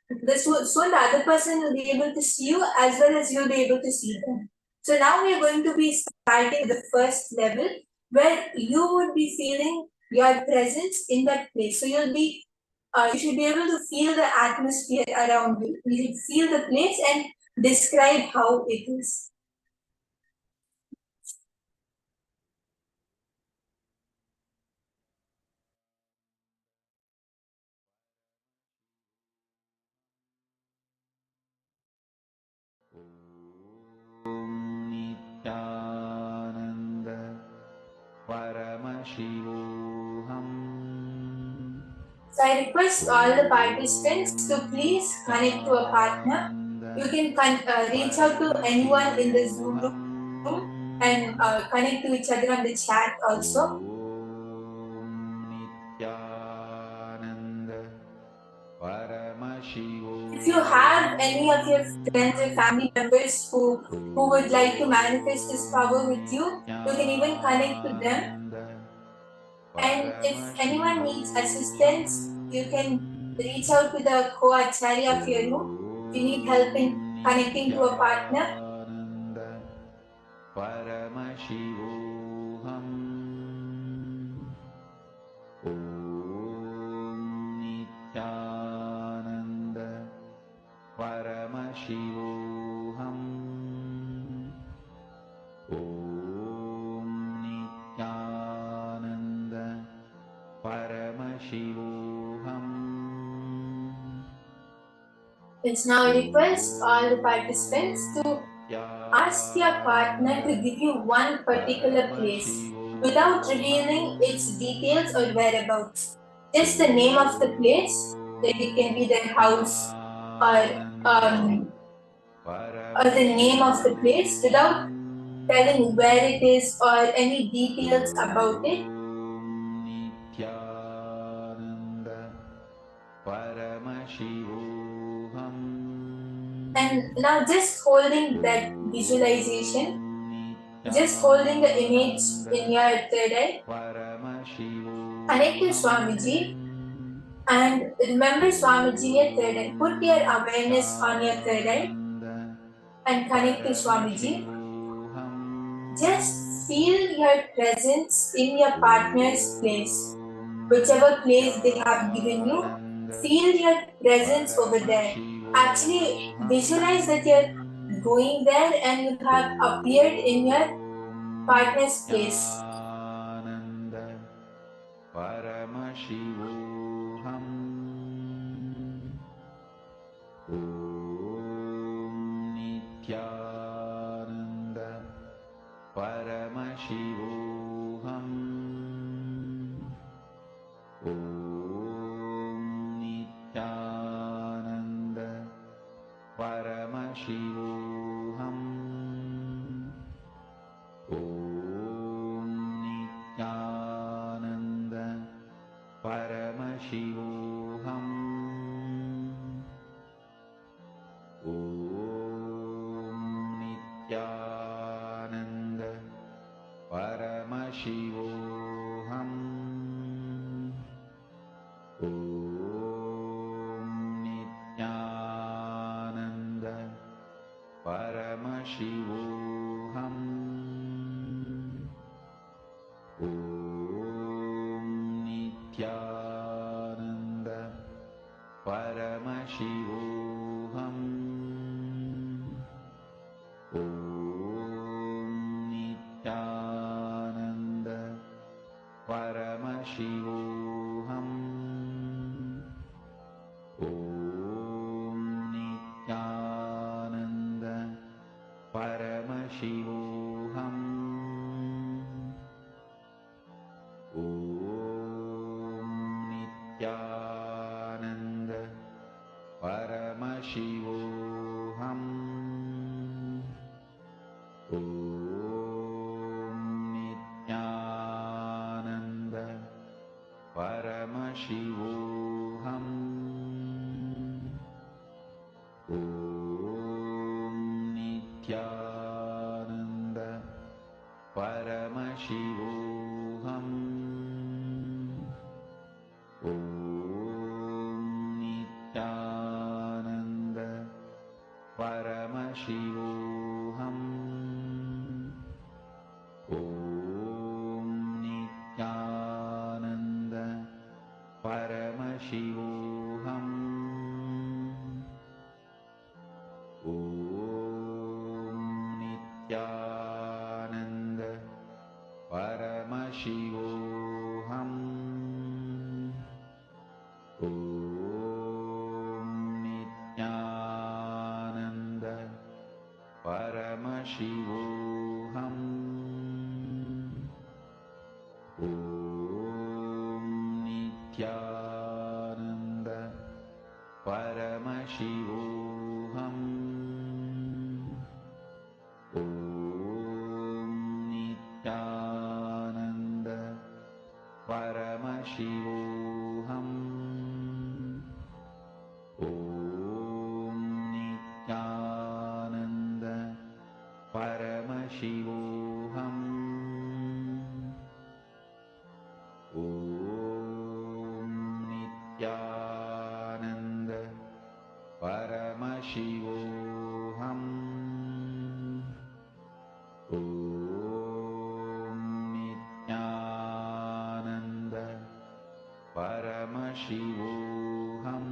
the other person will be able to see you as well as you'll be able to see them. So now we are going to be starting the first level where you would be feeling your presence in that place. So you should be able to feel the atmosphere around you. You should feel the place and describe how it is. Nithyananda Paramashivoham. So I request all the participants to please connect to a partner. You can reach out to anyone in the Zoom room and connect to each other on the chat also. If you have any of your friends or family members who would like to manifest this power with you, you can even connect to them. And if anyone needs assistance, you can reach out to the co-acharya of your room. If you need help in connecting to a partner. Paramashivoham. Om Nithyananda Paramashivoham. Om Nithyananda Paramashivoham. Let's now request all the participants to ask your partner to give you one particular place without revealing its details or whereabouts. Just the name of the place, like it can be their house or the name of the place without telling where it is or any details about it. And now just holding that visualization, just holding the image in your third eye, connect to Swamiji and remember Swamiji in your third eye. Put your awareness on your third eye and connect to Swamiji. Just feel your presence in your partner's place. Whichever place they have given you, feel your presence over there. Actually, visualize that you're going there and you have appeared in your partner's place. Paramashivoham. Om Nithyananda Paramashivoham. Om Nithyananda Paramashivoham. Om Nithyananda Paramashivoham. Om Nithyananda Paramashivoham. Om Nithyananda Paramashivoham. Om Nithyananda Paramashivoham. Om Nithyananda Paramashivoham. Om Nithyananda Paramashivoham. Om Nithyananda Paramashivoham. Om Nithyananda Paramashivoham. Om Nithyananda Paramashivoham. Om Nithyananda Paramashivoham. Om Nithyananda Paramashivoham. Om Nithyananda Paramashivoham. Om Nithyananda Paramashivoham. Om Nithyananda Paramashivoham. Om Nithyananda Paramashivoham. Om Nithyananda Paramashivoham. Om Nithyananda Paramashivoham.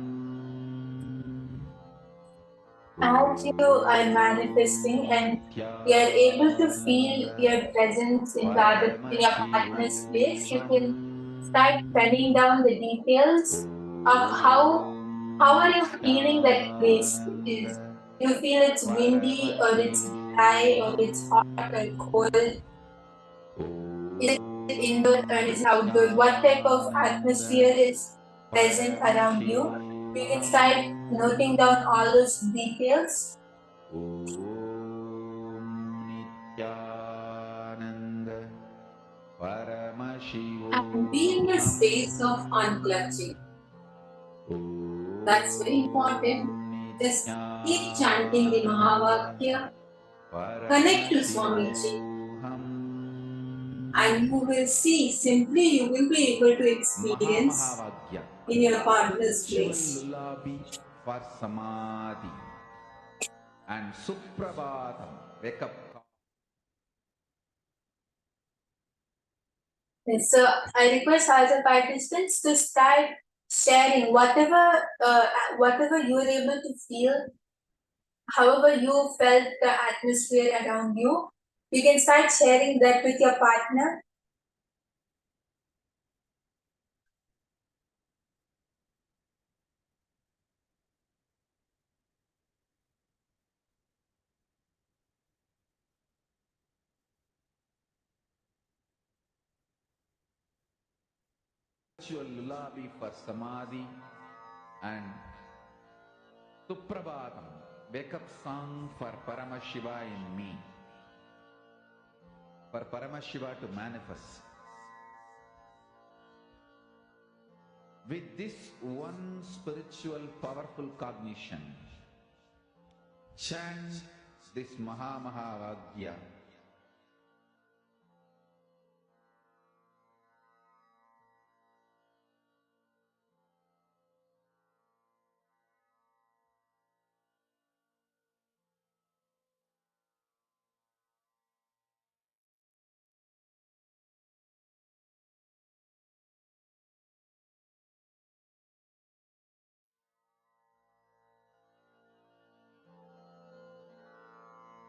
As you are manifesting and you are able to feel your presence in in your partner's place, you can start penning down the details of how are you feeling that place is. You feel it's windy or it's dry or it's hot or cold. Is it indoor or is it outdoor? What type of atmosphere is present around you? You can start noting down all those details. And be in a space of unclutching. That's very important. Just keep chanting the Mahavakya. Connect to Swamiji. And you will see, simply you will be able to experience in your partner's place. Lullaby for Samadhi and Suprabhatam, wake up. So I request all the participants to start sharing whatever you were able to feel, however you felt the atmosphere around you. You can start sharing that with your partner. Lullaby for Samadhi and Suprabhatam, wake up song for Paramashiva in me, for Paramashiva to manifest. With this one spiritual powerful cognition, chant this Mahavagya.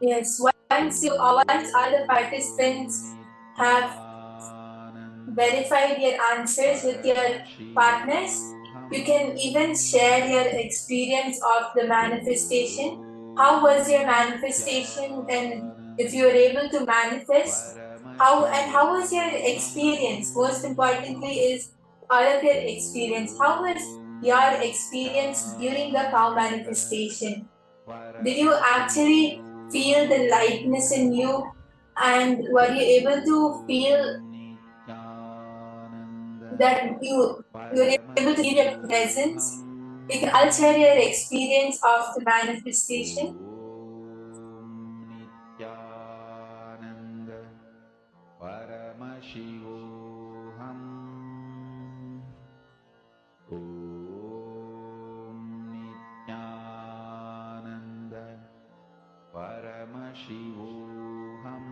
Yes, once all the participants have verified your answers with your partners, you can even share your experience of the manifestation. How was your manifestation, and if you were able to manifest, how was your experience? Most importantly is all of your experience. How was your experience during the cow manifestation? Did you actually feel the lightness in you, and were you able to feel that you were able to feel your presence? You can all share your experience of the manifestation. Nithyananda Paramashivoham. Om Nithyananda Paramashivoham.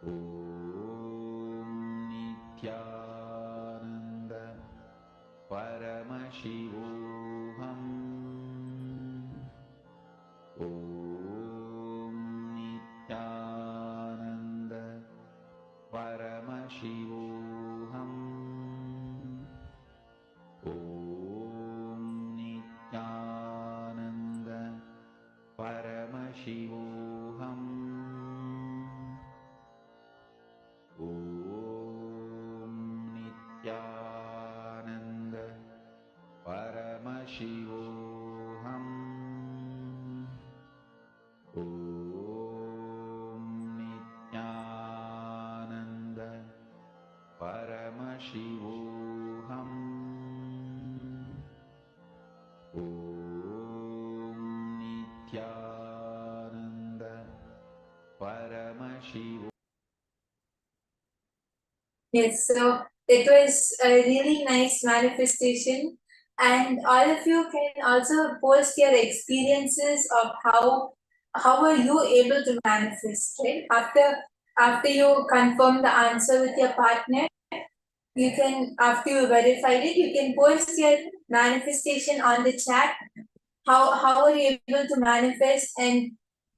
Om Nithyananda Paramashivoham. Om Nithyananda Paramashivoham. Om Nithyananda Paramashivoham. Om Nithyananda Paramashivoham. Om Nithyananda Paramashivoham. Om Nithyananda Paramashivoham. Yes, so it was a really nice manifestation, and all of you can also post your experiences of how were you able to manifest, right? After you confirm the answer with your partner, you can, after you verified it, you can post your manifestation on the chat. How were you able to manifest, and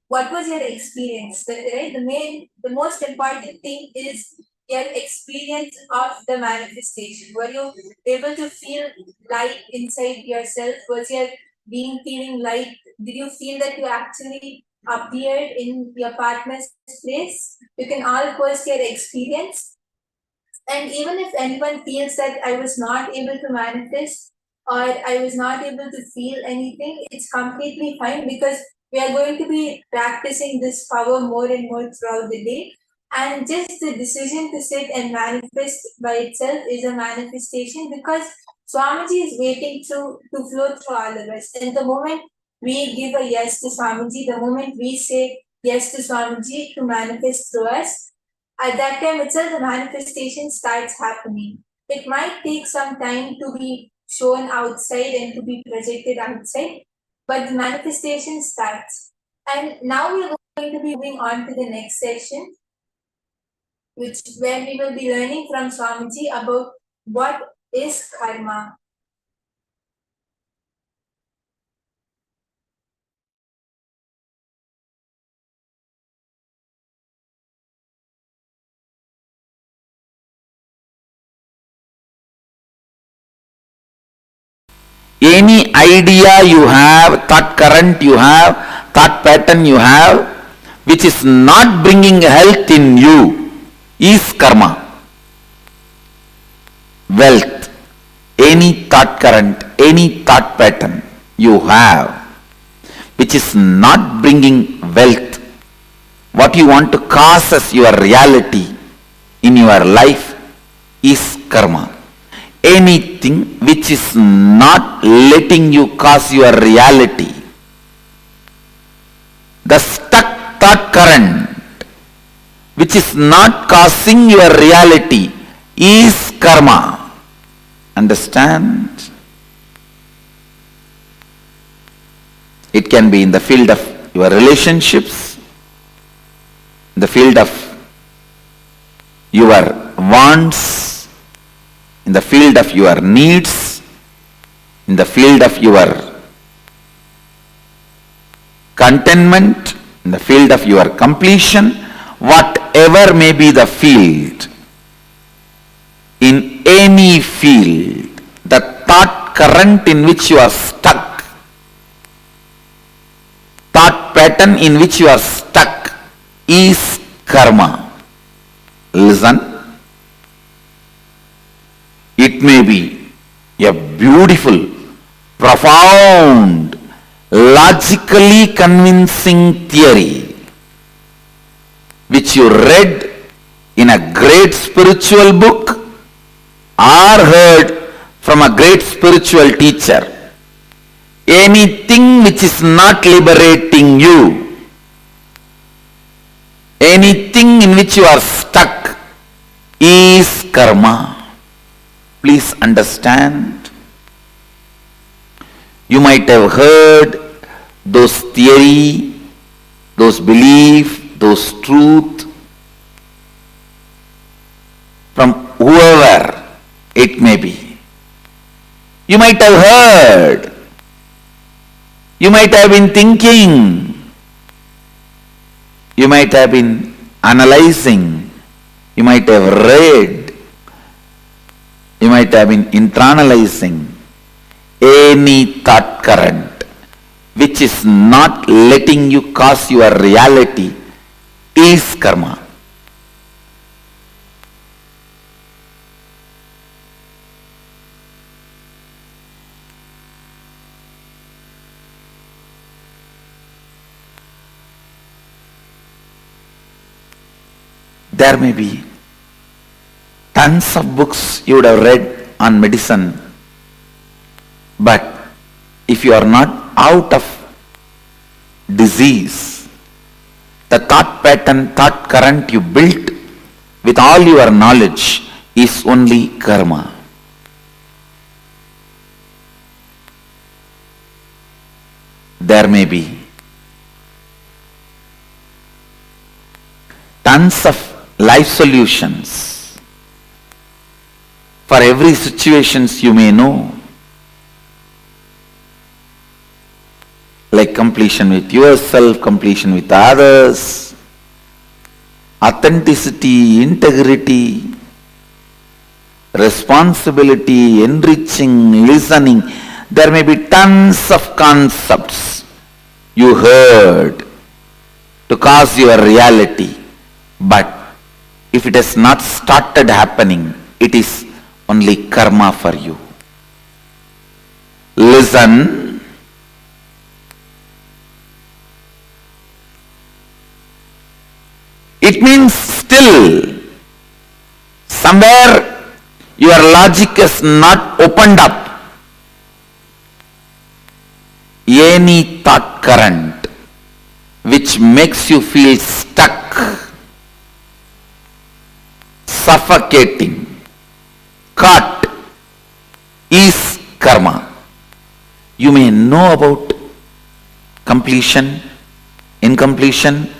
what was your experience? Right? The most important thing is your experience of the manifestation. Were you able to feel light inside yourself? Was your being feeling light? Did you feel that you actually appeared in your partner's place? You can all post your experience. And even if anyone feels that I was not able to manifest or I was not able to feel anything, it's completely fine, because we are going to be practicing this power more and more throughout the day. And just the decision to sit and manifest by itself is a manifestation, because Swamiji is waiting to flow through all of us. And the moment we give a yes to Swamiji, the moment we say yes to Swamiji to manifest through us, at that time itself the manifestation starts happening. It might take some time to be shown outside and to be projected outside, but the manifestation starts. And now we're going to be moving on to the next session, where we will be learning from Swamiji about what is karma. Any idea you have, thought current you have, thought pattern you have, which is not bringing health in you, is karma. Wealth, any thought current, any thought pattern you have, which is not bringing wealth, what you want to cause as your reality in your life is karma. Anything which is not letting you cause your reality, the stuck thought current which is not causing your reality is karma. Understand? It can be in the field of your relationships, in the field of your wants, in the field of your needs, in the field of your contentment, in the field of your completion, whatever may be the field, in any field, the thought current in which you are stuck, thought pattern in which you are stuck is karma. Listen. It may be a beautiful, profound, logically convincing theory which you read in a great spiritual book or heard from a great spiritual teacher. Anything which is not liberating you, anything in which you are stuck is karma. Please understand. You might have heard those theory, those belief, those truth from whoever it may be. You might have heard. You might have been thinking. You might have been analyzing. You might have read. You might have been internalizing. Any thought current which is not letting you cause your reality is karma. There may be tons of books you would have read on medicine, but if you are not out of disease, the thought pattern, thought current you built with all your knowledge is only karma. There may be tons of life solutions for every situations you may know, like completion with yourself, completion with others, authenticity, integrity, responsibility, enriching, listening. There may be tons of concepts you heard to cause your reality, but if it has not started happening, it is only karma for you. Listen. It means still somewhere your logic is not opened up. Any thought current which makes you feel stuck, suffocating, caught is karma. You may know about completion, incompletion,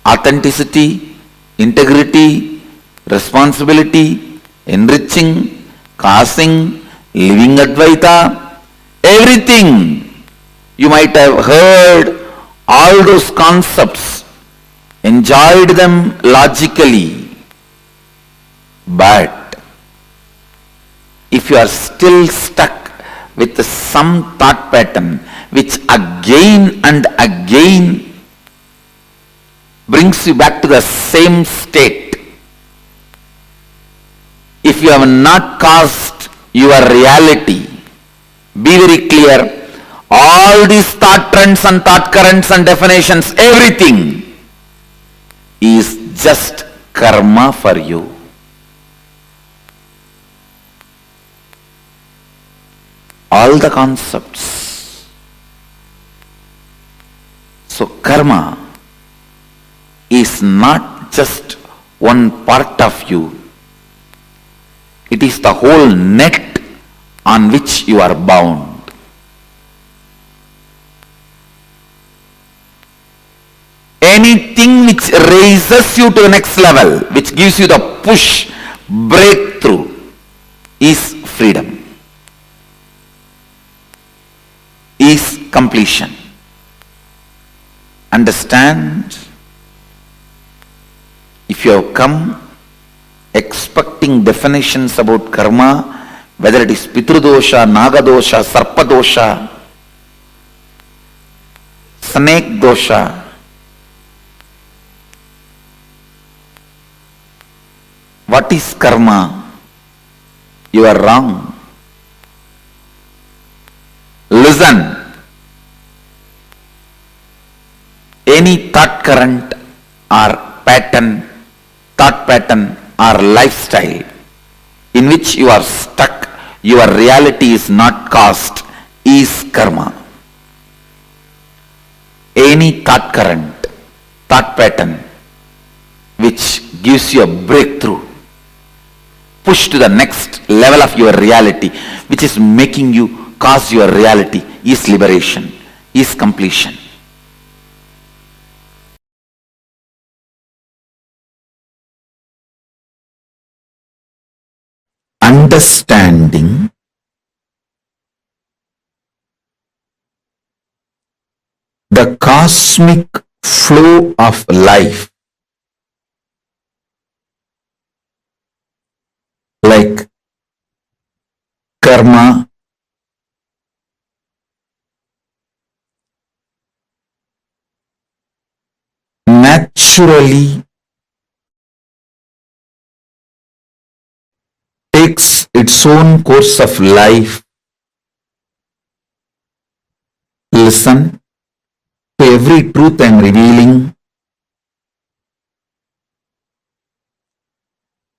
authenticity, integrity, responsibility, enriching, causing, living Advaita, everything. You might have heard all those concepts, enjoyed them logically, but if you are still stuck with some thought pattern which again and again brings you back to the same state, if you have not caused your reality, be very clear, all these thought trends and thought currents and definitions, everything is just karma for you. All the concepts. So karma is not just one part of you. It is the whole net on which you are bound. Anything which raises you to the next level, which gives you the push, breakthrough, is freedom, is completion. Understand? If you have come expecting definitions about karma, whether it is Pitrudosha, Nagadosha, Sarpadosha, Snake dosha, what is karma? You are wrong. Listen. Any thought current or pattern, thought pattern or lifestyle in which you are stuck, your reality is not caused, is karma. Any thought current, thought pattern which gives you a breakthrough, push to the next level of your reality, which is making you cause your reality, is liberation, is completion. Understanding the cosmic flow of life, like karma, naturally takes its own course of life. Listen to every truth I am revealing.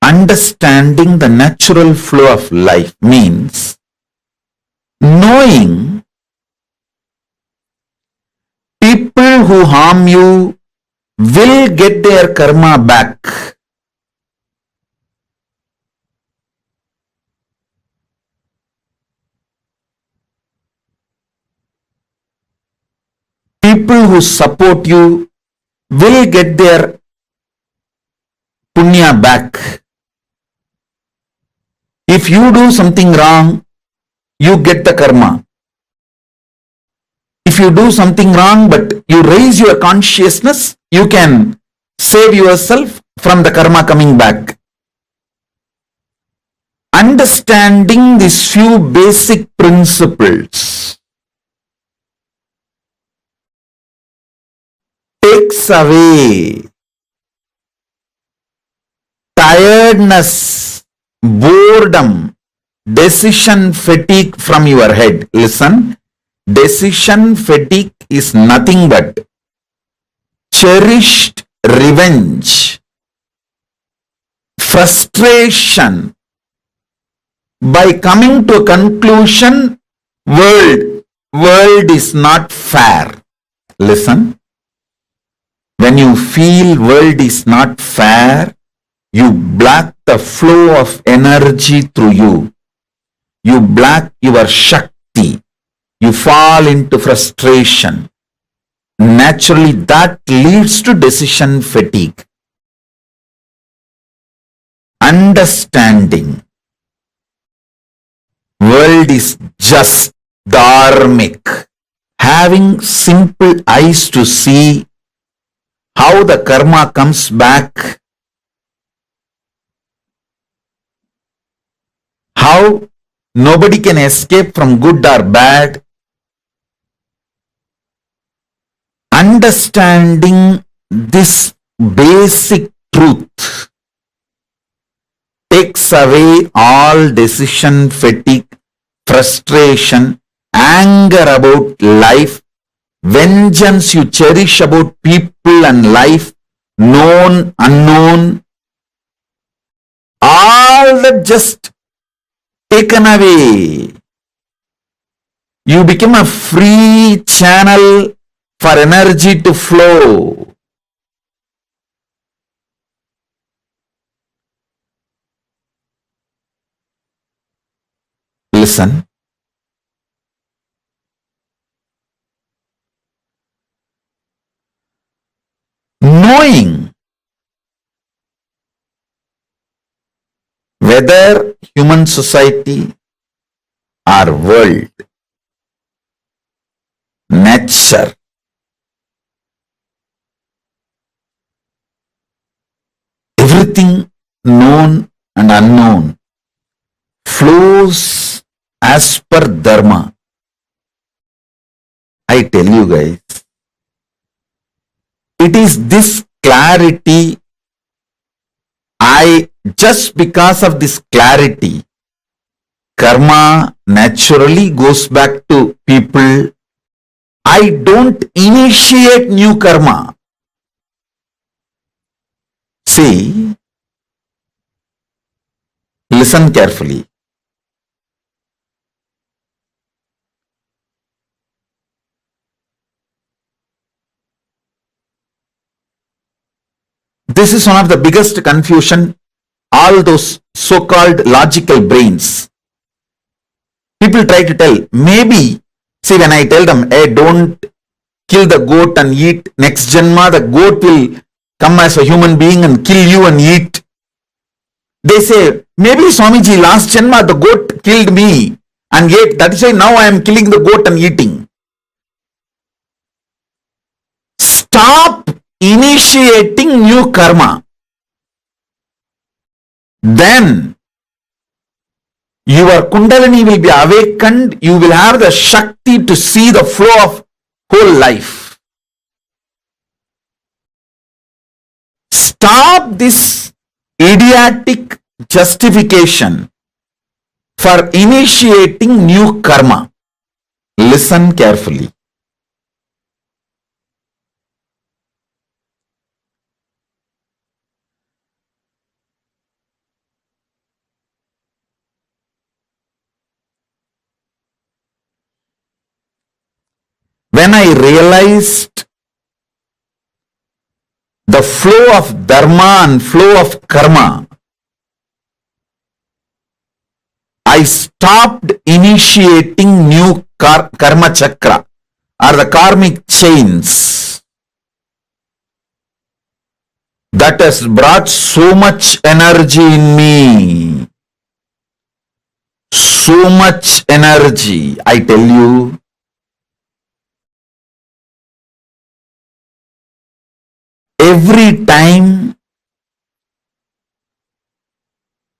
Understanding the natural flow of life means knowing people who harm you will get their karma back. People who support you will get their punya back. If you do something wrong, you get the karma. If you do something wrong but you raise your consciousness, you can save yourself from the karma coming back. Understanding these few basic principles takes away tiredness, boredom, decision fatigue from your head. Listen, decision fatigue is nothing but cherished revenge, frustration by coming to a conclusion, world is not fair. Listen, when you feel world is not fair, you block the flow of energy through you. You block your Shakti. You fall into frustration. Naturally, that leads to decision fatigue. Understanding world is just dharmic. Having simple eyes to see how the karma comes back, how nobody can escape from good or bad. Understanding this basic truth takes away all decision fatigue, frustration, anger about life, vengeance you cherish about people and life, known, unknown, all that just taken away. You become a free channel for energy to flow. Listen. Knowing whether human society or world, nature, everything known and unknown flows as per dharma. I tell you guys, it is this clarity, just because of this clarity, karma naturally goes back to people. I don't initiate new karma. See, listen carefully. This is one of the biggest confusion, all those so-called logical brains. People try to tell, maybe, see, when I tell them, hey, don't kill the goat and eat, next janma, the goat will come as a human being and kill you and eat. They say, maybe Swamiji, last janma, the goat killed me and ate. That is why now I am killing the goat and eating. Stop initiating new karma. Then your Kundalini will be awakened. You will have the Shakti to see the flow of whole life. Stop this idiotic justification for initiating new karma. Listen carefully. When I realized the flow of dharma and flow of karma, I stopped initiating new karma chakra or the karmic chains that has brought so much energy in me. So much energy, I tell you. Every time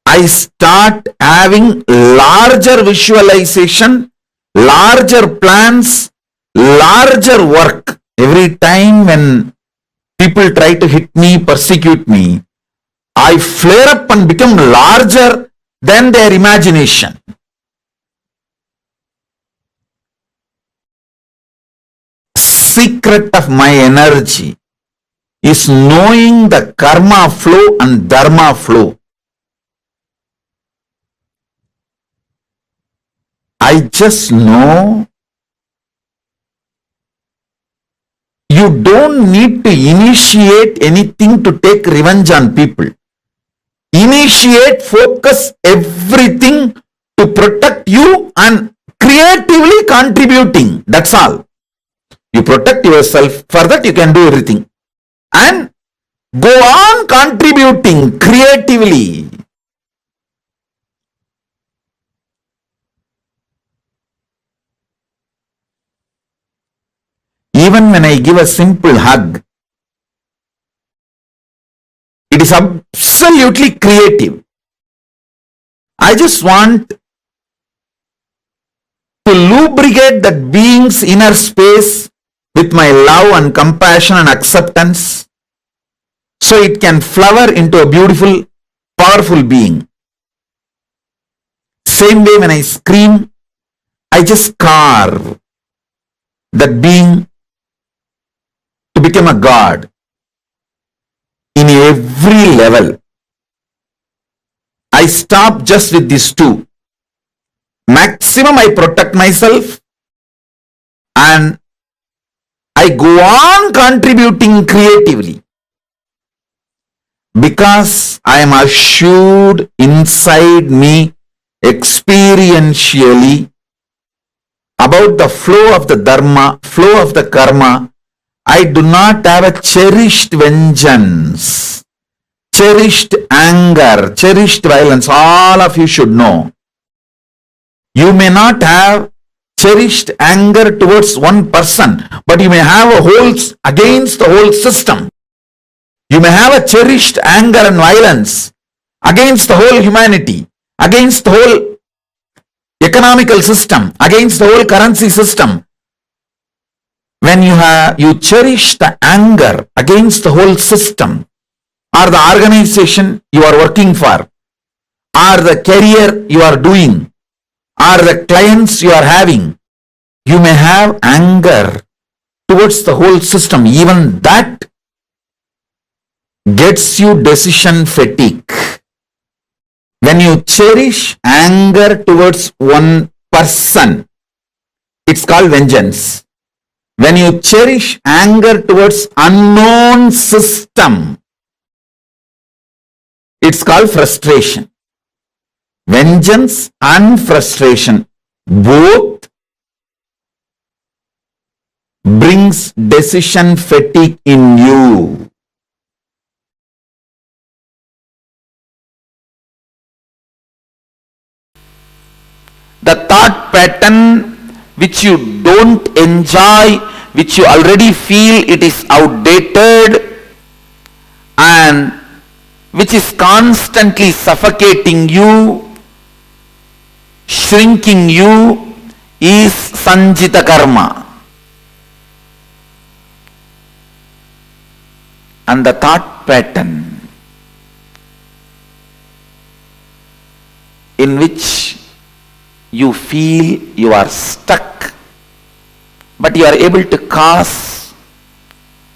I start having larger visualization, larger plans, larger work. Every time when people try to hit me, persecute me, I flare up and become larger than their imagination. Secret of my energy is knowing the karma flow and dharma flow. I just know you don't need to initiate anything to take revenge on people. Initiate, focus everything to protect you and creatively contributing. That's all. You protect yourself, for that you can do everything. And go on contributing creatively. Even when I give a simple hug, it is absolutely creative. I just want to lubricate that being's inner space with my love and compassion and acceptance, so it can flower into a beautiful, powerful being. Same way when I scream, I just carve that being to become a god in every level. I stop just with these two. Maximum I protect myself and I go on contributing creatively, because I am assured inside me experientially about the flow of the dharma, flow of the karma. I do not have a cherished vengeance, cherished anger, cherished violence. All of you should know. You may not have cherished anger towards one person, but you may have a whole against the whole system. You may have a cherished anger and violence against the whole humanity, against the whole economical system, against the whole currency system. When you cherish the anger against the whole system, or the organization you are working for, or the career you are doing, or the clients you are having, you may have anger towards the whole system. Even that gets you decision fatigue. When you cherish anger towards one person, it's called vengeance. When you cherish anger towards unknown system, it's called frustration. Vengeance and frustration both brings decision fatigue in you. The thought pattern which you don't enjoy, which you already feel it is outdated and which is constantly suffocating you, shrinking you, is sanjita karma. And the thought pattern in which you feel you are stuck, but you are able to cause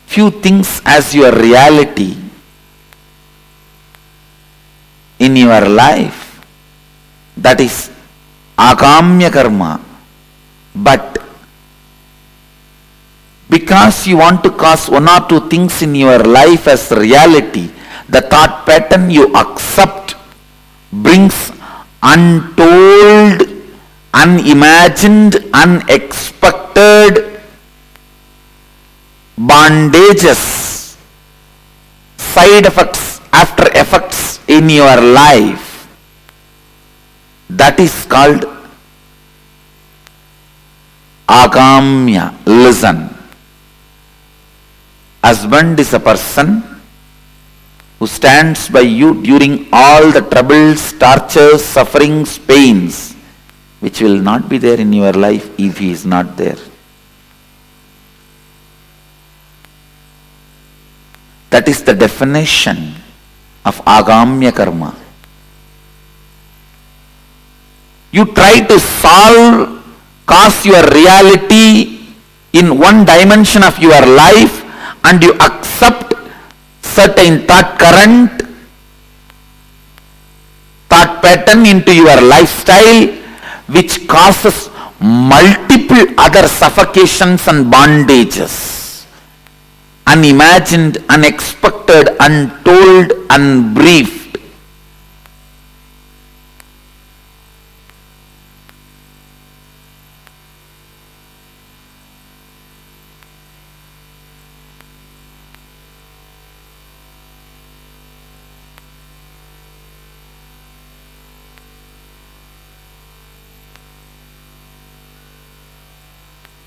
few things as your reality in your life, that is agamya karma. But because you want to cause one or two things in your life as reality, the thought pattern you accept brings untold, unimagined, unexpected bondages, side effects, after effects in your life. That is called agamya. Listen. Husband is a person who stands by you during all the troubles, tortures, sufferings, pains, which will not be there in your life if he is not there. That is the definition of agamya karma. You try to cause your reality in one dimension of your life, and you accept certain thought current, thought pattern into your lifestyle, which causes multiple other suffocations and bondages, unimagined, unexpected, untold, unbriefed.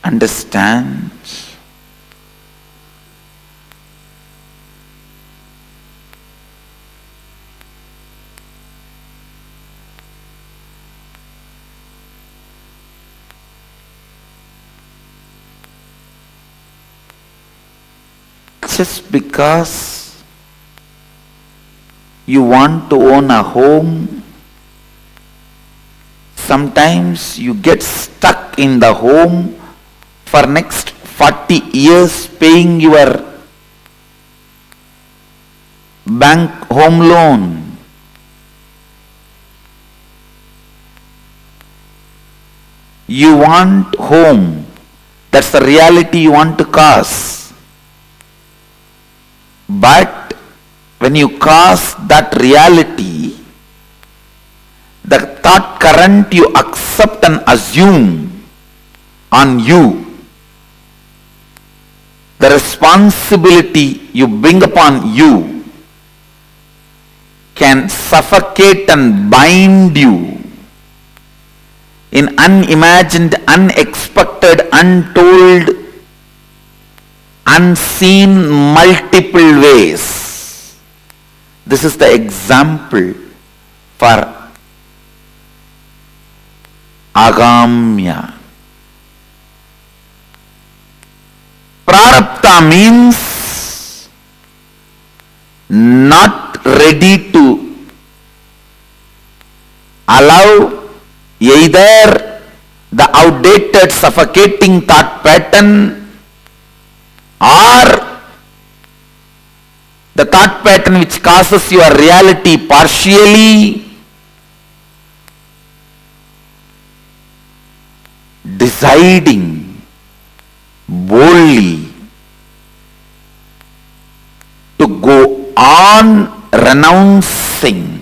Understand? Just because you want to own a home, sometimes you get stuck in the home for next 40 years paying your bank home loan. You want home. That's the reality you want to cause. But when you cause that reality, the thought current you accept and assume on you, the responsibility you bring upon you, can suffocate and bind you in unimagined, unexpected, untold, unseen multiple ways. This is the example for agamya. Prarabdha means not ready to allow either the outdated suffocating thought pattern or the thought pattern which causes your reality partially, deciding boldly to go on renouncing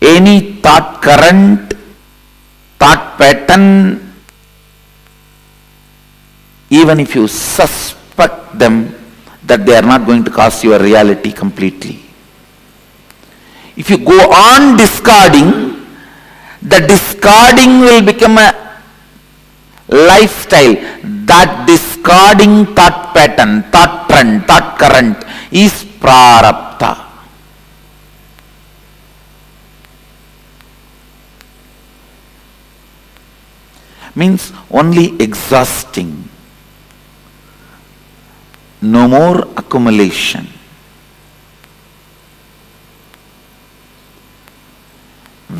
any thought current, thought pattern, even if you suspect them that they are not going to cause your reality completely. If you go on discarding, the discarding will become a lifestyle. That discarding thought pattern, thought trend, thought current is prarabdha. Means only exhausting. No more accumulation.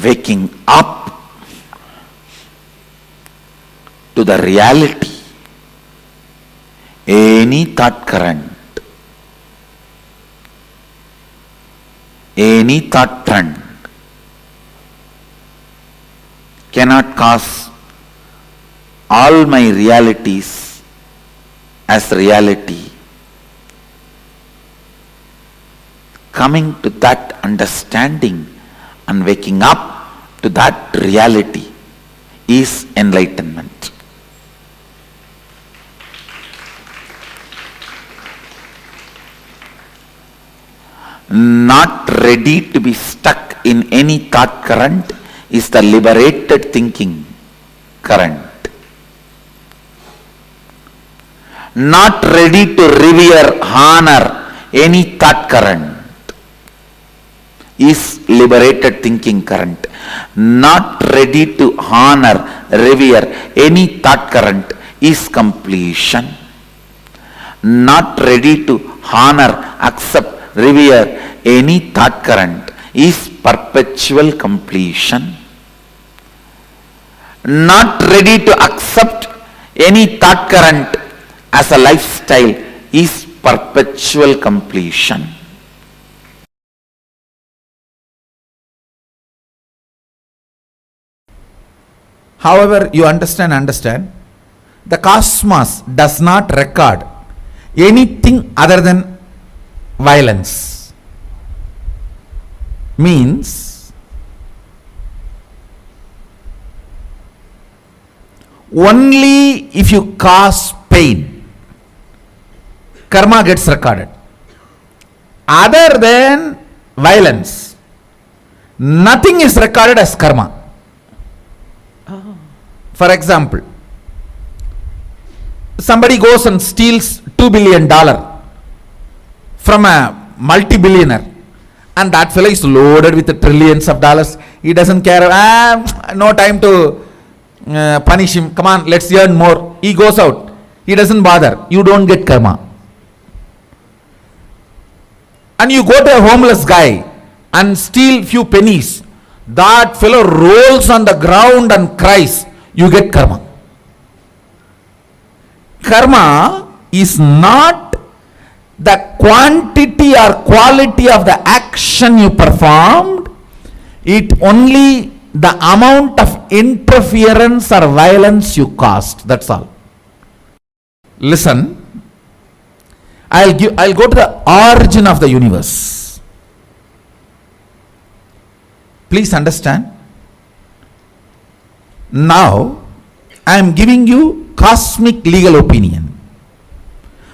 Waking up to the reality. Any thought current, any thought trend cannot cause all my realities as reality. Coming to that understanding and waking up to that reality is enlightenment. Not ready to be stuck in any thought current is the liberated thinking current. Not ready to revere, honor any thought current is liberated thinking current. Not ready to honor, revere any thought current is completion. Not ready to honor, accept, revere any thought current is perpetual completion. Not ready to accept any thought current as a lifestyle is perpetual completion. However, you understand, the cosmos does not record anything other than violence. Means only if you cause pain, karma gets recorded. Other than violence, nothing is recorded as karma. For example, somebody goes and steals $2 billion from a multi-billionaire, and that fellow is loaded with trillions of dollars. He doesn't care. No time to punish him. Come on, let's earn more. He goes out. He doesn't bother. You don't get karma. And you go to a homeless guy and steal few pennies. That fellow rolls on the ground and cries. You get karma. Karma is not the quantity or quality of the action you performed. It only the amount of interference or violence you caused. That's all. Listen, I'll go to the origin of the universe. Please understand. Now, I am giving you cosmic legal opinion.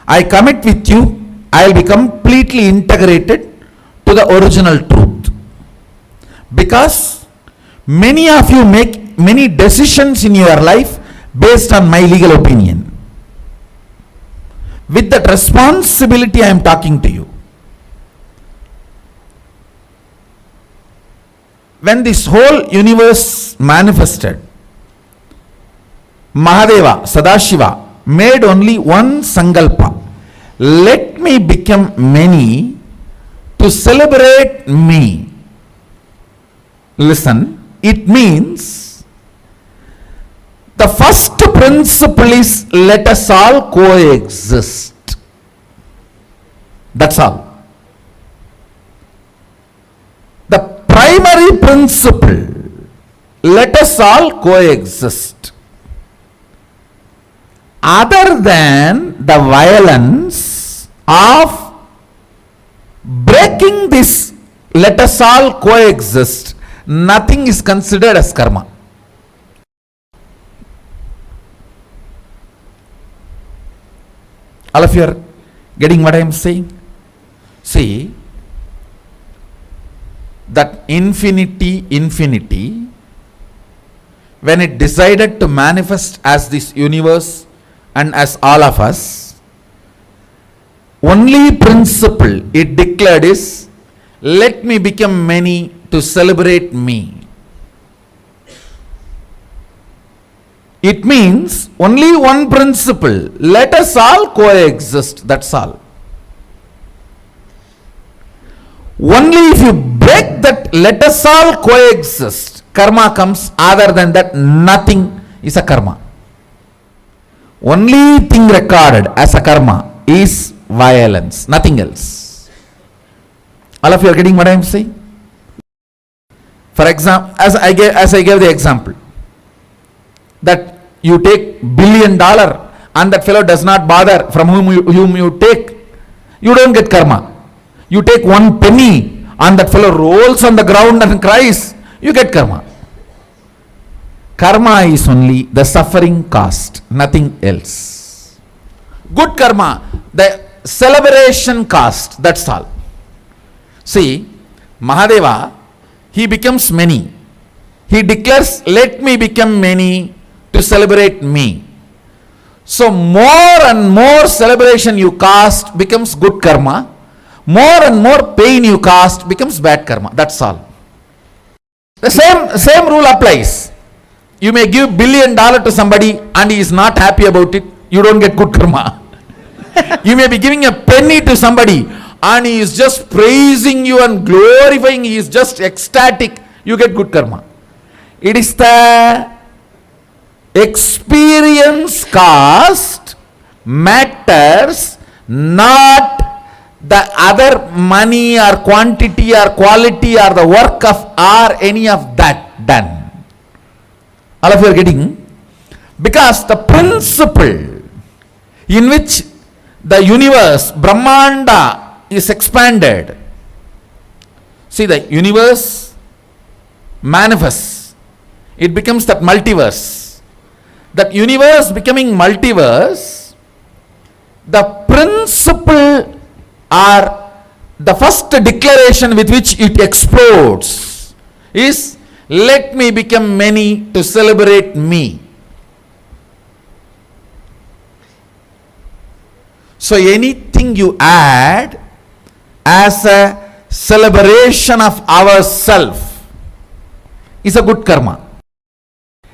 I commit with you, I will be completely integrated to the original truth. Because many of you make many decisions in your life based on my legal opinion. With that responsibility I am talking to you. when this whole universe manifested, Mahadeva, Sadashiva, made only one Sankalpa. Let me become many to celebrate me. Listen, it means the first principle is let us all coexist. That's all. The primary principle, let us all coexist. Other than the violence of breaking this, let us all coexist, nothing is considered as karma. All of you are getting what I am saying? See, that infinity, when it decided to manifest as this universe and as all of us, only principle it declared is, let me become many to celebrate me. It means only one principle, let us all coexist, that's all. Only if you break that let us all coexist, karma comes. Other than that, nothing is a karma. Only thing recorded as a karma is violence, nothing else. All of you are getting what I am saying? For example, as I gave the example, that you take $1 billion and that fellow does not bother from whom you take, you don't get karma. You take 1 penny and that fellow rolls on the ground and cries, you get karma. Karma is only the suffering cost, nothing else. Good karma, the celebration cost, that's all. See, Mahadeva, he becomes many. He declares, let me become many to celebrate me. So more and more celebration you cast becomes good karma. More and more pain you cast becomes bad karma. That's all. The same rule applies. You may give $1 billion to somebody and he is not happy about it, you don't get good karma. You may be giving a penny to somebody and he is just praising you and glorifying, he is just ecstatic, you get good karma. It is the experience cost matters, not the other money or quantity or quality or the work of or any of that done. All of you are getting? Because the principle in which the universe, Brahmanda, is expanded. See, the universe manifests. It becomes that multiverse. That universe becoming multiverse, the principle or the first declaration with which it explodes is, let me become many to celebrate me. So anything you add as a celebration of ourself is a good karma.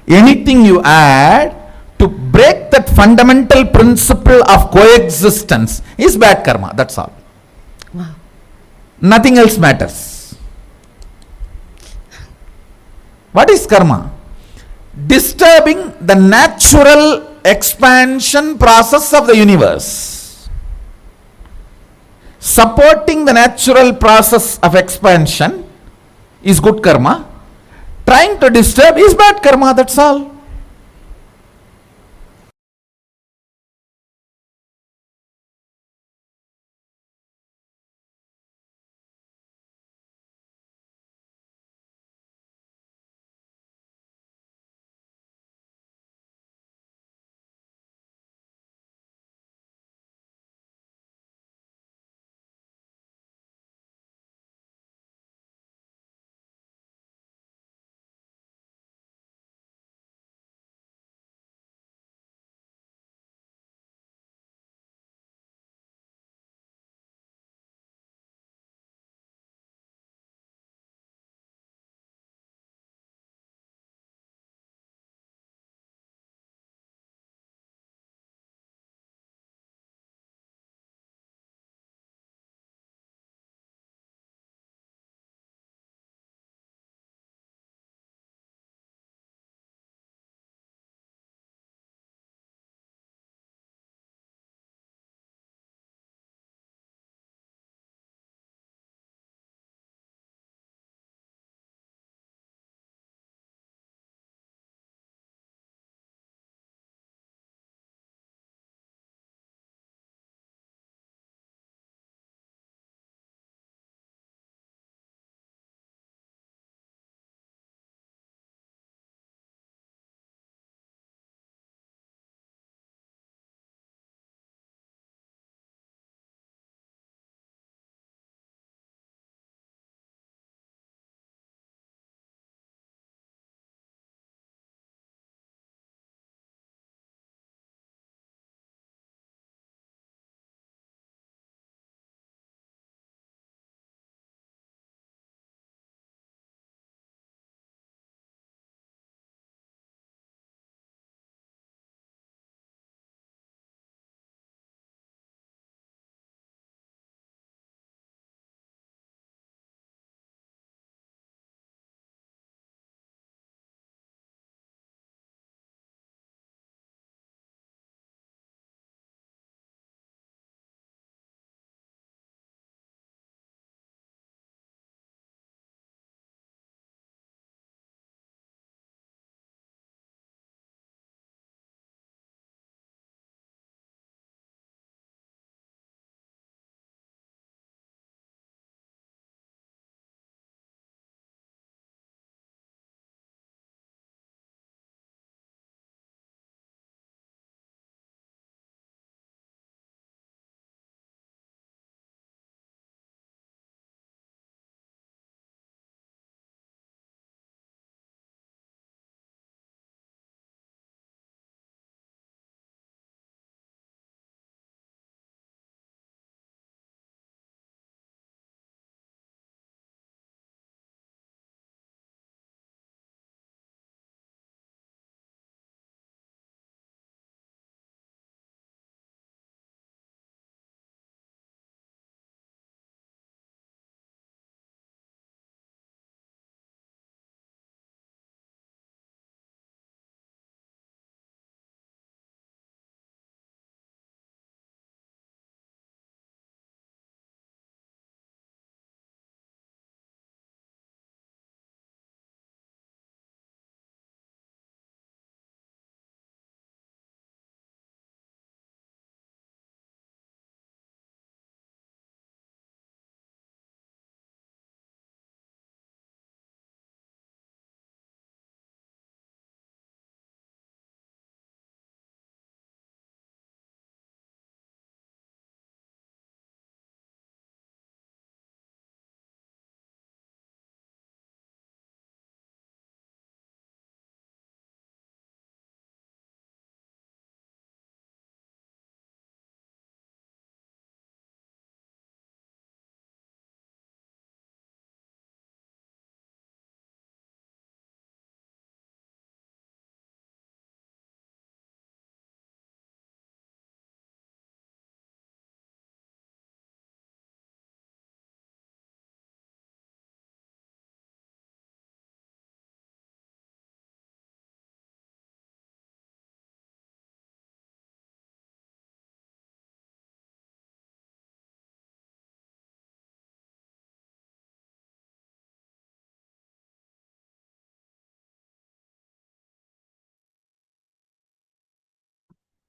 Anything you add to break that fundamental principle of coexistence is bad karma. That's all. Wow. Nothing else matters. What is karma? Disturbing the natural expansion process of the universe. Supporting the natural process of expansion is good karma. Trying to disturb is bad karma, that's all.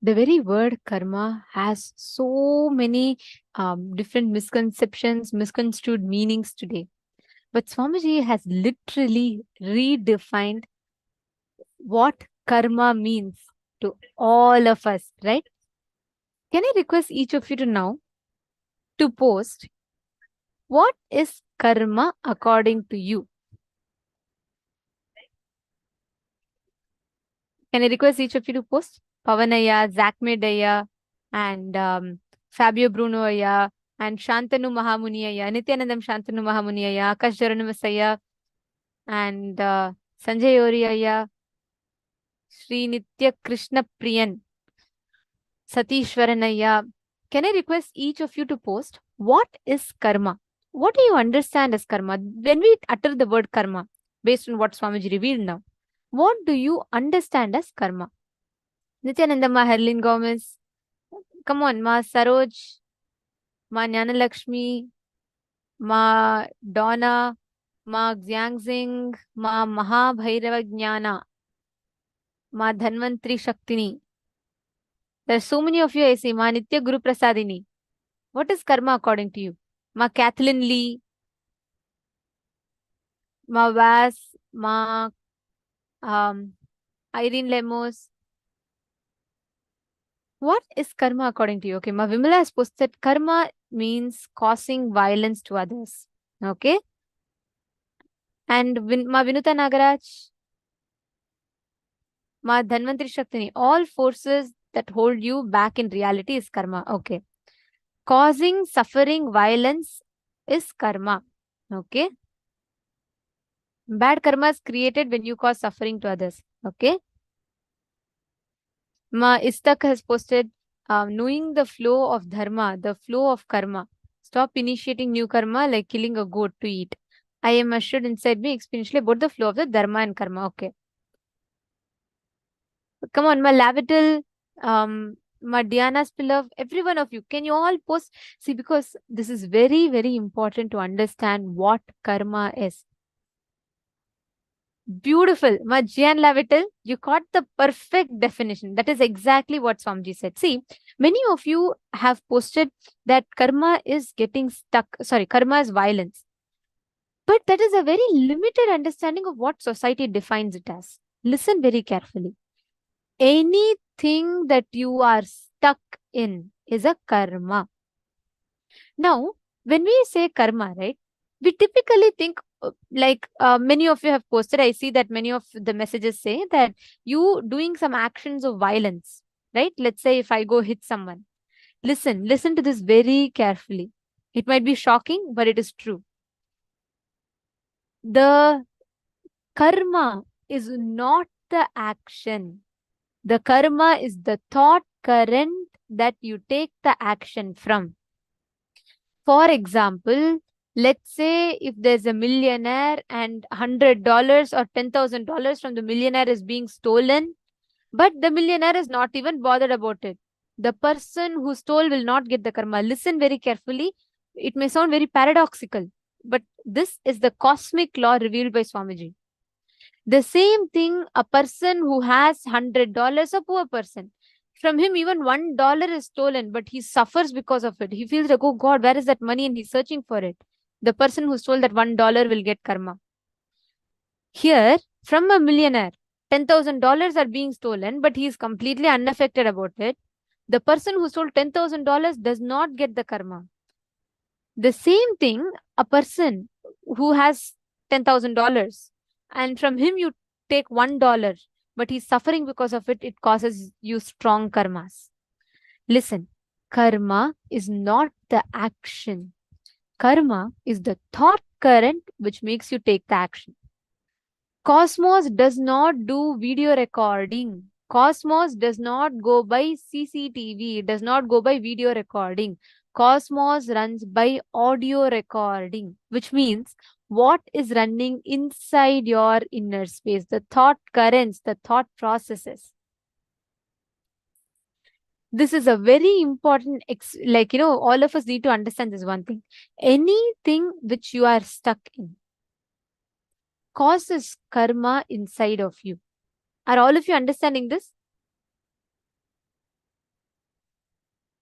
The very word karma has so many different misconceptions, misconstrued meanings today. But Swamiji has literally redefined what karma means to all of us, right? Can I request each of you to now to post what is karma according to you? Can I request each of you to post? Pavanaya, Zakmedaya, and Fabio Brunoaya, and Shantanu Mahamuniaya, Nithyanandam Shantanu Mahamuniaya, Akash Jaranamasaya, and Sanjay Oriaya, Sri Nitya Krishna Priyan, Satishwaranaya. Can I request each of you to post what is karma? What do you understand as karma? When we utter the word karma, based on what Swamiji revealed now, what do you understand as karma? Nityananda Ma Herlin Gomez. Come on, Ma Saroj, Ma Jnanalakshmi, Ma Donna, Ma Xiangxing, Ma Mahabhairava Jnana, Ma Dhanvantri Shaktini. There are so many of you I see. Ma Nitya Guru Prasadini. What is karma according to you? Ma Kathleen Lee, Ma Vas, Ma Irene Lemos. What is karma according to you? Okay, Ma Vimala has posted karma means causing violence to others. Okay. And Ma Vinuta Nagaraj, Ma Dhanvantri Shaktini. All forces that hold you back in reality is karma. Okay. Causing suffering, violence is karma. Okay. Bad karma is created when you cause suffering to others. Okay. Ma Istak has posted, knowing the flow of dharma, the flow of karma. Stop initiating new karma like killing a goat to eat. I am assured inside me experientially about the flow of the dharma and karma. Okay. Come on, Ma Lavital, Ma Diana Spilov, every one of you, can you all post? See, because this is very, very important to understand what karma is. Beautiful. Ma Gian Lavital, you got the perfect definition. That is exactly what Swamiji said. See, many of you have posted that karma is getting stuck. Sorry, karma is violence. But that is a very limited understanding of what society defines it as. Listen very carefully. Anything that you are stuck in is a karma. Now, when we say karma, right, we typically think like many of you have posted, I see that many of the messages say that you doing some actions of violence, right? Let's say if I go hit someone. Listen to this very carefully. It might be shocking, but it is true. The karma is not the action. The karma is the thought current that you take the action from. For example, let's say if there's a millionaire and $100 or $10,000 from the millionaire is being stolen, but the millionaire is not even bothered about it. The person who stole will not get the karma. Listen very carefully. It may sound very paradoxical, but this is the cosmic law revealed by Swamiji. The same thing, a person who has $100, a poor person, from him even $1 is stolen, but he suffers because of it. He feels like, oh God, where is that money? And he's searching for it. The person who stole that $1 will get karma. Here, from a millionaire, $10,000 are being stolen, but he is completely unaffected about it. The person who stole $10,000 does not get the karma. The same thing, a person who has $10,000 and from him you take $1, but he's suffering because of it, it causes you strong karmas. Listen, karma is not the action. Karma is the thought current which makes you take the action. Cosmos does not do video recording. Cosmos does not go by CCTV, does not go by video recording. Cosmos runs by audio recording, which means what is running inside your inner space, the thought currents, the thought processes. This is a very important, all of us need to understand this one thing. Anything which you are stuck in causes karma inside of you. Are all of you understanding this?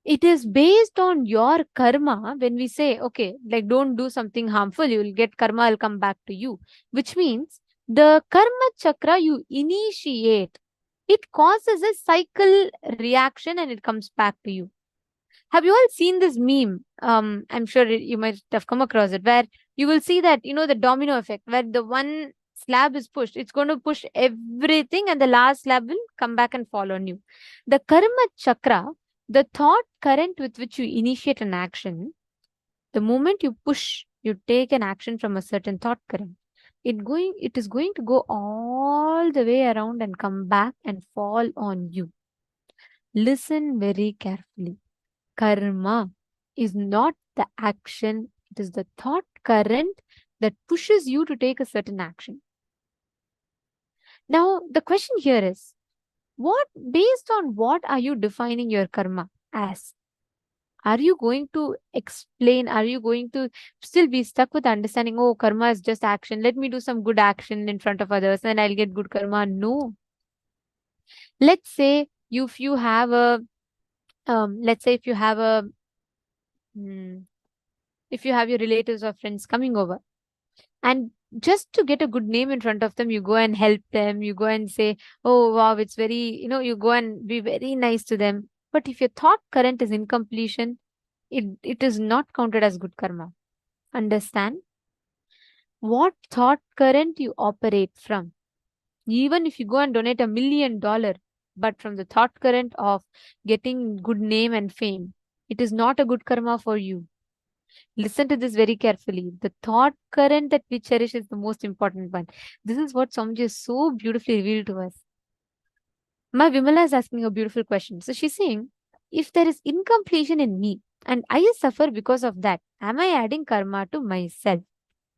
It is based on your karma. When we say, okay, like don't do something harmful, you will get karma, will come back to you. Which means the karma chakra you initiate, it causes a cycle reaction and it comes back to you. Have you all seen this meme? I'm sure you might have come across it, where you will see that, the domino effect, where the one slab is pushed, it's going to push everything, and the last slab will come back and fall on you. The karma chakra, the thought current with which you initiate an action, the moment you push, you take an action from a certain thought current, it is going to go all the way around and come back and fall on you. Listen very carefully. Karma is not the action, it is the thought current that pushes you to take a certain action. Now, the question here is, based on what are you defining your karma as? Are you going to explain? Are you going to still be stuck with understanding, oh, karma is just action. Let me do some good action in front of others and I'll get good karma. No. Let's say if you have a, if you have your relatives or friends coming over, and just to get a good name in front of them, you go and help them, you go and say, oh wow, it's very, you go and be very nice to them. But if your thought current is incompletion, it is not counted as good karma. Understand? What thought current you operate from. Even if you go and donate $1 million, but from the thought current of getting good name and fame, it is not a good karma for you. Listen to this very carefully. The thought current that we cherish is the most important one. This is what Swamiji has so beautifully revealed to us. My Vimala is asking a beautiful question. So she's saying, if there is incompletion in me and I suffer because of that, am I adding karma to myself?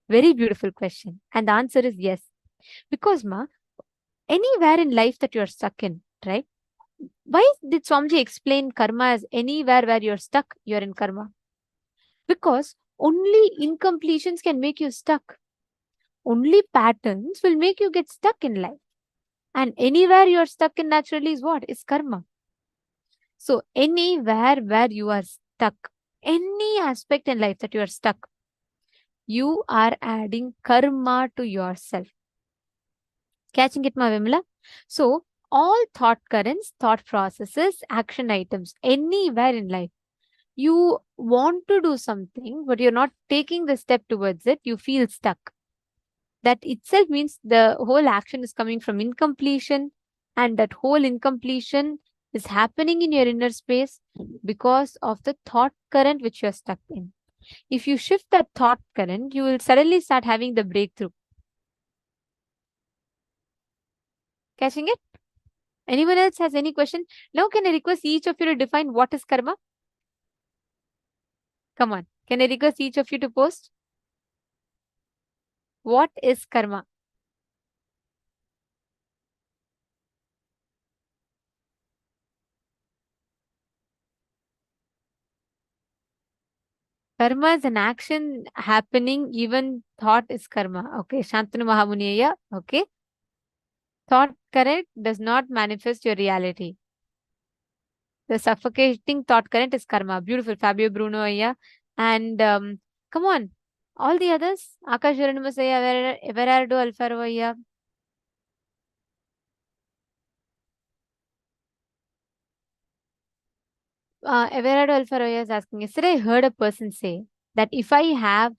Very beautiful question. And the answer is yes. Because anywhere in life that you're stuck in, right? Why did Swamiji explain karma as anywhere where you're stuck, you're in karma? Because only incompletions can make you stuck. Only patterns will make you get stuck in life. And anywhere you're stuck in naturally is what? Is karma. So anywhere where you are stuck, any aspect in life that you are stuck, you are adding karma to yourself. Catching it, Vimla? So all thought currents, thought processes, action items, anywhere in life, you want to do something, but you're not taking the step towards it, you feel stuck. That itself means the whole action is coming from incompletion, and that whole incompletion is happening in your inner space because of the thought current which you're stuck in. If you shift that thought current, you will suddenly start having the breakthrough. Catching it? Anyone else has any question? Now can I request each of you to define what is karma? Come on. Can I request each of you to post? What is karma? Karma is an action happening, even thought is karma. Okay, Shantanu Mahamuniyya. Okay. Thought current does not manifest your reality. The suffocating thought current is karma. Beautiful, Fabio Bruno Ayya. And come on, all the others. Akash Uranimus Ayya, Everardo Alfaro Ayya. Everardo Alfaro Ayya is asking, yesterday I heard a person say that if I have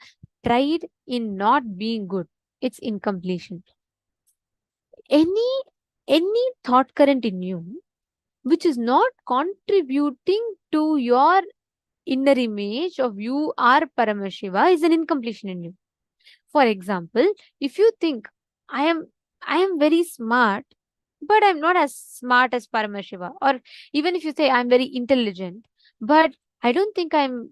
tried in not being good, it's incompletion. Any thought current in you which is not contributing to your inner image of you are Paramashiva is an incompletion in you. For example, if you think I am very smart, but I'm not as smart as Paramashiva, or even if you say I'm very intelligent, but I don't think I'm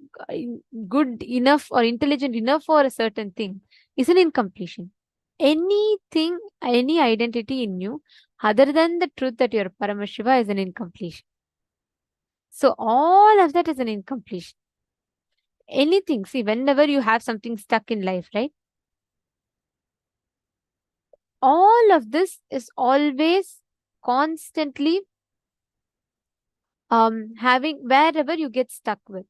good enough or intelligent enough for a certain thing, is an incompletion. Anything, any identity in you other than the truth that you're Paramashiva is an incompletion. So all of that is an incompletion. Anything, see, whenever you have something stuck in life, right? All of this is always constantly having wherever you get stuck with.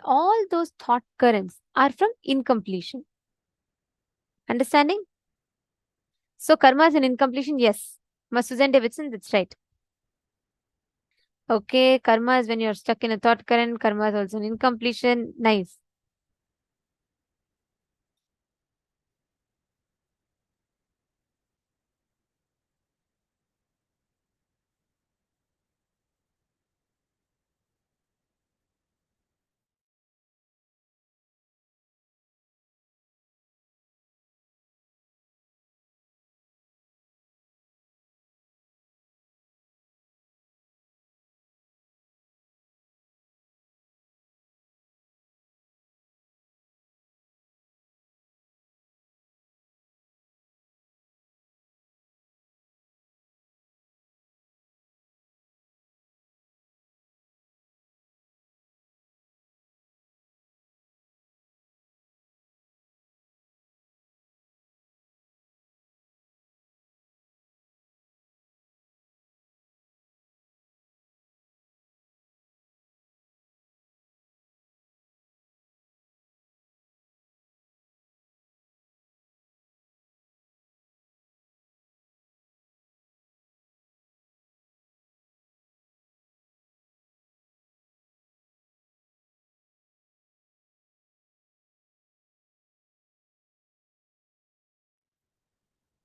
All those thought currents are from incompletion. Understanding? So karma is an incompletion, yes. Susan Davidson, that's right. Okay, karma is when you're stuck in a thought current. Karma is also an incompletion. Nice.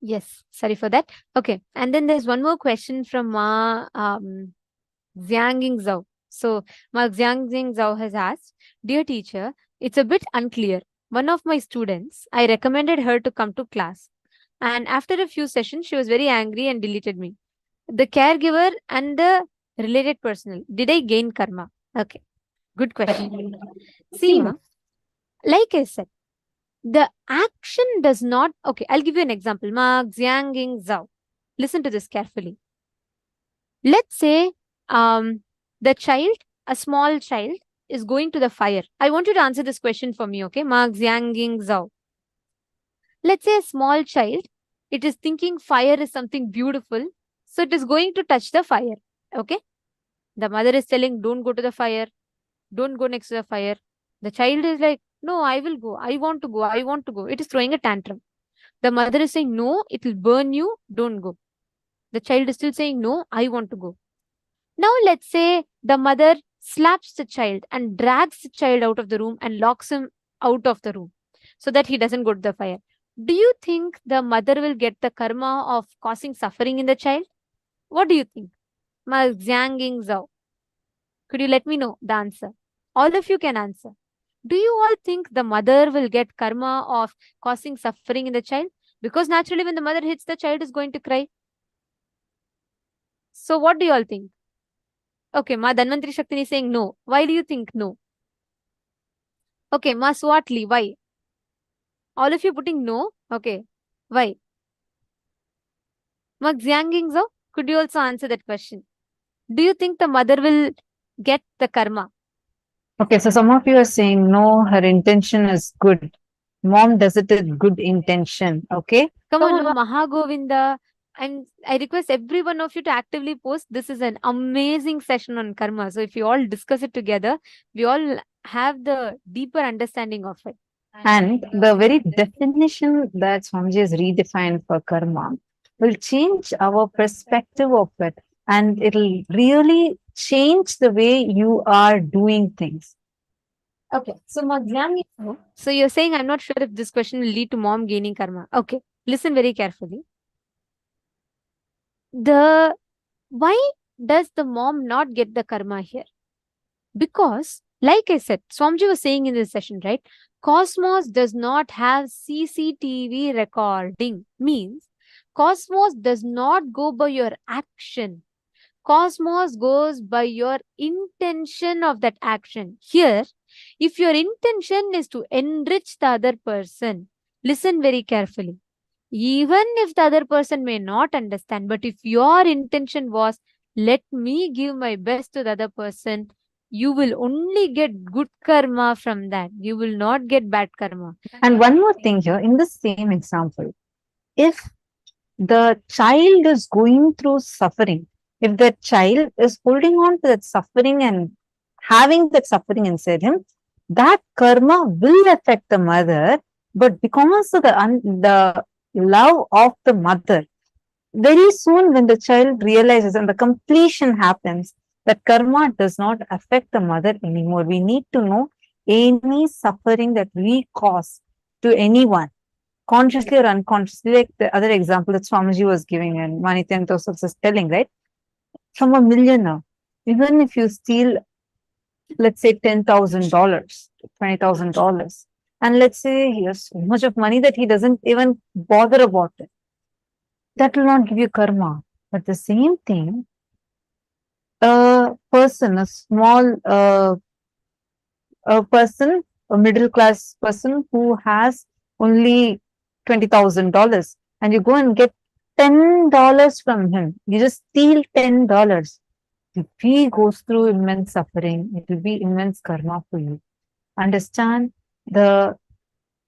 Yes, sorry for that. Okay, and then there's one more question from Ma Xiangying Zhao. So Ma Xiangying Zhao has asked, "Dear teacher, it's a bit unclear. One of my students, I recommended her to come to class, and after a few sessions, she was very angry and deleted me. The caregiver and the related personnel. Did I gain karma?" Okay, good question. See, Ma, like I said, the action does not. Okay, I'll give you an example. Ma Xiangying Zhao. Listen to this carefully. Let's say the child, a small child, is going to the fire. I want you to answer this question for me, okay? Ma Xiangying Zhao. Let's say a small child, it is thinking fire is something beautiful, so it is going to touch the fire, okay? The mother is telling, don't go to the fire, don't go next to the fire. The child is like, no, I will go, I want to go, I want to go. It is throwing a tantrum. The mother is saying, no, it will burn you, don't go. The child is still saying, no, I want to go. Now let's say the mother slaps the child and drags the child out of the room and locks him out of the room so that he doesn't go to the fire. Do you think the mother will get the karma of causing suffering in the child? What do you think? Ma Xiangying Zhao. Could you let me know the answer? All of you can answer. Do you all think the mother will get karma of causing suffering in the child? Because naturally when the mother hits, the child is going to cry. So what do you all think? Okay, Ma Dhanvantri Shaktini is saying no. Why do you think no? Okay, Ma Swatli, why? All of you putting no? Okay, why? Ma Xiangying Zhao, could you also answer that question? Do you think the mother will get the karma? Okay, so some of you are saying no, her intention is good. Mom does it with good intention. Okay. Come on, Mahagovinda. And I request every one of you to actively post. This is an amazing session on karma. So if you all discuss it together, we all have the deeper understanding of it. And the very definition that Swamiji has redefined for karma will change our perspective of it. And it'll really change the way you are doing things. Okay, so So you're saying I'm not sure if this question will lead to mom gaining karma. Okay, listen very carefully. Why does the mom not get the karma here? Because, like I said, Swamiji was saying in this session, right? Cosmos does not have CCTV recording. Means Cosmos does not go by your action. Cosmos goes by your intention of that action. Here, if your intention is to enrich the other person, listen very carefully. Even if the other person may not understand, but if your intention was, let me give my best to the other person, you will only get good karma from that. You will not get bad karma. And one more thing here, in the same example, if the child is going through suffering, If that child is holding on to that suffering and having that suffering inside him, that karma will affect the mother, but because of the love of the mother, very soon when the child realizes and the completion happens, that karma does not affect the mother anymore. We need to know any suffering that we cause to anyone, consciously or unconsciously, like the other example that Swamiji was giving and Manityan Tosaf is telling, right? From a millionaire, even if you steal, let's say $10,000, $20,000, and let's say he has so much of money that he doesn't even bother about it, that will not give you karma. But the same thing, a person, a small a middle class person who has only $20,000, and you go and get $10 from him, you just steal $10. If he goes through immense suffering, it will be immense karma for you. Understand, the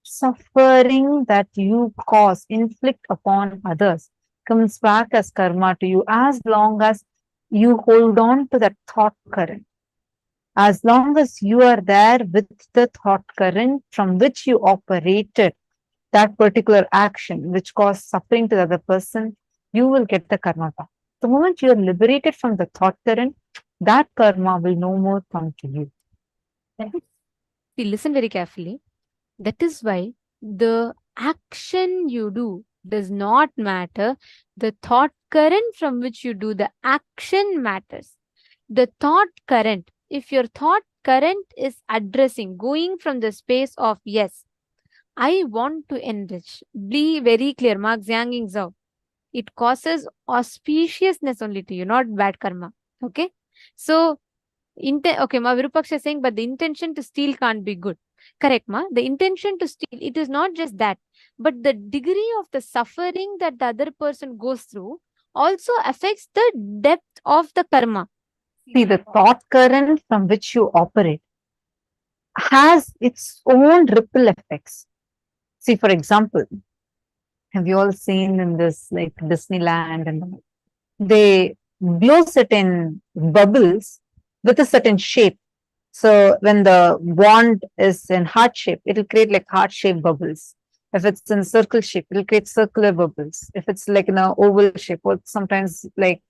suffering that you cause, inflict upon others, comes back as karma to you as long as you hold on to that thought current. As long as you are there with the thought current from which you operated that particular action which caused suffering to the other person, you will get the karma back. The moment you are liberated from the thought current, that karma will no more come to you. See, listen very carefully. That is why the action you do does not matter. The thought current from which you do the action matters. The thought current, if your thought current is addressing, going from the space of yes, I want to enrich. Be very clear, Mark Zhang Zhao. It causes auspiciousness only to you, not bad karma. Okay? So, okay, Ma Virupaksha is saying, but the intention to steal can't be good. Correct, Ma? The intention to steal, it is not just that, but the degree of the suffering that the other person goes through also affects the depth of the karma. See, the thought current from which you operate has its own ripple effects. See, for example, have you all seen in this like Disneyland and they blow certain bubbles with a certain shape. So when the wand is in heart shape, it will create like heart shaped bubbles. If it's in circle shape, it will create circular bubbles. If it's like in an oval shape or sometimes like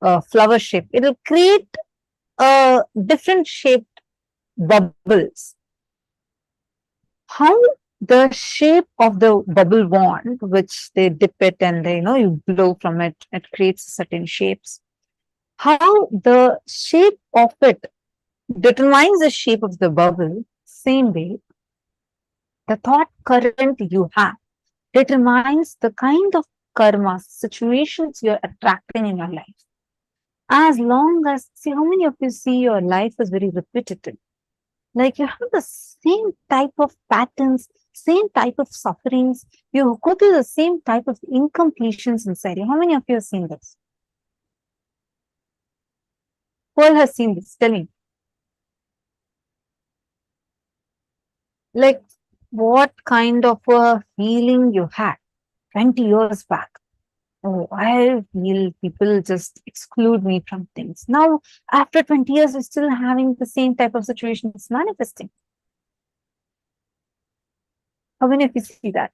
a flower shape, it will create different shaped bubbles. How the shape of the bubble wand, which they dip it and they, you blow from it, it creates certain shapes. How the shape of it determines the shape of the bubble, same way, the thought current you have determines the kind of karma, situations you're attracting in your life. As long as, see, how many of you see your life is very repetitive? Like you have the same type of patterns, same type of sufferings. You go through the same type of incompletions inside you. How many of you have seen this? Who all has seen this? Tell me. Like what kind of a feeling you had 20 years back? Oh, I feel people just exclude me from things. Now, after 20 years, we're still having the same type of situations manifesting. How many of you see that?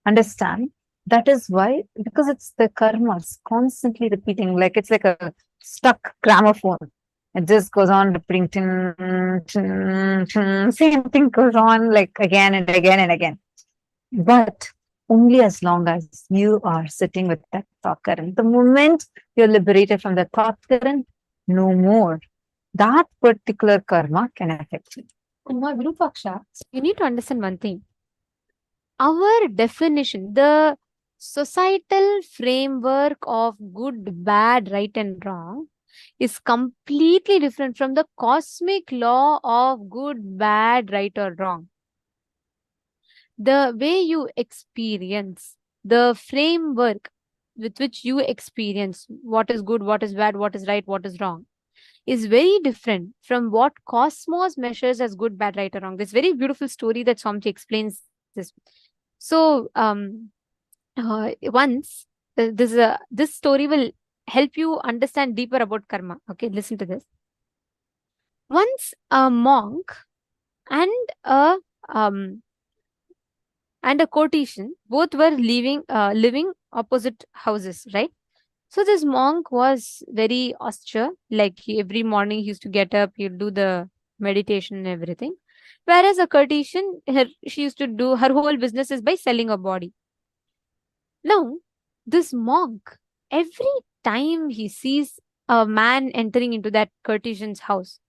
Understand? That is why, because it's the karmas constantly repeating, like it's like a stuck gramophone. It just goes on repeating, same thing goes on like again and again and again. But only as long as you are sitting with that thought current. The moment you're liberated from the thought current, no more. That particular karma can affect you. Virupaksha, you need to understand one thing. Our definition, the societal framework of good, bad, right, and wrong is completely different from the cosmic law of good, bad, right, or wrong. The way you experience, the framework with which you experience what is good, what is bad, what is right, what is wrong, is very different from what cosmos measures as good, bad, right, or wrong. This very beautiful story that Swamiji explains this. So, once this story will help you understand deeper about karma. Okay, listen to this. Once a monk and a courtesan both were living opposite houses, right? So this monk was very austere. Like every morning he used to get up, he'll do the meditation and everything. Whereas a courtesan, she used to do her whole business is by selling a body. Now, this monk, every time he sees a man entering into that courtesan's house,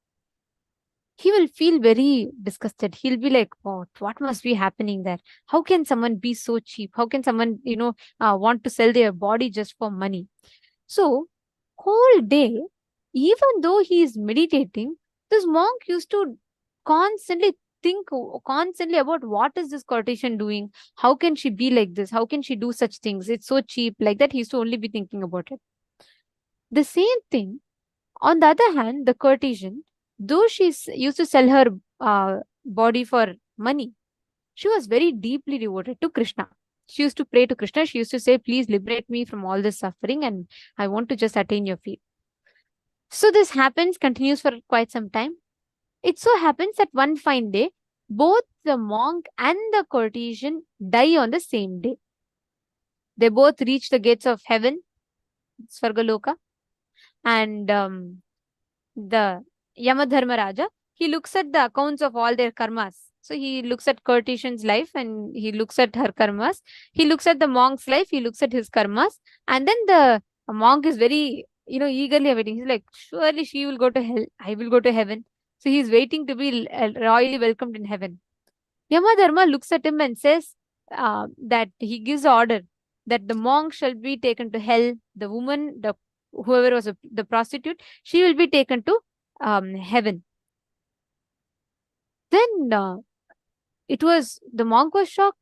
he will feel very disgusted. He'll be like, what must be happening there? How can someone be so cheap? How can someone, want to sell their body just for money? So, whole day, even though he is meditating, this monk used to constantly think constantly about what is this courtesan doing? How can she be like this? How can she do such things? It's so cheap. Like that, he used to only be thinking about it. The same thing, on the other hand, the courtesan, though she used to sell her body for money, she was very deeply devoted to Krishna. She used to pray to Krishna. She used to say, please liberate me from all this suffering and I want to just attain your feet. So this continues for quite some time. It so happens that one fine day, both the monk and the courtesan die on the same day. They both reach the gates of heaven, Loka, and the Yamadharmaraja, he looks at the accounts of all their karmas. So he looks at courtesan's life and he looks at her karmas. He looks at the monk's life, he looks at his karmas. And then the monk is very, eagerly awaiting. He's like, surely she will go to hell. I will go to heaven. So he's waiting to be royally welcomed in heaven. Yamadharma looks at him and says that he gives order that the monk shall be taken to hell. The woman, whoever was the prostitute, she will be taken to heaven. Then the monk was shocked.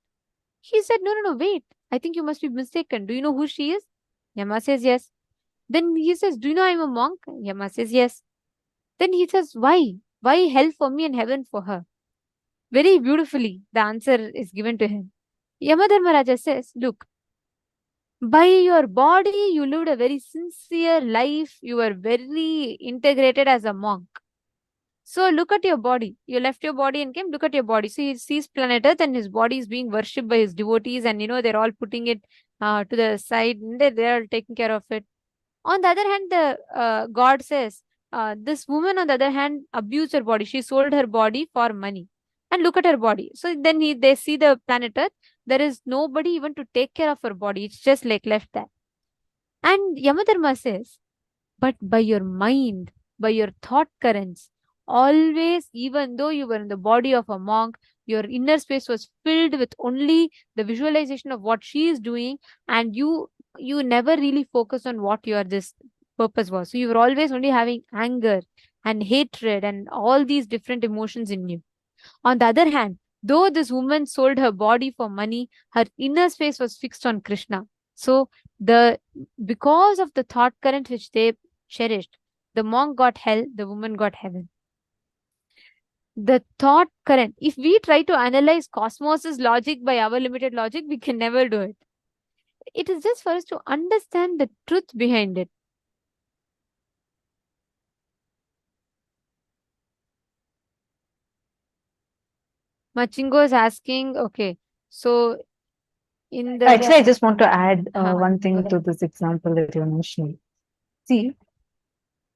He said, no, wait. I think you must be mistaken. Do you know who she is? Yama says, yes. Then he says, do you know I'm a monk? Yama says, yes. Then he says, why? Why hell for me and heaven for her? Very beautifully, the answer is given to him. Yamadharmaraja says, look, by your body, you lived a very sincere life. You were very integrated as a monk. So look at your body. You left your body and came, look at your body. So he sees planet Earth and his body is being worshipped by his devotees and, they're all putting it to the side and they're taking care of it. On the other hand, the God says, this woman, on the other hand, abused her body. She sold her body for money. And look at her body. So then they see the planet Earth. There is nobody even to take care of her body. It's just like left there. And Yamadharma says, but by your mind, by your thought currents, always, even though you were in the body of a monk, your inner space was filled with only the visualization of what she is doing, and you never really focused on what this purpose was. So you were always only having anger and hatred and all these different emotions in you. On the other hand, though this woman sold her body for money, her inner space was fixed on Krishna. So because of the thought current which they cherished, the monk got hell, the woman got heaven. The thought current, if we try to analyze cosmos's logic by our limited logic, we can never do it. It is just for us to understand the truth behind it. Machingo is asking, okay, so in the... Actually, I just want to add one thing to this example that you mentioned. See,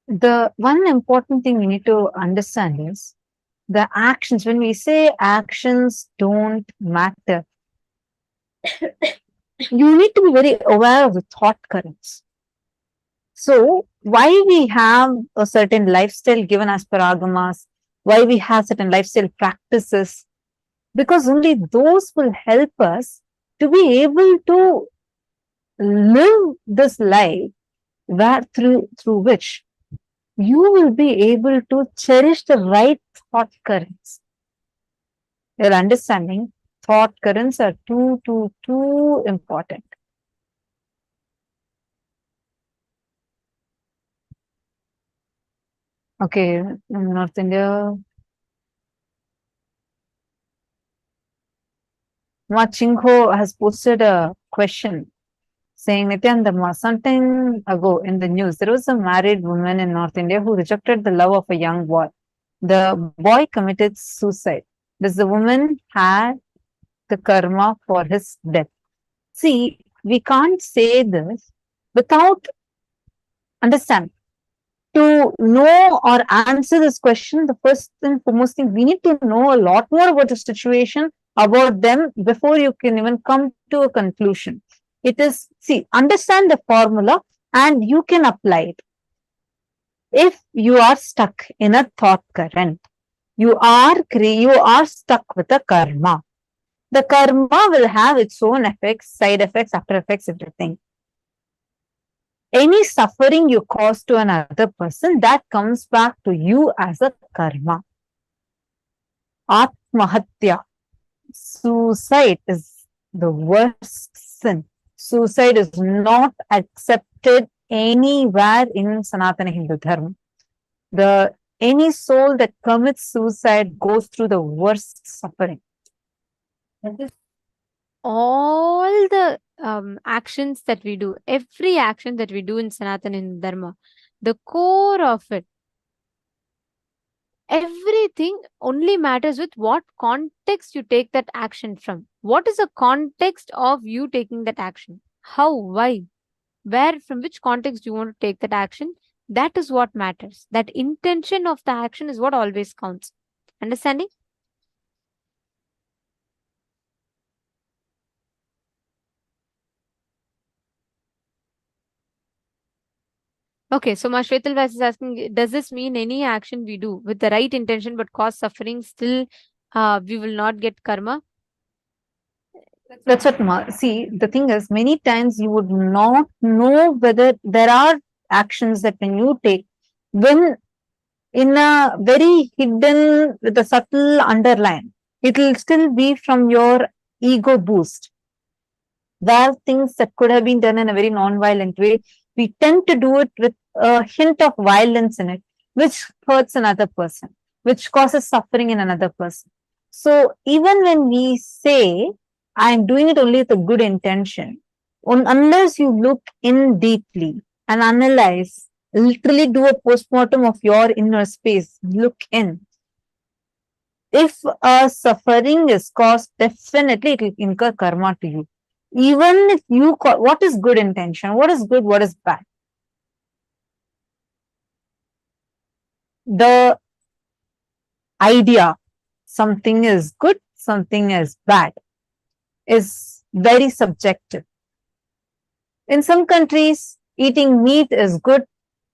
the one important thing we need to understand is the actions. When we say actions don't matter, you need to be very aware of the thought currents. So, why we have a certain lifestyle given as per agamas, why we have certain lifestyle practices, because only those will help us to be able to live this life through which you will be able to cherish the right thought currents. Your understanding, thought currents are too important. Okay, North India. Machingo has posted a question saying, Nithyananda, some time ago in the news, there was a married woman in North India who rejected the love of a young boy. The boy committed suicide. Does the woman have the karma for his death? See, we can't say this without understanding. To know or answer this question, the first and foremost thing, we need to know a lot more about the situation, about them, before you can even come to a conclusion. It is, see, understand the formula and you can apply it. If you are stuck in a thought current, you are stuck with a karma. The karma will have its own effects, side effects, after effects, everything. Any suffering you cause to another person, that comes back to you as a karma. Atmahatya, suicide is the worst sin. Suicide is not accepted anywhere in Sanatana Hindu Dharma. Any soul that commits suicide goes through the worst suffering. All the actions that we do, every action that we do in Sanatana Hindu Dharma, the core of it, everything only matters with what context you take that action from. What is the context of you taking that action? How? Why? Where? From which context do you want to take that action? That is what matters. That intention of the action is what always counts. Understanding? Okay, so Shwetal Vyas is asking, does this mean any action we do with the right intention but cause suffering, still we will not get karma? That's what, see, the thing is, many times you would not know whether there are actions that when you take, when in a very hidden, with a subtle underline, it will still be from your ego boost. There are things that could have been done in a very non-violent way. We tend to do it with a hint of violence in it, which hurts another person, which causes suffering in another person. So even when we say, I'm doing it only with a good intention, unless you look in deeply and analyze, literally do a postmortem of your inner space, look in. If a suffering is caused, definitely it will incur karma to you. Even if you call, what is good intention? What is good? What is bad? The idea something is good, something is bad, is very subjective. In some countries, eating meat is good,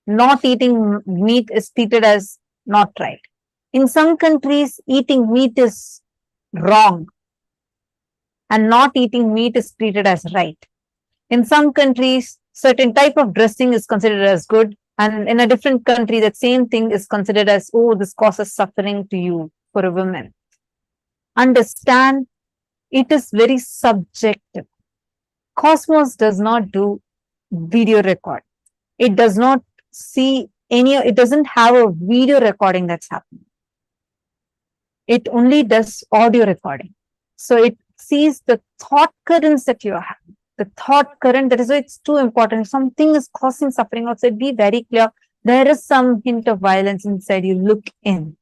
not eating meat is treated as not right. In some countries, eating meat is wrong and not eating meat is treated as right. In some countries, certain type of dressing is considered as good, and in a different country, that same thing is considered as, oh, this causes suffering to you for a woman. Understand, it is very subjective. Cosmos does not do video record. It does not see it doesn't have a video recording that's happening. It only does audio recording. So it sees the thought currents that you are having. The thought current, that is why it's too important. If something is causing suffering outside, be very clear. There is some hint of violence inside you. Look in.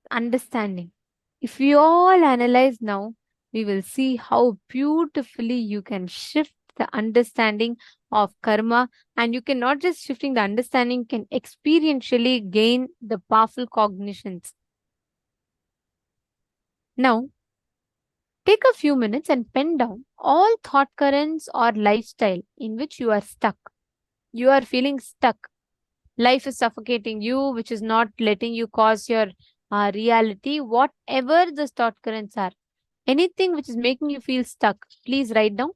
Understanding. If we all analyze now, we will see how beautifully you can shift the understanding of karma, and you can not just shifting the understanding, can experientially gain the powerful cognitions. Now, take a few minutes and pen down all thought currents or lifestyle in which you are stuck. You are feeling stuck. Life is suffocating you, which is not letting you cause your reality, whatever the thought currents are. Anything which is making you feel stuck, please write down.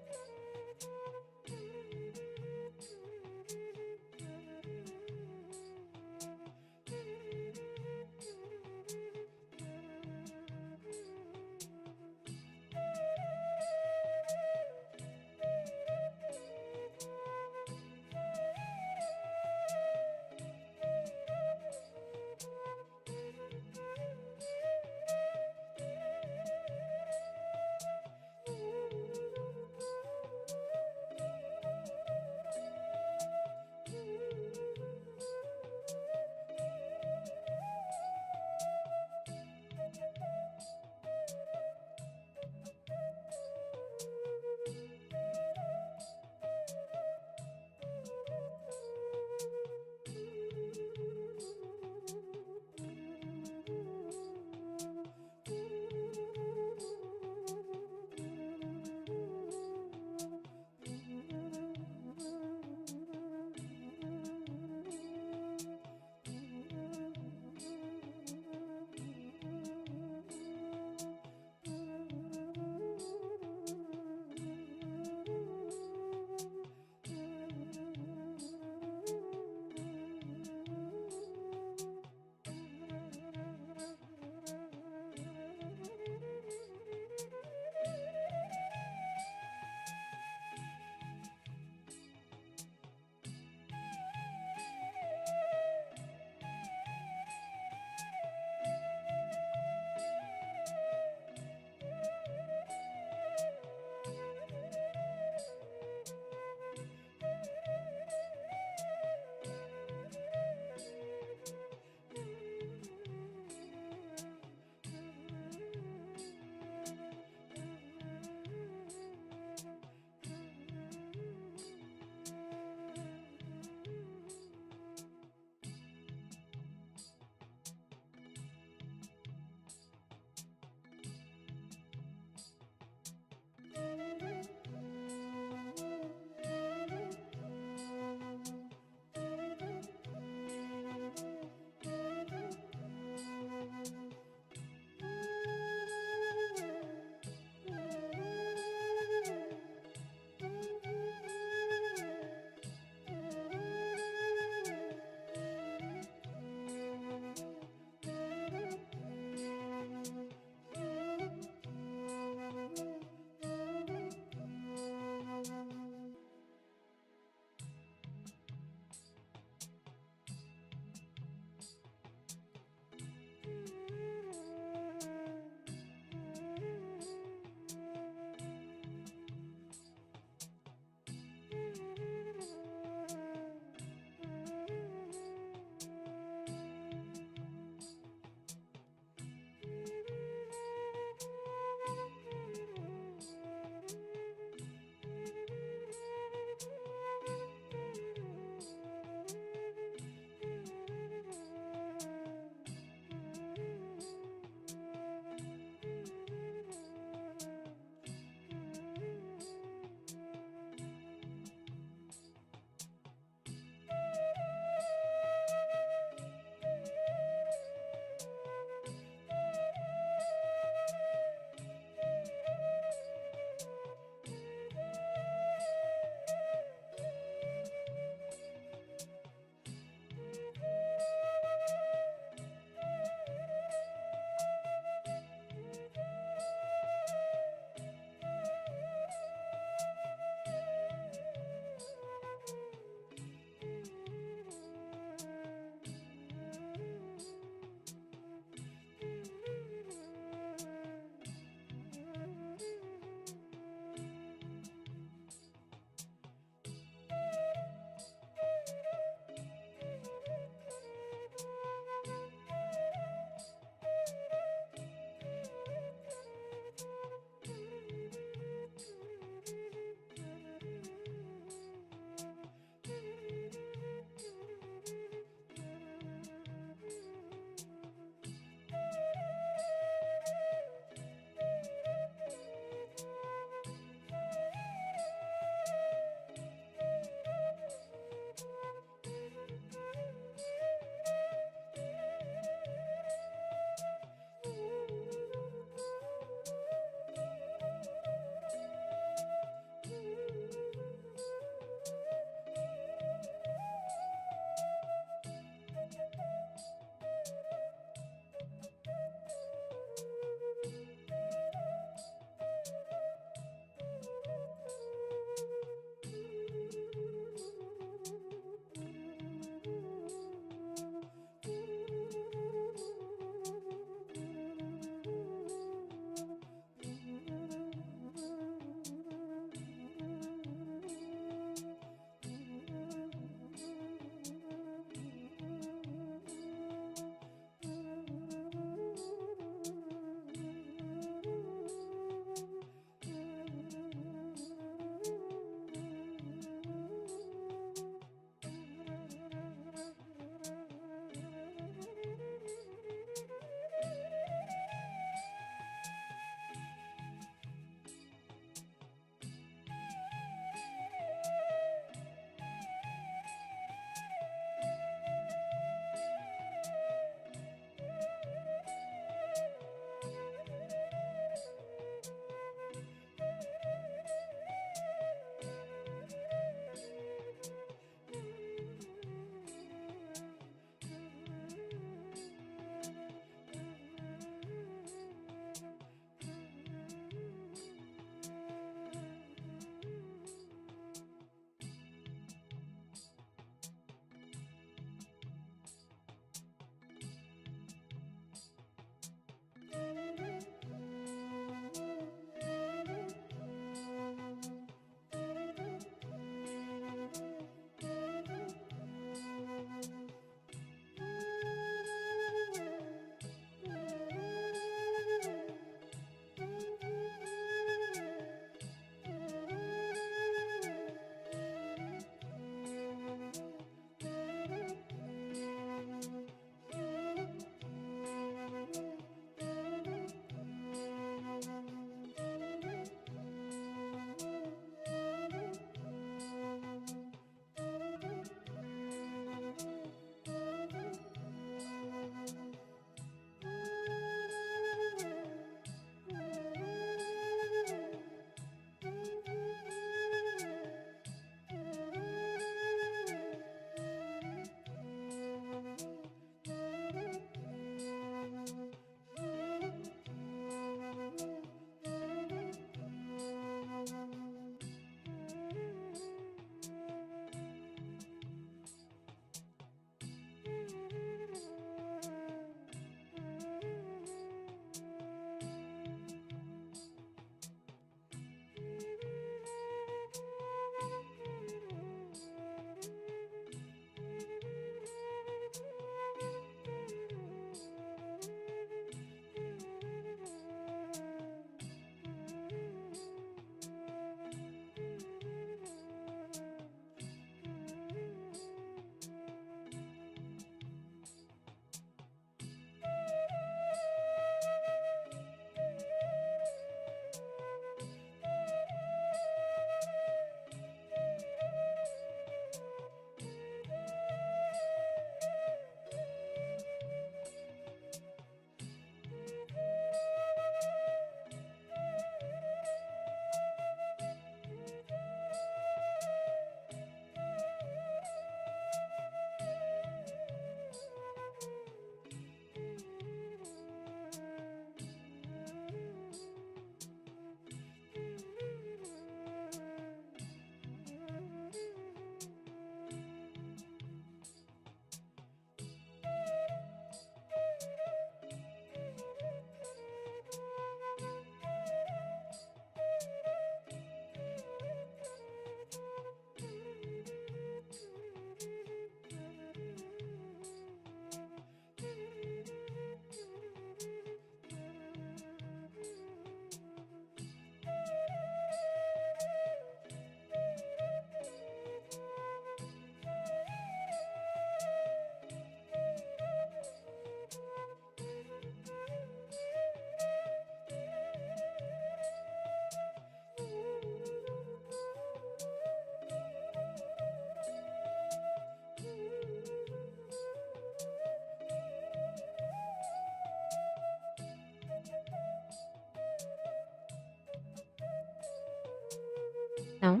Now,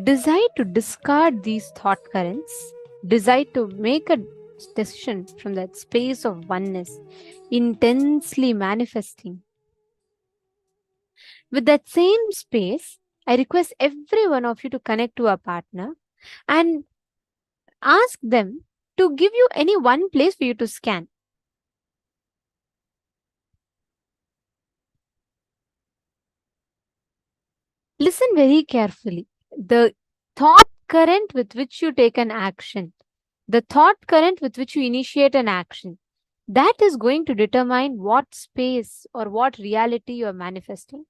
decide to discard these thought currents, decide to make a decision from that space of oneness, intensely manifesting. With that same space, I request every one of you to connect to a partner and ask them to give you any one place for you to scan. Listen very carefully. The thought current with which you take an action, the thought current with which you initiate an action, that is going to determine what space or what reality you are manifesting.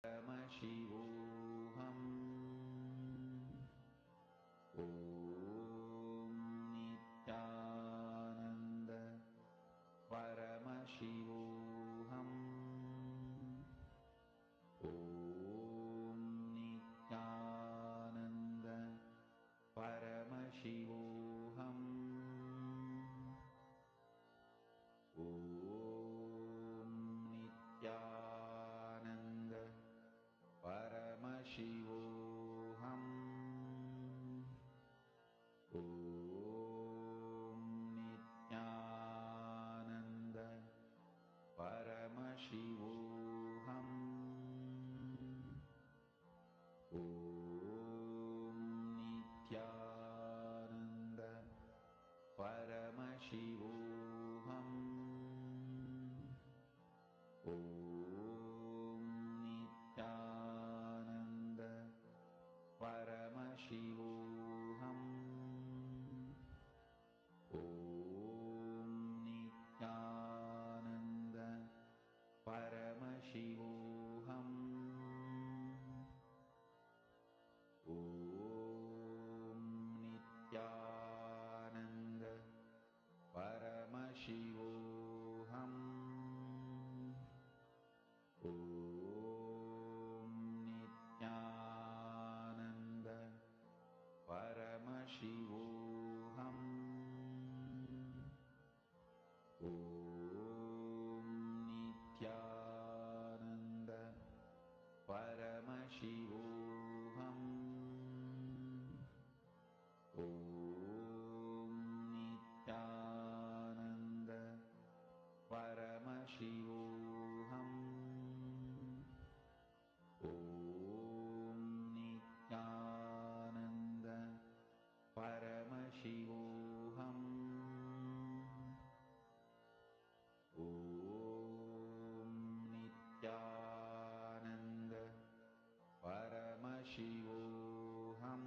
Paramashivoham. Om Nithyananda Paramashivoham. Om Nithyananda Paramashivoham. Om Nithyananda Paramashivoham. Om Nithyananda Paramashivoham. Om Nithyananda Paramashivoham. Om Nithyananda Paramashivoham. Om Nithyananda Paramashivoham. Om Nithyananda Paramashivoham. Om Nithyananda Paramashivoham. Om Nithyananda Paramashivoham. Om Nithyananda Paramashivoham. Om Nithyananda Paramashivoham. Om Nithyananda Paramashivoham.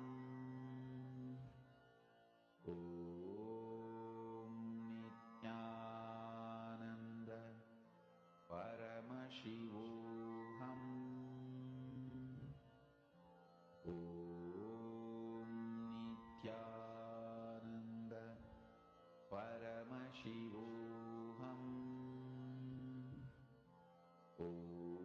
Om Nithyananda Paramashivoham. Om Nithyananda Paramashivoham. Om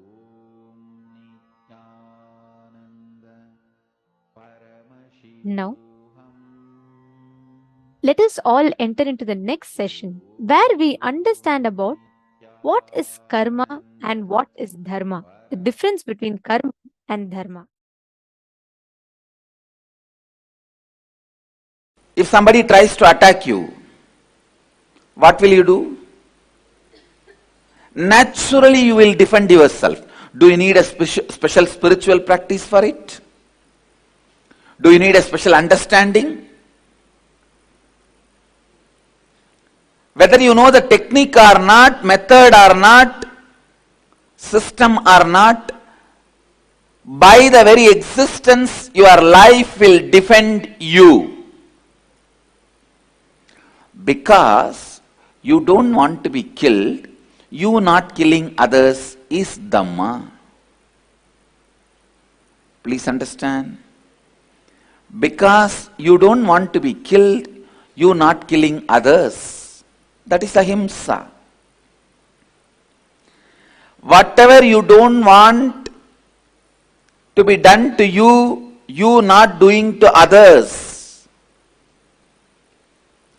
Now, let us all enter into the next session where we understand about what is karma and what is dharma, the difference between karma and dharma. If somebody tries to attack you, what will you do? Naturally, you will defend yourself. Do you need a special spiritual practice for it? Do you need a special understanding? Whether you know the technique or not, method or not, system or not, by the very existence, your life will defend you. Because you don't want to be killed, you not killing others is Dhamma. Please understand. Because you don't want to be killed, you not killing others. That is ahimsa. Whatever you don't want to be done to you, you not doing to others.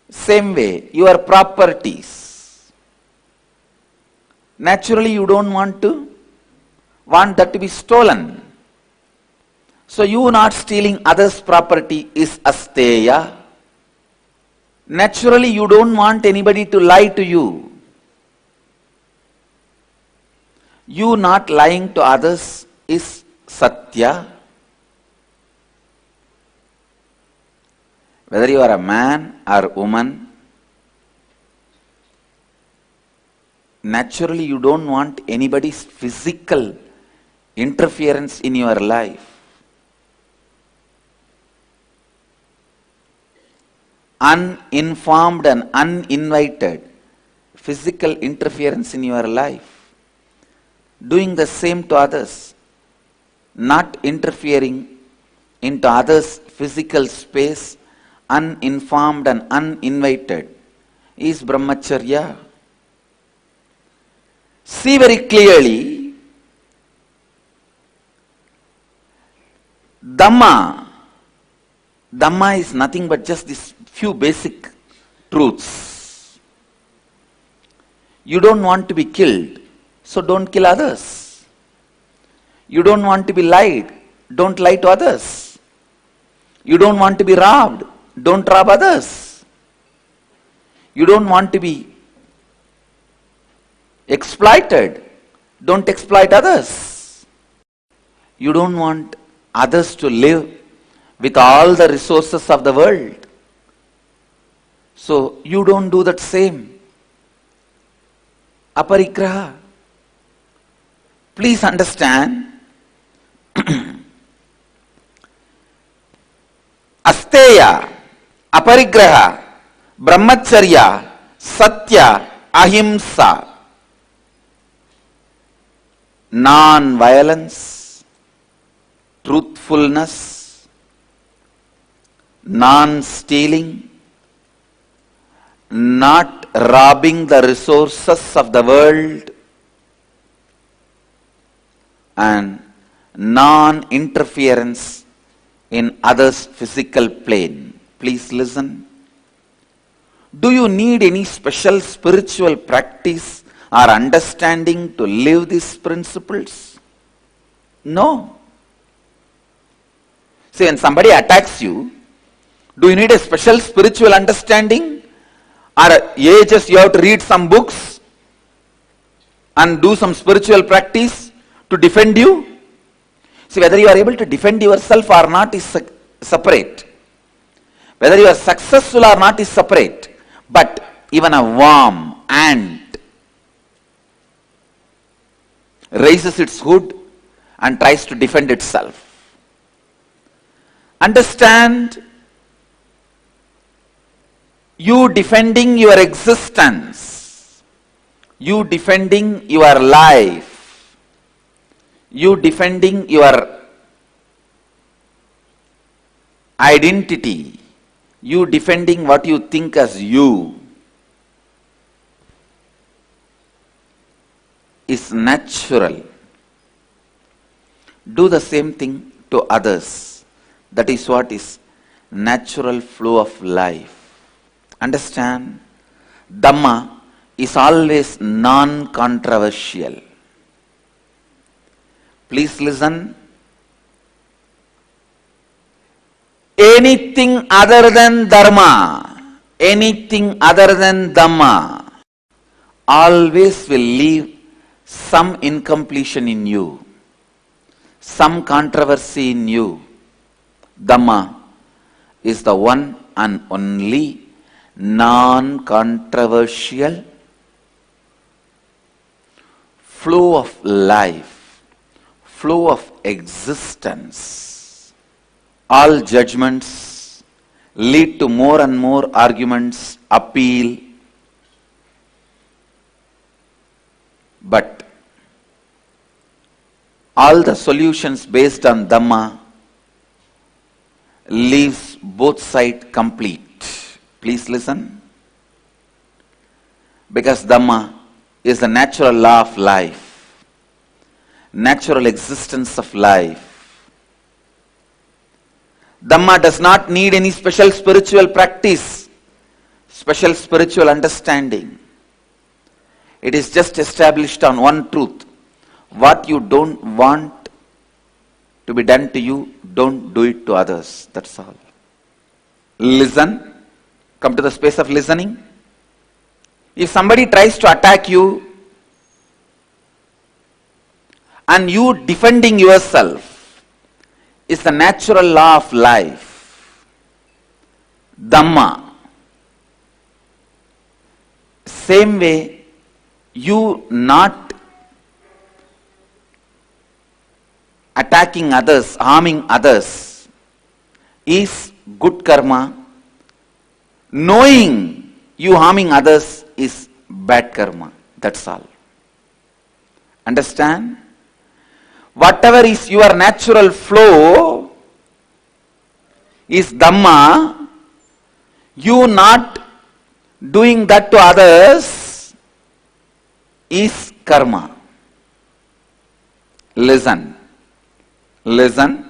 Same way, your properties. Naturally, you don't want that to be stolen. So you not stealing others' property is asteya. Naturally, you don't want anybody to lie to you. You not lying to others is satya. Whether you are a man or woman, naturally you don't want anybody's physical interference in your life. Uninformed and uninvited physical interference in your life. Doing the same to others, not interfering into others' physical space, uninformed and uninvited, is brahmacharya. See very clearly, Dhamma is nothing but just these few basic truths. You don't want to be killed, so don't kill others. You don't want to be lied, don't lie to others. You don't want to be robbed, don't rob others. You don't want to be exploited, don't exploit others. You don't want others to live with all the resources of the world. So you don't do that same. Aparigraha. Please understand, asteya, aparigraha, brahmacharya, satya, ahimsa, non-violence, truthfulness, non-stealing, not robbing the resources of the world, and non-interference in others' physical plane. Please listen. Do you need any special spiritual practice or understanding to live these principles? No. See, when somebody attacks you, do you need a special spiritual understanding? Or just you have to read some books and do some spiritual practice to defend you? See, whether you are able to defend yourself or not is separate. Whether you are successful or not is separate. But even a worm, ant, raises its hood and tries to defend itself. Understand, you defending your existence, you defending your life, you defending your identity, you defending what you think as you, is natural. Do the same thing to others. That is what is natural flow of life. Understand? Dhamma is always non-controversial. Please listen. Anything other than Dharma, anything other than Dhamma, always will leave some incompletion in you, some controversy in you. Dhamma is the one and only non-controversial flow of life, flow of existence. All judgments lead to more and more arguments, appeal. But all the solutions based on Dhamma leaves both sides complete. Please listen. Because Dhamma is the natural law of life, natural existence of life. Dhamma does not need any special spiritual practice, special spiritual understanding. It is just established on one truth. What you don't want to be done to you, don't do it to others. That's all. Listen. Come to the space of listening. If somebody tries to attack you and you defending yourself is the natural law of life, Dhamma. Same way, you not attacking others, harming others is good karma. Knowing you harming others is bad karma. That's all. Understand? Whatever is your natural flow is Dhamma. You not doing that to others is karma. Listen. Listen.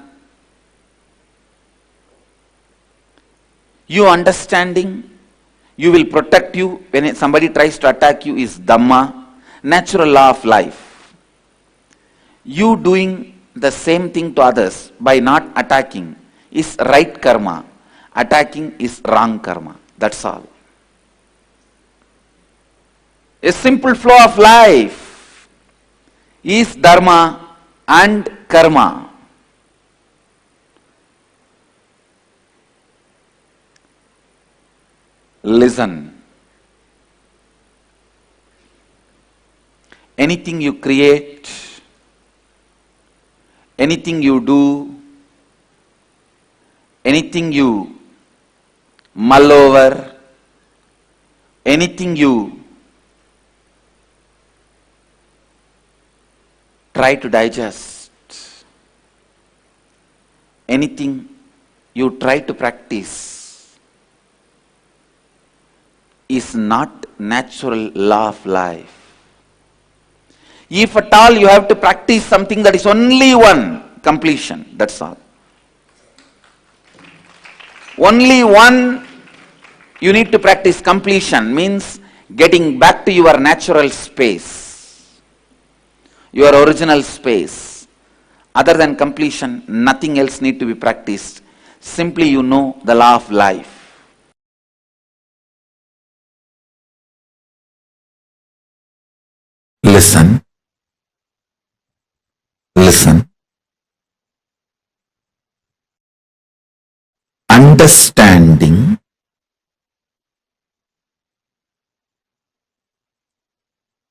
You understanding, you will protect you when somebody tries to attack you is Dhamma, natural law of life. You doing the same thing to others by not attacking is right karma. Attacking is wrong karma. That's all. A simple flow of life is Dharma and karma. Listen. Anything you create, anything you do, anything you mull over, anything you try to digest, anything you try to practice is not natural law of life. If at all you have to practice something that is only one completion, that's all. Only one you need to practice completion means getting back to your natural space, your original space. Other than completion, nothing else need to be practiced. Simply you know the law of life. Listen. Listen. Understanding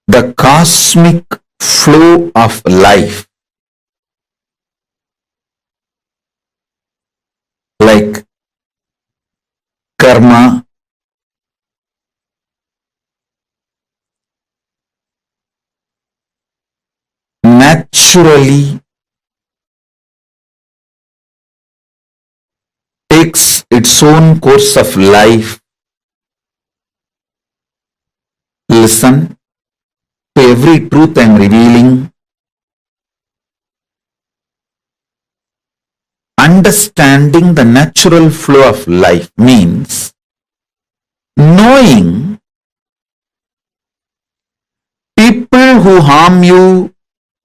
the cosmic flow of life, like karma, naturally takes its own course of life. Listen to every truth I am revealing. understanding the natural flow of life means knowing people who harm you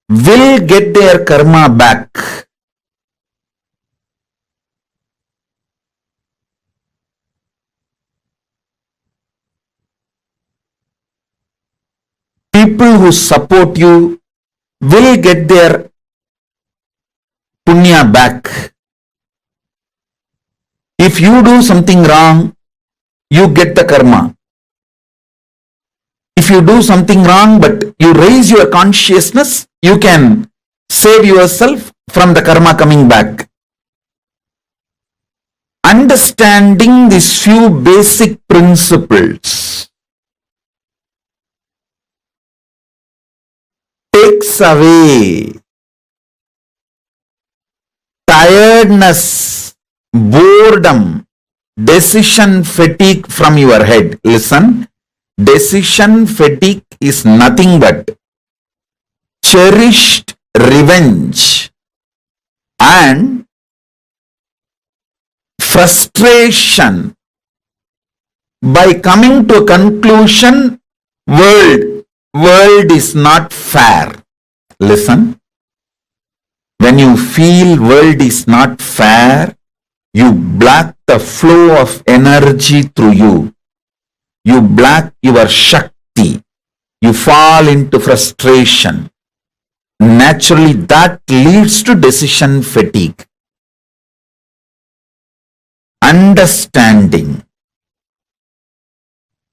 will get their karma back. People who support you will get their punya back. If you do something wrong, you get the karma. If you do something wrong but you raise your consciousness, you can save yourself from the karma coming back. Understanding these few basic principles takes away tiredness, boredom, decision fatigue from your head. Listen, decision fatigue is nothing but cherished revenge and frustration by coming to a conclusion, world is not fair. Listen, when you feel world is not fair, you block the flow of energy through you. You block your Shakti. You fall into frustration. Naturally, that leads to decision fatigue. Understanding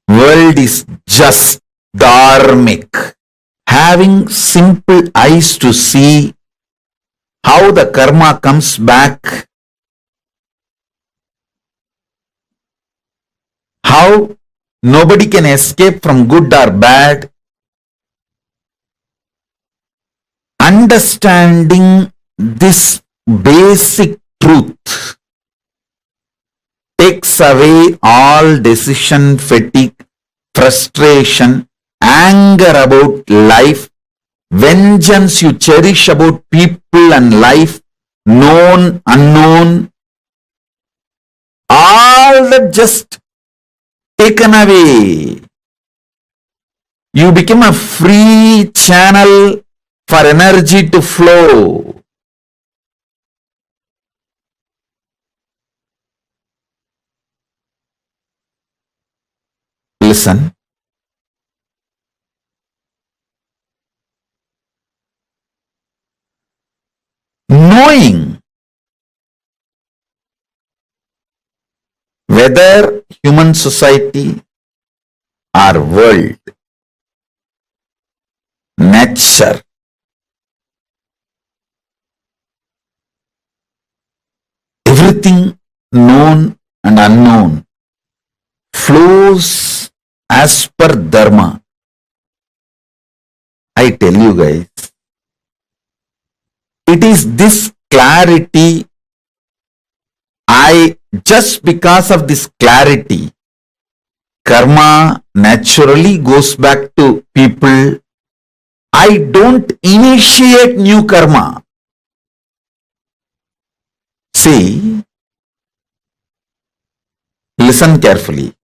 world is just dharmic. Having simple eyes to see how the karma comes back, how nobody can escape from good or bad. Understanding this basic truth takes away all decision fatigue, frustration, anger about life, vengeance you cherish about people and life, known, unknown, all that just taken away. You become a free channel for energy to flow. Listen. Knowing whether human society or world, nature, everything known and unknown flows as per dharma. I tell you guys, it is this clarity, just because of this clarity, karma naturally goes back to people. I don't initiate new karma. See, listen carefully.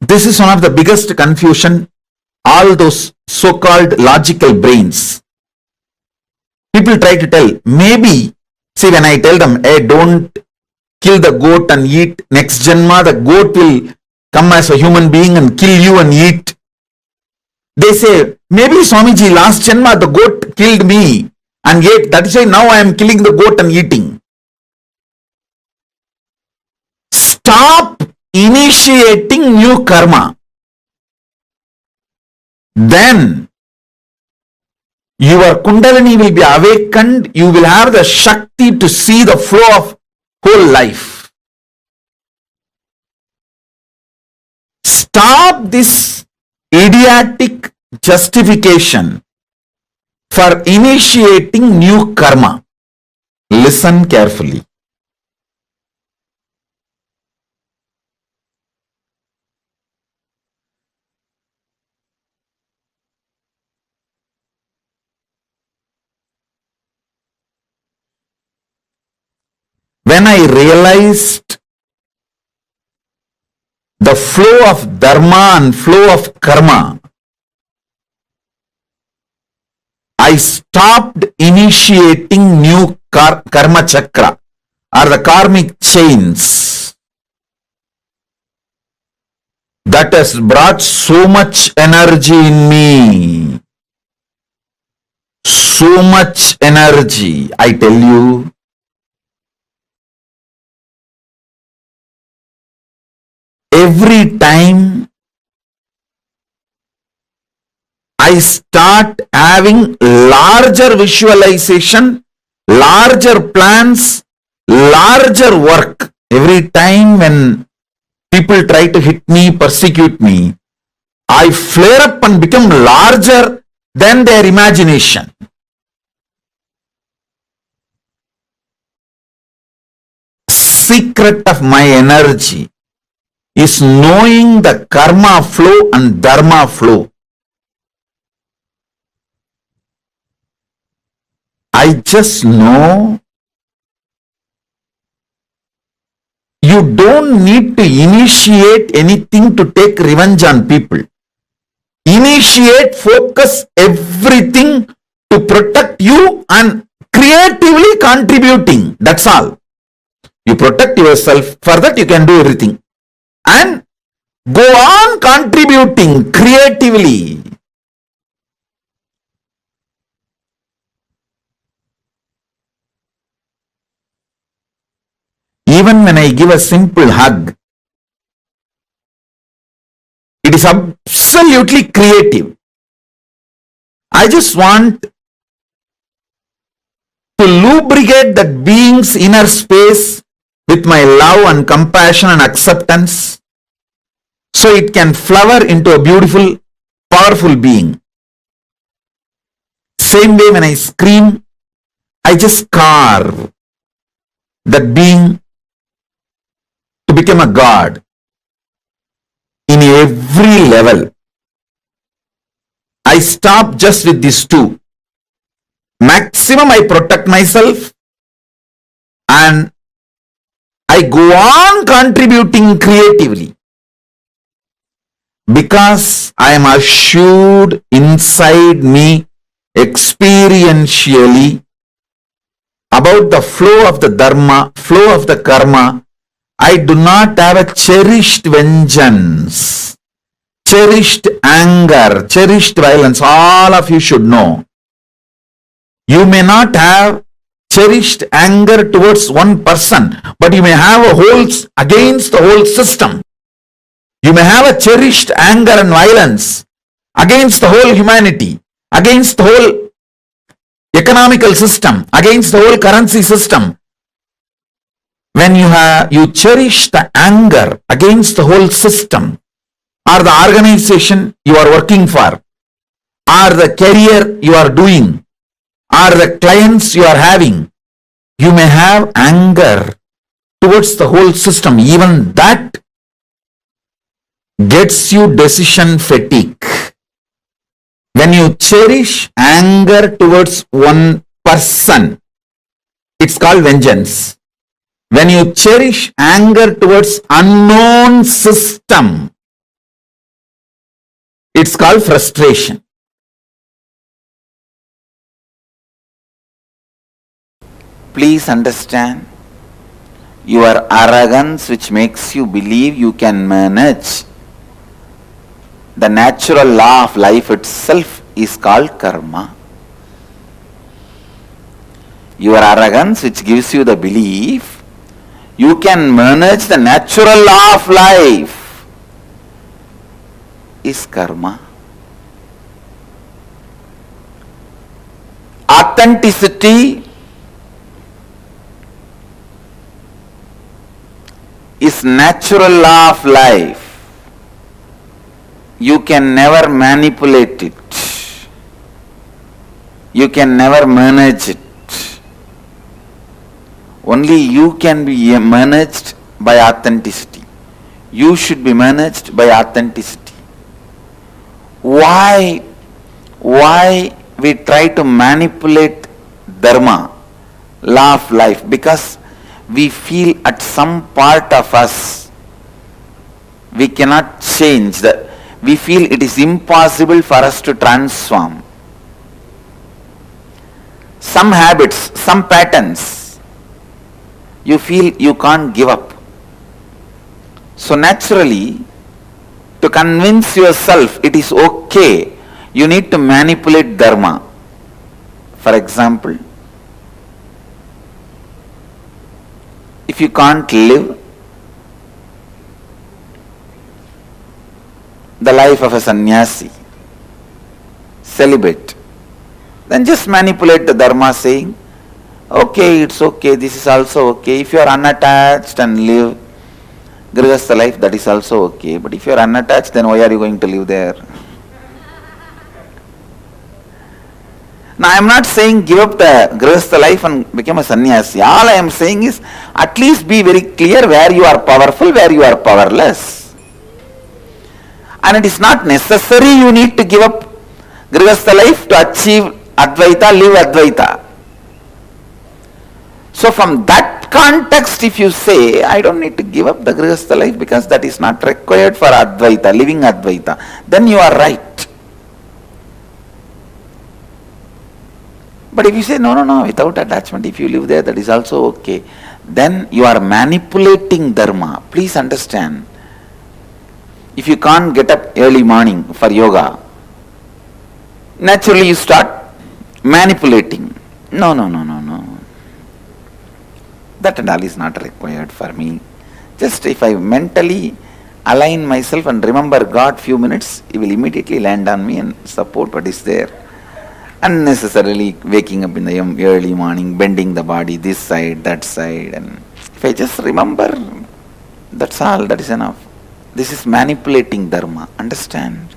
This is one of the biggest confusion, all those so-called logical brains. People try to tell, maybe, see, when I tell them, hey, don't kill the goat and eat, next janma, the goat will come as a human being and kill you and eat. They say, maybe Swamiji, last janma, the goat killed me and ate. That is why now I am killing the goat and eating. Stop initiating new karma. Then your Kundalini will be awakened. You will have the Shakti to see the flow of whole life. Stop this idiotic justification for initiating new karma. Listen carefully. when I realized the flow of dharma and flow of karma, I stopped initiating new karma chakra or the karmic chains that has brought so much energy in me. So much energy, I tell you. Every time I start having larger visualization, larger plans, larger work. Every time when people try to hit me, persecute me, I flare up and become larger than their imagination. Secret of my energy is knowing the karma flow and dharma flow. I just know you don't need to initiate anything to take revenge on people. Initiate, focus everything to protect you and creatively contributing. That's all. You protect yourself, for that you can do everything. And go on contributing creatively. Even when I give a simple hug, it is absolutely creative. I just want to lubricate that being's inner space with my love and compassion and acceptance so it can flower into a beautiful, powerful being. Same way when I scream, I just carve that being to become a god in every level. I stop just with these two. Maximum I protect myself and I go on contributing creatively because I am assured inside me experientially about the flow of the dharma, flow of the karma. I do not have a cherished vengeance, cherished anger, cherished violence. All of you should know. You may not have cherished anger towards one person, but you may have a whole against the whole system. You may have a cherished anger and violence against the whole humanity, against the whole economical system, against the whole currency system. When you cherish the anger against the whole system, or the organization you are working for, or the career you are doing, or the clients you are having, you may have anger towards the whole system. Even that gets you decision fatigue. When you cherish anger towards one person, it's called vengeance. When you cherish anger towards unknown system, it's called frustration. Please understand, your arrogance which makes you believe you can manage the natural law of life itself is called karma. Your arrogance which gives you the belief you can manage the natural law of life is karma. Authenticity is natural law of life. You can never manipulate it. You can never manage it. Only you can be managed by authenticity. You should be managed by authenticity. Why we try to manipulate dharma, law of life? Because we feel at some part of us we cannot change, we feel it is impossible for us to transform. Some habits, some patterns, you feel you can't give up. So naturally, to convince yourself it is okay, you need to manipulate dharma. For example, if you can't live the life of a sannyasi, celibate, then just manipulate the dharma saying, okay, it's okay, this is also okay. If you are unattached and live grihastha life, that is also okay. But if you are unattached, then why are you going to live there? Now I am not saying give up the grihastha life and become a sannyasi. All I am saying is at least be very clear where you are powerful, where you are powerless. And it is not necessary you need to give up grihastha life to achieve Advaita, live Advaita. So from that context, if you say, I don't need to give up the grihastha life because that is not required for Advaita, living Advaita, then you are right. But if you say, no, without attachment, if you live there, that is also okay, then you are manipulating dharma. Please understand. If you can't get up early morning for yoga, naturally you start manipulating. No. That and all is not required for me. Just if I mentally align myself and remember God few minutes, He will immediately land on me and support what is there. Unnecessarily waking up in the early morning, bending the body this side, that side, and if I just remember, that's all, that is enough. This is manipulating dharma, understand?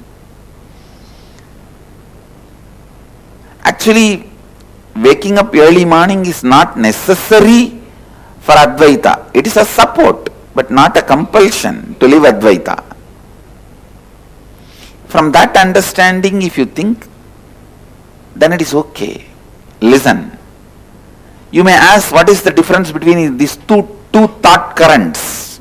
Actually, waking up early morning is not necessary for Advaita. It is a support, but not a compulsion to live Advaita. From that understanding, if you think, then it is okay. Listen. You may ask, what is the difference between these two thought currents?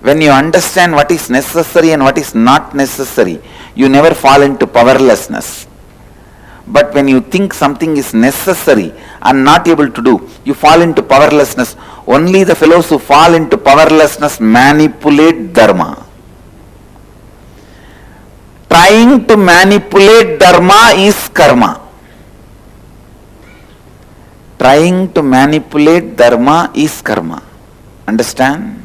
When you understand what is necessary and what is not necessary, you never fall into powerlessness. But when you think something is necessary and not able to do, you fall into powerlessness. Only the fellows who fall into powerlessness manipulate dharma. Trying to manipulate dharma is karma. Trying to manipulate dharma is karma. Understand?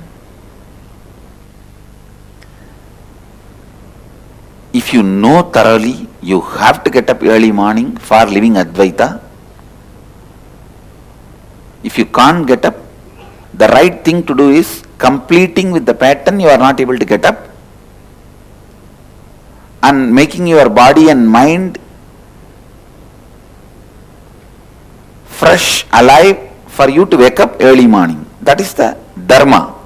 If you know thoroughly, you have to get up early morning for living Advaita. If you can't get up, the right thing to do is completing with the pattern you are not able to get up and making your body and mind fresh, alive for you to wake up early morning. That is the dharma.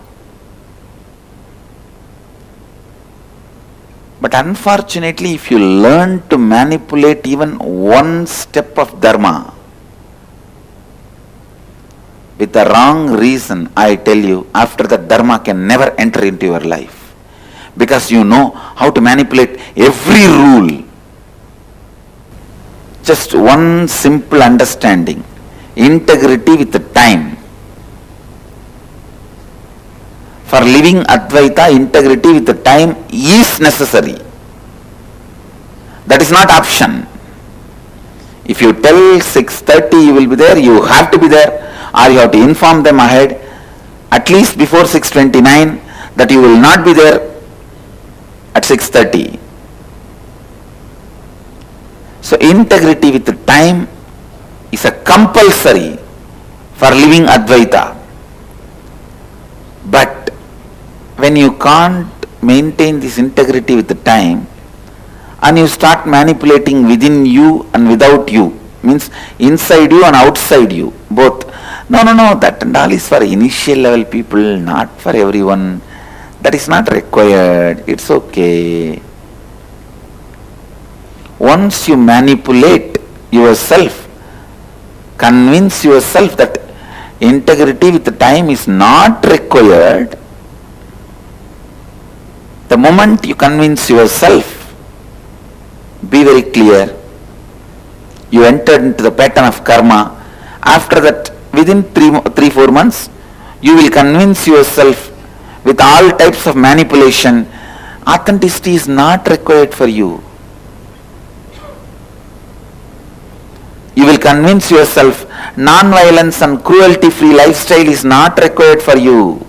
But unfortunately, if you learn to manipulate even one step of dharma with the wrong reason, I tell you, after that dharma can never enter into your life. Because you know how to manipulate every rule. Just one simple understanding. Integrity with the time. For living Advaita, integrity with the time is necessary. That is not option. If you tell 6:30 you will be there, you have to be there, or you have to inform them ahead, at least before 6:29, that you will not be there at 6:30. So integrity with the time is a compulsory for living Advaita. But when you can't maintain this integrity with the time and you start manipulating within you and without you, means inside you and outside you, both. No, that and all is for initial level people, not for everyone. That is not required. It's okay. Once you manipulate yourself, convince yourself that Integrity with time is not required. The moment you convince yourself, be very clear, you entered into the pattern of karma. After that, within 3-4 months, you will convince yourself with all types of manipulation. Authenticity is not required for you. You will convince yourself non-violence and cruelty-free lifestyle is not required for you.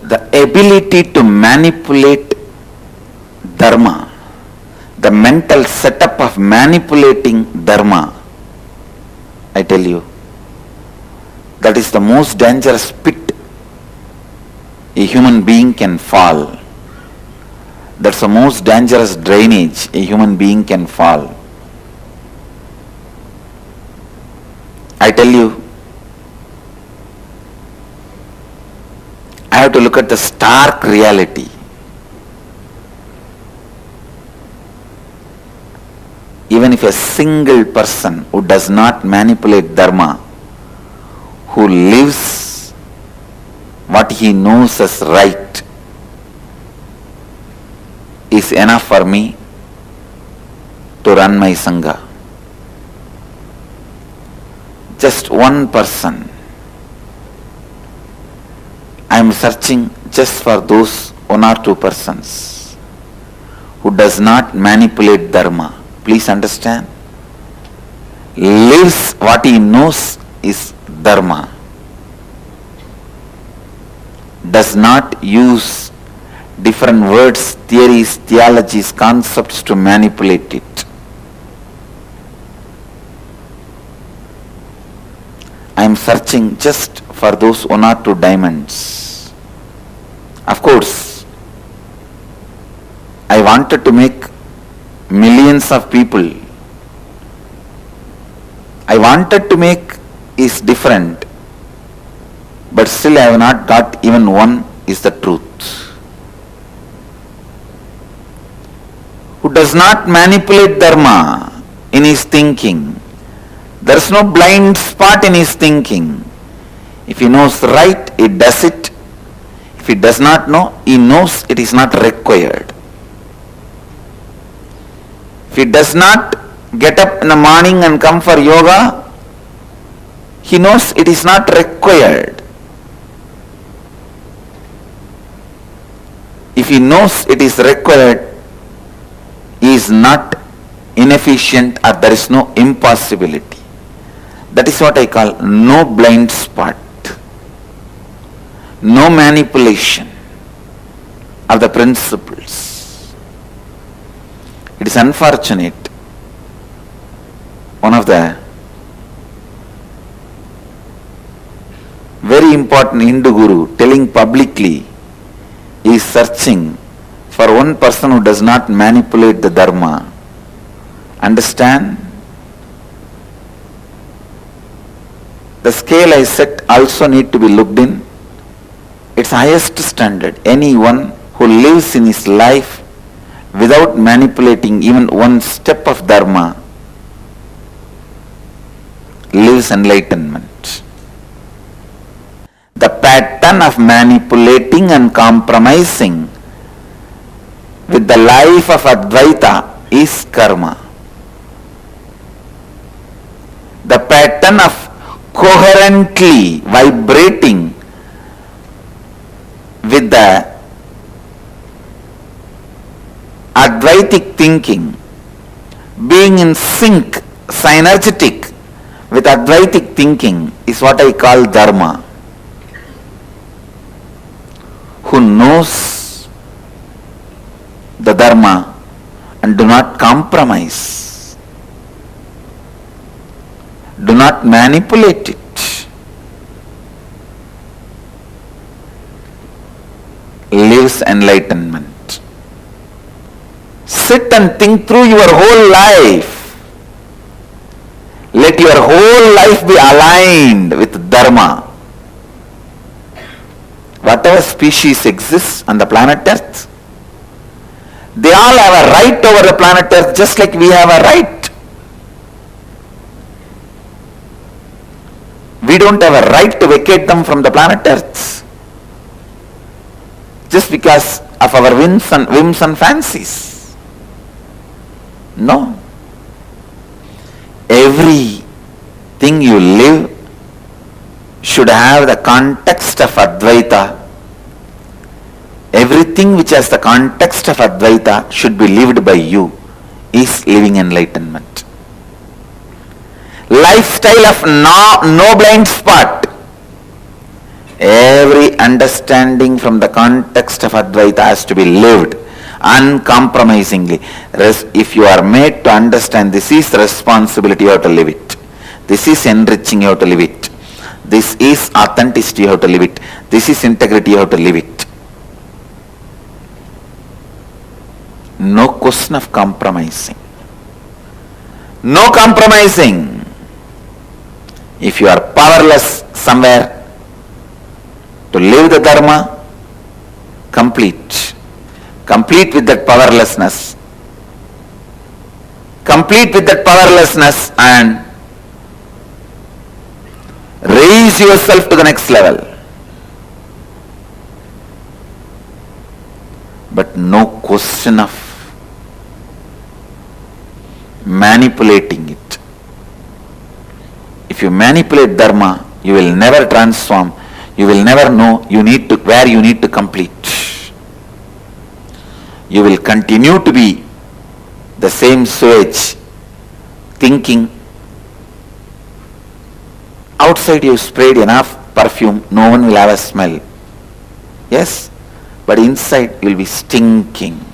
The ability to manipulate dharma, the mental setup of manipulating dharma, I tell you, that is the most dangerous pit a human being can fall. That's the most dangerous drainage a human being can fall. I tell you, I have to look at the stark reality. Even if a single person who does not manipulate dharma, who lives what he knows as right, is enough for me to run my Sangha. Just one person. I am searching just for those 1 or 2 persons who does not manipulate dharma. Please understand. Lives what he knows is dharma. Does not use different words, theories, theologies, concepts to manipulate it. I am searching just for those 1 or 2 diamonds. Of course, I wanted to make millions of people. I wanted to make is different, but still I have not got even one is the truth. Who does not manipulate dharma in his thinking. There is no blind spot in his thinking. If he knows right, he does it. If he does not know, he knows it is not required. If he does not get up in the morning and come for yoga, he knows it is not required. If he knows it is required, he is not inefficient or there is no impossibility. That is what I call no blind spot, no manipulation of the principles. It is unfortunate. One of the very important Hindu guru telling publicly he is searching for one person who does not manipulate the dharma. Understand? The scale I set also need to be looked in. Its highest standard. Anyone who lives in his life without manipulating even one step of dharma lives enlightenment. The pattern of manipulating and compromising with the life of Advaita is karma. The pattern of coherently vibrating with the Advaitic thinking, being in sync, synergetic with Advaitic thinking is what I call dharma. Who knows the dharma and do not compromise, do not manipulate it, lives enlightenment. Sit and think through your whole life. Let your whole life be aligned with dharma. Whatever species exists on the planet Earth, they all have a right over the planet Earth just like we have a right. We don't have a right to vacate them from the planet Earth just because of our whims and fancies. No. Everything you live should have the context of Advaita. Everything which has the context of Advaita should be lived by you is living enlightenment. Lifestyle of no blind spot. Every understanding from the context of Advaita has to be lived uncompromisingly. If you are made to understand this is responsibility, you have to live it. This is enriching, you have to live it. This is authenticity, you have to live it. This is integrity, you have to live it. No question of compromising. No compromising. If you are powerless somewhere to live the Dharma, complete. Complete with that powerlessness. Complete with that powerlessness and raise yourself to the next level. But no question of manipulating it. If you manipulate Dharma, you will never transform. You will never know where you need to complete. You will continue to be the same sewage, thinking outside you sprayed enough perfume, no one will have a smell. Yes, but inside you will be stinking.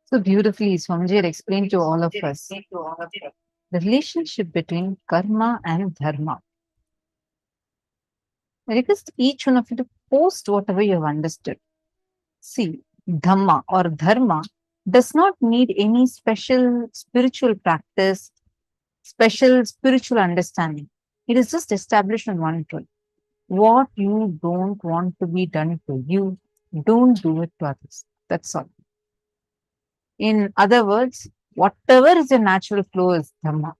So beautifully, Swamiji had explained to all of us the relationship between karma and dharma. I request each one of you to post whatever you have understood. See, Dhamma or Dharma does not need any special spiritual practice, special spiritual understanding. It is just established on one truth. What you don't want to be done to you, don't do it to others. That's all. In other words, whatever is your natural flow is Dhamma.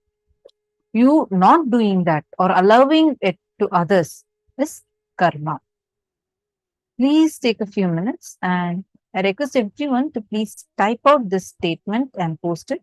You not doing that or allowing it to others is karma. Please take a few minutes and I request everyone to please type out this statement and post it.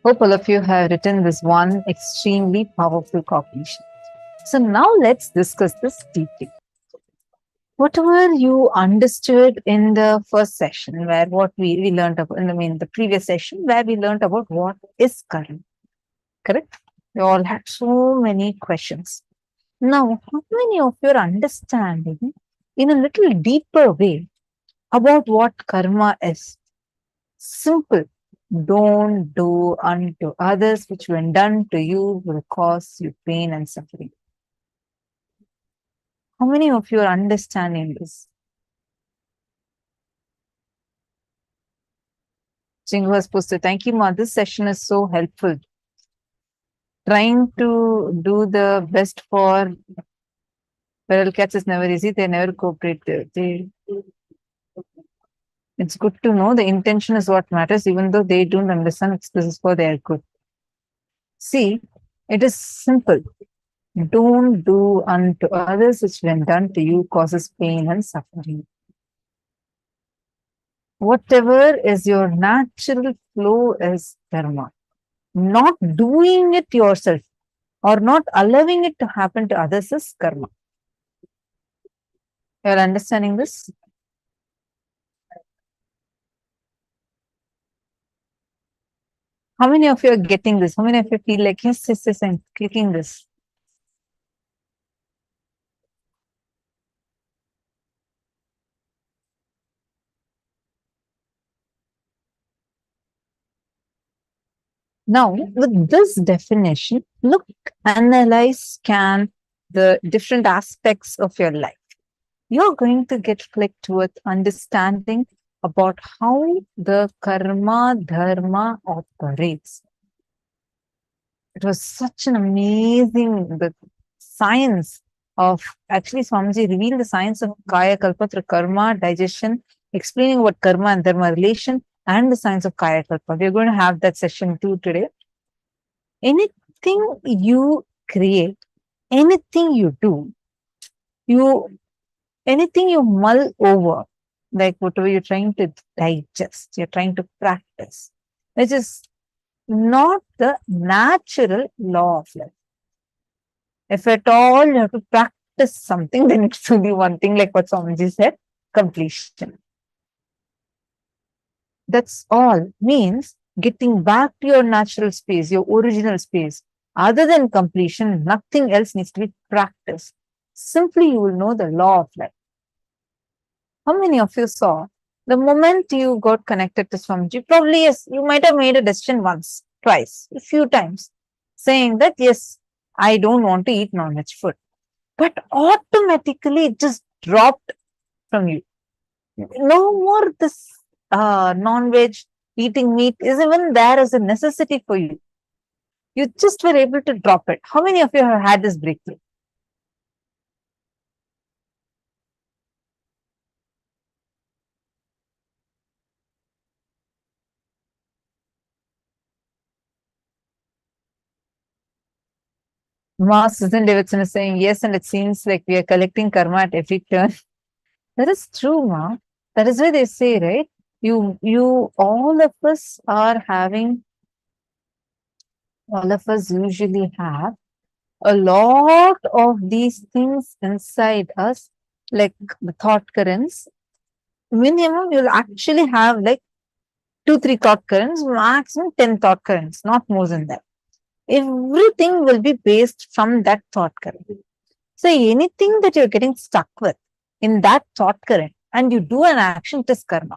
Hope all of you have written this one extremely powerful cognition. So now let's discuss this deeply. Whatever you understood in the first session, where what we learned about, the previous session, where we learned about what is karma, correct? We all had so many questions. Now, how many of you are understanding in a little deeper way about what karma is? Simple. Don't do unto others which when done to you will cause you pain and suffering. How many of you are understanding this? Chingu was posted, thank you, Ma. This session is so helpful. Trying to do the best for feral cats is never easy. They never cooperate. It's good to know the intention is what matters, even though they don't understand this is for their good. See, it is simple. Don't do unto others which when done to you causes pain and suffering. Whatever is your natural flow is karma. Not doing it yourself or not allowing it to happen to others is karma. You are understanding this? How many of you are getting this? How many of you feel like, yes, I'm clicking this? Now, with this definition, look, analyze, scan the different aspects of your life. You're going to get clicked with understanding about how the Karma Dharma operates. It was such an amazing the science of, actually Swamiji revealed the science of Kayakalpa through karma, digestion, explaining what karma and dharma relation and the science of Kayakalpa. We're going to have that session too today. Anything you create, anything you do, anything you mull over, like whatever you're trying to digest, you're trying to practice, which is not the natural law of life. If at all you have to practice something, then it's only one thing, like what Swamiji said, completion. That's all. Means getting back to your natural space, your original space. Other than completion, nothing else needs to be practiced. Simply you will know the law of life. How many of you saw the moment you got connected to Swamiji? Probably yes, you might have made a decision once, twice, a few times, saying that yes, I don't want to eat non-veg food. But automatically it just dropped from you. No more this non-veg, eating meat is even there as a necessity for you. You just were able to drop it. How many of you have had this breakthrough? Susan Davidson is saying yes, and it seems like we are collecting karma at every turn. That is true, Ma. That is why they say, right? All of us are having, all of us usually have a lot of these things inside us, like the thought currents. Minimum, you'll actually have like 2-3 thought currents, maximum 10 thought currents, not more than that. Everything will be based from that thought current. So anything that you're getting stuck with in that thought current and you do an action, it is karma.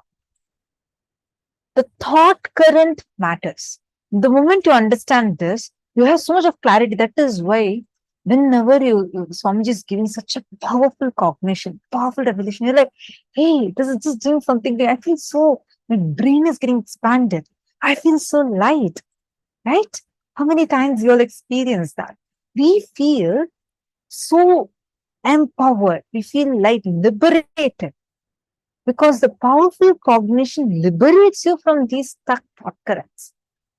The thought current matters. The moment you understand this, you have so much of clarity. That is why whenever Swamiji is giving such a powerful cognition, powerful revelation, you're like, hey, this is just doing something. I feel so, my brain is getting expanded. I feel so light, right? How many times you'll experience that? We feel so empowered. We feel light, liberated. Because the powerful cognition liberates you from these stuck thought currents.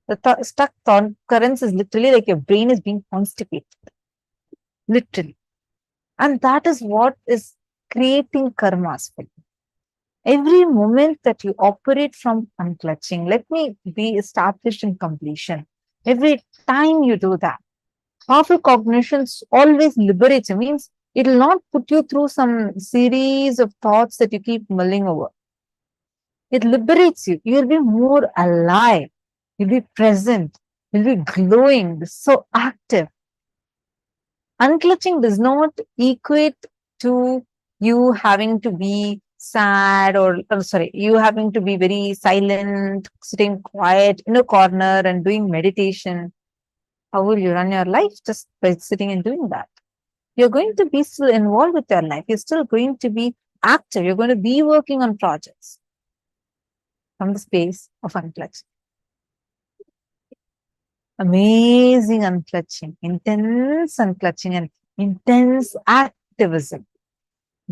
The stuck thought currents is literally like your brain is being constipated. Literally. And that is what is creating karmas for you. Every moment that you operate from unclutching, let me be established in completion. Every time you do that, powerful cognitions always liberates you, means it will not put you through some series of thoughts that you keep mulling over. It liberates you. You'll be more alive. You'll be present. You'll be glowing, so active. Unclutching does not equate to you having to be sad you having to be very silent, sitting quiet in a corner and doing meditation. How will you run your life? Just by sitting and doing that. You're going to be still involved with your life. You're still going to be active. You're going to be working on projects from the space of unclutching. Amazing unclutching, intense unclutching, and intense activism.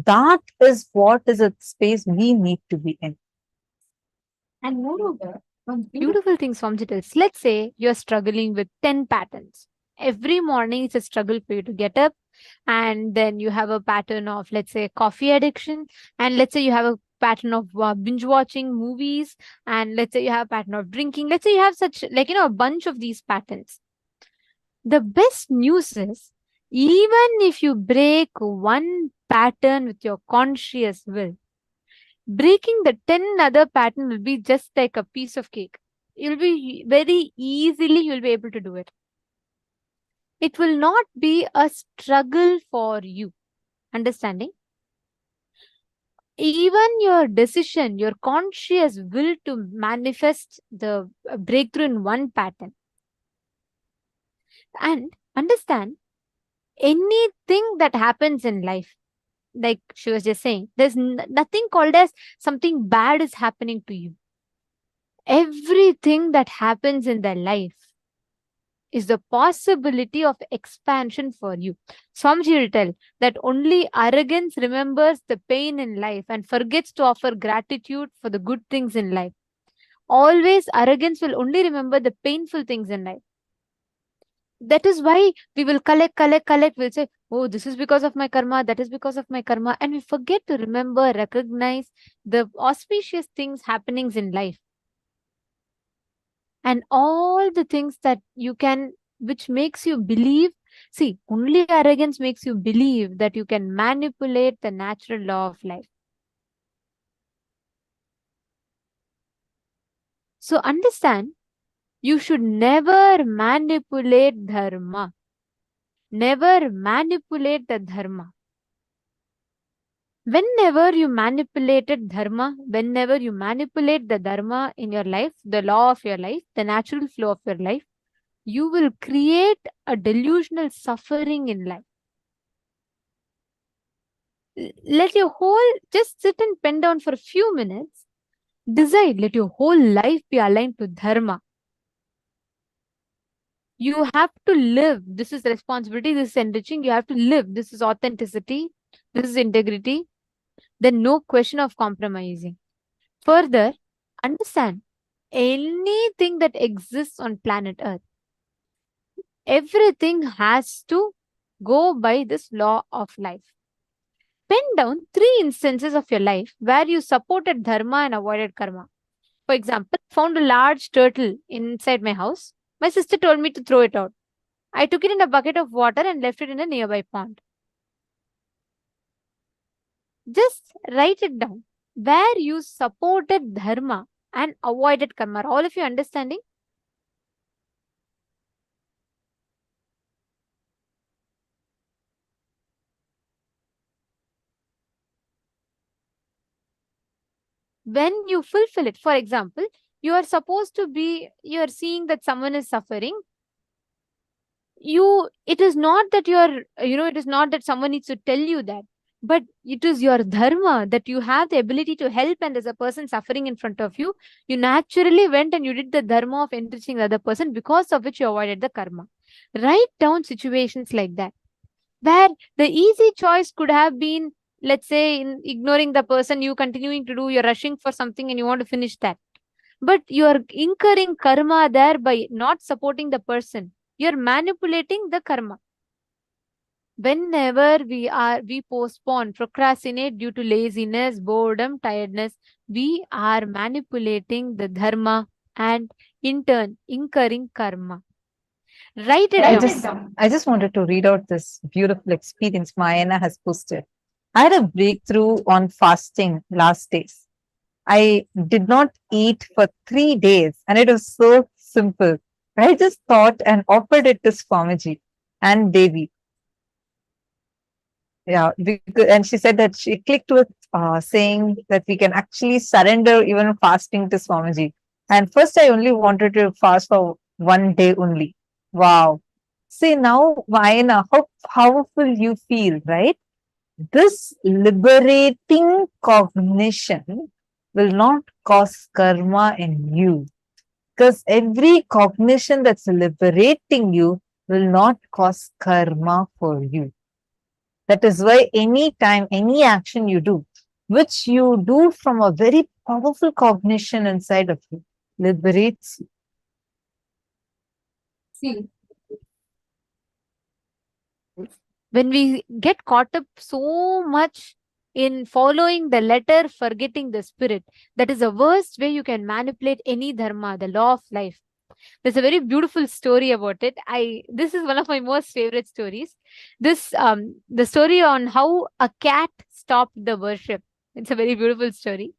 That is what is a space we need to be in. And moreover, Beautiful things, Swamji tells. Let's say you're struggling with 10 patterns. Every morning it's a struggle for you to get up, and then you have a pattern of, let's say, coffee addiction, and let's say you have a pattern of binge watching movies, and let's say you have a pattern of drinking. Let's say you have such, like, a bunch of these patterns. The best news is, even if you break one pattern with your conscious will, breaking the 10 other pattern will be just like a piece of cake. You'll be very easily, you'll be able to do it. It will not be a struggle for you. Understanding? Even your decision, your conscious will to manifest the breakthrough in one pattern. And understand, anything that happens in life, like she was just saying, there's nothing called as something bad is happening to you. Everything that happens in their life is the possibility of expansion for you. Swamiji will tell that only arrogance remembers the pain in life and forgets to offer gratitude for the good things in life. Always arrogance will only remember the painful things in life. That is why we will collect. We'll say, oh, this is because of my karma, that is because of my karma. And we forget to remember, recognize the auspicious things, happenings in life. And all the things that you can, which makes you believe. See, only arrogance makes you believe that you can manipulate the natural law of life. So understand, you should never manipulate dharma. Never manipulate the dharma. Whenever you manipulated dharma, whenever you manipulate the dharma in your life, the law of your life, the natural flow of your life, you will create a delusional suffering in life. Let your whole, just sit and pen down for a few minutes. Decide, let your whole life be aligned to dharma. You have to live. This is responsibility. This is enriching. You have to live. This is authenticity. This is integrity. Then no question of compromising. Further, understand, anything that exists on planet Earth, everything has to go by this law of life. Pen down 3 instances of your life where you supported dharma and avoided karma. For example, found a large turtle inside my house. My sister told me to throw it out. I took it in a bucket of water and left it in a nearby pond. Just write it down. Where you supported dharma and avoided karma. Are all of you understanding? When you fulfill it, for example, you are supposed to be, you are seeing that someone is suffering. It is not that you are, it is not that someone needs to tell you that, but it is your dharma that you have the ability to help, and there's a person suffering in front of you. You naturally went and you did the dharma of enriching the other person, because of which you avoided the karma. Write down situations like that, where the easy choice could have been, let's say, in ignoring the person, you continuing to do, you're rushing for something and you want to finish that. But you're incurring karma there by not supporting the person. You're manipulating the karma. Whenever we postpone, procrastinate due to laziness, boredom, tiredness, we are manipulating the dharma and in turn incurring karma. Write it down. I just wanted to read out this beautiful experience Mayana has posted. I had a breakthrough on fasting last days. I did not eat for 3 days and it was so simple. I just thought and offered it to Swamiji and Devi. Yeah, and she said that she clicked with saying that we can actually surrender even fasting to Swamiji. And first, I only wanted to fast for 1 day only. Wow. See, now, Vayana, how powerful you feel, right? This liberating cognition will not cause karma in you. Because every cognition that's liberating you will not cause karma for you. That is why any time, any action you do, which you do from a very powerful cognition inside of you, liberates you. See, when we get caught up so much in following the letter, forgetting the spirit, that is the worst way you can manipulate any dharma, the law of life. There's a very beautiful story about it. This is one of my most favorite stories. The story on how a cat stopped the worship. It's a very beautiful story.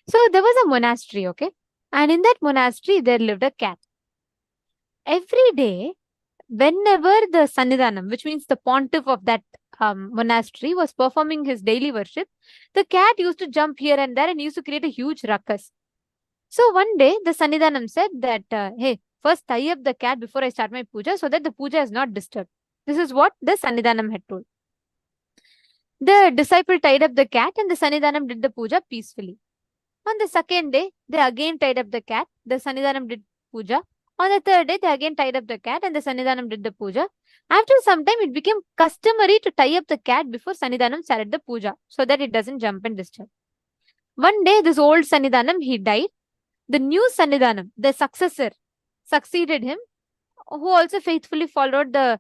So there was a monastery, okay? And in that monastery, there lived a cat. Every day, whenever the Sannidhanam, which means the pontiff of that monastery, was performing his daily worship, the cat used to jump here and there and used to create a huge ruckus. So one day, the Sannidhanam said that, hey, first tie up the cat before I start my puja so that the puja is not disturbed. This is what the Sannidhanam had told. The disciple tied up the cat and the Sannidhanam did the puja peacefully. On the second day, they again tied up the cat. The Sannidhanam did puja. On the third day, they again tied up the cat and the Sannidhanam did the puja. After some time, it became customary to tie up the cat before Sannidhanam started the puja so that it doesn't jump and disturb. One day, this old Sannidhanam, he died. The new Sannidhanam, the successor, succeeded him, who also faithfully followed the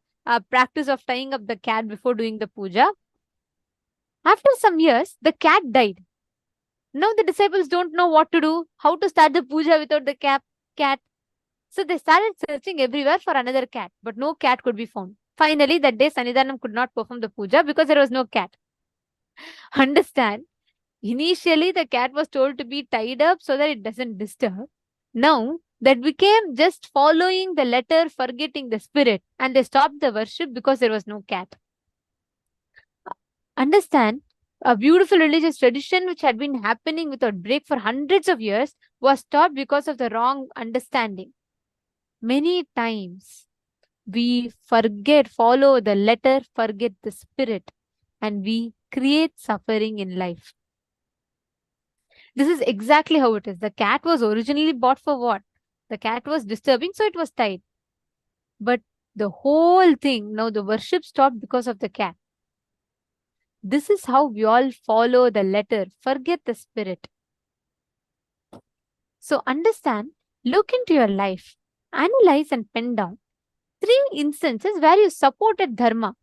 practice of tying up the cat before doing the puja. After some years, the cat died. Now the disciples don't know what to do, how to start the puja without the cat. So they started searching everywhere for another cat, but no cat could be found. Finally, that day, Sannidhanam could not perform the puja because there was no cat. Understand? Initially, the cat was told to be tied up so that it doesn't disturb. Now, that became just following the letter, forgetting the spirit, and they stopped the worship because there was no cat. Understand? A beautiful religious tradition which had been happening without break for hundreds of years was stopped because of the wrong understanding. Many times we follow the letter, forget the spirit, and we create suffering in life. This is exactly how it is. The cat was originally bought for what? The cat was disturbing, so it was tied. But the whole thing, now the worship stopped because of the cat. This is how we all follow the letter, forget the spirit. So understand, look into your life, analyze and pen down 3 instances where you supported dharma.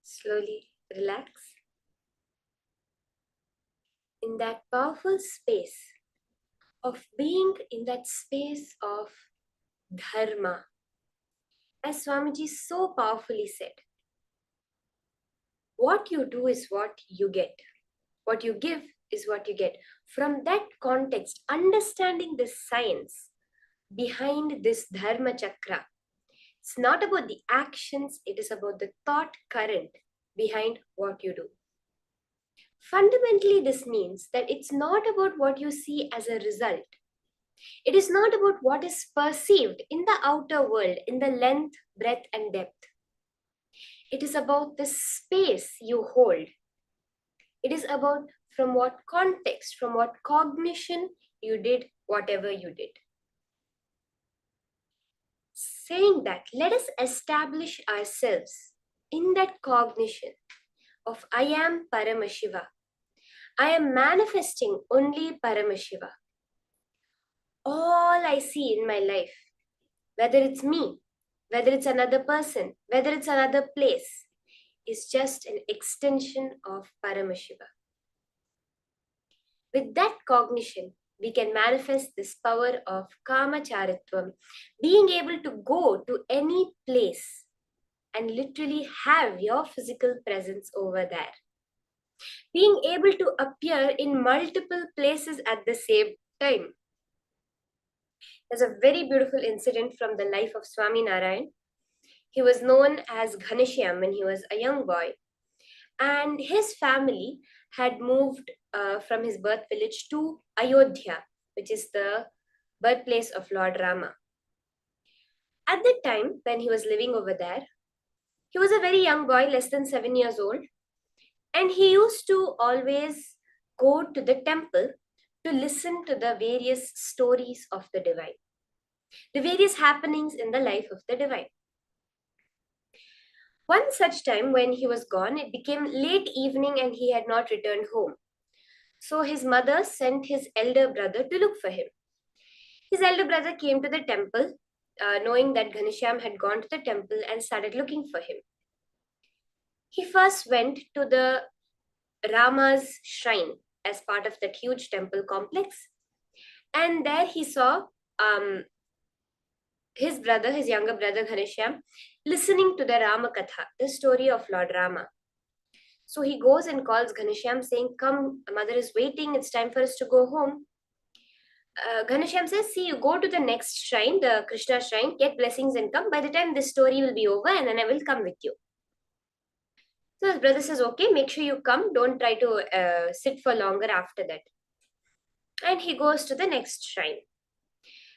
Slowly relax. In that powerful space of being in that space of dharma, as Swamiji so powerfully said, what you do is what you get. What you give is what you get. From that context, understanding the science behind this dharma chakra, it's not about the actions, it is about the thought current behind what you do. Fundamentally, this means that it's not about what you see as a result. It is not about what is perceived in the outer world, in the length, breadth, and depth. It is about the space you hold. It is about from what context, from what cognition you did whatever you did. Saying that, let us establish ourselves in that cognition of I am Paramashiva. I am manifesting only Paramashiva. All I see in my life, whether it's me, whether it's another person, whether it's another place, is just an extension of Paramashiva. With that cognition, we can manifest this power of Kamacharitvam, being able to go to any place and literally have your physical presence over there. Being able to appear in multiple places at the same time. There's a very beautiful incident from the life of Swami Narayan. He was known as Ghaneshyam when he was a young boy. And his family had moved from his birth village to Ayodhya, which is the birthplace of Lord Rama. At that time, when he was living over there, he was a very young boy, less than 7 years old. And he used to always go to the temple to listen to the various stories of the divine, the various happenings in the life of the divine. One such time when he was gone, it became late evening and he had not returned home. So his mother sent his elder brother to look for him. His elder brother came to the temple, knowing that Ghaneshyam had gone to the temple, and started looking for him. He first went to the Rama's shrine as part of that huge temple complex. And there he saw his brother, his younger brother Ghaneshyam, listening to the Rama Katha, the story of Lord Rama. So he goes and calls Ghaneshyam saying, "Come, mother is waiting, it's time for us to go home." Ghaneshyam says, "See, you go to the next shrine, the Krishna shrine, get blessings and come. By the time this story will be over, and then I will come with you." So his brother says, "Okay, make sure you come. Don't try to sit for longer after that." And he goes to the next shrine.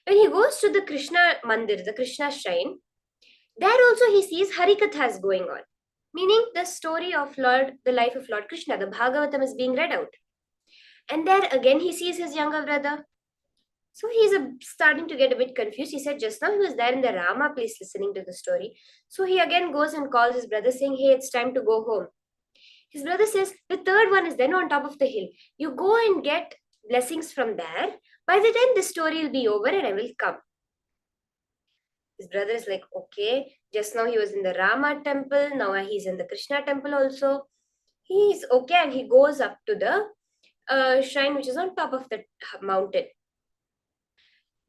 When he goes to the Krishna Mandir, the Krishna shrine, there also he sees Harikathas going on, meaning the story of the life of Lord Krishna, the Bhagavatam is being read out. And there again he sees his younger brother. So he's starting to get a bit confused. He said just now he was there in the Rama place listening to the story. So he again goes and calls his brother saying, "Hey, it's time to go home." His brother says, "The third one is then on top of the hill. You go and get blessings from there. By the time this story will be over and I will come." His brother is like, "Okay, just now he was in the Rama temple. Now he's in the Krishna temple also." He's okay, and he goes up to the shrine which is on top of the mountain.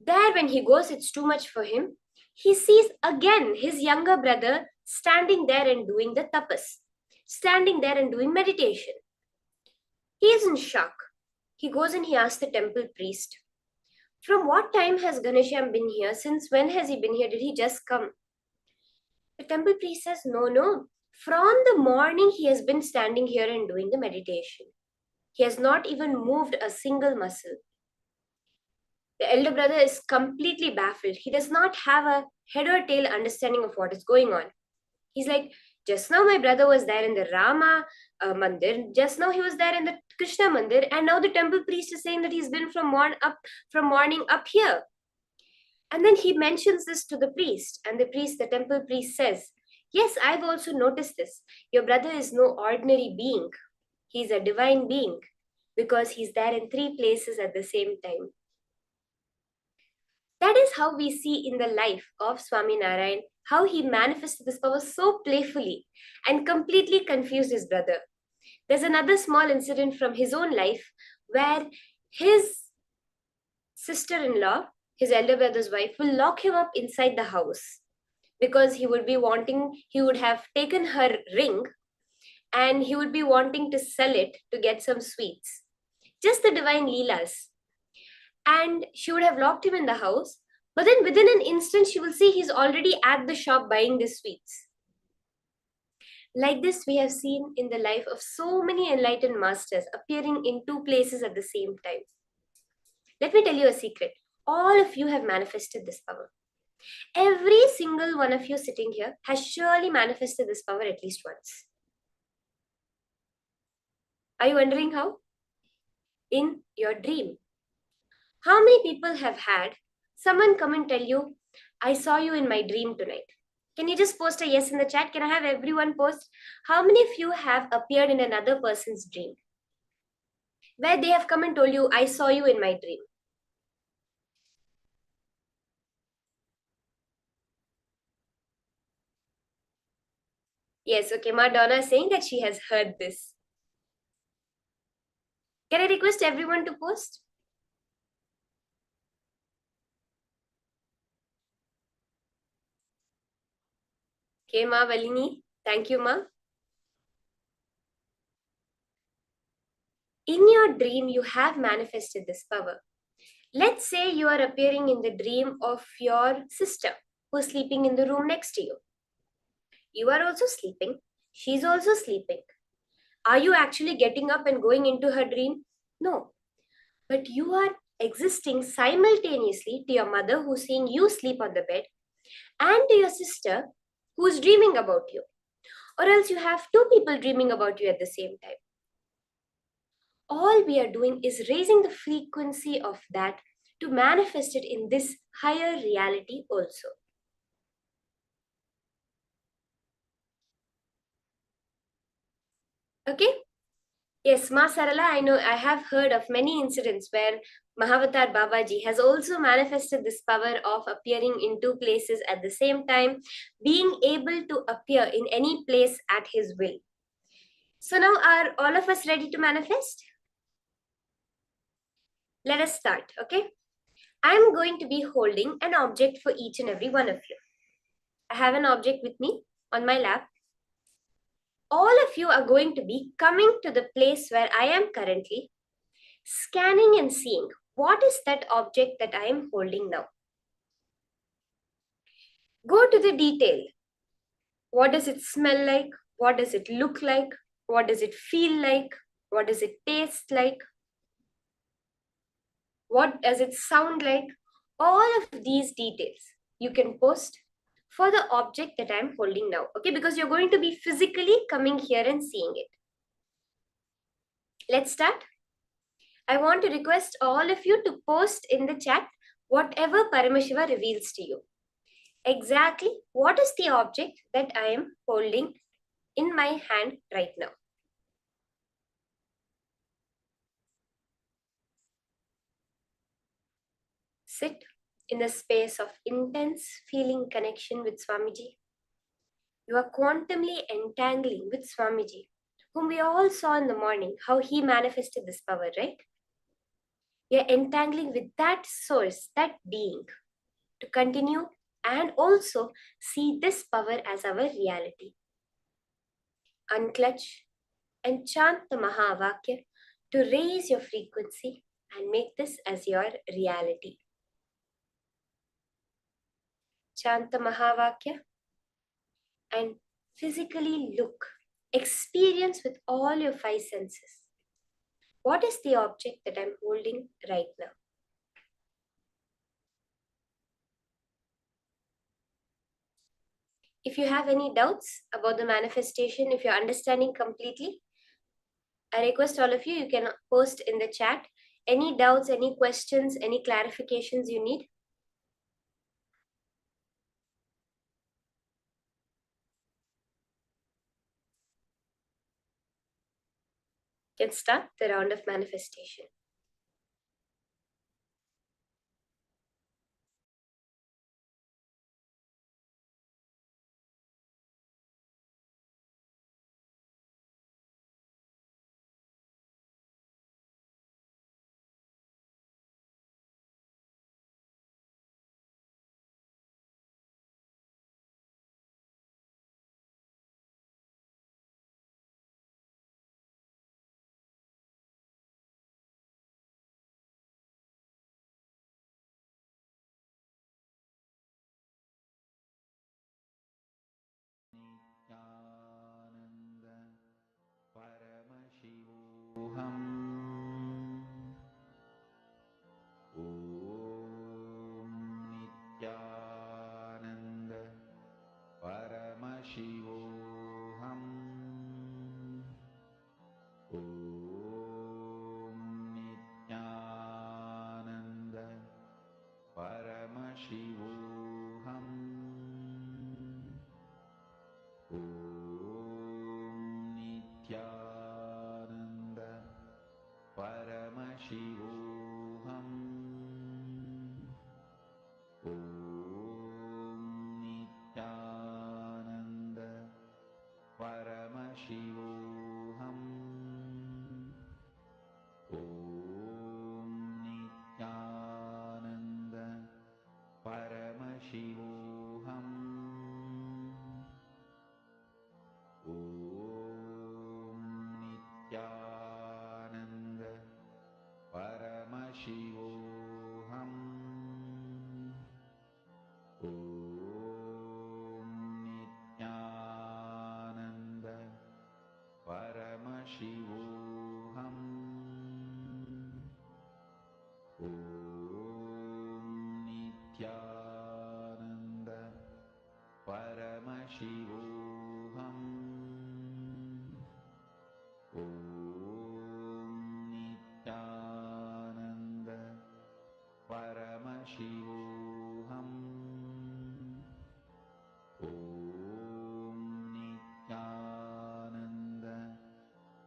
There when he goes, it's too much for him. He sees again his younger brother standing there and doing the tapas, standing there and doing meditation. He is in shock. He goes and he asks the temple priest, "From what time has Ghaneshyam been here? Since when has he been here? Did he just come?" The temple priest says, No. From the morning he has been standing here and doing the meditation. He has not even moved a single muscle. The elder brother is completely baffled. He does not have a head or tail understanding of what is going on. He's like, "Just now my brother was there in the Rama Mandir. Just now he was there in the Krishna Mandir. And now the temple priest is saying that he's been from morning up here." And then he mentions this to the priest. And the temple priest says, "Yes, I've also noticed this. Your brother is no ordinary being. He's a divine being because he's there in 3 places at the same time." That is how we see in the life of Swami Narayan how he manifested this power so playfully and completely confused his brother. There's another small incident from his own life where his sister-in-law, his elder brother's wife, will lock him up inside the house because he would have taken her ring and he would be wanting to sell it to get some sweets. Just the divine Leelas. And she would have locked him in the house, but then within an instant, she will see he's already at the shop buying the sweets. Like this, we have seen in the life of so many enlightened masters appearing in two places at the same time. Let me tell you a secret. All of you have manifested this power. Every single one of you sitting here has surely manifested this power at least once. Are you wondering how? In your dream. How many people have had someone come and tell you, I saw you in my dream tonight? Can you just post a yes in the chat? Can I have everyone post? How many of you have appeared in another person's dream? Where they have come and told you, I saw you in my dream. Yes, okay, Madonna is saying that she has heard this. Can I request everyone to post? Okay, Ma Valini. Thank you, Ma. In your dream, you have manifested this power. Let's say you are appearing in the dream of your sister who is sleeping in the room next to you. You are also sleeping. She's also sleeping. Are you actually getting up and going into her dream? No. But you are existing simultaneously to your mother who's seeing you sleep on the bed and to your sister who's dreaming about you. Or else you have two people dreaming about you at the same time. All we are doing is raising the frequency of that to manifest it in this higher reality also. Okay? Yes, Ma Sarala, I know I have heard of many incidents where Mahavatar Babaji has also manifested this power of appearing in two places at the same time, being able to appear in any place at his will. So now are all of us ready to manifest? Let us start, okay? I'm going to be holding an object for each and every one of you. I have an object with me on my lap. All of you are going to be coming to the place where I am currently, scanning and seeing what is that object that I am holding now. Go to the detail. What does it smell like? What does it look like? What does it feel like? What does it taste like? What does it sound like? All of these details you can post for the object that I'm holding now, okay? Because you're going to be physically coming here and seeing it. Let's start. I want to request all of you to post in the chat whatever Paramashiva reveals to you. Exactly what is the object that I am holding in my hand right now. Sit in the space of intense feeling connection with Swamiji. You are quantumly entangling with Swamiji, whom we all saw in the morning, how he manifested this power, right? We are entangling with that source, that being, to continue and also see this power as our reality. Unclutch and chant the Mahavakya to raise your frequency and make this as your reality. Chant the Mahavakya and physically look, experience with all your five senses. What is the object that I'm holding right now? If you have any doubts about the manifestation, if you're understanding completely, I request all of you, you can post in the chat any doubts, any questions, any clarifications you need. You can start the round of manifestation.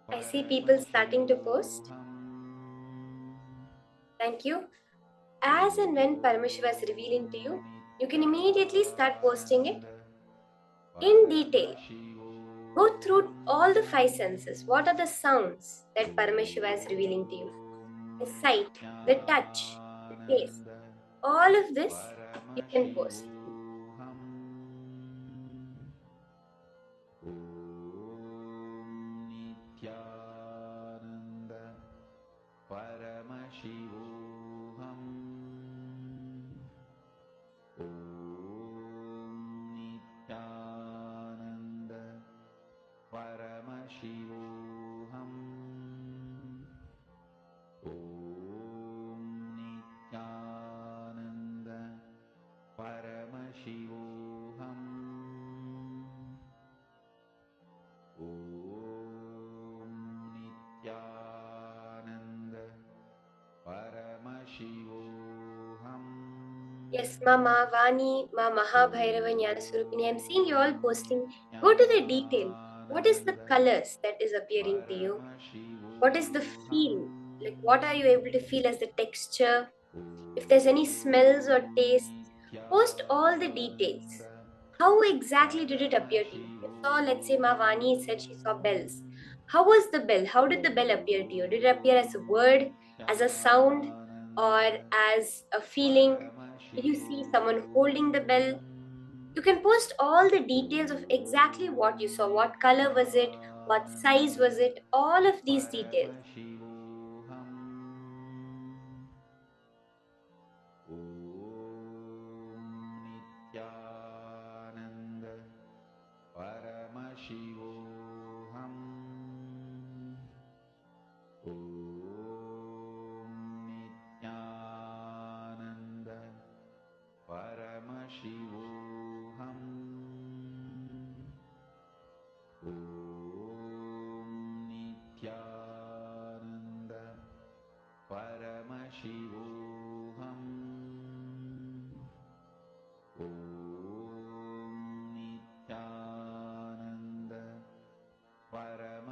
I see people starting to post. Thank you. As and when Paramashiva is revealing to you, you can immediately start posting it in detail. Go through all the five senses. What are the sounds that Paramashiva is revealing to you? The sight, the touch, the taste. All of this you can post. Yes, Mama, Vani, Ma Mahabhairava Jnanaswarupini, I'm seeing you all posting. Go to the detail. What is the colors that is appearing to you? What is the feel? Like, what are you able to feel as the texture? If there's any smells or tastes, post all the details. How exactly did it appear to you? You saw, let's say, Ma Vani said she saw bells. How was the bell? How did the bell appear to you? Did it appear as a word, as a sound, or as a feeling? Did you see someone holding the bell? You can post all the details of exactly what you saw. What color was it? What size was it? All of these details.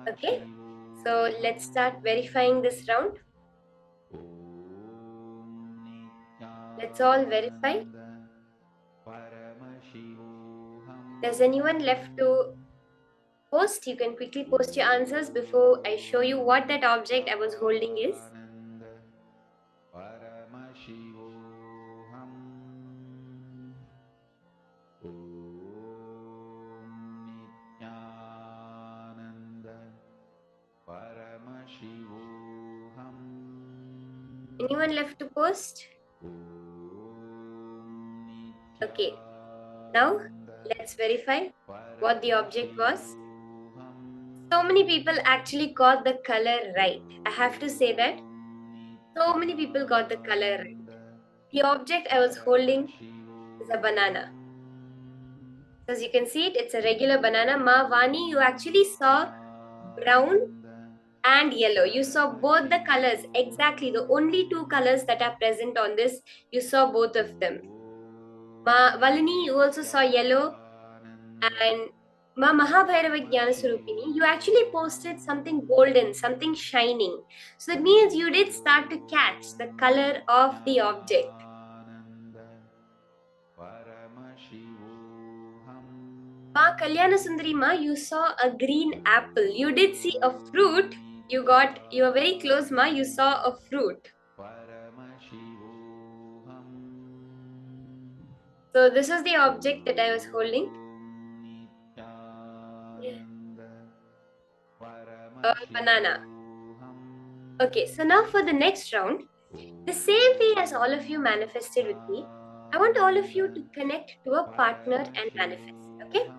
Okay, so let's start verifying this round. Let's all verify. Does anyone left to post? You can quickly post your answers before I show you what that object I was holding is. Anyone left to post? Okay, now let's verify what the object was. So many people actually got the color right. I have to say that. So many people got the color right. The object I was holding is a banana. As you can see it, it's a regular banana. Ma Vani, you actually saw brown and yellow. You saw both the colors, exactly the only two colors that are present on this. You saw both of them. Ma Valini, you also saw yellow and Ma Mahabhairava Jnana Swarupini, you actually posted something golden, something shining. So it means you did start to catch the color of the object. Ma Kalyana Sundari Ma, you saw a green apple. You did see a fruit. You were very close, Ma. You saw a fruit. So this is the object that I was holding. A banana. Okay, so now for the next round, the same way as all of you manifested with me, I want all of you to connect to a partner and manifest. Okay?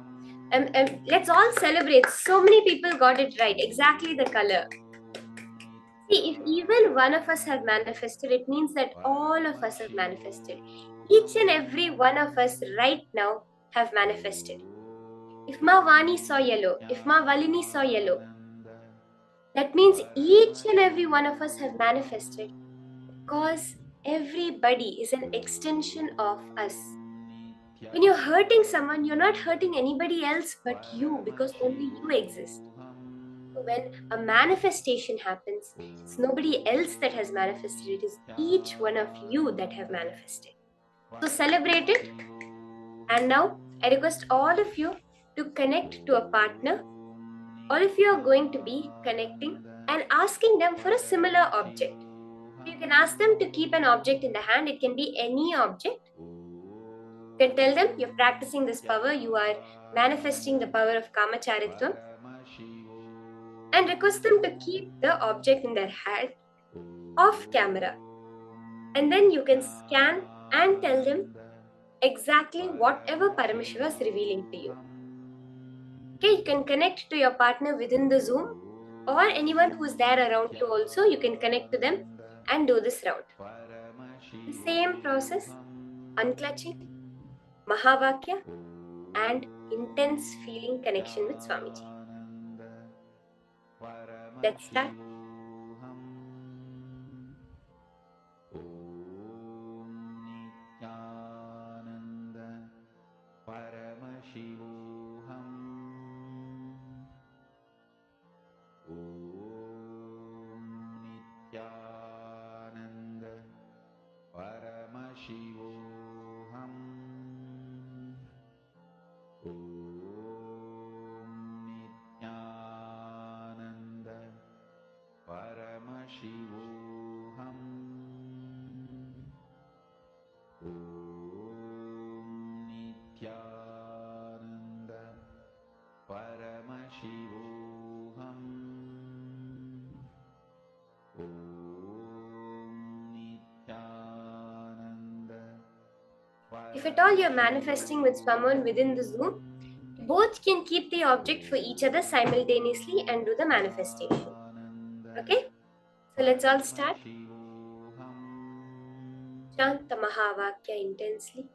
Let's all celebrate. So many people got it right. Exactly the color. See, if even one of us have manifested, it means that all of us have manifested. Each and every one of us right now have manifested. If Ma Vani saw yellow, if Ma Valini saw yellow, that means each and every one of us have manifested because everybody is an extension of us. When you're hurting someone, you're not hurting anybody else but you because only you exist. So when a manifestation happens, it's nobody else that has manifested, it is each one of you that have manifested. So celebrate it. And now I request all of you to connect to a partner. All of you are going to be connecting and asking them for a similar object. You can ask them to keep an object in the hand. It can be any object. You can tell them you're practicing this power. You are manifesting the power of Kamacharitvam. And request them to keep the object in their hand off camera. And then you can scan and tell them exactly whatever Paramashiva is revealing to you. Okay, you can connect to your partner within the Zoom or anyone who's there around you also. You can connect to them and do this round. The same process, unclutching, Mahavakya, and intense feeling connection with Swamiji. Let's start. If at all you're manifesting with someone within the Zoom, both can keep the object for each other simultaneously and do the manifestation. Okay? So let's all start. Shanta Mahavakya intensely.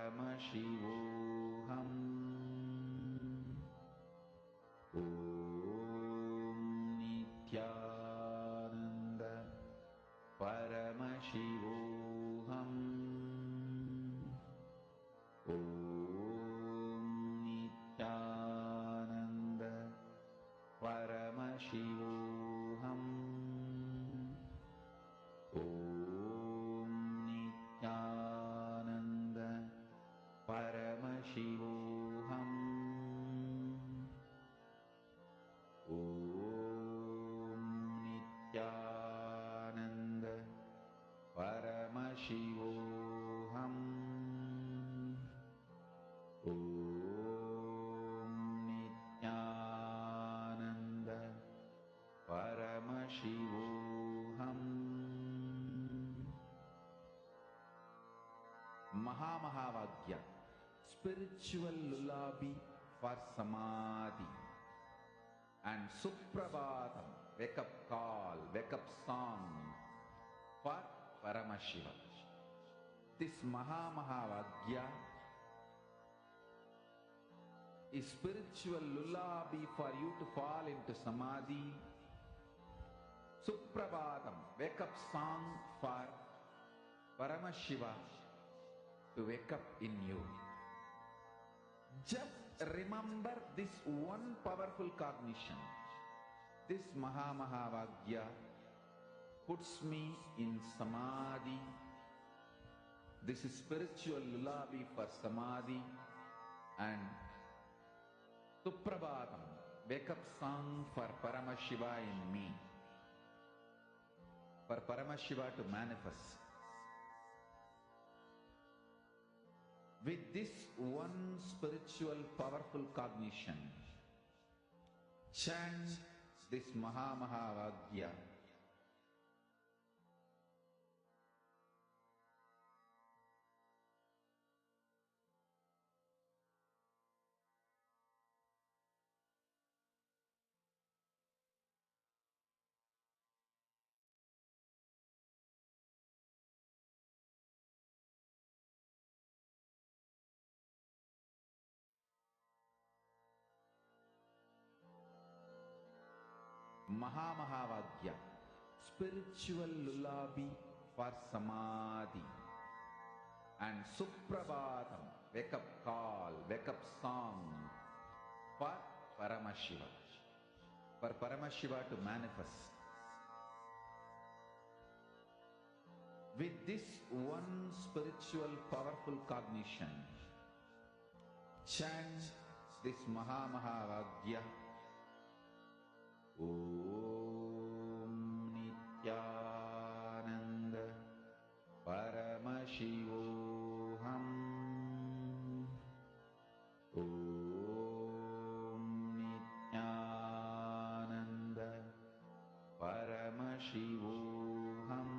Paramashivoham. Om Nithyananda Paramashivoham. Om Nithyananda Paramashivoham. Om Nithyananda Paramashivoham. Om Nithyananda Paramashivoham. Om Nithyananda Paramashivoham. Mahamahavagya, spiritual lullaby for samadhi, and Suprabhatam, wake up call, wake up song for Paramashiva. This Mahamahavagya is spiritual lullaby for you to fall into samadhi. Suprabhatam, wake up song for Paramashiva to wake up in you. Just remember this one powerful cognition. This Mahamahavagya puts me in samadhi. This is spiritual lullaby for samadhi, and Suprabhatam, wake up song for Paramashiva in me. For Paramashiva to manifest. With this one spiritual powerful cognition, chant this Mahamahavagya. Mahamahavagya, spiritual lullaby for samadhi, and Suprabhatam, wake up call, wake up song for Paramashiva. For Paramashiva to manifest. With this one spiritual powerful cognition, chant this Mahamahavagya. Om Nithyananda Paramashivoham. Om Nithyananda Paramashivoham.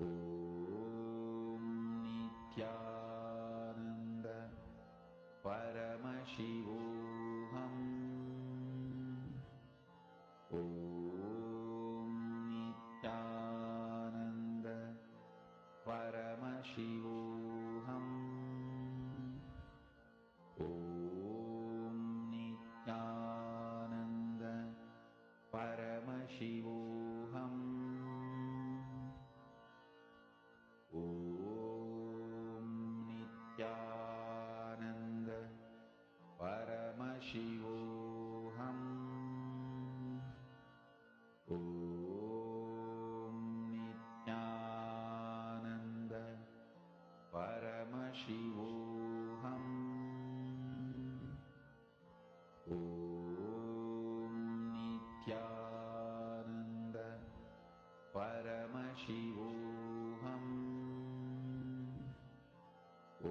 Om Nithyananda Paramashivoham. Om Nithyananda Paramashivoham. Om Nithyananda Paramashivoham. Om Nithyananda Paramashivoham. Om Nithyananda Paramashivoham. Om Nithyananda Paramashivoham.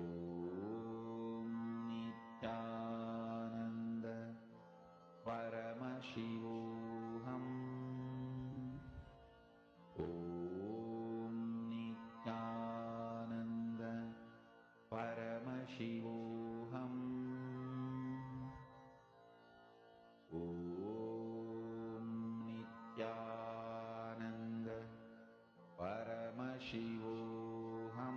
Om Nithyananda Paramashivoham. Om Nithyananda Paramashivoham. Om Nithyananda Paramashivoham.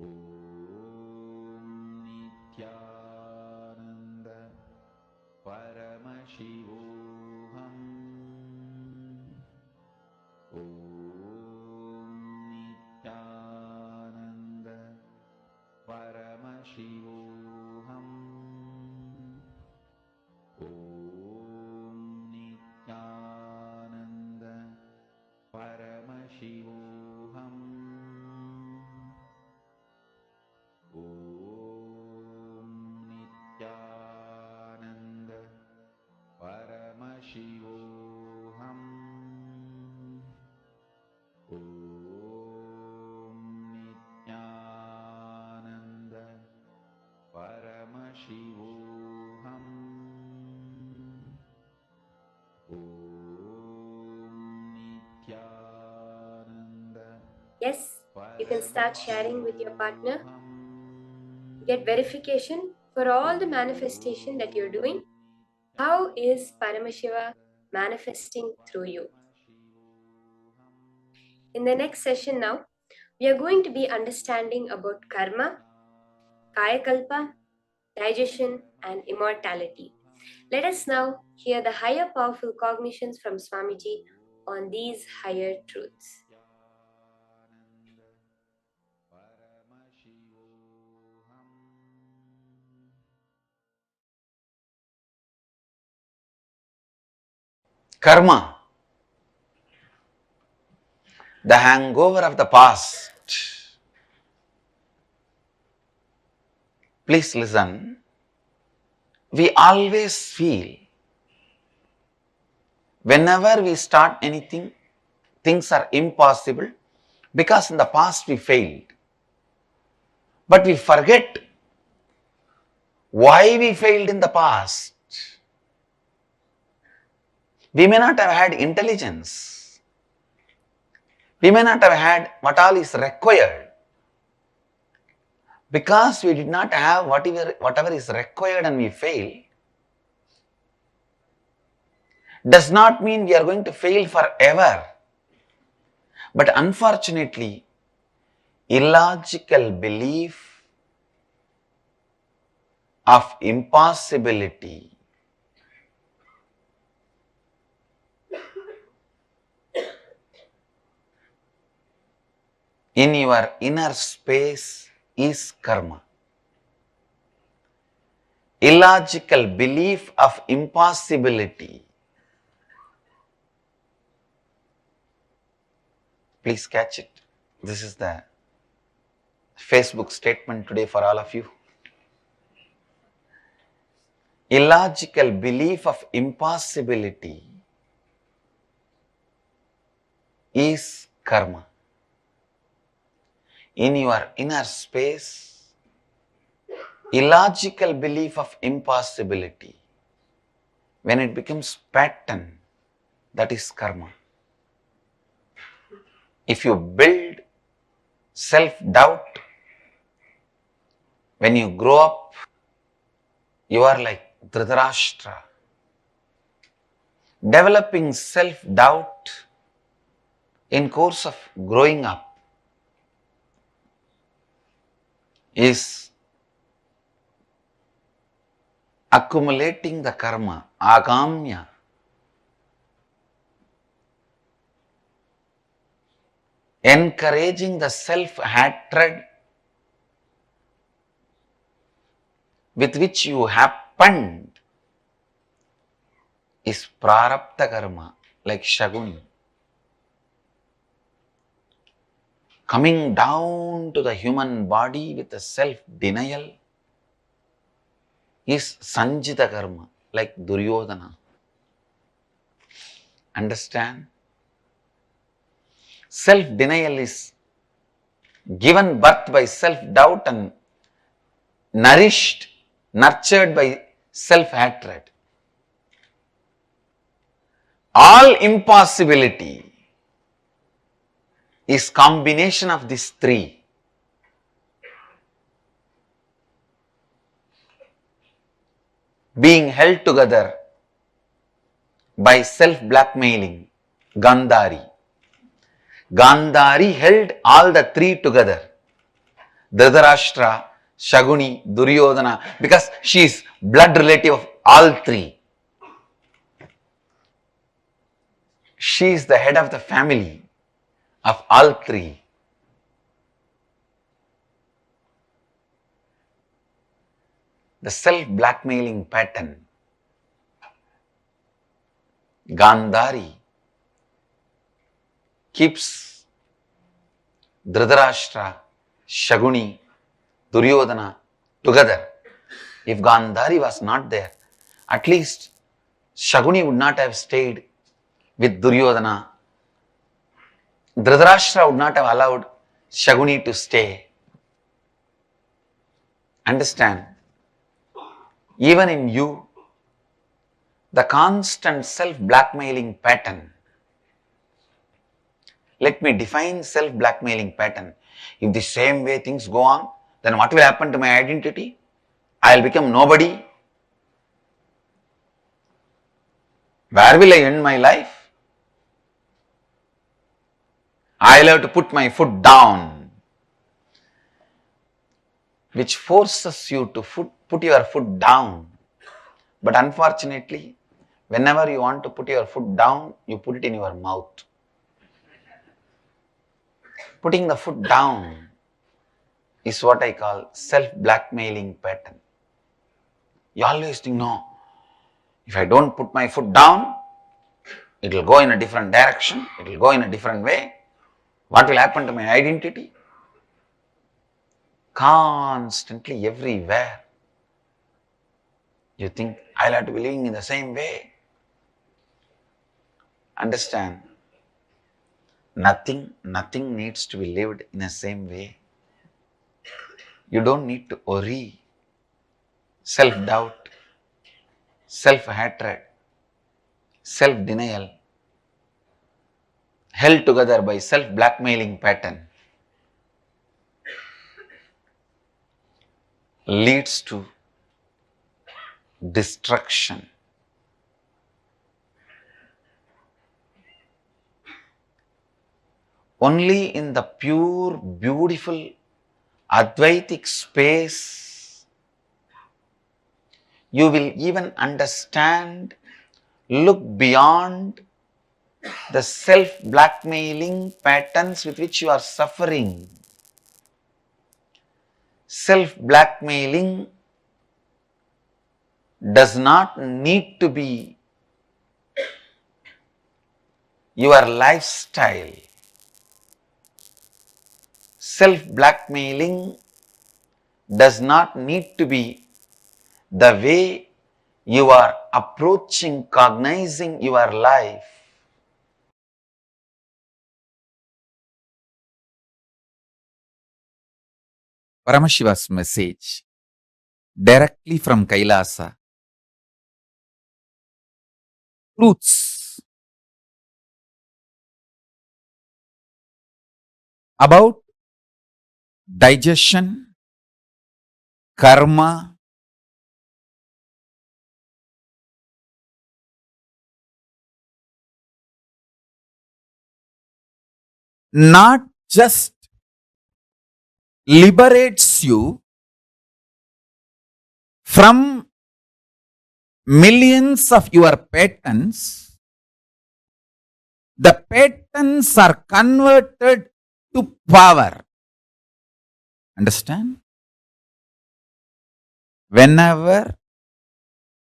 Om Nithyananda Paramashivoham. Om Nithyananda Paramashivoham. Om Nithyananda Paramashivoham. Om Nithyananda Paramashivoham. Om Nithyananda Paramashivoham. Om Nithyananda. Yes, you can start sharing with your partner. Get verification for all the manifestation that you're doing. How is Paramashiva manifesting through you? In the next session now, we are going to be understanding about karma, Kayakalpa, digestion, and immortality. Let us now hear the higher powerful cognitions from Swamiji on these higher truths. Karma, the hangover of the past. Please listen. We always feel whenever we start anything, things are impossible because in the past we failed. But we forget why we failed in the past. We may not have had intelligence. We may not have had what all is required. Because we did not have whatever is required and we fail, does not mean we are going to fail forever. But unfortunately, illogical belief of impossibility in your inner space is karma. Illogical belief of impossibility. Please catch it. This is the Facebook statement today for all of you. Illogical belief of impossibility is karma. In your inner space, illogical belief of impossibility, when it becomes pattern, that is karma. If you build self-doubt, when you grow up, you are like Dhritarashtra. Developing self-doubt in course of growing up is accumulating the karma, agamya. Encouraging the self-hatred with which you happened is prarabdha karma, like Shaguni. Coming down to the human body with the self-denial is sanjita karma, like Duryodhana. Understand? Self-denial is given birth by self-doubt and nourished, nurtured by self-hatred. All impossibility is combination of these three. Being held together by self-blackmailing, Gandhari. Gandhari held all the three together. Dhritarashtra, Shaguni, Duryodhana, because she is blood relative of all three. She is the head of the family of all three. The self-blackmailing pattern, Gandhari, keeps Dhritarashtra, Shaguni, Duryodhana together. If Gandhari was not there, at least Shaguni would not have stayed with Duryodhana. Dhritarashtra would not have allowed Shaguni to stay. Understand? Even in you, the constant self-blackmailing pattern. Let me define self-blackmailing pattern. If the same way things go on, then what will happen to my identity? I will become nobody. Where will I end my life? I will have to put my foot down, which forces you to put your foot down. But unfortunately, whenever you want to put your foot down, you put it in your mouth. Putting the foot down is what I call self-blackmailing pattern. You always think, no, if I don't put my foot down, it will go in a different direction, it will go in a different way. What will happen to my identity? Constantly, everywhere, you think, I'll have to be living in the same way. Understand? Nothing needs to be lived in the same way. You don't need to worry, self-doubt, self-hatred, self-denial, held together by self-blackmailing pattern, leads to destruction. Only in the pure, beautiful, Advaitic space, you will even understand, look beyond the self-blackmailing patterns with which you are suffering. Self-blackmailing does not need to be your lifestyle. Self-blackmailing does not need to be the way you are approaching, cognizing your life. Paramashiva's message directly from Kailasa. Truths about digestion, karma, not just liberates you from millions of your patterns, the patterns are converted to power. Understand? Whenever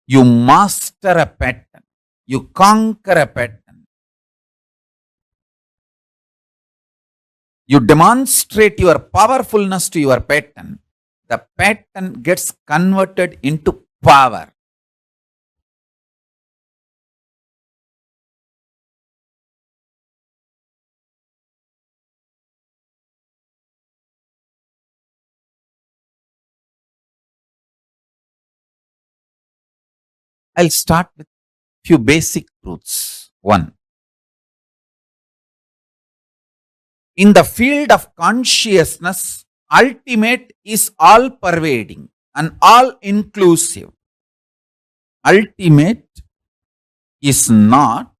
you master a pattern, you conquer a pattern, you demonstrate your powerfulness to your pattern, the pattern gets converted into power. I'll start with few basic truths. 1. In the field of consciousness, ultimate is all pervading and all inclusive. Ultimate is not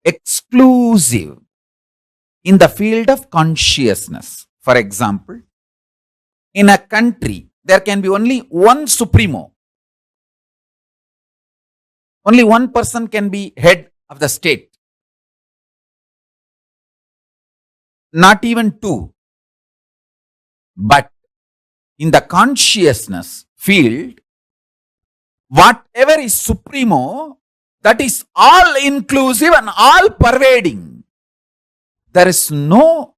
exclusive. in the field of consciousness. For example, in a country, there can be only one supremo. Only one person can be head of the state. Not even two. But in the consciousness field, whatever is supremo, that is all inclusive and all pervading. There is no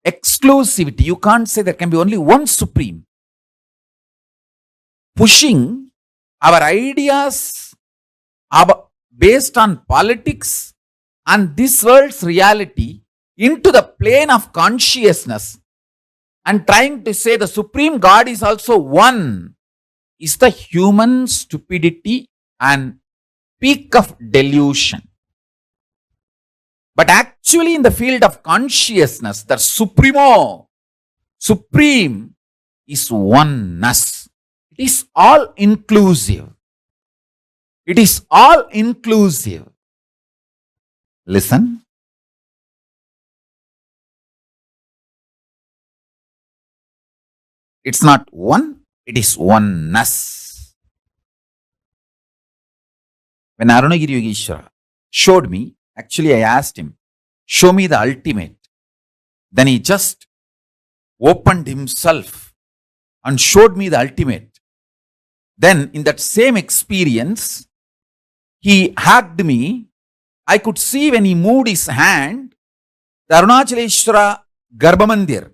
exclusivity. You can't say there can be only one supreme. Pushing our ideas based on politics and this world's reality into the plane of consciousness and trying to say the Supreme God is also one is the human stupidity and peak of delusion. But actually in the field of consciousness, the supreme is oneness. It is all inclusive. It is all inclusive. Listen. It's not one, it is oneness. When Arunagiri Yogeshwara showed me, actually I asked him, show me the ultimate. Then he just opened himself and showed me the ultimate. Then in that same experience, he hugged me. I could see when he moved his hand, the Arunachaleshwara Garbhamandir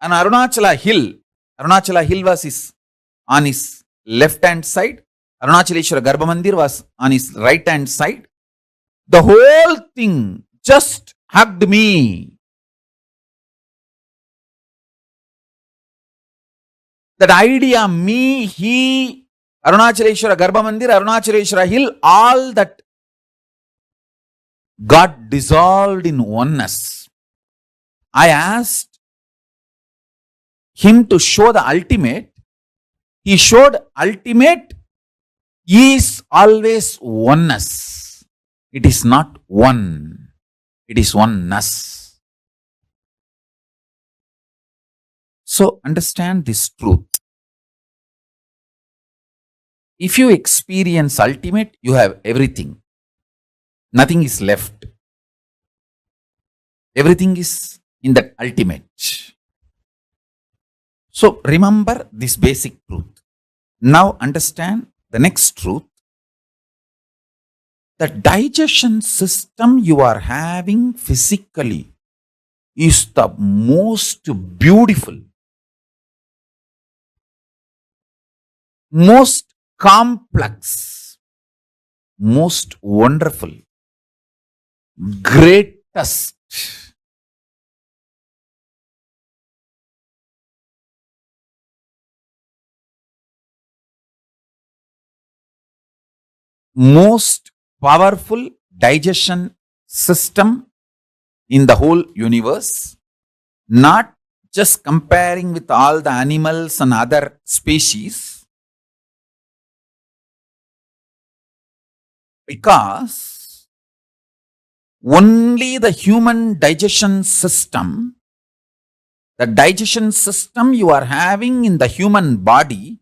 and Arunachala Hill. Arunachala Hill was on his left hand side. Arunachaleshwara Garbhamandir was on his right hand side. The whole thing just hugged me. That idea, me, he, Arunachaleshwara Garbhamandir, Arunachaleshwara Hill, all that got dissolved in oneness. I asked him to show the ultimate. He showed ultimate is always oneness. It is not one. It is oneness. So understand this truth. If you experience ultimate, you have everything. Nothing is left. Everything is in that ultimate. So remember this basic truth. Now understand the next truth. The digestion system you are having physically is the most beautiful, most complex, most wonderful, greatest, most powerful digestion system in the whole universe, not just comparing with all the animals and other species, because only the human digestion system, the digestion system you are having in the human body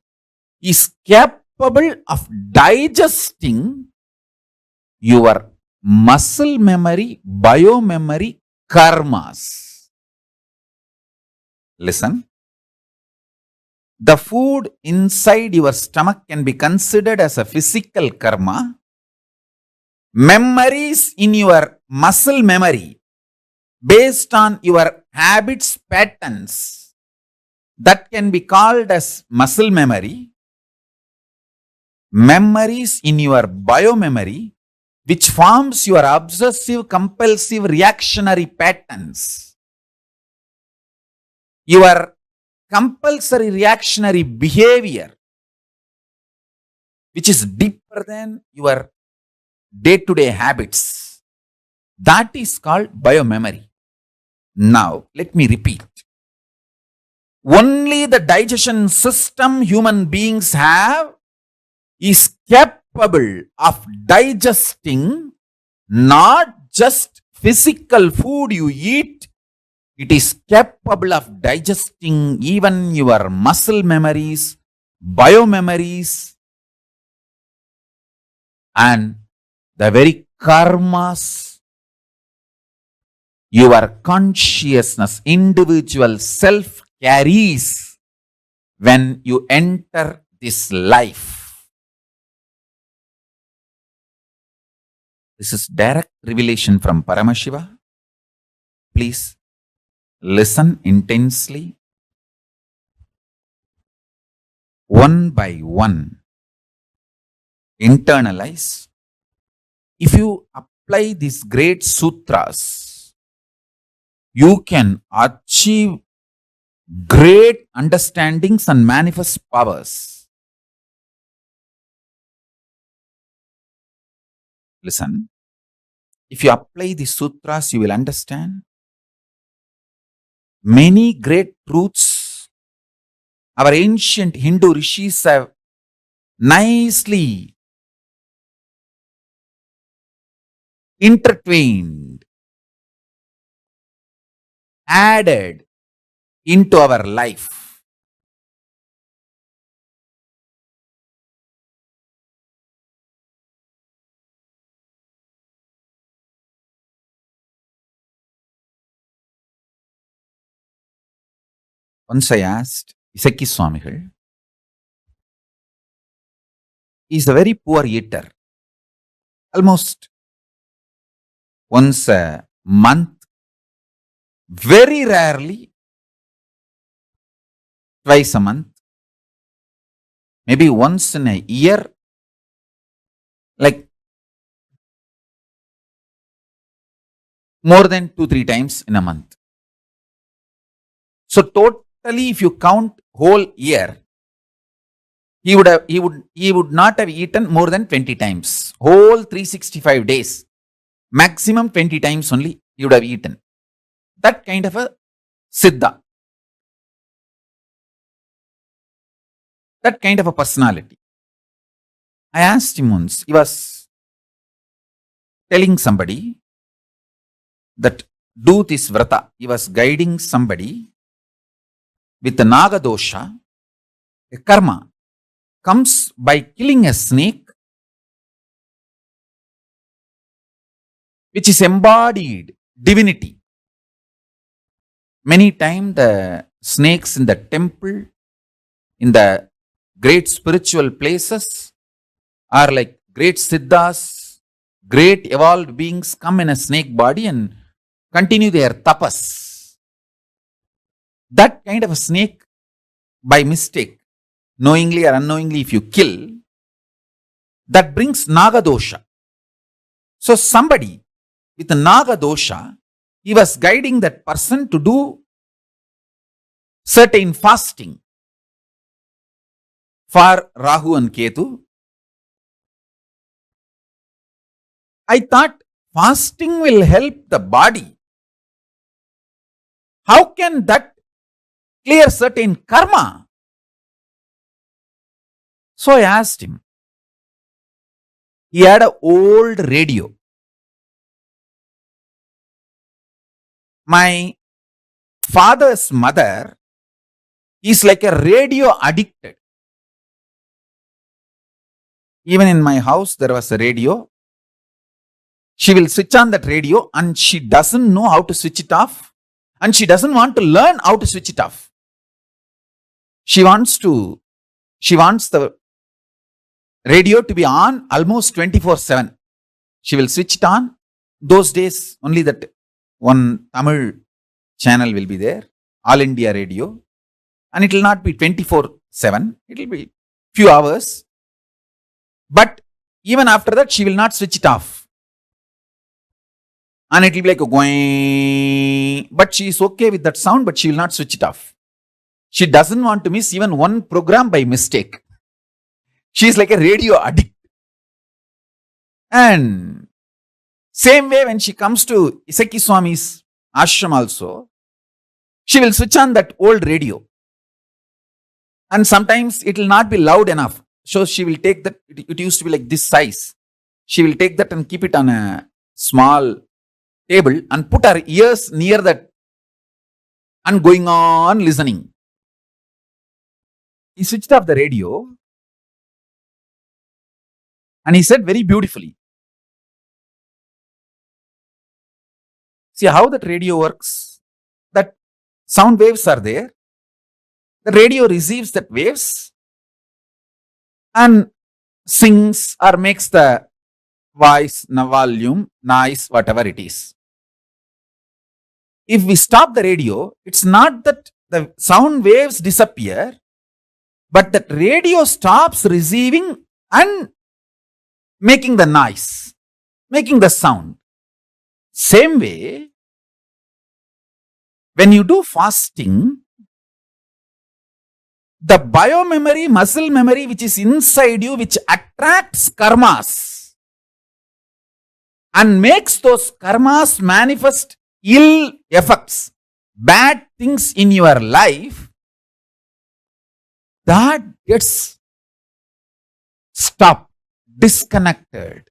is capable of digesting your muscle memory, biomemory, karmas. Listen. The food inside your stomach can be considered as a physical karma. Memories in your muscle memory based on your habits, patterns, that can be called as muscle memory. Memories in your biomemory, which forms your obsessive, compulsive, reactionary patterns. Your compulsory reactionary behavior, which is deeper than your day-to-day habits. That is called biomemory. Now, let me repeat. Only the digestion system human beings have is capable of digesting not just physical food you eat, it is capable of digesting even your muscle memories, biomemories, and the very karmas your consciousness, individual self carries when you enter this life. This is direct revelation from Paramashiva. Please listen intensely. One by one, internalize. If you apply these great sutras, you can achieve great understandings and manifest powers. Listen, if you apply these sutras, you will understand many great truths our ancient Hindu rishis have nicely intertwined, added into our life. Once I asked Isaki Swamigal, he is a very poor eater. Almost once a month, very rarely twice a month, maybe once in a year, like more than 2-3 times in a month. So totally, if you count whole year, he would not have eaten more than 20 times. Whole 365 days, maximum 20 times only he would have eaten. That kind of a siddha. That kind of a personality. I asked him once, he was telling somebody that do this vrata. He was guiding somebody with the naga dosha. A karma comes by killing a snake, which is embodied divinity. Many times the snakes in the temple, in the great spiritual places, are like great siddhas, great evolved beings come in a snake body and continue their tapas. That kind of a snake, by mistake, knowingly or unknowingly, if you kill, that brings naga dosha. So somebody with a naga dosha, he was guiding that person to do certain fasting for Rahu and Ketu. I thought fasting will help the body. How can that clear certain karma? So I asked him. He had an old radio. My father's mother is like a radio addicted. Even in my house, there was a radio. She will switch on that radio and she doesn't know how to switch it off. And she doesn't want to learn how to switch it off. She wants the radio to be on almost 24/7. She will switch it on. Those days, only that one Tamil channel will be there, All India Radio. And it will not be 24/7. It will be few hours. But even after that, she will not switch it off. And it will be like a going. But she is okay with that sound, but she will not switch it off. She doesn't want to miss even one program by mistake. She is like a radio addict. And same way when she comes to Isaki Swami's ashram also, she will switch on that old radio. And sometimes it will not be loud enough. So she will take that, it used to be like this size. She will take that and keep it on a small table and put her ears near that and going on listening. He switched off the radio and he said very beautifully, see how that radio works? That sound waves are there. The radio receives that waves and sings or makes the voice, volume, noise, whatever it is. If we stop the radio, it's not that the sound waves disappear, but that radio stops receiving and making the noise, making the sound. Same way, when you do fasting, the biomemory, muscle memory which is inside you, which attracts karmas and makes those karmas manifest ill effects, bad things in your life, that gets stopped, disconnected.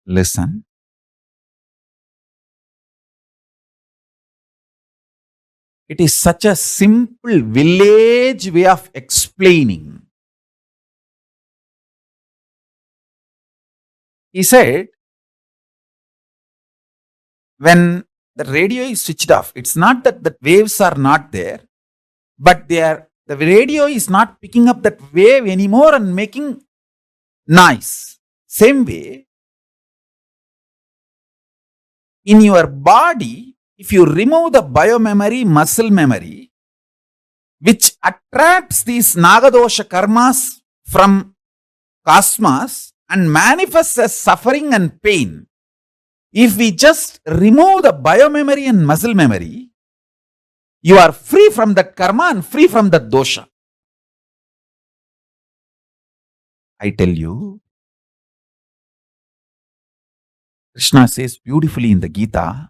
Listen. It is such a simple village way of explaining. He said, when the radio is switched off, it's not that the waves are not there, but the radio is not picking up that wave anymore and making noise. Same way, in your body, if you remove the biomemory, muscle memory, which attracts these Nagadosha karmas from cosmos and manifests as suffering and pain, if we just remove the biomemory and muscle memory, you are free from that karma and free from that dosha. I tell you, Krishna says beautifully in the Gita,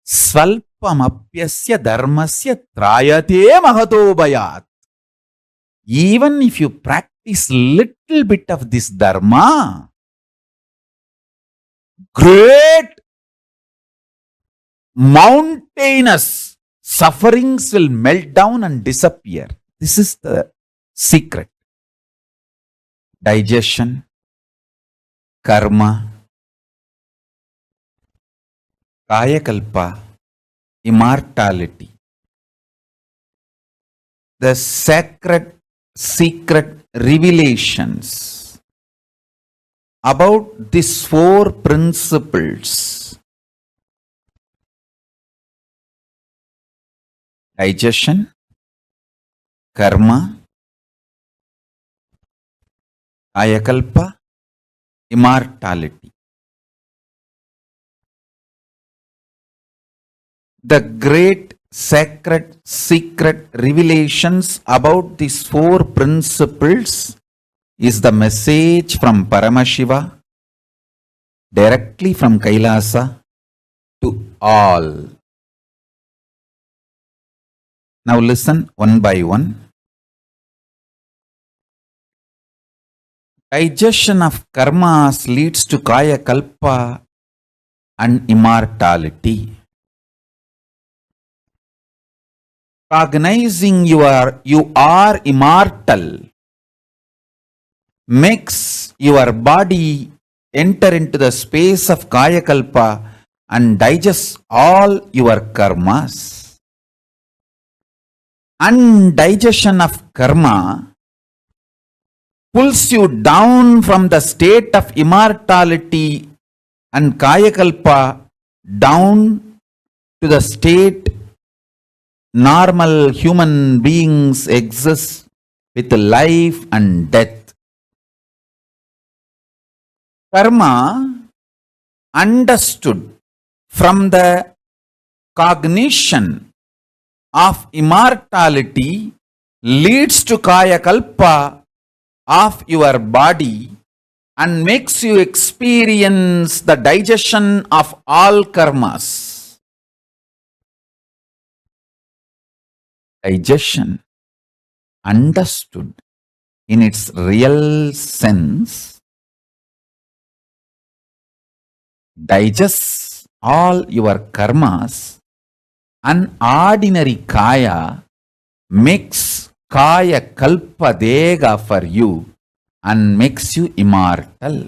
Svalpamapyasya dharmasya trayate mahato bhayat. Even if you practice little bit of this dharma, great mountainous sufferings will melt down and disappear. This is the secret. Digestion, karma, Kayakalpa, immortality. The sacred secret revelations about these four principles: digestion, karma, Kayakalpa, immortality. The great sacred secret revelations about these four principles is the message from Paramashiva directly from Kailasa to all. Now listen one by one. Digestion of karmas leads to Kayakalpa and immortality. Recognizing you are immortal makes your body enter into the space of Kayakalpa and digest all your karmas. Undigestion of karma pulls you down from the state of immortality and Kayakalpa down to the state normal human beings exist with life and death. Karma, understood from the cognition of immortality, leads to Kayakalpa of your body and makes you experience the digestion of all karmas. Digestion, understood in its real sense digests all your karmas, an ordinary kaya makes Kayakalpa dega for you and makes you immortal.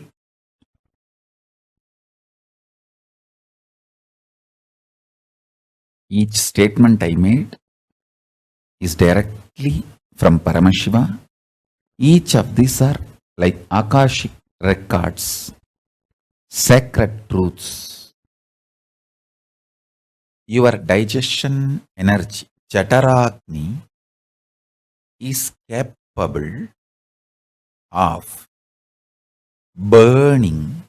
Each statement I made is directly from Paramashiva. Each of these are like Akashic records, sacred truths. Your digestion energy, Jataragni, is capable of burning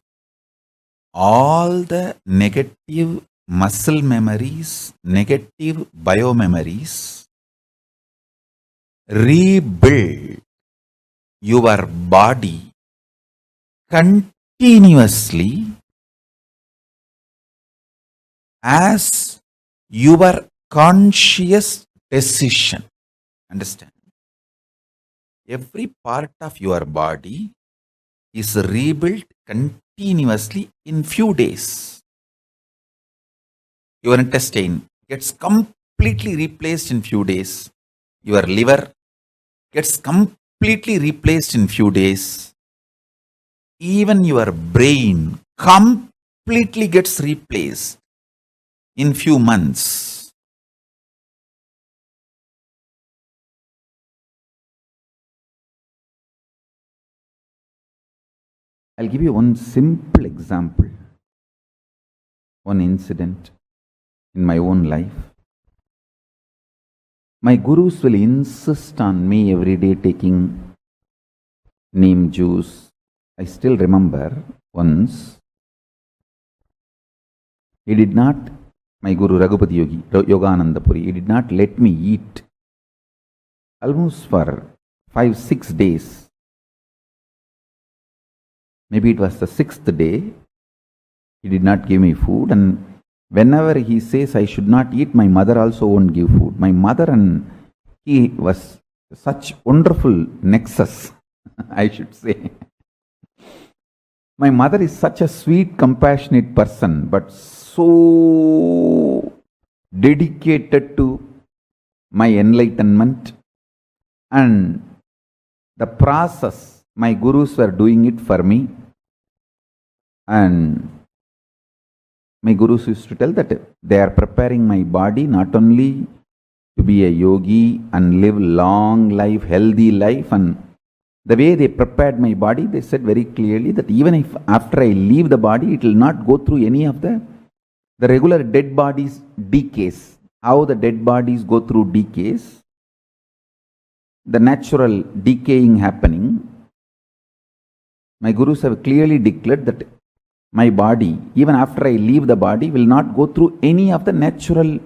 all the negative muscle memories, negative biomemories, rebuild your body continuously as your conscious decision. Understand? Every part of your body is rebuilt continuously in few days. Your intestine gets completely replaced in few days. Your liver gets completely replaced in few days. Even your brain completely gets replaced in few months. I'll give you one simple example, one incident in my own life. My gurus will insist on me every day taking neem juice. I still remember once, he did not, my Guru Raghupati Yogi, Yogananda Puri, he did not let me eat almost for 5-6 days. Maybe it was the 6th day, he did not give me food, and whenever he says I should not eat, my mother also won't give food. My mother and he was such wonderful nexus, I should say. My mother is such a sweet, compassionate person, but so dedicated to my enlightenment and the process. My gurus were doing it for me, and my gurus used to tell that they are preparing my body not only to be a yogi and live long life, healthy life, and the way they prepared my body, they said very clearly that even if after I leave the body, it will not go through any of the regular dead bodies decays. How the dead bodies go through decays, the natural decaying happening. My gurus have clearly declared that my body, even after I leave the body, will not go through any of the natural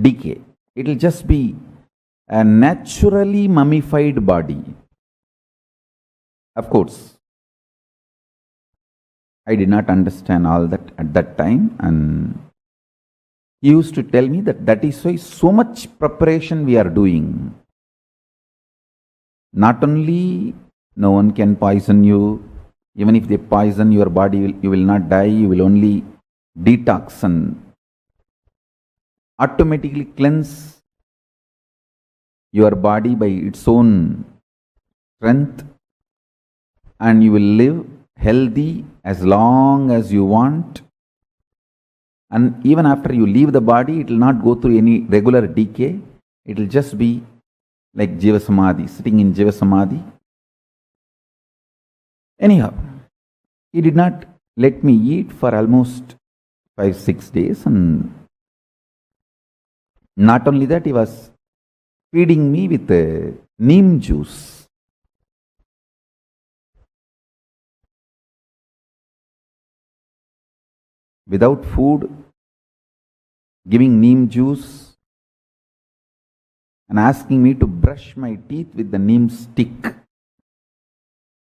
decay. It will just be a naturally mummified body. Of course, I did not understand all that at that time, and he used to tell me that that is why so much preparation we are doing. Not only no one can poison you, even if they poison your body, you will not die, you will only detox and automatically cleanse your body by its own strength, and you will live healthy as long as you want. And even after you leave the body, it will not go through any regular decay. It will just be like Jiva Samadhi, sitting in Jiva Samadhi. Anyhow, he did not let me eat for almost 5-6 days, and not only that, he was feeding me with neem juice. Without food, giving neem juice and asking me to brush my teeth with the neem stick.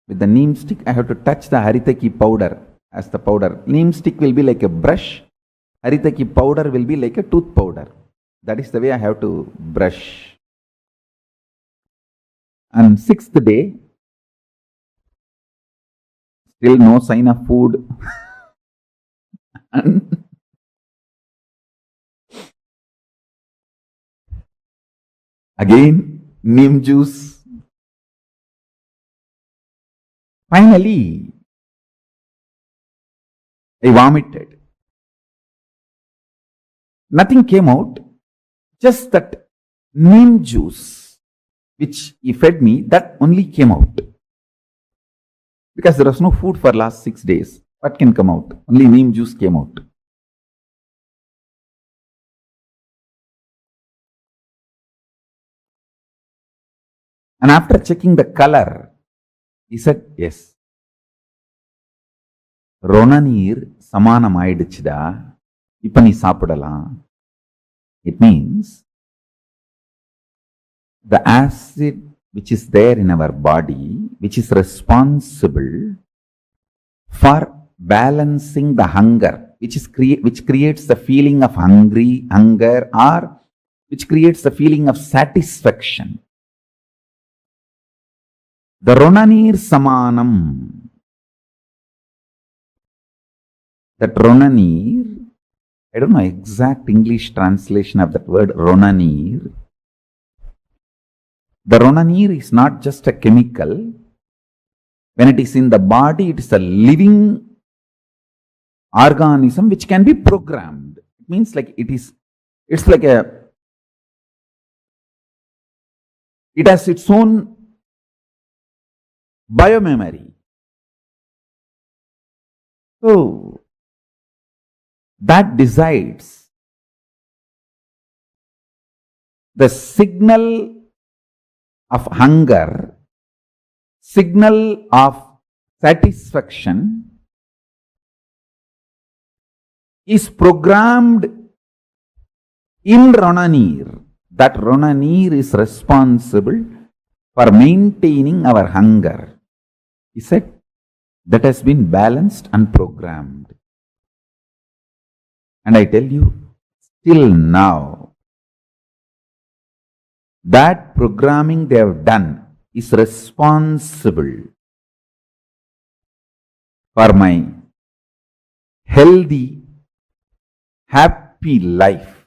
With the neem stick, I have to touch the haritaki powder as the powder. Neem stick will be like a brush. Haritaki powder will be like a tooth powder. That is the way I have to brush. And 6th day, still no sign of food. And again, neem juice. Finally, I vomited. Nothing came out, just that neem juice, which he fed me, that only came out. Because there was no food for last 6 days. What can come out? Only neem juice came out. And after checking the color, he said, yes. Ronanir samanam aidichida. Ipani sapadala. It means the acid which is there in our body, which is responsible for balancing the hunger, which creates the feeling of hunger, or which creates the feeling of satisfaction. The Ronanir Samanam. That Ronanir, I don't know exact English translation of that word Ronanir. The Ronanir is not just a chemical. When it is in the body, it is a living organism which can be programmed. It means like it has its own biomemory. So, that decides the signal of hunger, signal of satisfaction is programmed in Ronanir. That Ronanir is responsible for maintaining our hunger. He said that has been balanced and programmed. And I tell you, still now, that programming they have done is responsible for my healthy, happy life.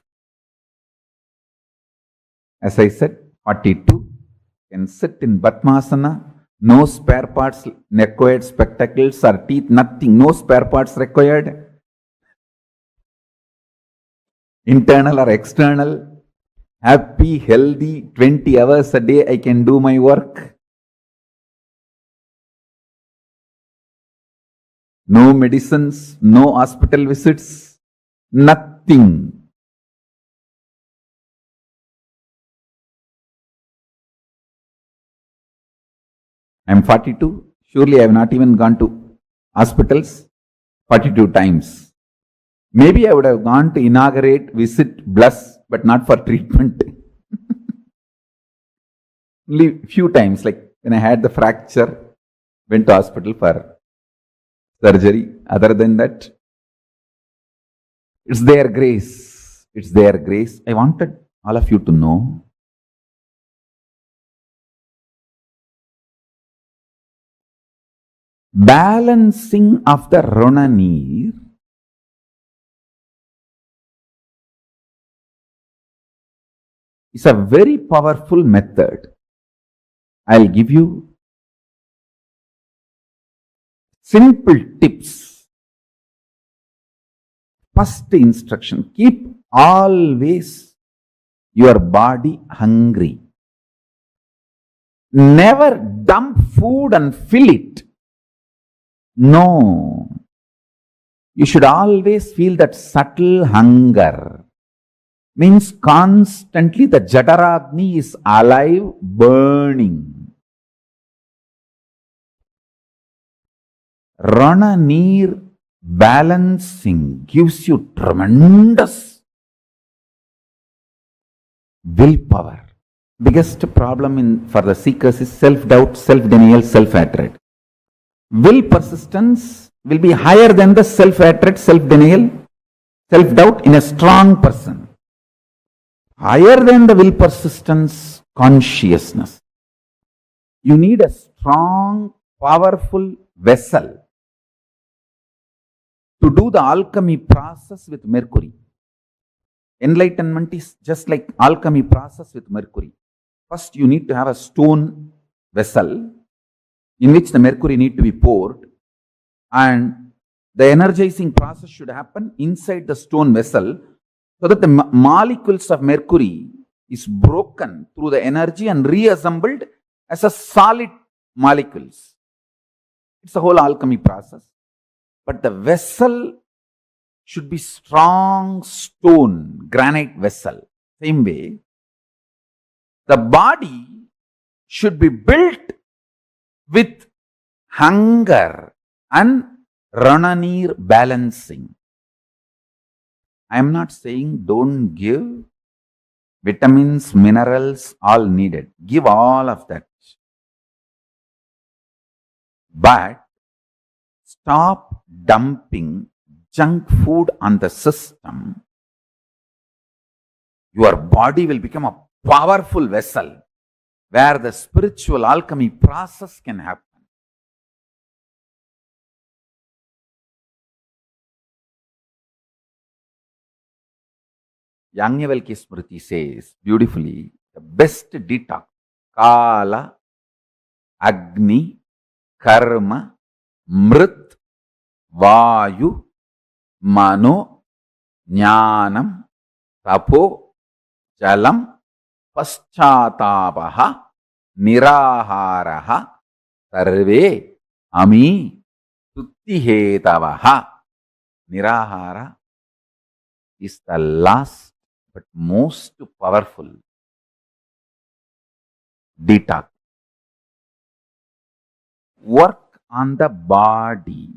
As I said, 42, can sit in Padmasana, no spare parts required, spectacles or teeth, nothing, no spare parts required. Internal or external, happy, healthy, 20 hours a day I can do my work. No medicines, no hospital visits, nothing. I am 42. Surely I have not even gone to hospitals 42 times. Maybe I would have gone to inaugurate, visit, bless, but not for treatment. Only few times, like when I had the fracture, went to hospital for surgery. Other than that, it's their grace. It's their grace. I wanted all of you to know balancing of the Ronanir is a very powerful method. I'll give you simple tips. First instruction, keep always your body hungry. Never dump food and fill it. No. You should always feel that subtle hunger. Means constantly the Jataragni is alive, burning. Ronanir balancing gives you tremendous willpower. Biggest problem for the seekers is self-doubt, self-denial, self-hatred. Will persistence will be higher than the self-hatred, self-denial, self-doubt in a strong person. Higher than the will persistence, consciousness. You need a strong, powerful vessel to do the alchemy process with mercury. Enlightenment is just like alchemy process with mercury. First, you need to have a stone vessel in which the mercury need to be poured, and the energizing process should happen inside the stone vessel so that the molecules of mercury is broken through the energy and reassembled as a solid molecules. It's a whole alchemy process. But the vessel should be strong stone, granite vessel. Same way, the body should be built with hunger and Rananir balancing. I am not saying don't give vitamins, minerals, all needed. Give all of that. But stop dumping junk food on the system. Your body will become a powerful vessel where the spiritual alchemy process can happen. Yajnavalkya Smriti says beautifully, the best detox, Kala, Agni, Karma, Mrit, Vayu, Mano, Jnanam, Tapo, Jalam, Paschatapaha, Niraharaha, Sarve, Ami, Tuttihetabaha. Nirahara is the last but most powerful detox. Work on the body.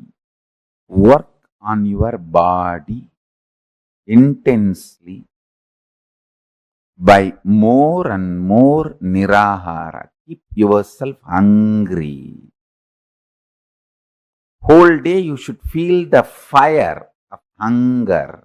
Work on your body intensely by more and more nirahara. Keep yourself hungry. Whole day you should feel the fire of hunger.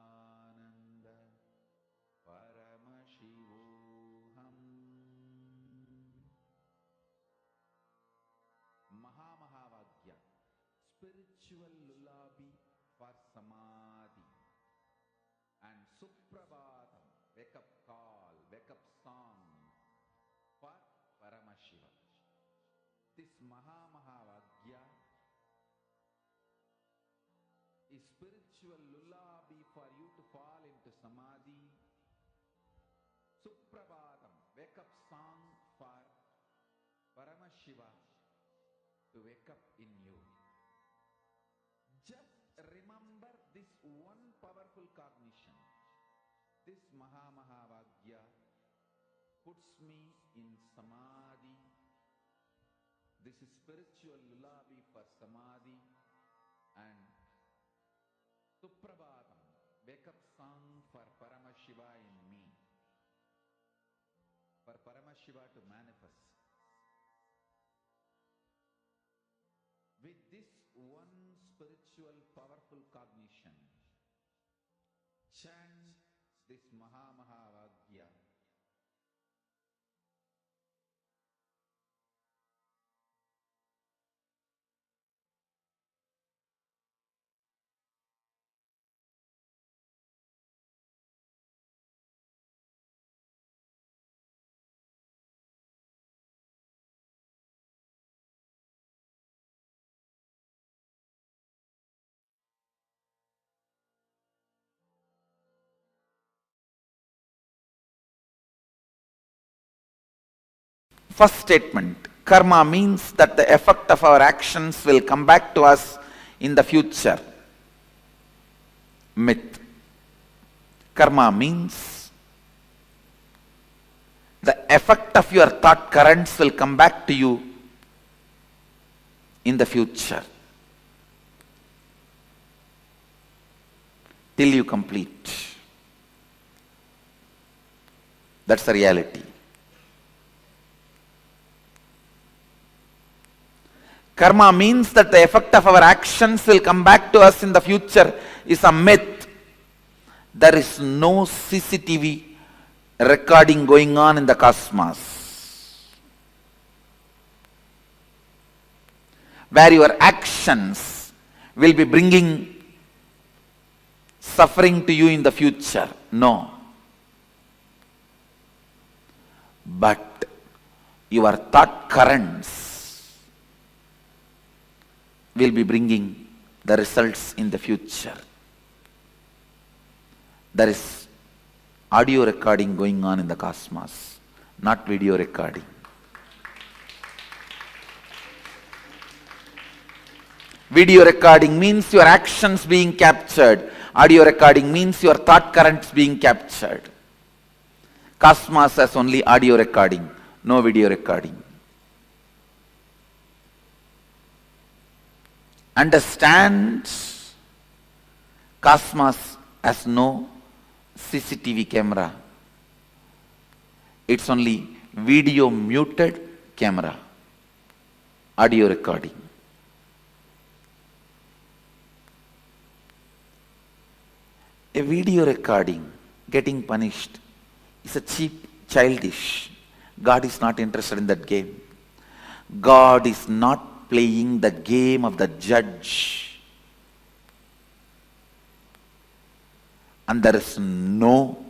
Nithyananda Paramashivoham Mahamahavagyam, spiritual lullaby for samadhi, and Suprabhatam, wake up call, wake up song for Paramashiva. This Mahamahavagyam is spiritual lullaby for you to fall into samadhi. Suprabhatam, wake up song for Paramashiva to wake up in you. Just remember this one powerful cognition. This Mahamahavagyam puts me in samadhi. This is spiritual lullaby for samadhi, and Suprabhatam, wake up song for Paramashiva in me, for Paramashiva to manifest. With this one spiritual powerful cognition, chant this Mahamahavagyam. First statement, karma means that the effect of our actions will come back to us in the future. Myth. Karma means the effect of your thought currents will come back to you in the future till you complete. That's the reality. Karma means that the effect of our actions will come back to us in the future is a myth. There is no CCTV recording going on in the cosmos, where your actions will be bringing suffering to you in the future. No. But your thought currents will be bringing the results in the future. There is audio recording going on in the cosmos, not video recording. Video recording means your actions being captured. Audio recording means your thought currents being captured. Cosmos has only audio recording, no video recording. Understand, cosmos has no CCTV camera. It's only video muted camera, audio recording. A video recording getting punished is a cheap, childish. God is not interested in that game. God is not playing the game of the judge. And there is no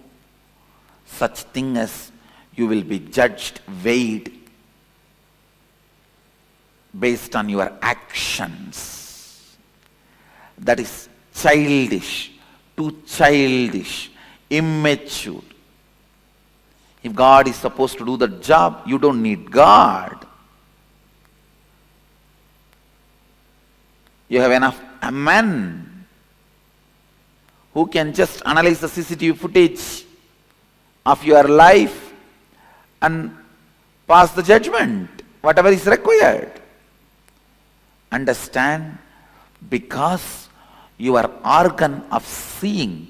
such thing as you will be judged, weighed based on your actions. That is childish, too childish, immature. If God is supposed to do the job, you don't need God. You have enough men who can just analyze the CCTV footage of your life and pass the judgment, whatever is required. Understand, because your organ of seeing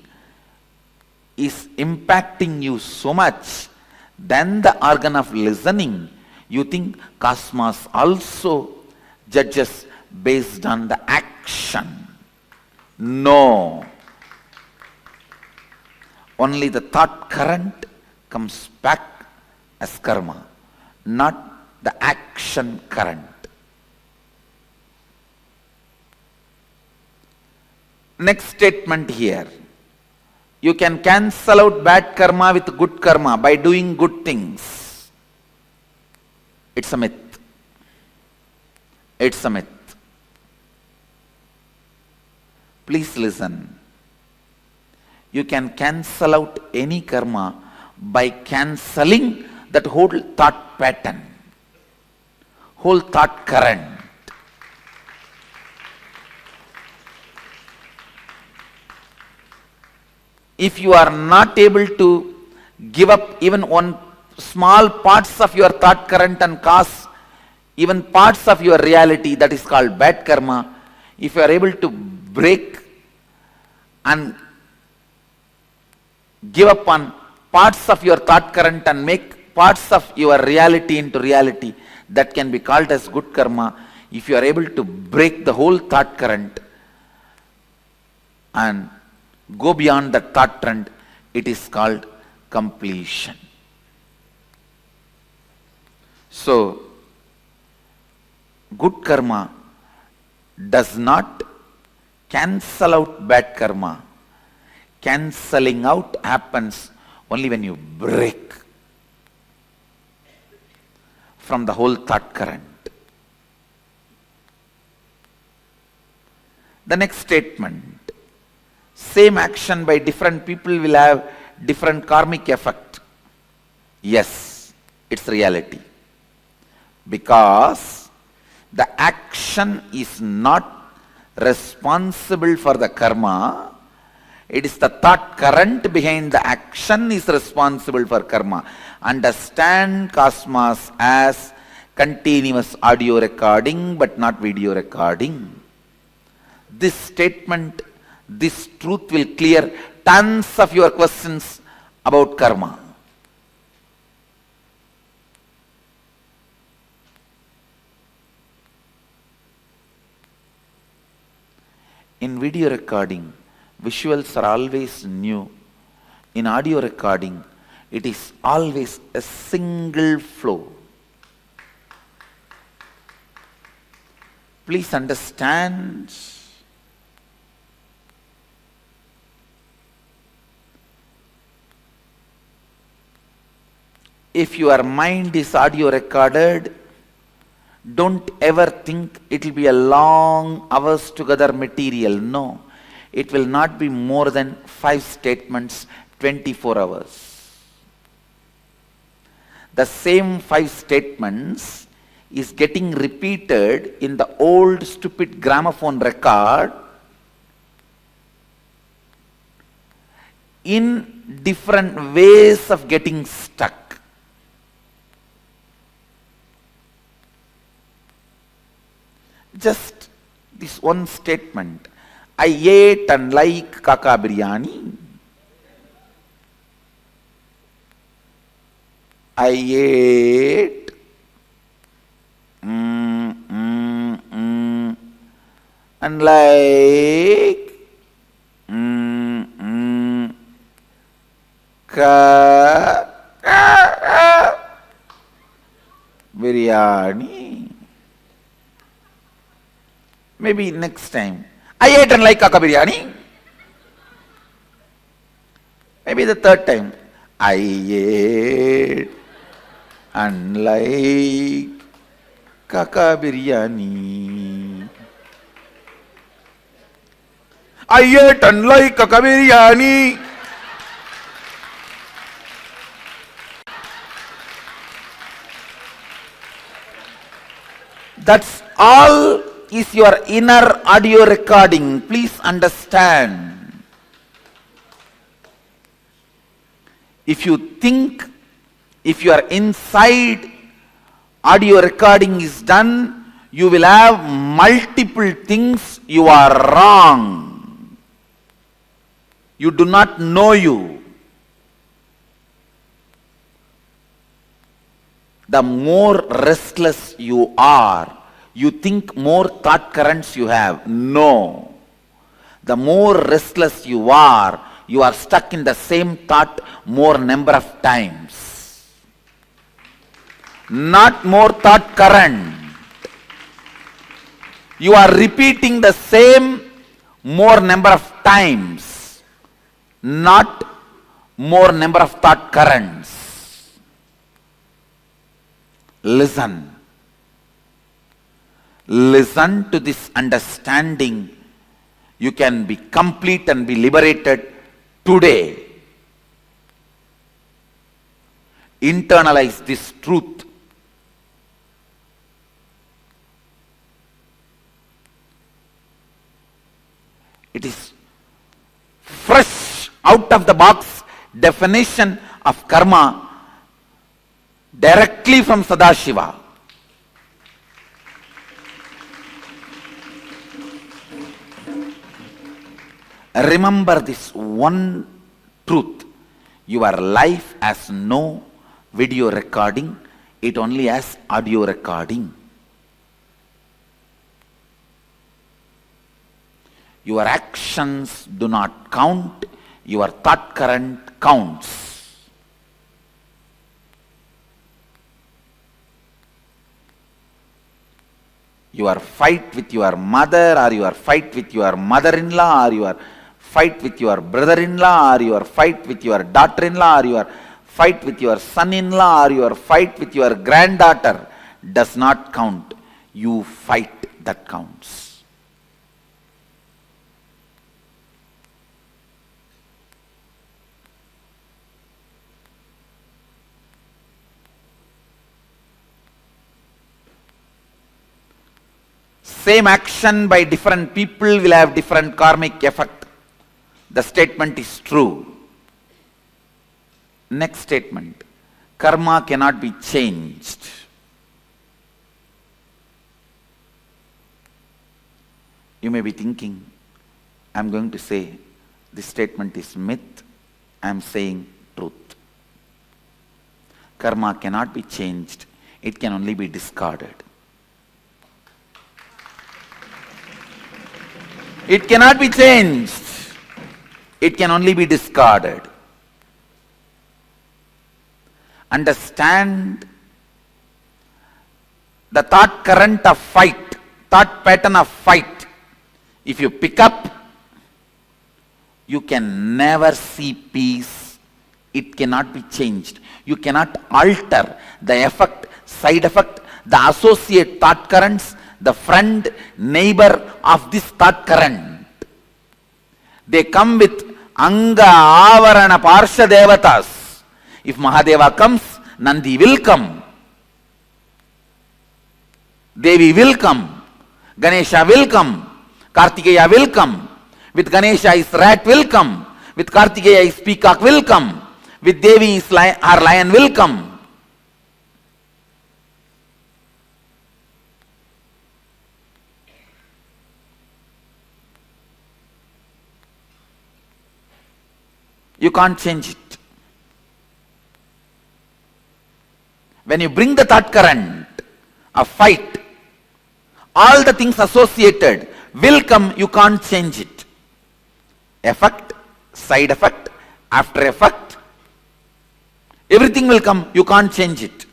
is impacting you so much than the organ of listening, you think cosmos also judges based on the action. No. Only the thought current comes back as karma, not the action current. Next statement here. You can cancel out bad karma with good karma by doing good things. It's a myth. It's a myth. Please listen. You can cancel out any karma by cancelling that whole thought pattern, whole thought current. If you are not able to give up even one small parts of your thought current and cause even parts of your reality, that is called bad karma. If you are able to break and give up on parts of your thought current and make parts of your reality into reality, that can be called as good karma. If you are able to break the whole thought current and go beyond that thought trend, it is called completion. So, good karma does not cancel out bad karma. Cancelling out happens only when you break from the whole thought current. The next statement. Same action by different people will have different karmic effect. Yes, it's reality. Because the action is not responsible for the karma. It is the thought current behind the action is responsible for karma. Understand cosmos as continuous audio recording but not video recording. This statement, this truth will clear tons of your questions about karma. In video recording, visuals are always new. In audio recording, it is always a single flow. Please understand. If your mind is audio recorded, don't ever think it will be a long hours together material. No, it will not be more than 5 statements, 24 hours. The same 5 statements is getting repeated in the old stupid gramophone record in different ways of getting stuck. Just this one statement, I ate and like kaka biryani. I ate and like biryani. Maybe next time, I ate and like kaka biryani. Maybe the third time, I ate and like kaka biryani. I ate and like kaka biryani. That's all is your inner audio recording. Please understand. If you think, if you are inside audio recording is done, you will have multiple things. You are wrong. You do not know you. The more restless you are, you think more thought currents you have. No. The more restless you are stuck in the same thought more number of times. Not more thought current. You are repeating the same more number of times, not more number of thought currents. Listen. Listen to this understanding. You can be complete and be liberated today. Internalize this truth. It is fresh out of the box definition of karma directly from Sadashiva. Remember this one truth. Your life has no video recording, it only has audio recording. Your actions do not count, your thought current counts. Your fight with your mother, or your fight with your mother-in-law, or your fight with your brother-in-law, or your fight with your daughter-in-law, or your fight with your son-in-law, or your fight with your granddaughter does not count. You fight that counts. Same action by different people will have different karmic effect. The statement is true. Next statement. Karma cannot be changed. You may be thinking, I am going to say this statement is myth. I am saying truth. Karma cannot be changed. It can only be discarded. It cannot be changed. It can only be discarded. Understand the thought current of fight, thought pattern of fight. If you pick up, you can never see peace. It cannot be changed. You cannot alter the effect, side effect, the associate thought currents, the friend, neighbor of this thought current. They come with Anga, Avarana, Parsha Devatas. If Mahadeva comes, Nandi will come. Devi will come. Ganesha will come. Kartikeya will come. With Ganesha his rat will come. With Kartikeya his peacock will come. With Devi his her lion will come. You can't change it. When you bring the thought current of fight, all the things associated will come, you can't change it. Effect, side effect, after effect, everything will come, you can't change it.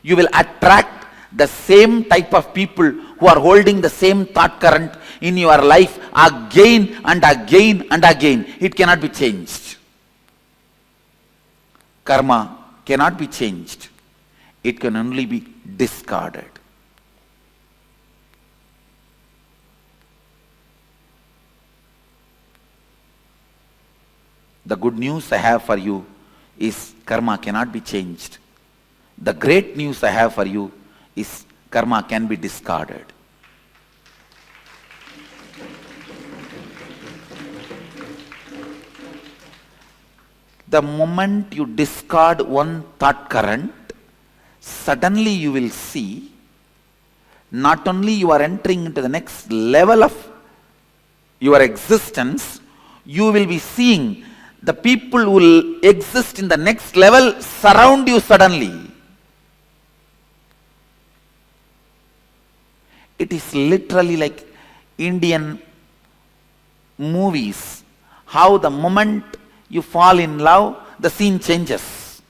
You will attract the same type of people who are holding the same thought current in your life again and again and again. It cannot be changed. Karma cannot be changed. It can only be discarded. The good news I have for you is karma cannot be changed. The great news I have for you is karma can be discarded. The moment you discard one thought current, suddenly you will see not only you are entering into the next level of your existence, you will be seeing the people who will exist in the next level surround you suddenly. It is literally like Indian movies, how the moment you fall in love, the scene changes.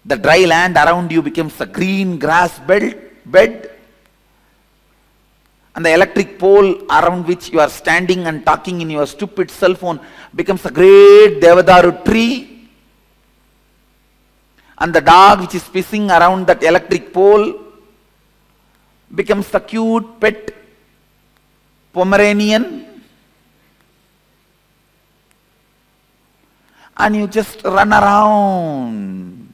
The dry land around you becomes a green grass bed, and the electric pole around which you are standing and talking in your stupid cell phone becomes a great Devadaru tree, and the dog which is pissing around that electric pole becomes a cute pet Pomeranian, and you just run around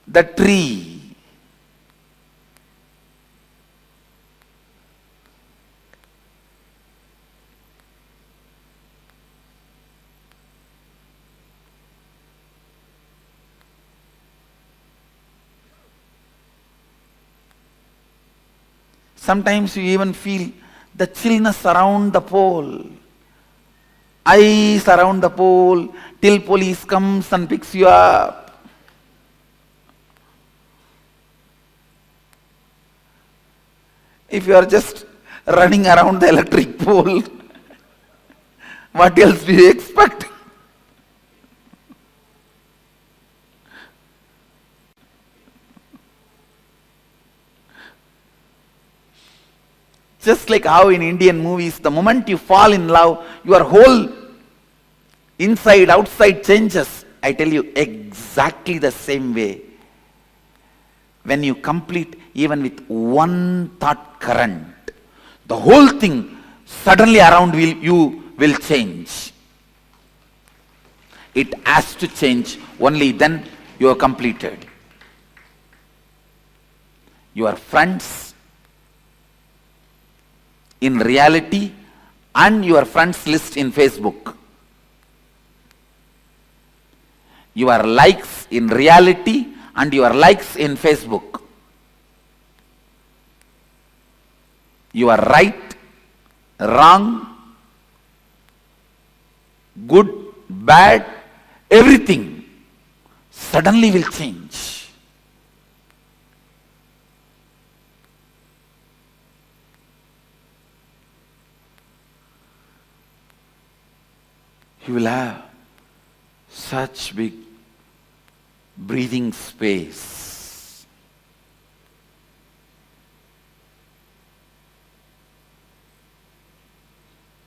the tree. Sometimes you even feel the chillness around the pole. Ice around the pole till police comes and picks you up. If you are just running around the electric pole, what else do you expect? Just like how in Indian movies, the moment you fall in love, your whole inside, outside changes. I tell you, exactly the same way. When you complete even with one thought current, the whole thing suddenly around you will change. It has to change, only then you are completed. Your friends in reality and your friends list in Facebook. Your likes in reality and your likes in Facebook. You are right, wrong, good, bad, everything suddenly will change. will have such big breathing space.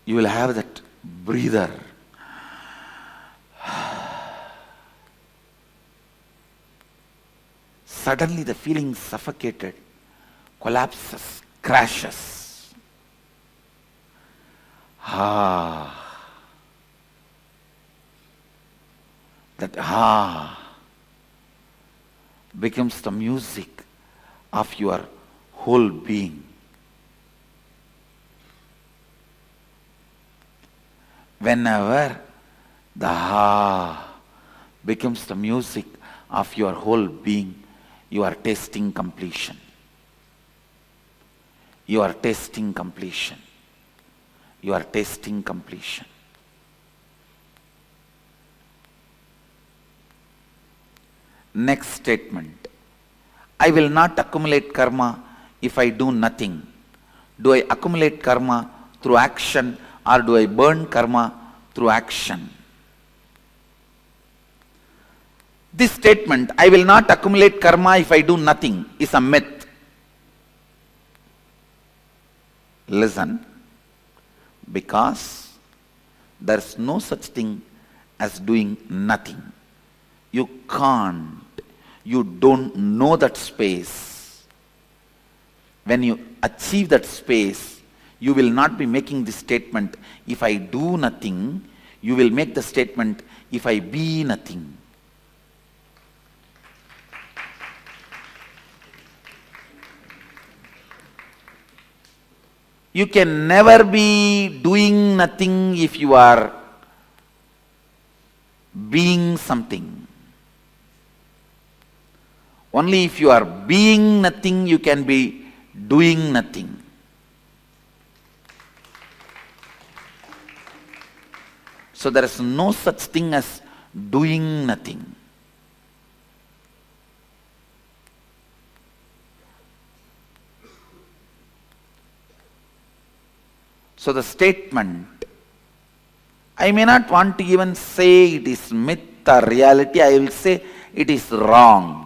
You will have that breather. Suddenly the feeling suffocated, collapses, crashes. That becomes the music of your whole being. Whenever the becomes the music of your whole being, you are tasting completion. You are tasting completion. You are tasting completion. Next statement. I will not accumulate karma if I do nothing. Do I accumulate karma through action, or do I burn karma through action? This statement, I will not accumulate karma if I do nothing, is a myth. Listen, because there is no such thing as doing nothing. You can't, you don't know that space. When you achieve that space, you will not be making the statement, if I do nothing. You will make the statement, if I be nothing. You can never be doing nothing if you are being something. Only if you are being nothing, you can be doing nothing. So there is no such thing as doing nothing. So the statement, I may not want to even say it is myth or reality, I will say it is wrong.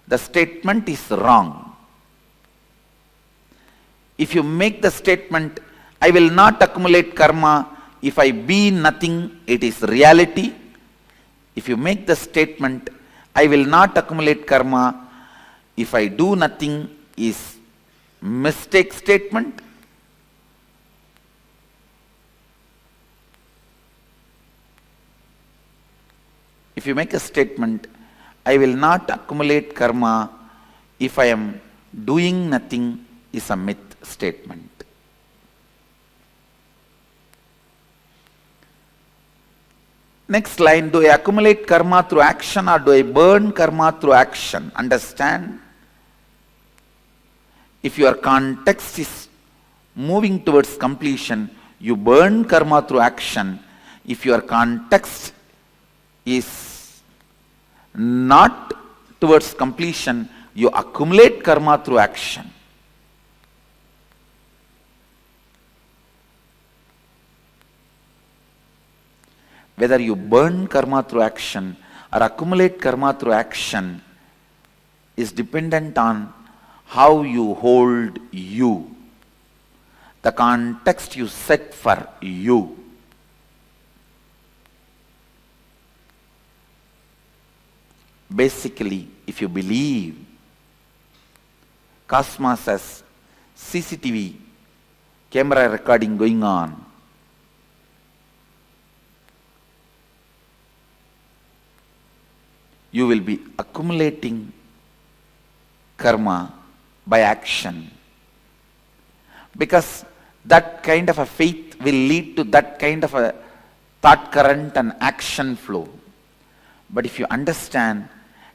The statement is wrong. If you make the statement, I will not accumulate karma if I be nothing, it is reality. If you make the statement, I will not accumulate karma if I do nothing, is mistake statement. If you make a statement, I will not accumulate karma if I am doing nothing, is a myth statement. Next line, do I accumulate karma through action or do I burn karma through action? Understand? If your context is moving towards completion, you burn karma through action. If your context is not towards completion, you accumulate karma through action. Whether you burn karma through action or accumulate karma through action is dependent on how you hold you, the context you set for you. Basically, if you believe cosmos has CCTV camera recording going on, you will be accumulating karma by action, because that kind of a faith will lead to that kind of a thought current and action flow. But if you understand,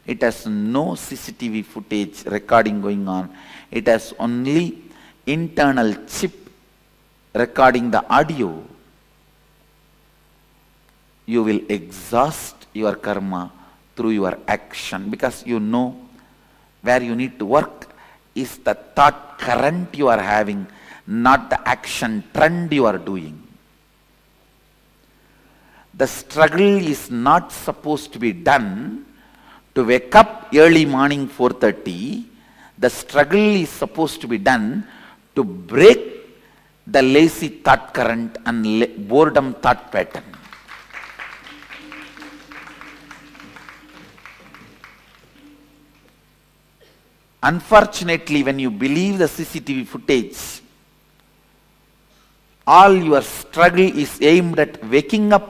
it has no CCTV footage recording going on, it has only internal chip recording the audio, you will exhaust your karma through your action, because you know where you need to work is the thought current you are having, not the action trend you are doing. the struggle is not supposed to be done to wake up early morning 4:30. The struggle is supposed to be done to break the lazy thought current and boredom thought pattern. Unfortunately, when you believe the CCTV footage, all your struggle is aimed at waking up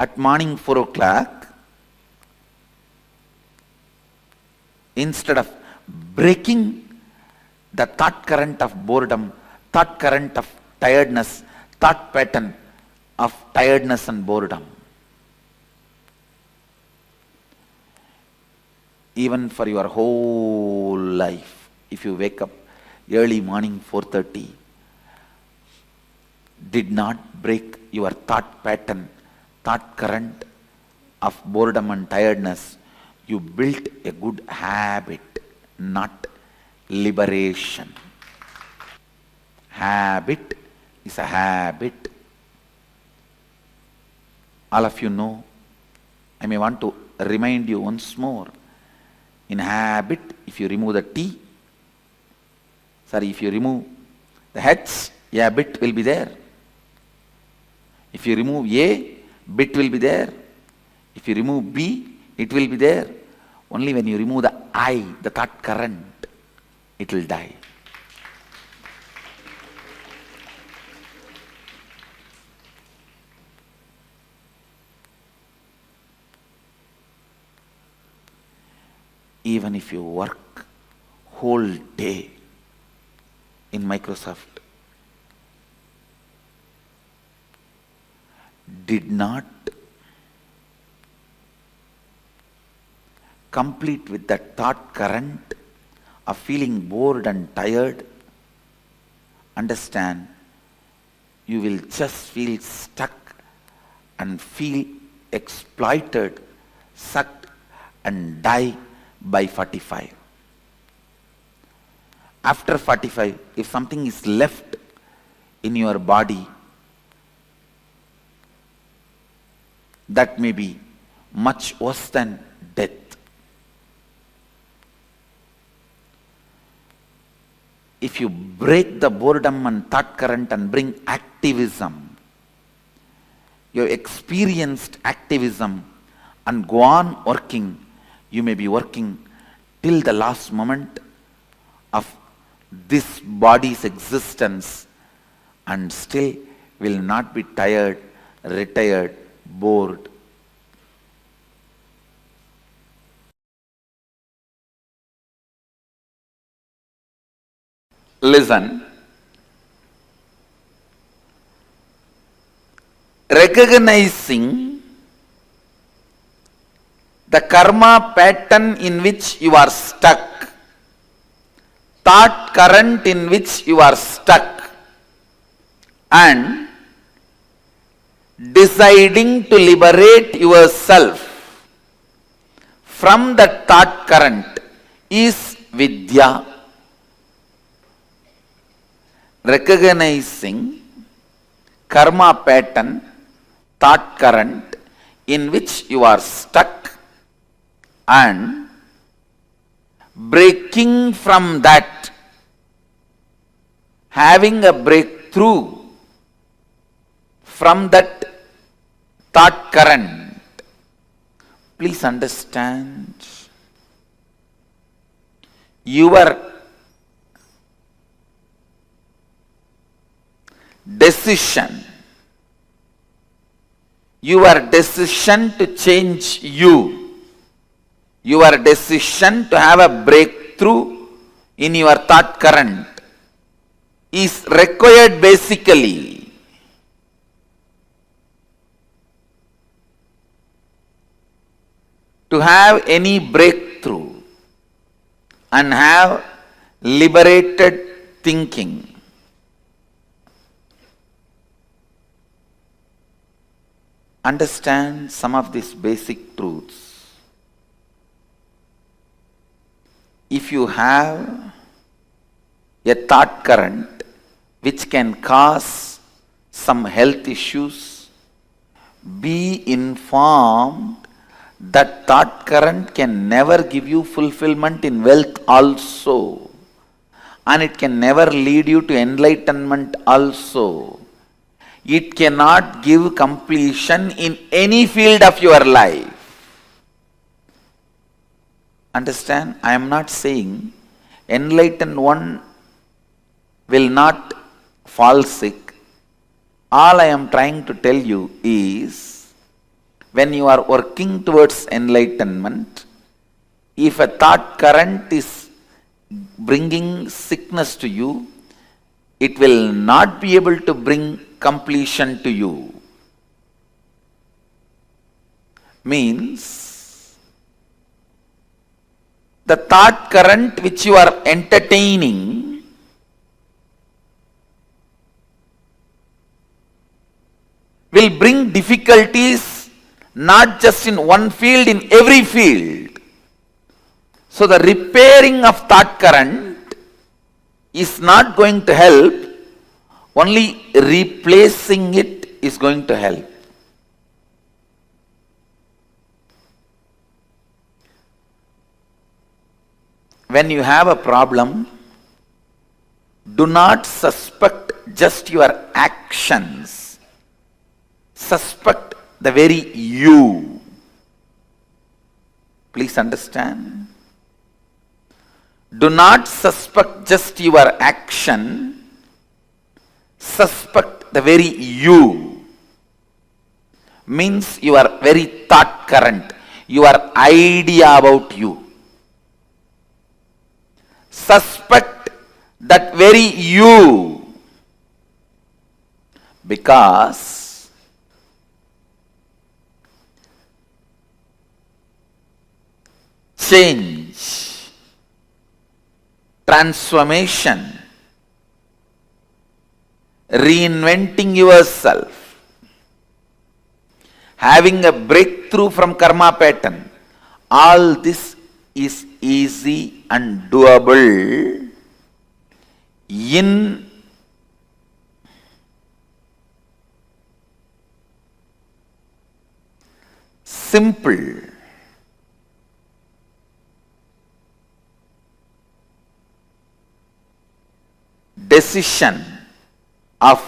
at morning 4 o'clock instead of breaking the thought current of boredom, thought current of tiredness, thought pattern of tiredness and boredom. Even for your whole life, if you wake up early morning 4:30, did not break your thought pattern, thought current of boredom and tiredness, you built a good habit, not liberation. Habit is a habit. All of you know, I may want to remind you once more. In habit, if you remove the T, if you remove the H, a bit will be there. If you remove A, bit will be there. If you remove B, it will be there. Only when you remove the I, the thought current, it will die. Even if you work whole day in Microsoft, did not complete with that thought current of feeling bored and tired, understand, you will just feel stuck and feel exploited, sucked and die by 45. After 45, if something is left in your body, that may be much worse than death. If you break the boredom and thought current and bring activism, you have experienced activism and go on working, you may be working till the last moment of this body's existence and still will not be tired, retired, bored. Listen. Recognizing the karma pattern in which you are stuck, thought current in which you are stuck, and deciding to liberate yourself from that thought current is vidya. Recognizing karma pattern, thought current in which you are stuck and breaking from that, having a breakthrough from that thought current. Please understand, your decision to change you, your decision to have a breakthrough in your thought current is required basically to have any breakthrough and have liberated thinking. Understand some of these basic truths. If you have a thought current which can cause some health issues, be informed that thought current can never give you fulfillment in wealth also, and it can never lead you to enlightenment also. It cannot give completion in any field of your life. Understand? I am not saying enlightened one will not fall sick. All I am trying to tell you is, when you are working towards enlightenment, if a thought current is bringing sickness to you, it will not be able to bring completion to you. Means, the thought current which you are entertaining will bring difficulties not just in one field, in every field. So the repairing of thought current is not going to help, only replacing it is going to help. When you have a problem, do not suspect just your actions. Suspect the very you. Please understand. Do not suspect just your action. Suspect the very you. Means your very thought current, your idea about you. Suspect that very you, because change, transformation, reinventing yourself, having a breakthrough from karma pattern, all this is easy and doable in simple decision of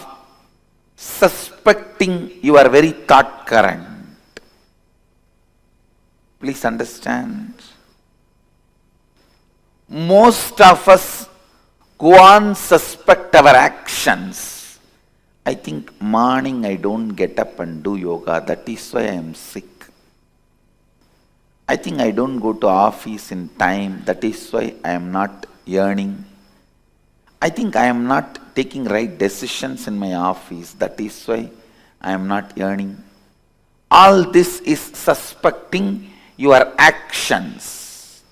suspecting your very thought current. Please understand. Most of us go on suspect our actions. I think morning I don't get up and do yoga, that is why I am sick. I think I don't go to office in time, that is why I am not earning. I think I am not taking right decisions in my office, that is why I am not earning. All this is suspecting your actions.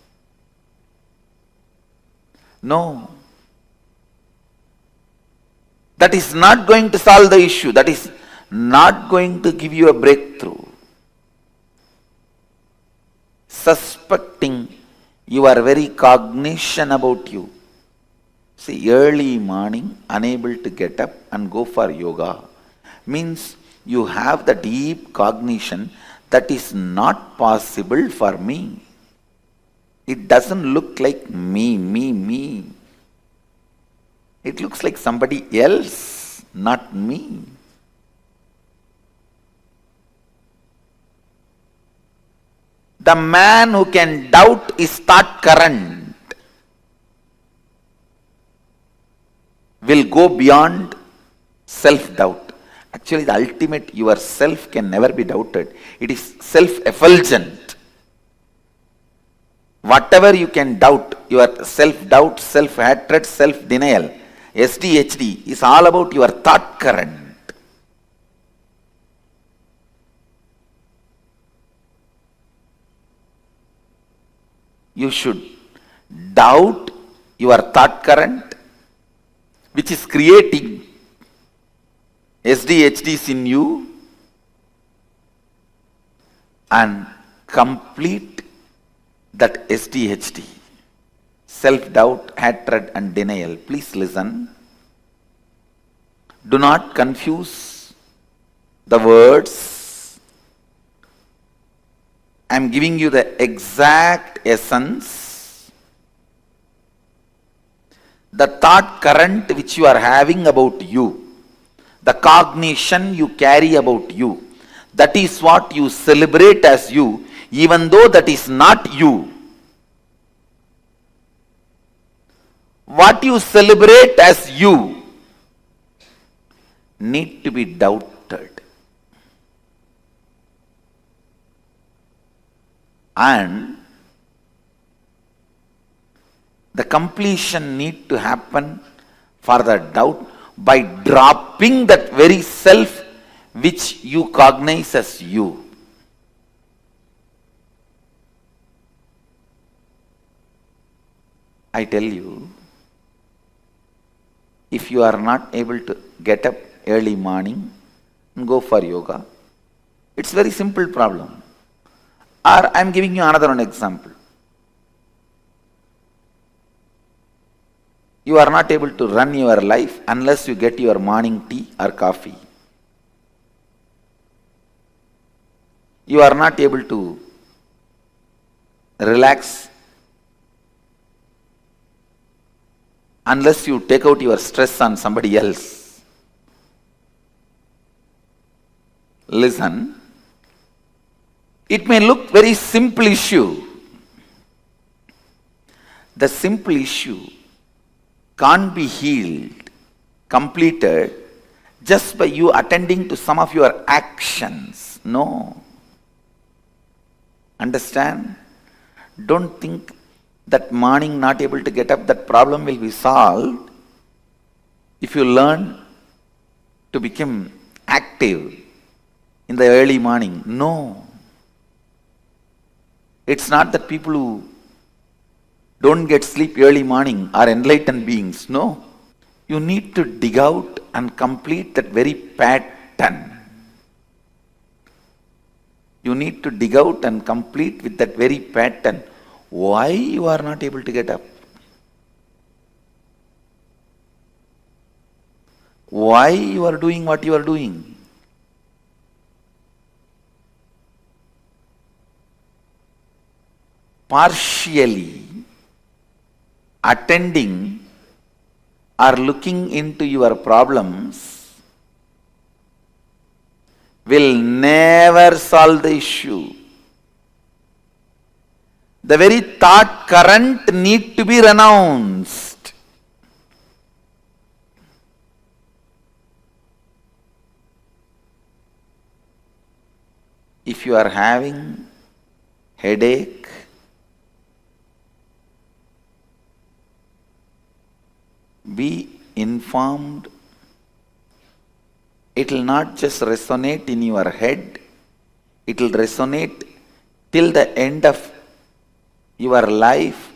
No. That is not going to solve the issue. That is not going to give you a breakthrough. Suspecting your very cognition about you. See, early morning, unable to get up and go for yoga, means you have the deep cognition that is not possible for me. It doesn't look like me. It looks like somebody else, not me. The man who can doubt his thought current will go beyond self-doubt. Actually, the ultimate yourself can never be doubted. It is self-effulgent. Whatever you can doubt, your self-doubt, self-hatred, self-denial, SDHD is all about your thought current. You should doubt your thought current, which is creating SDHDs in you, and complete that SDHD, self-doubt, hatred and denial. Please listen. Do not confuse the words. I am giving you the exact essence. The thought current which you are having about you, the cognition you carry about you, that is what you celebrate as you, even though that is not you. What you celebrate as you need to be doubted. And the completion need to happen for the doubt by dropping that very self which you cognize as you. I tell you, if you are not able to get up early morning and go for yoga, it's very simple problem. Or I am giving you another one example. You are not able to run your life unless you get your morning tea or coffee. You are not able to relax unless you take out your stress on somebody else. Listen, it may look very simple issue. The simple issue can't be healed, completed, just by you attending to some of your actions. No. Understand? Don't think that morning not able to get up, that problem will be solved if you learn to become active in the early morning. No. It's not that people who don't get sleep early morning are enlightened beings. No. You need to dig out and complete that very pattern. You need to dig out and complete with that very pattern. Why you are not able to get up? Why you are doing what you are doing? Partially attending or looking into your problems will never solve the issue. The very thought current need to be renounced. If you are having headache, be informed. It will not just resonate in your head, it will resonate till the end of your life,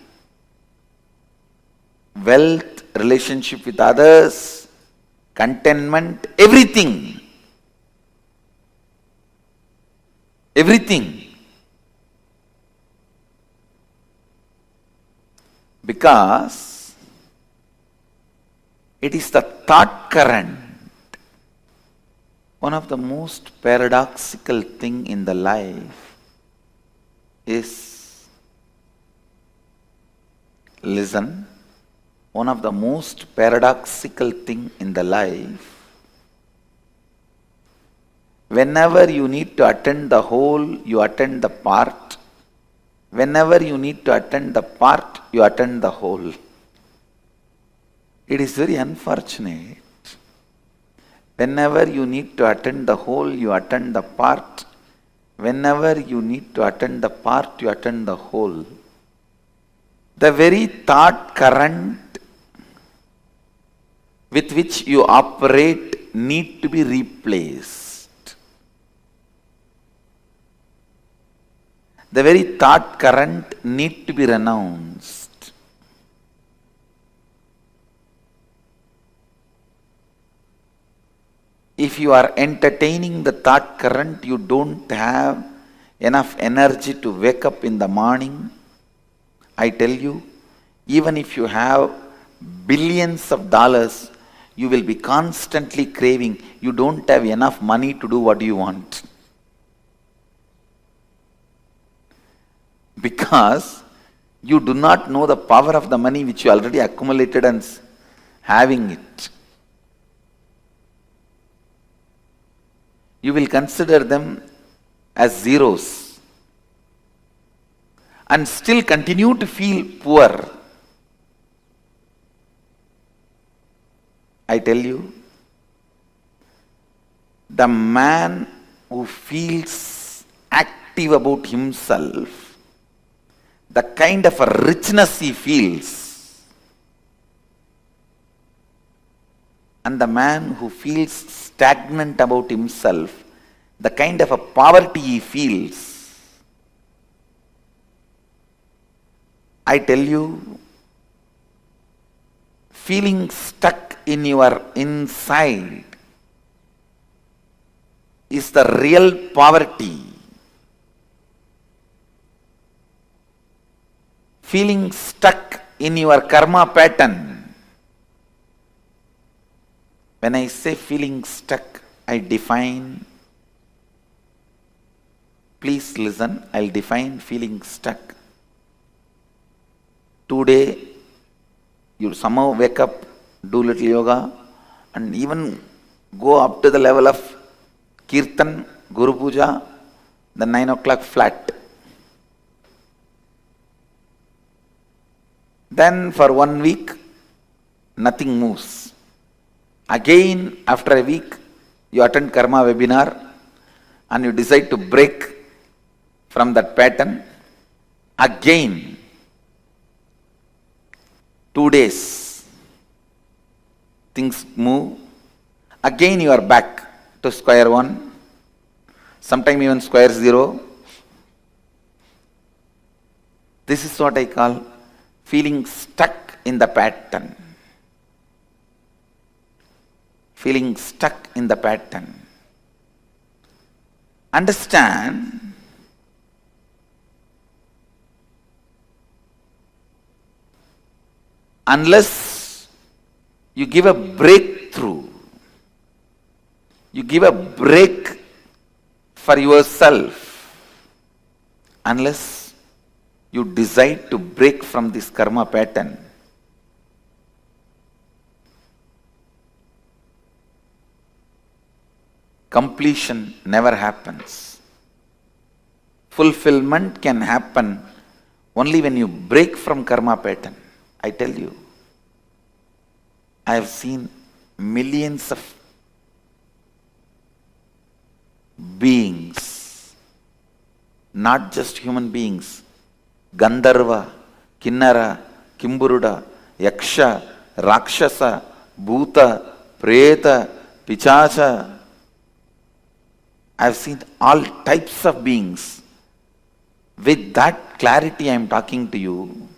wealth, relationship with others, contentment, everything. Everything. Because it is the thought current. One of the most paradoxical thing in the life is, listen, one of the most paradoxical thing in the life, whenever you need to attend the whole, you attend the part. Whenever you need to attend the part, you attend the whole. It is very unfortunate. Whenever you need to attend the whole, you attend the part. Whenever you need to attend the part, you attend the whole. The very thought current with which you operate need to be replaced. The very thought current need to be renounced. If you are entertaining the thought current, you don't have enough energy to wake up in the morning. I tell you, even if you have billions of dollars, you will be constantly craving. You don't have enough money to do what you want. because you do not know the power of the money which you already accumulated and having it. You will consider them as zeros and still continue to feel poor. I tell you, the man who feels active about himself, the kind of a richness he feels, and the man who feels stagnant about himself, the kind of a poverty he feels, I tell you, feeling stuck in your inside is the real poverty. Feeling stuck in your karma pattern. When I say feeling stuck, I define, please listen, I'll define feeling stuck. Today, you somehow wake up, do little yoga, and even go up to the level of Kirtan, Guru Puja, the 9 o'clock flat. Then for 1 week, nothing moves. Again, after a week, you attend Karma webinar and you decide to break from that pattern. Again, 2 days, things move. Again, you are back to square one, sometime even square zero. This is what I call feeling stuck in the pattern. Feeling stuck in the pattern. Understand, unless you give a breakthrough, you give a break for yourself, unless you decide to break from this karma pattern, completion never happens. Fulfillment can happen only when you break from karma pattern. I tell you, I have seen millions of beings, not just human beings, Gandharva, Kinnara, Kimburuda, Yaksha, Rakshasa, Bhuta, Preta, Pichacha. I have seen all types of beings. With that clarity I am talking to you.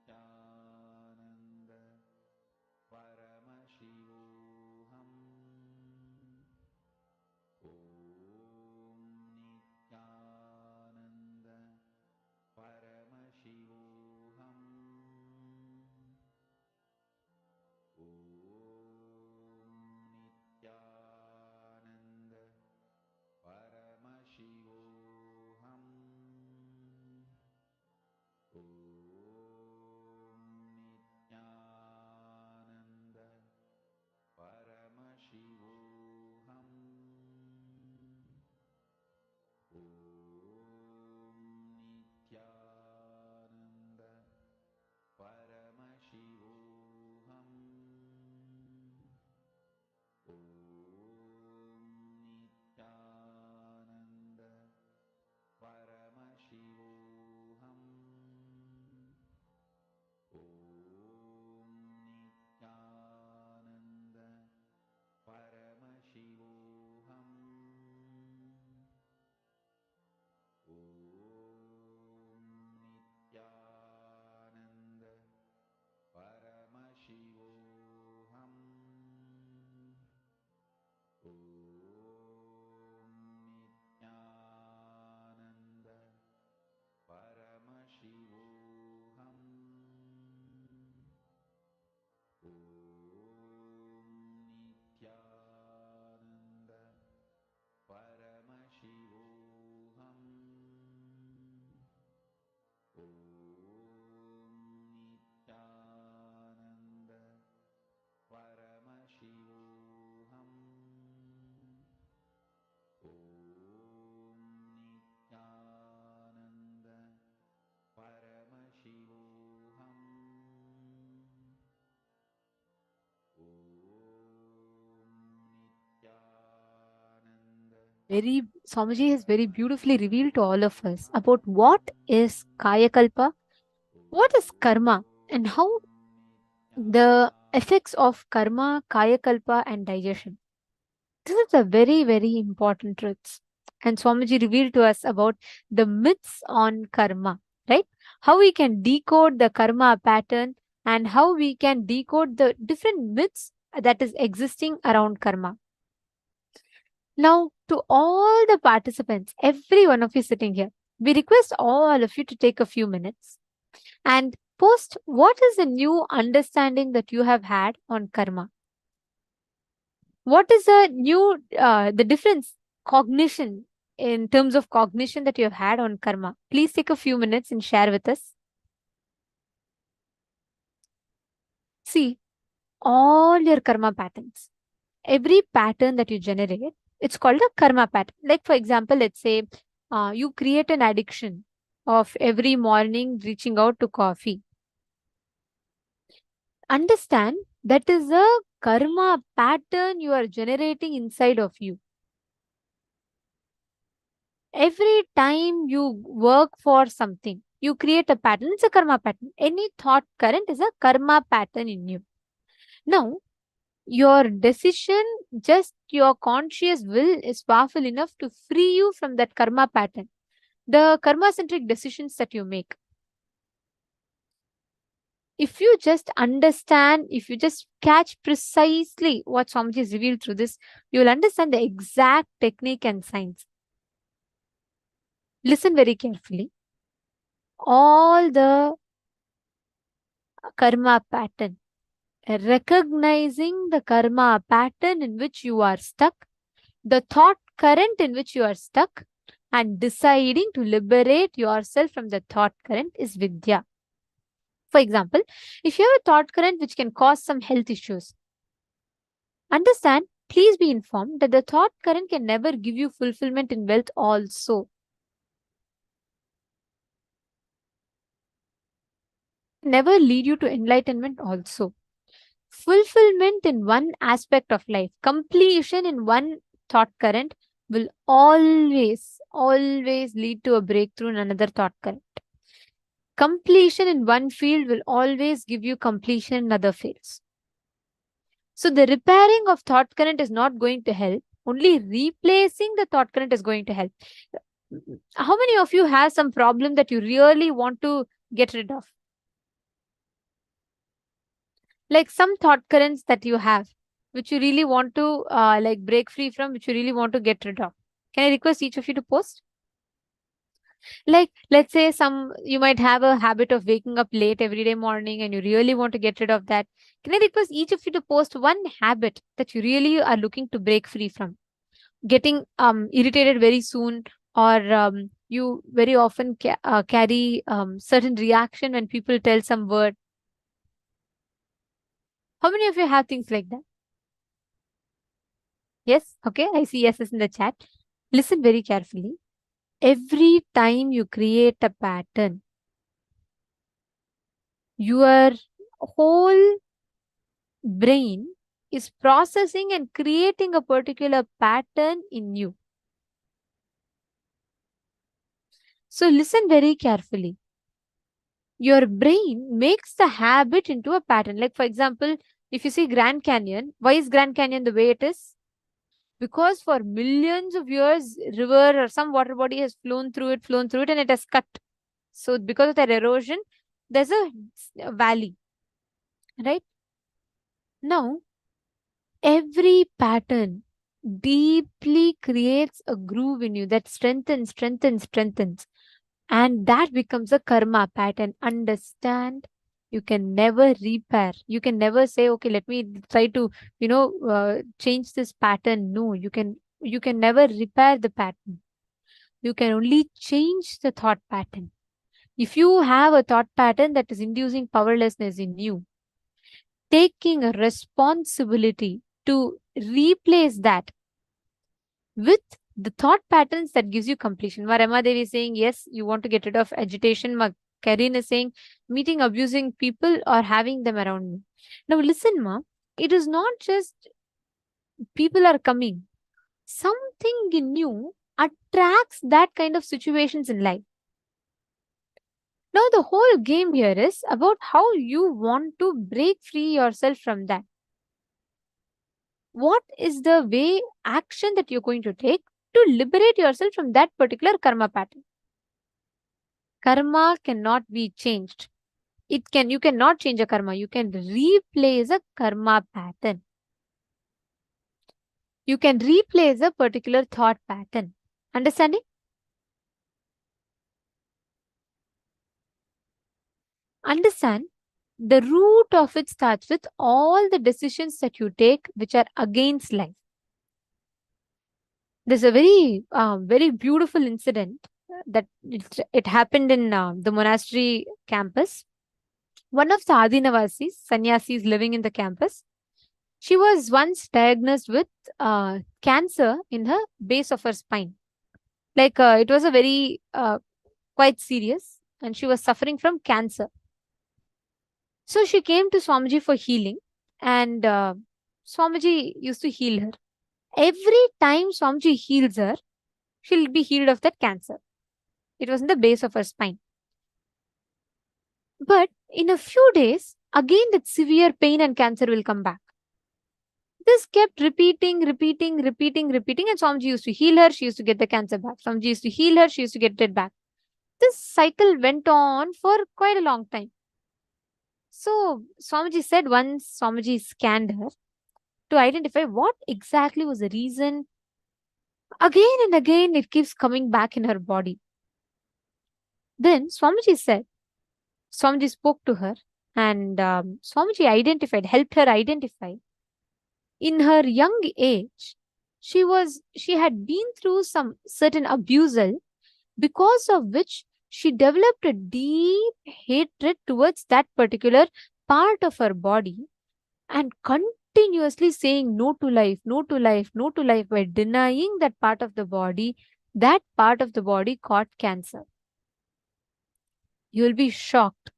Nithyananda Paramashivoham. Nithyananda Paramashivoham. Nithyananda Paramashivoham. Nithyananda Paramashivoham. Nithyananda Paramashivoham. Nithyananda Paramashivoham. Nithyananda Paramashivoham. Nithyananda Paramashivoham. Nithyananda Paramashivoham. Nithyananda Paramashivoham. Nithyananda Paramashivoham. Nithyananda Paramashivoham. Nithyananda Very Swamiji has very beautifully revealed to all of us about what is Kayakalpa, what is karma, and how the effects of karma, Kayakalpa, and digestion. This is a very, very important truth. And Swamiji revealed to us about the myths on karma, right? How we can decode the karma pattern and how we can decode the different myths that is existing around karma. Now, to all the participants, every one of you sitting here, we request all of you to take a few minutes and post what is the new understanding that you have had on karma. What is the difference cognition in terms of cognition that you have had on karma? Please take a few minutes and share with us. See, all your karma patterns, every pattern that you generate, it's called a karma pattern. Like, for example, let's say you create an addiction of every morning reaching out to coffee. Understand that is a karma pattern you are generating inside of you. Every time you work for something, you create a pattern. It's a karma pattern. Any thought current is a karma pattern in you. Now, your decision, just your conscious will is powerful enough to free you from that karma pattern. The karma-centric decisions that you make. If you just understand, if you just catch precisely what Swamiji has revealed through this, you will understand the exact technique and science. Listen very carefully. All the karma pattern, recognizing the karma pattern in which you are stuck, the thought current in which you are stuck, and deciding to liberate yourself from the thought current is Vidya. For example, if you have a thought current which can cause some health issues, understand, please be informed that the thought current can never give you fulfillment in wealth also. Never lead you to enlightenment also. Fulfillment in one aspect of life, completion in one thought current will always lead to a breakthrough in another thought current. Completion in one field will always give you completion in other fields. So the repairing of thought current is not going to help. Only replacing the thought current is going to help. How many of you have some problem that you really want to get rid of? Like some thought currents that you have, which you really want to like break free from, which you really want to get rid of. Can I request each of you to post? Like, let's say you might have a habit of waking up late every day morning and you really want to get rid of that. Can I request each of you to post one habit that you really are looking to break free from? Getting irritated very soon, or you very often carry certain reaction when people tell some word. How many of you have things like that? Yes? Okay, I see yeses in the chat. Listen very carefully. Every time you create a pattern, your whole brain is processing and creating a particular pattern in you. So listen very carefully. Your brain makes the habit into a pattern. Like for example, if you see Grand Canyon, why is Grand Canyon the way it is? Because for millions of years, river or some water body has flown through it, and it has cut. So because of that erosion, there's a valley, right? Now, every pattern deeply creates a groove in you that strengthens. And that becomes a karma pattern. Understand? You can never repair. You can never say, okay, let me try to, change this pattern. No, you can never repair the pattern. You can only change the thought pattern. If you have a thought pattern that is inducing powerlessness in you, taking a responsibility to replace that with the thought patterns that gives you completion. Rama Devi is saying, yes, you want to get rid of agitation. Karin is saying, meeting abusing people or having them around me. Now listen, Ma, it is not just people are coming. Something in you attracts that kind of situations in life. Now the whole game here is about how you want to break free yourself from that. What is the way, action that you're going to take to liberate yourself from that particular karma pattern? Karma cannot be changed. You cannot change a karma. You can replace a karma pattern. You can replace a particular thought pattern. Understanding? Understand, the root of it starts with all the decisions that you take which are against life. There's a very beautiful incident that it happened in the monastery campus. One of the Adinavasis, sannyasis living in the campus, she was once diagnosed with cancer in her base of her spine. Like it was a very quite serious, and she was suffering from cancer. So she came to Swamiji for healing, and Swamiji used to heal her. Every time Swamiji heals her, she'll be healed of that cancer. It was in the base of her spine. But in a few days, again that severe pain and cancer will come back. This kept repeating, and Swamiji used to heal her, she used to get the cancer back. Swamiji used to heal her, she used to get it back. This cycle went on for quite a long time. So Swamiji said once Swamiji scanned her to identify what exactly was the reason. Again and again, it keeps coming back in her body. Then Swamiji spoke to her, and Swamiji helped her identify. In her young age, she had been through some certain abusal, because of which she developed a deep hatred towards that particular part of her body, and continuously saying no to life by denying that part of the body. That part of the body caught cancer. You will be shocked.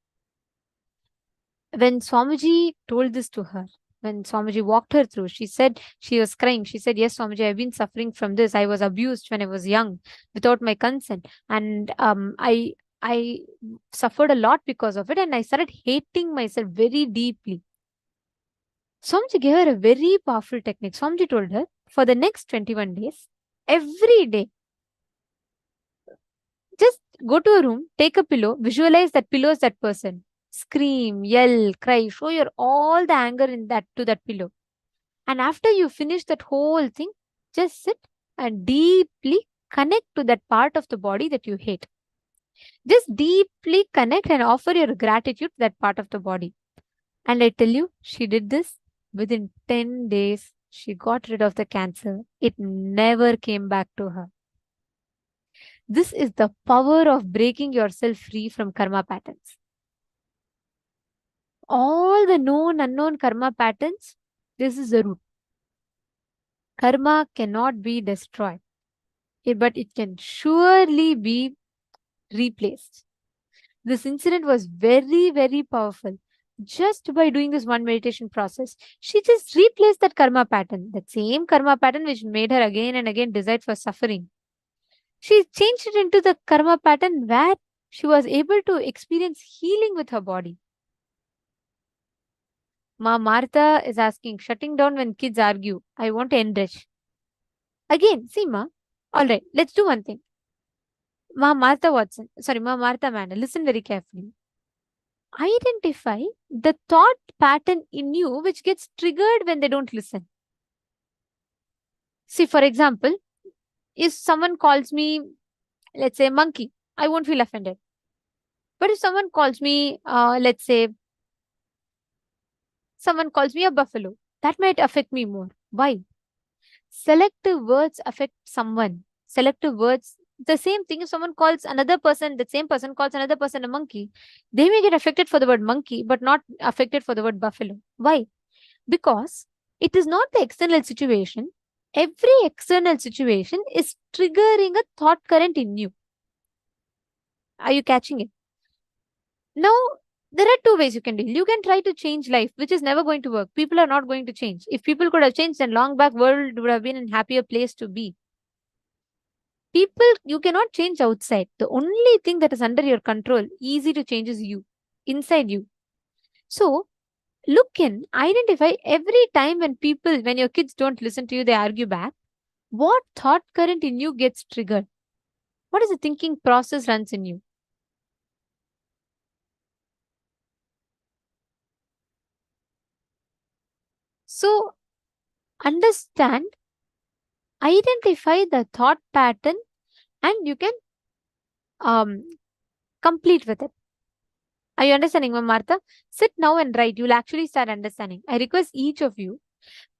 When Swamiji told this to her, when Swamiji walked her through, she was crying. She said, yes, Swamiji, I've been suffering from this. I was abused when I was young without my consent. And I suffered a lot because of it. And I started hating myself very deeply. Swamiji gave her a very powerful technique. Swamiji told her, for the next 21 days, every day, Just go to a room, take a pillow, visualize that pillow is that person. Scream, yell, cry, show your all the anger in that to that pillow. And after you finish that whole thing, just sit and deeply connect to that part of the body that you hate. Just deeply connect and offer your gratitude to that part of the body. And I tell you, she did this within 10 days. She got rid of the cancer. It never came back to her. This is the power of breaking yourself free from karma patterns. All the known, unknown karma patterns, this is the root. Karma cannot be destroyed, but it can surely be replaced. This incident was very, very powerful. Just by doing this one meditation process, she just replaced that karma pattern, that same karma pattern which made her again and again decide for suffering. She changed it into the karma pattern where she was able to experience healing with her body. Ma Martha is asking, shutting down when kids argue. I want to enrich. Again, see, Ma. Alright, let's do one thing. Ma Martha Mann, listen very carefully. Identify the thought pattern in you which gets triggered when they don't listen. See, for example, if someone calls me, let's say, monkey, I won't feel offended. But if someone calls me, let's say, someone calls me a buffalo, that might affect me more. Why? Selective words affect someone. Selective words, the same thing, if someone calls another person, the same person calls another person a monkey, they may get affected for the word monkey, but not affected for the word buffalo. Why? Because it is not the external situation. Every external situation is triggering a thought current in you. Are you catching it? Now, there are two ways you can deal. You can try to change life, which is never going to work. People are not going to change. If people could have changed, then long back world would have been a happier place to be. People, you cannot change outside. The only thing that is under your control, easy to change, is you, inside you. So, look in, identify every time when your kids don't listen to you, they argue back. What thought current in you gets triggered? What is the thinking process runs in you? So, understand, identify the thought pattern, and you can complete with it. Are you understanding, Ma'am Martha? Sit now and write. You'll actually start understanding. I request each of you,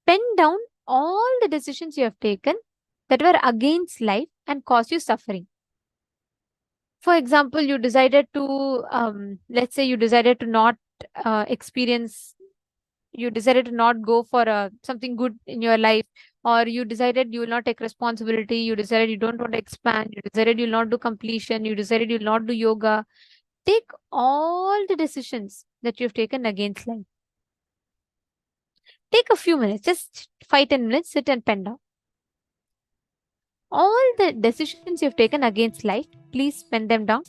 pen down all the decisions you have taken that were against life and caused you suffering. For example, you decided to, let's say you decided to not you decided to not go for something good in your life, or you decided you will not take responsibility, you decided you don't want to expand, you decided you will not do completion, you decided you will not do yoga. Take all the decisions that you've taken against life. Take a few minutes, just 5-10 minutes, sit and pen down. All the decisions you've taken against life, please pen them down.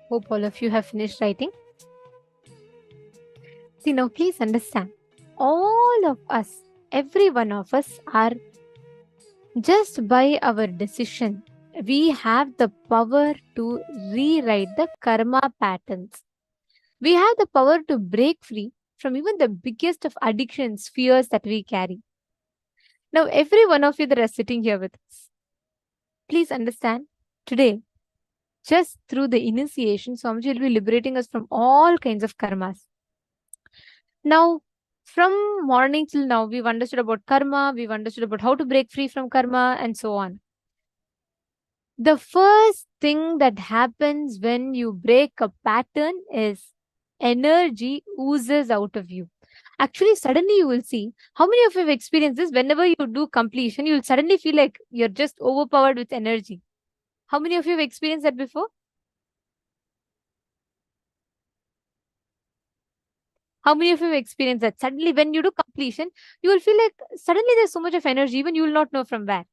Hope all of you have finished writing. See, now please understand, all of us, every one of us are, just by our decision, we have the power to rewrite the karma patterns. We have the power to break free from even the biggest of addictions, fears that we carry. Now, every one of you that are sitting here with us, please understand, today, just through the initiation, Swamiji will be liberating us from all kinds of karmas. Now, from morning till now, we've understood about karma, we've understood about how to break free from karma, and so on. The first thing that happens when you break a pattern is energy oozes out of you. Actually, suddenly you will see, how many of you have experienced this? Whenever you do completion, you'll suddenly feel like you're just overpowered with energy. How many of you have experienced that before? How many of you have experienced that? Suddenly, when you do completion, you will feel like suddenly there's so much of energy, even you will not know from where.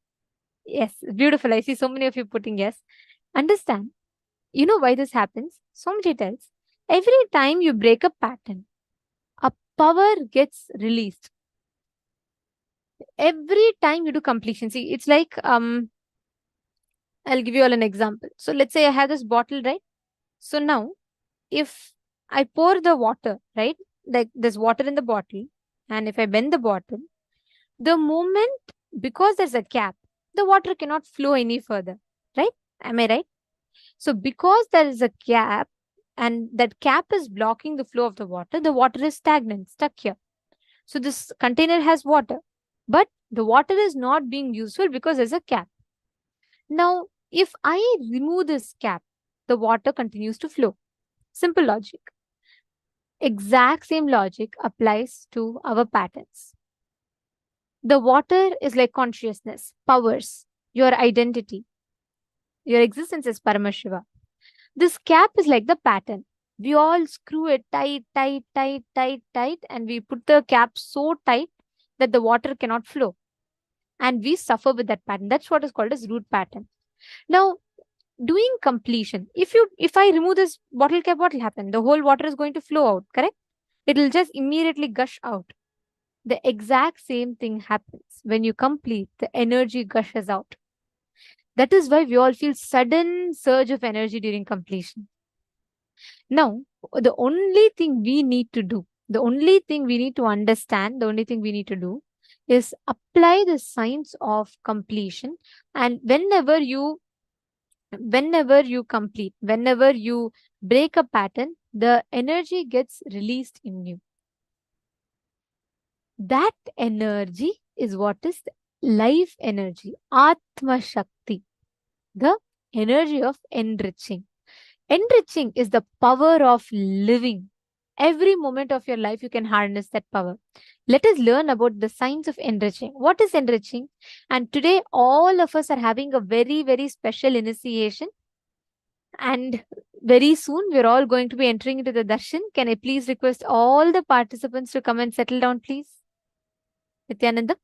Yes, beautiful. I see so many of you putting yes. Understand, you know why this happens? Swamiji tells, every time you break a pattern, a power gets released. Every time you do completion, see, it's like, I'll give you all an example. So let's say I have this bottle, right? So now, if I pour the water, right? Like there's water in the bottle, and if I bend the bottle, the moment, because there's a cap, the water cannot flow any further, right? Am I right? So because there is a cap, and that cap is blocking the flow of the water is stagnant, stuck here. So this container has water, but the water is not being useful because there's a cap. Now, if I remove this cap, the water continues to flow. Simple logic. Exact same logic applies to our patterns. The water is like consciousness, powers, your identity. Your existence is Paramashiva. This cap is like the pattern. We all screw it tight, and we put the cap so tight that the water cannot flow. And we suffer with that pattern. That's what is called as root pattern. Now, doing completion, if I remove this bottle cap, what will happen? The whole water is going to flow out, correct? It will just immediately gush out. The exact same thing happens when you complete, the energy gushes out. That is why we all feel sudden surge of energy during completion. Now, the only thing we need to do, the only thing we need to understand, the only thing we need to do is apply the science of completion. And whenever you complete, whenever you break a pattern, the energy gets released in you. That energy is what is life energy, Atma Shakti, the energy of enriching. Enriching is the power of living. Every moment of your life, you can harness that power. Let us learn about the science of enriching. What is enriching? And today, all of us are having a very, very special initiation. And very soon, we're all going to be entering into the darshan. Can I please request all the participants to come and settle down, please? Nithyananda,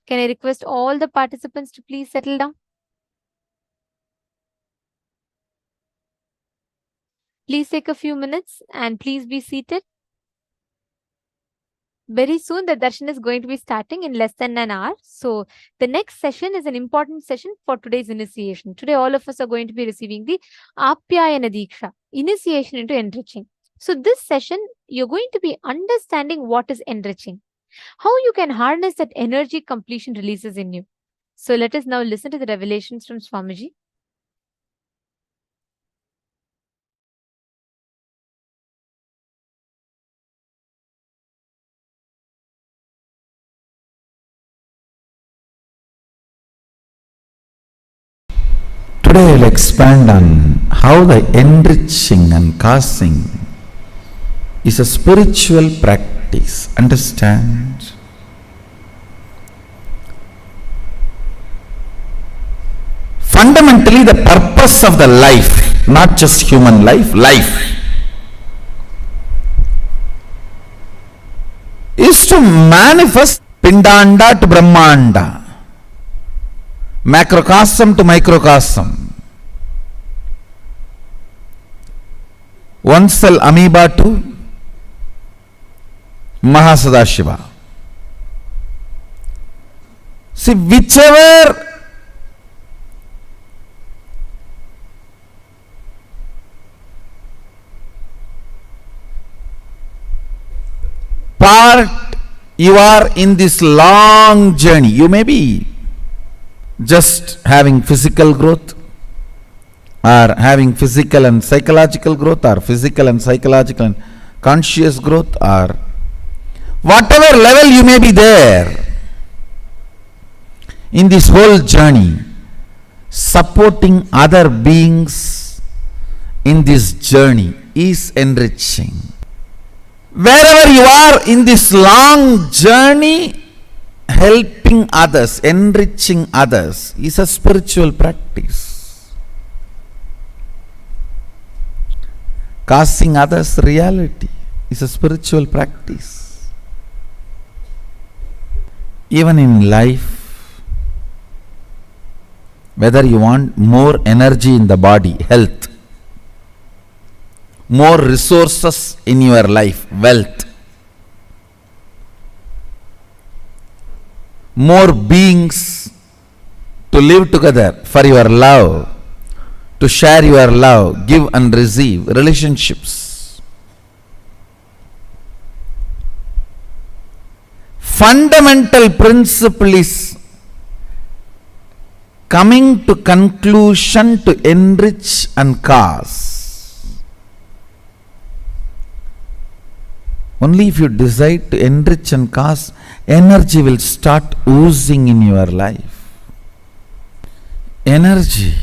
can I request all the participants to please settle down? Please take a few minutes and please be seated. Very soon, the darshan is going to be starting in less than an hour. So, the next session is an important session for today's initiation. Today, all of us are going to be receiving the Apyayana Diksha, initiation into enriching. So, this session, you're going to be understanding what is enriching, how you can harness that energy completion releases in you. So, let us now listen to the revelations from Swamiji. Today I will expand on how the enriching and causing is a spiritual practice. Understand? Fundamentally, the purpose of the life, not just human life, is to manifest Pindanda to Brahmanda, macrocosm to microcosm. one cell amoeba to Mahasadashiva. See, whichever part you are in this long journey, you may be just having physical growth, or having physical and psychological growth, or physical and psychological and conscious growth, or whatever level you may be there in this whole journey, supporting other beings in this journey is enriching. Wherever you are in this long journey, helping others, enriching others is a spiritual practice. Causing others reality is a spiritual practice. Even in life, whether you want more energy in the body, health, more resources in your life, wealth, more beings to live together for your love, to share your love, give and receive, relationships. Fundamental principle is coming to conclusion to enrich and cause. Only if you decide to enrich and cause, energy will start oozing in your life. Energy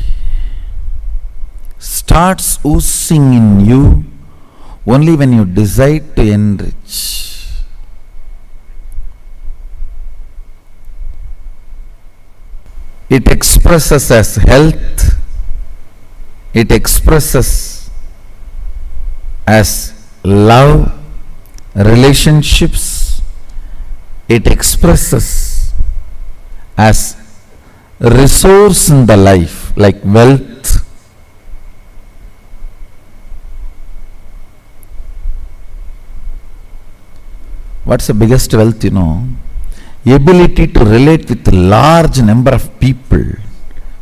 starts oozing in you only when you decide to enrich. It expresses as health, it expresses as love, relationships, it expresses as resource in the life like wealth. What's the biggest wealth, you know? Ability to relate with a large number of people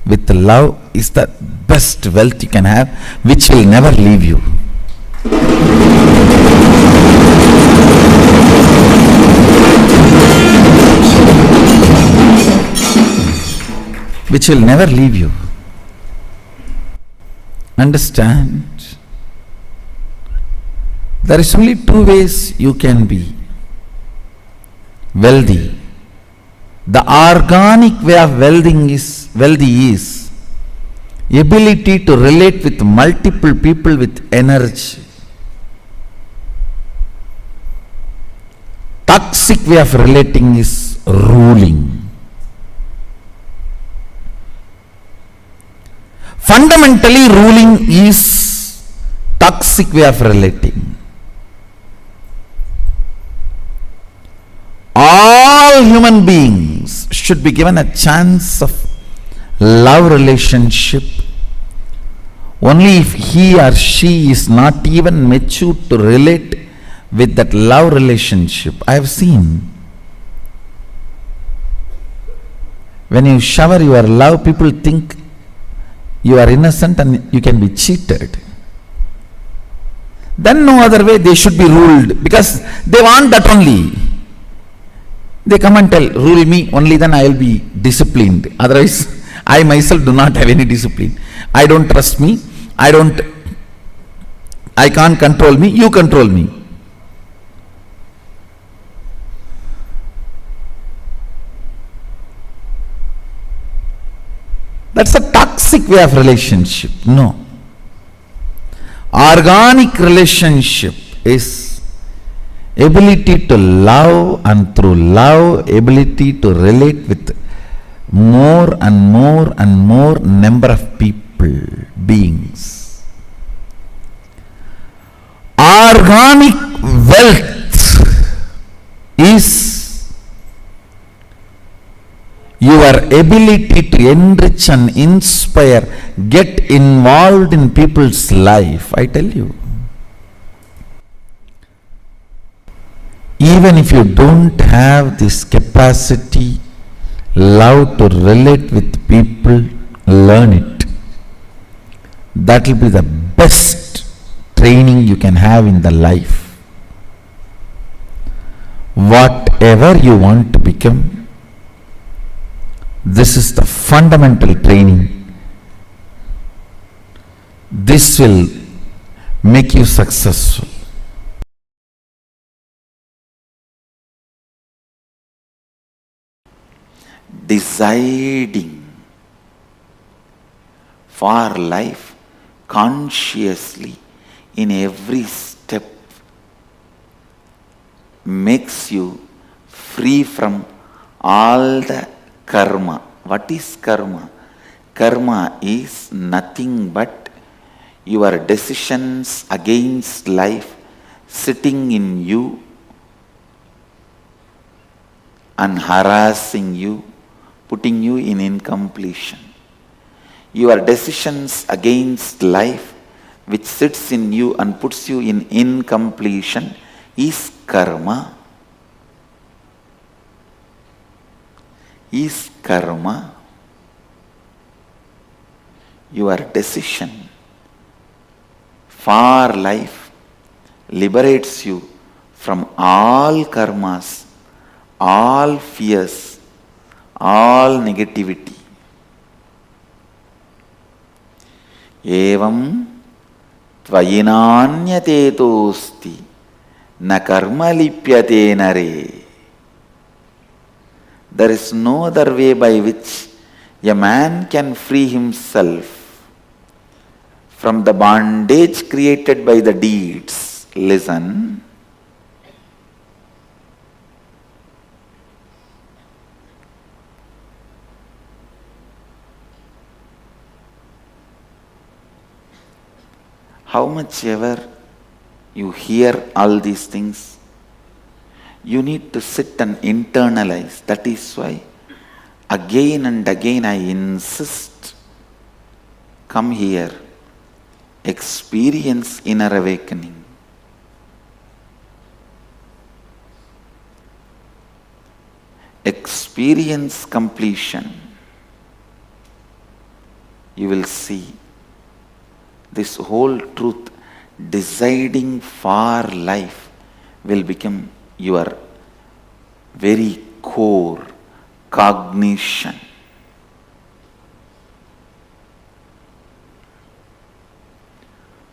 with love is the best wealth you can have, which will never leave you. Which will never leave you. Understand? There is only two ways you can be wealthy. The organic way of wealthy is ability to relate with multiple people with energy. Toxic way of relating is ruling. Fundamentally, ruling is toxic way of relating. All human beings should be given a chance of love relationship only if he or she is not even mature to relate with that love relationship. I have seen when you shower your love, people think you are innocent and you can be cheated. Then no other way they should be ruled, because they want that only. They come and tell, rule me, only then I will be disciplined. Otherwise, I myself do not have any discipline. I don't trust me. I can't control me. You control me. That's a toxic way of relationship. No. Organic relationship is ability to love, and through love, ability to relate with more and more and more number of people, beings. Organic wealth is your ability to enrich and inspire, get involved in people's life. I tell you, Even if you don't have this capacity, love to relate with people, learn it. That will be the best training you can have in the life. Whatever you want to become, this is the fundamental training. This will make you successful. Deciding for life consciously in every step makes you free from all the karma. What is karma? Karma is nothing but your decisions against life sitting in you and harassing you, putting you in incompletion. Your decisions against life which sits in you and puts you in incompletion is karma. Is karma. Your decision for life liberates you from all karmas, all fears, all negativity. Evam tvayinanyate tosti na karma lipyate nare. There is no other way by which a man can free himself from the bondage created by the deeds. Listen. How much ever you hear all these things, you need to sit and internalize. That is why again and again I insist, come here, experience inner awakening. Experience completion. You will see this whole truth, deciding for life, will become your very core cognition.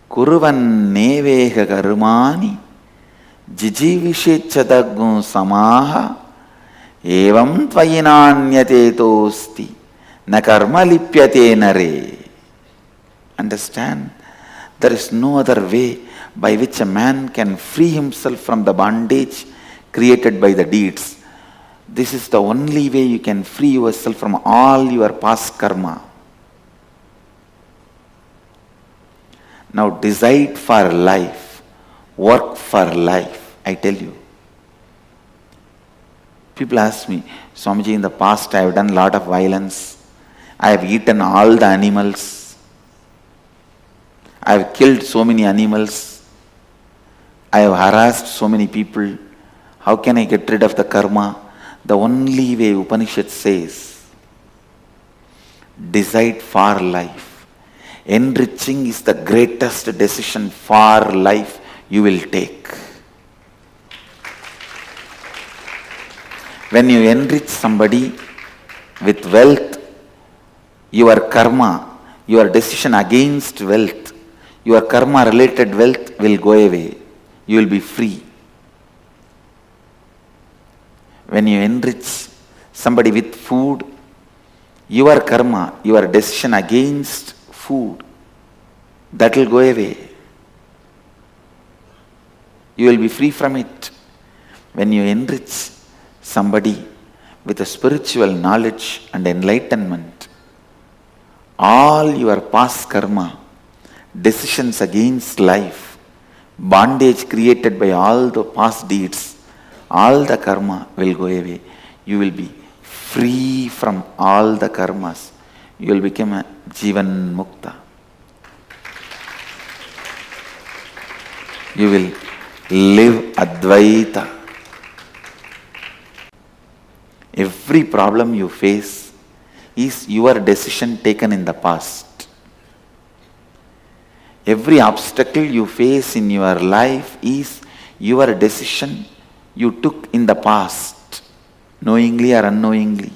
Kuruvan nevega karmani jijivishechadagun samaha evam tvayinanyate tosti na karma lipyate nare. Understand? There is no other way by which a man can free himself from the bondage created by the deeds. This is the only way you can free yourself from all your past karma. Now decide for life, work for life. I tell you. People ask me, Swamiji, in the past I have done a lot of violence. I have eaten all the animals. I have killed so many animals. I have harassed so many people. How can I get rid of the karma? The only way, Upanishad says, decide for life. Enriching is the greatest decision for life you will take. When you enrich somebody with wealth, your karma, your decision against wealth, your karma related wealth will go away. You will be free. When you enrich somebody with food, your karma, your decision against food, that will go away. You will be free from it. When you enrich somebody with a spiritual knowledge and enlightenment, all your past karma, decisions against life, bondage created by all the past deeds, all the karma will go away. You will be free from all the karmas. You will become a Jivan Mukta. You will live Advaita. Every problem you face is your decision taken in the past. Every obstacle you face in your life is your decision you took in the past, knowingly or unknowingly.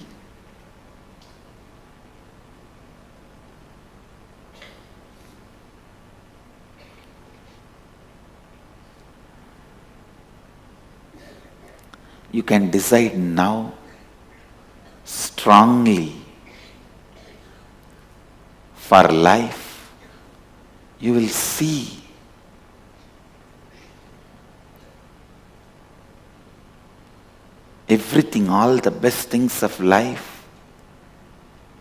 You can decide now strongly for life. You will see everything, all the best things of life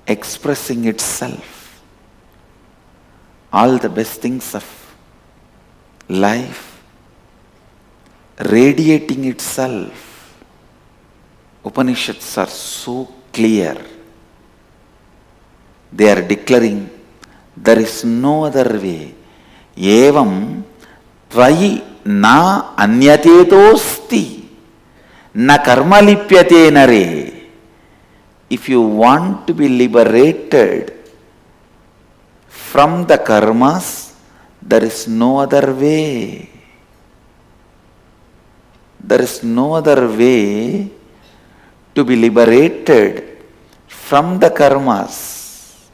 expressing itself. All the best things of life radiating itself. Upanishads are so clear. They are declaring there is no other way. Evam tvayi na anyatetosti na karma lipyate nare. If you want to be liberated from the karmas, there is no other way. There is no other way to be liberated from the karmas.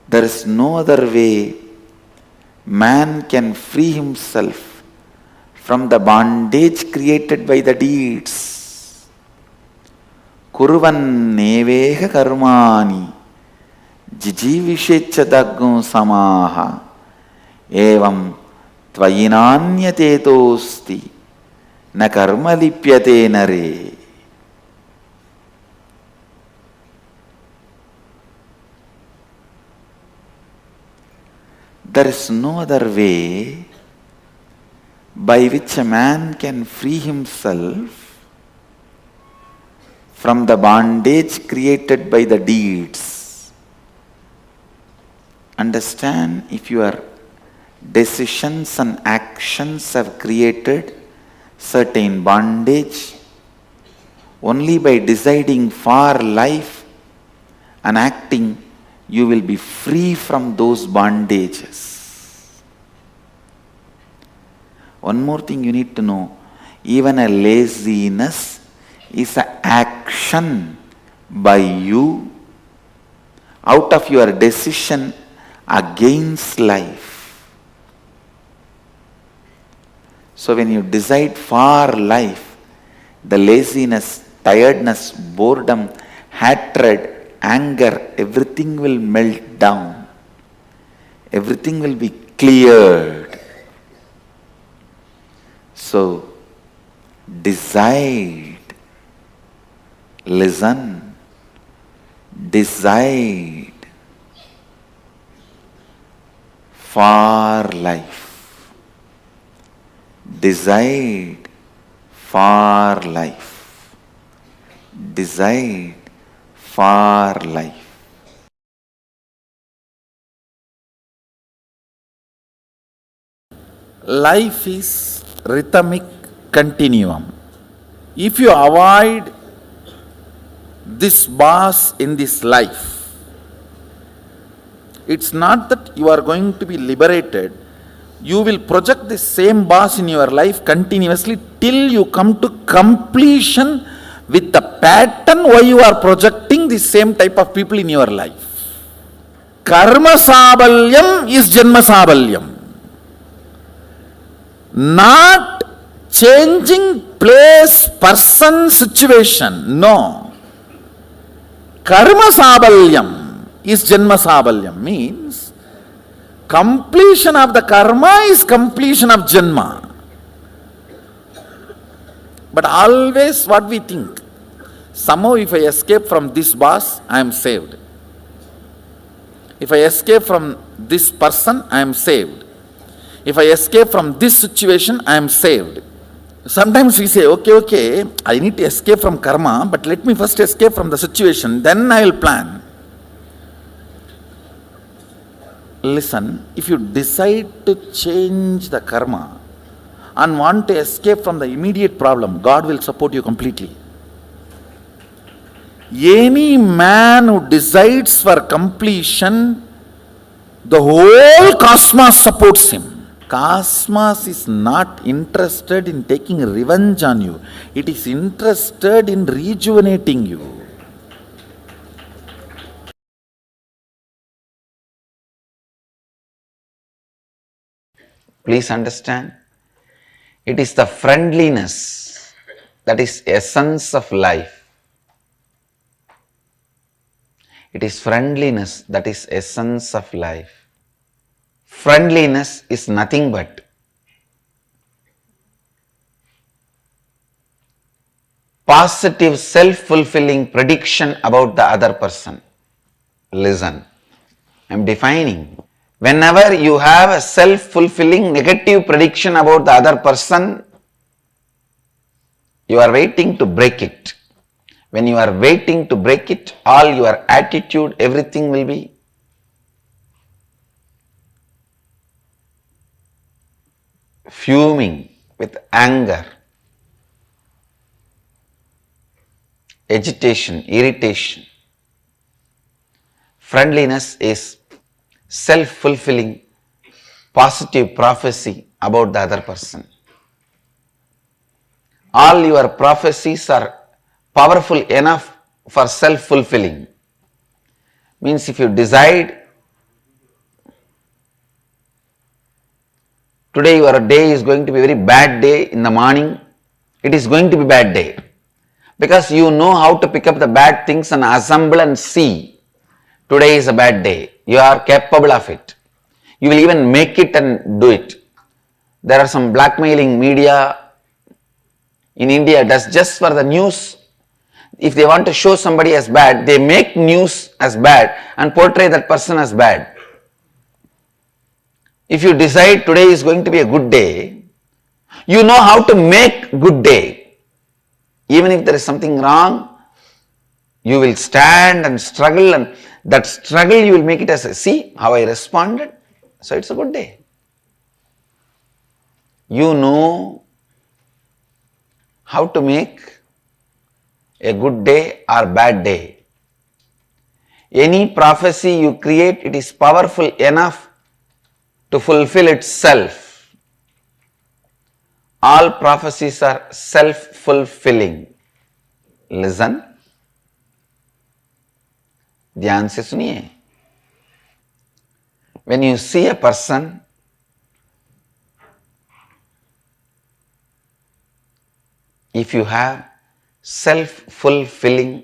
There is no other way man can free himself from the bondage created by the deeds. Kurvan neveha karmani jijivishecha daggum samaha evam tvayinanyatetosti na karma lipyate nare. There is no other way by which a man can free himself from the bondage created by the deeds. Understand, if your decisions and actions have created certain bondage, only by deciding for life and acting, you will be free from those bondages. One more thing you need to know, even a laziness is an action by you out of your decision against life. So when you decide for life, the laziness, tiredness, boredom, hatred, anger, everything will melt down. Everything will be cleared. So decide, listen, decide for life. Decide for life. Decide for life. Life is rhythmic continuum. If you avoid this boss in this life, it's not that you are going to be liberated. You will project the same boss in your life continuously till you come to completion with the pattern why you are projecting the same type of people in your life. Karma sabalyam is janma sabalyam. Not changing place, person, situation. No. Karma sabalyam is janma sabalyam, means completion of the karma is completion of janma. But always what we think, somehow if I escape from this boss, I am saved. If I escape from this person, I am saved. If I escape from this situation, I am saved. Sometimes we say, okay, I need to escape from karma, but let me first escape from the situation, then I will plan. Listen, if you decide to change the karma and want to escape from the immediate problem, God will support you completely. Any man who decides for completion, the whole cosmos supports him. Cosmos is not interested in taking revenge on you. It is interested in rejuvenating you. Please understand, it is the friendliness that is essence of life. It is friendliness that is essence of life. Friendliness is nothing but positive self-fulfilling prediction about the other person. Listen, I am defining. Whenever you have a self-fulfilling negative prediction about the other person, you are waiting to break it. When you are waiting to break it, all your attitude, everything will be fuming with anger, agitation, irritation. Friendliness is self-fulfilling positive prophecy about the other person. All your prophecies are powerful enough for self-fulfilling. Means if you decide today your day is going to be a very bad day in the morning, it is going to be bad day. Because you know how to pick up the bad things and assemble and see. Today is a bad day. You are capable of it. You will even make it and do it. There are some blackmailing media in India does just for the news. If they want to show somebody as bad, they make news as bad and portray that person as bad. If you decide today is going to be a good day, you know how to make good day. Even if there is something wrong, you will stand and struggle, and that struggle you will make it as a, see how I responded, so it's a good day. You know how to make a good day or bad day. Any prophecy you create, it is powerful enough to fulfill itself. All prophecies are self-fulfilling. Listen. ध्यान से सुनिए. When you see a person, if you have self-fulfilling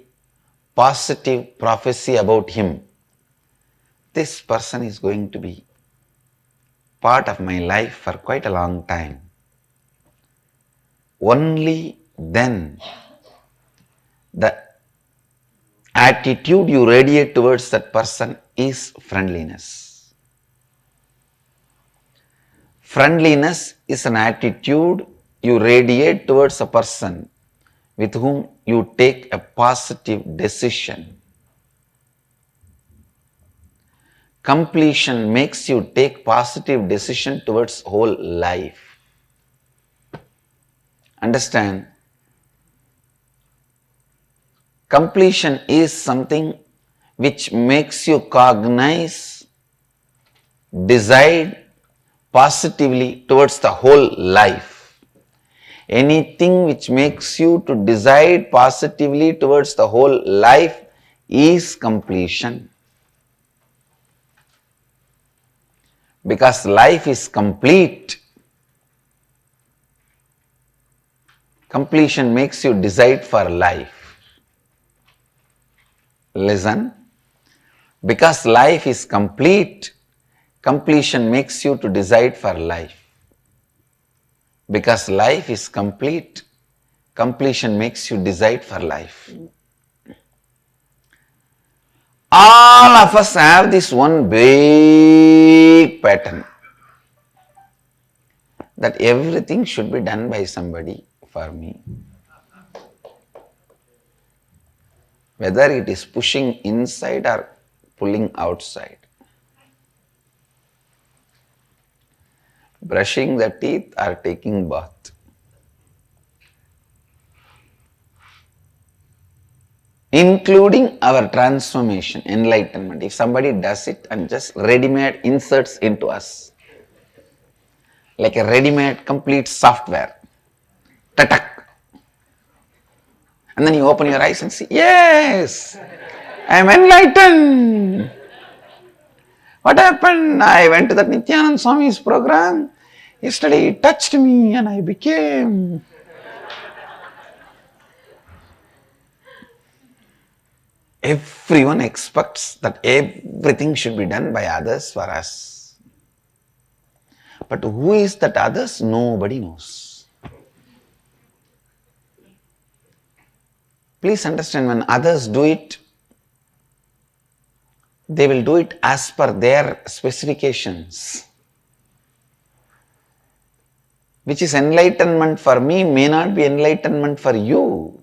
positive prophecy about him, this person is going to be part of my life for quite a long time. Only then the attitude you radiate towards that person is friendliness. Friendliness is an attitude you radiate towards a person with whom you take a positive decision. Completion makes you take positive decision towards whole life. Understand? Completion is something which makes you cognize, decide positively towards the whole life. Anything which makes you to decide positively towards the whole life is completion. Because life is complete. Completion makes you decide for life. Listen. Because life is complete, completion makes you to decide for life. Because life is complete, completion makes you decide for life. All of us have this one big pattern that everything should be done by somebody for me. Whether it is pushing inside or pulling outside. brushing the teeth or taking bath. Including our transformation, enlightenment. If somebody does it and just ready-made inserts into us, like a ready-made complete software, tatak. And then you open your eyes and see, yes, I am enlightened. What happened? I went to that Nithyananda Swami's program. Yesterday he touched me and I became. Everyone expects that everything should be done by others for us. But who is that others? Nobody knows. Please understand, when others do it, they will do it as per their specifications. Which is enlightenment for me may not be enlightenment for you.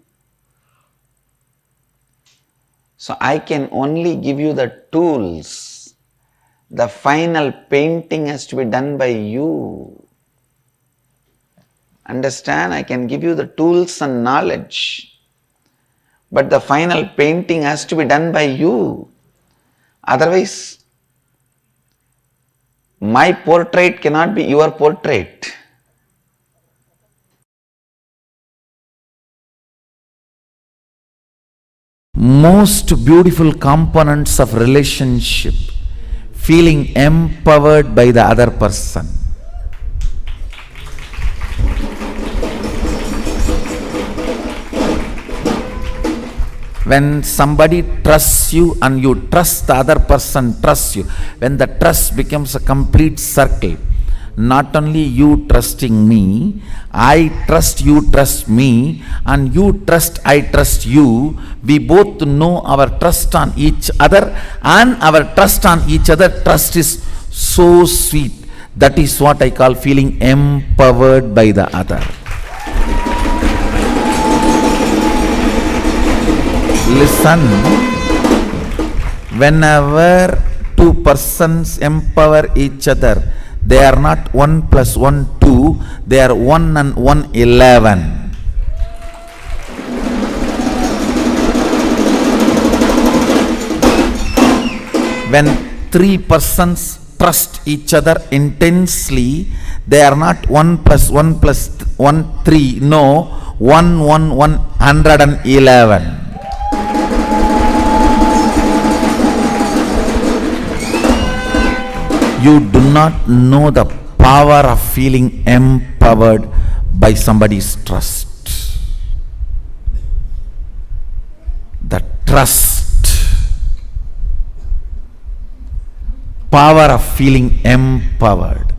So I can only give you the tools. The final painting has to be done by you. Understand? I can give you the tools and knowledge. But the final painting has to be done by you. Otherwise, my portrait cannot be your portrait. Most beautiful components of relationship, feeling empowered by the other person. When somebody trusts you and you trust the other person trusts you, when the trust becomes a complete circle, not only you trusting me, I trust, you trust me, and you trust, I trust you. We both know our trust on each other, and our trust on each other, trust is so sweet. That is what I call feeling empowered by the other. Listen, whenever two persons empower each other, they are not 1 + 1 2, they are 1 and 1 11. When three persons trust each other intensely, they are not 1 + 1 + 1 3, no, 1 1 1 111. You do not know the power of feeling empowered by somebody's trust. The trust, power of feeling empowered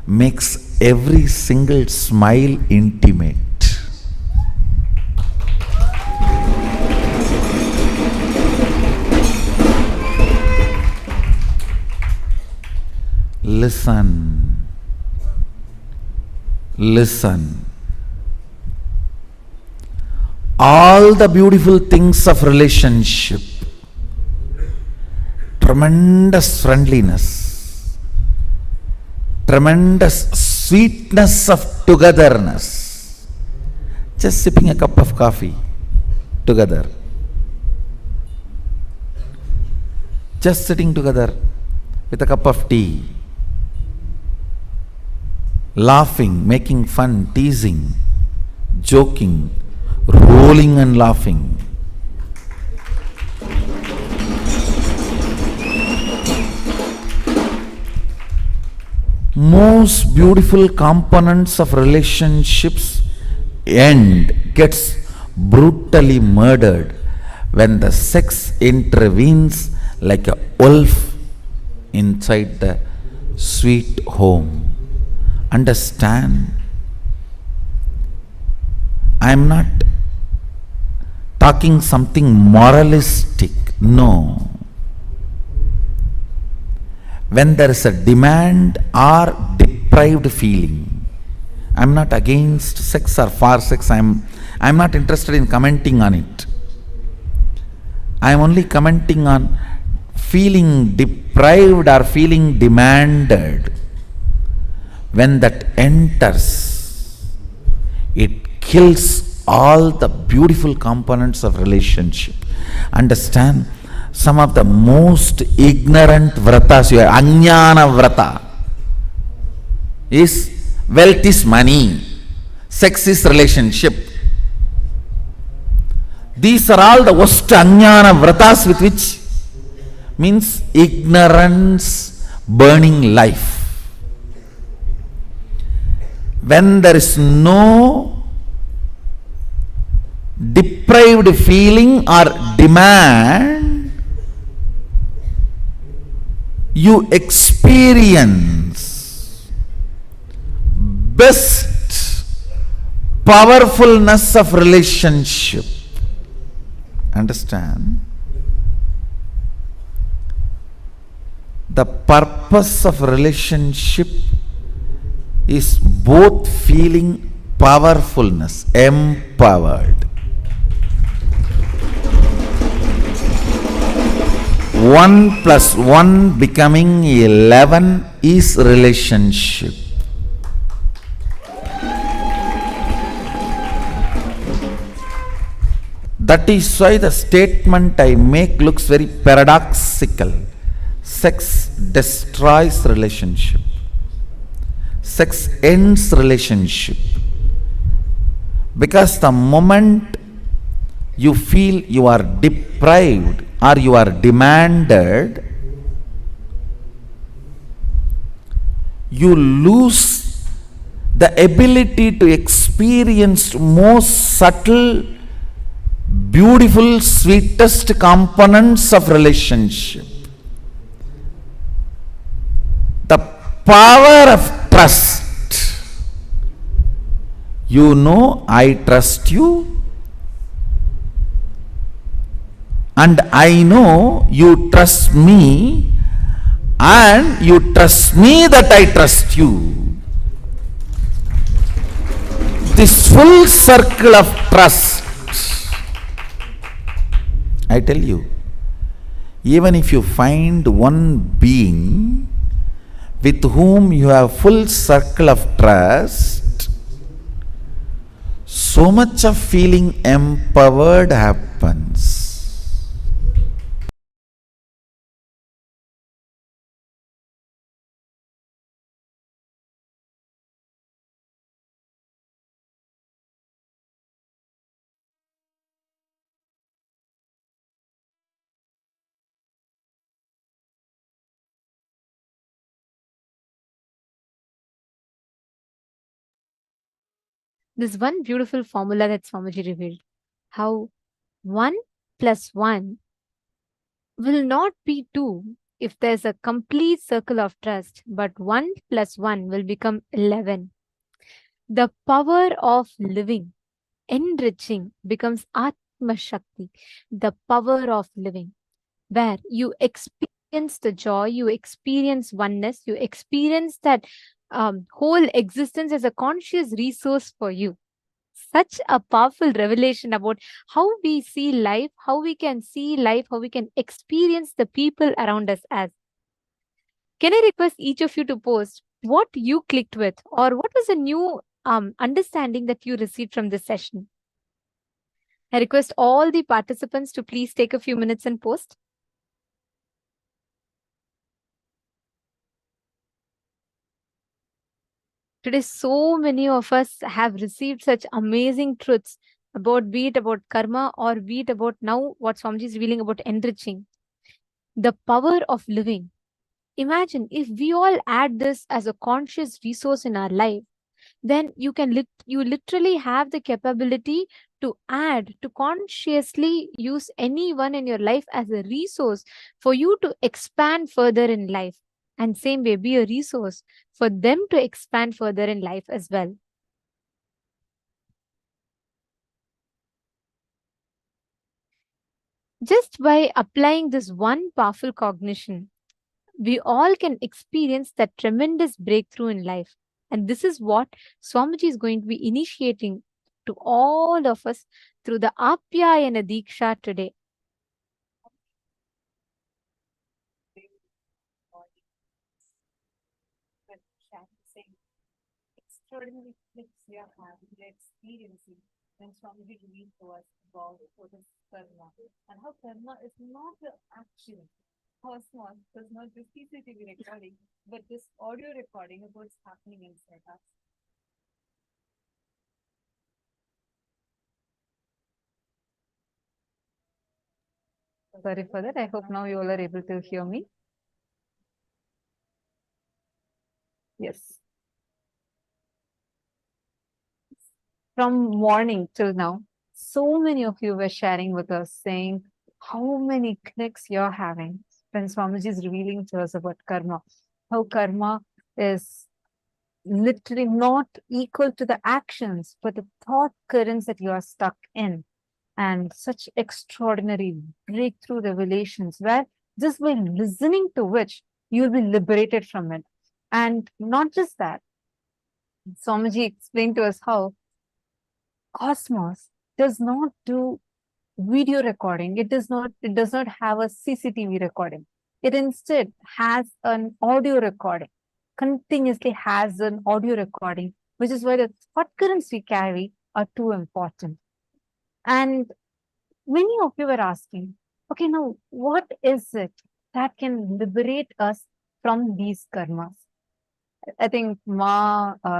makes every single smile intimate. Listen, listen. All the beautiful things of relationship, tremendous friendliness, tremendous sweetness of togetherness, just sipping a cup of coffee together, just sitting together with a cup of tea, laughing, making fun, teasing, joking, rolling and laughing. Most beautiful components of relationships gets brutally murdered when the sex intervenes like a wolf inside the sweet home. Understand? I am not talking something moralistic, no. When there is a demand or deprived feeling, I am not against sex or for sex, I am not interested in commenting on it. I am only commenting on feeling deprived or feeling demanded. when that enters, it kills all the beautiful components of relationship. Understand? Some of the most ignorant vratas, Ajnana vrata, is wealth is money, sex is relationship. These are all the worst Ajnana vratas, with which means ignorance burning life. When there is no deprived feeling or demand, you experience best powerfulness of relationship. Understand? The purpose of relationship is both feeling powerfulness, empowered. 1 plus 1 becoming 11 is relationship. That is why the statement I make looks very paradoxical. Sex destroys relationship. Sex ends relationship. Because the moment you feel you are deprived or you are demanded, you lose the ability to experience most subtle, beautiful, sweetest components of relationship. The power of trust. You know, I trust you, and I know you trust me, and you trust me that I trust you. This full circle of trust, I tell you, even if you find one being with whom you have full circle of trust, so much of feeling empowered happens. This one beautiful formula that Swamiji revealed, how 1 plus 1 will not be 2 if there's a complete circle of trust, but 1 plus 1 will become 11. The power of living, enriching, becomes Atma Shakti, the power of living, where you experience the joy, you experience oneness, you experience that whole existence as a conscious resource for you. Such a powerful revelation about how we see life, how we can see life, how we can experience the people around us as. Can I request each of you to post what you clicked with, or what was a new understanding that you received from this session? I request all the participants to please take a few minutes and post. Today, so many of us have received such amazing truths about, be it about karma or be it about now what Swamiji is revealing about enriching. The power of living. Imagine if we all add this as a conscious resource in our life, then you can you literally have the capability to add, to consciously use anyone in your life as a resource for you to expand further in life. And same way, be a resource for them to expand further in life as well. Just by applying this one powerful cognition, we all can experience that tremendous breakthrough in life. And this is what Swamiji is going to be initiating to all of us through the Apyayana Diksha today. extraordinary clips we are having, we are experiencing when Swamiji revealed to us about what is karma and how karma is not the action. Cosmos does not do CCTV recording, but this audio recording of what's happening inside us. Sorry for that. I hope now you all are able to hear me. Yes. From morning till now, so many of you were sharing with us saying how many clicks you're having when Swamiji is revealing to us about karma. How karma is literally not equal to the actions, but the thought currents that you are stuck in. And such extraordinary breakthrough revelations where just by listening to which you'll be liberated from it. And not just that, Swamiji explained to us how Cosmos does not do video recording. It does not have a CCTV recording. It instead has an audio recording, continuously has an audio recording, which is why the thought currents we carry are too important. And many of you were asking, okay, now what is it that can liberate us from these karmas? I think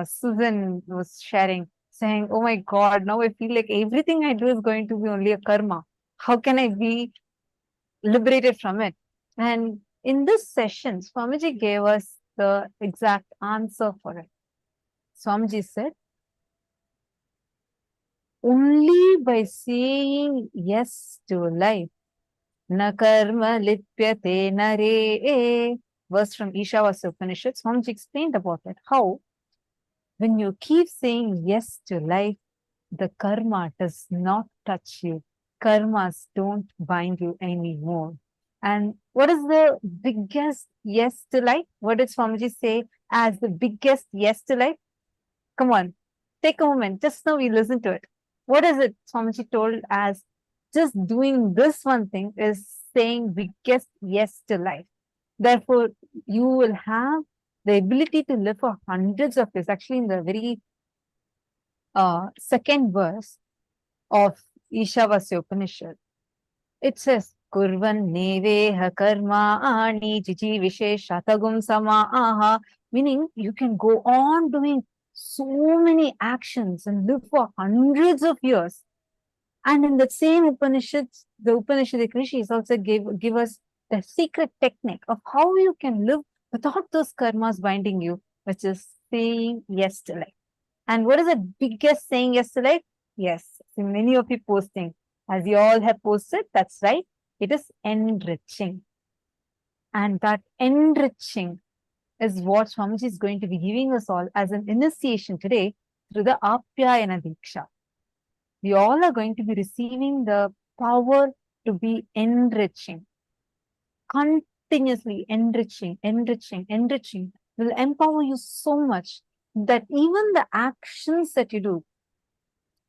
Susan was sharing, saying, oh my God, now I feel like everything I do is going to be only a karma. How can I be liberated from it? And in this session, Swamiji gave us the exact answer for it. Swamiji said, only by saying yes to life, na karma lipyate nare. Verse from Ishavasya Upanishad, Swamiji explained about it. How, when you keep saying yes to life, the karma does not touch you. Karmas don't bind you anymore. And what is the biggest yes to life? What did Swamiji say as the biggest yes to life? Come on, take a moment. Just now we listen to it. What is it Swamiji told as just doing this one thing is saying biggest yes to life. Therefore, you will have the ability to live for hundreds of years. Actually, in the very second verse of Ishavasya Upanishad, it says, Kurvan neveha karma ani jiji visheshatagum sama aha, meaning you can go on doing so many actions and live for hundreds of years. And in the same Upanishads, the Upanishadic Rishis also give us the secret technique of how you can live without those karmas binding you, which is saying yes to life. And what is the biggest saying yes to life? Yes, see many of you posting. As you all have posted, that's right. It is enriching. And that enriching is what Swamiji is going to be giving us all as an initiation today through the Apyayana Diksha. We all are going to be receiving the power to be enriching. Continuously enriching will empower you so much that even the actions that you do,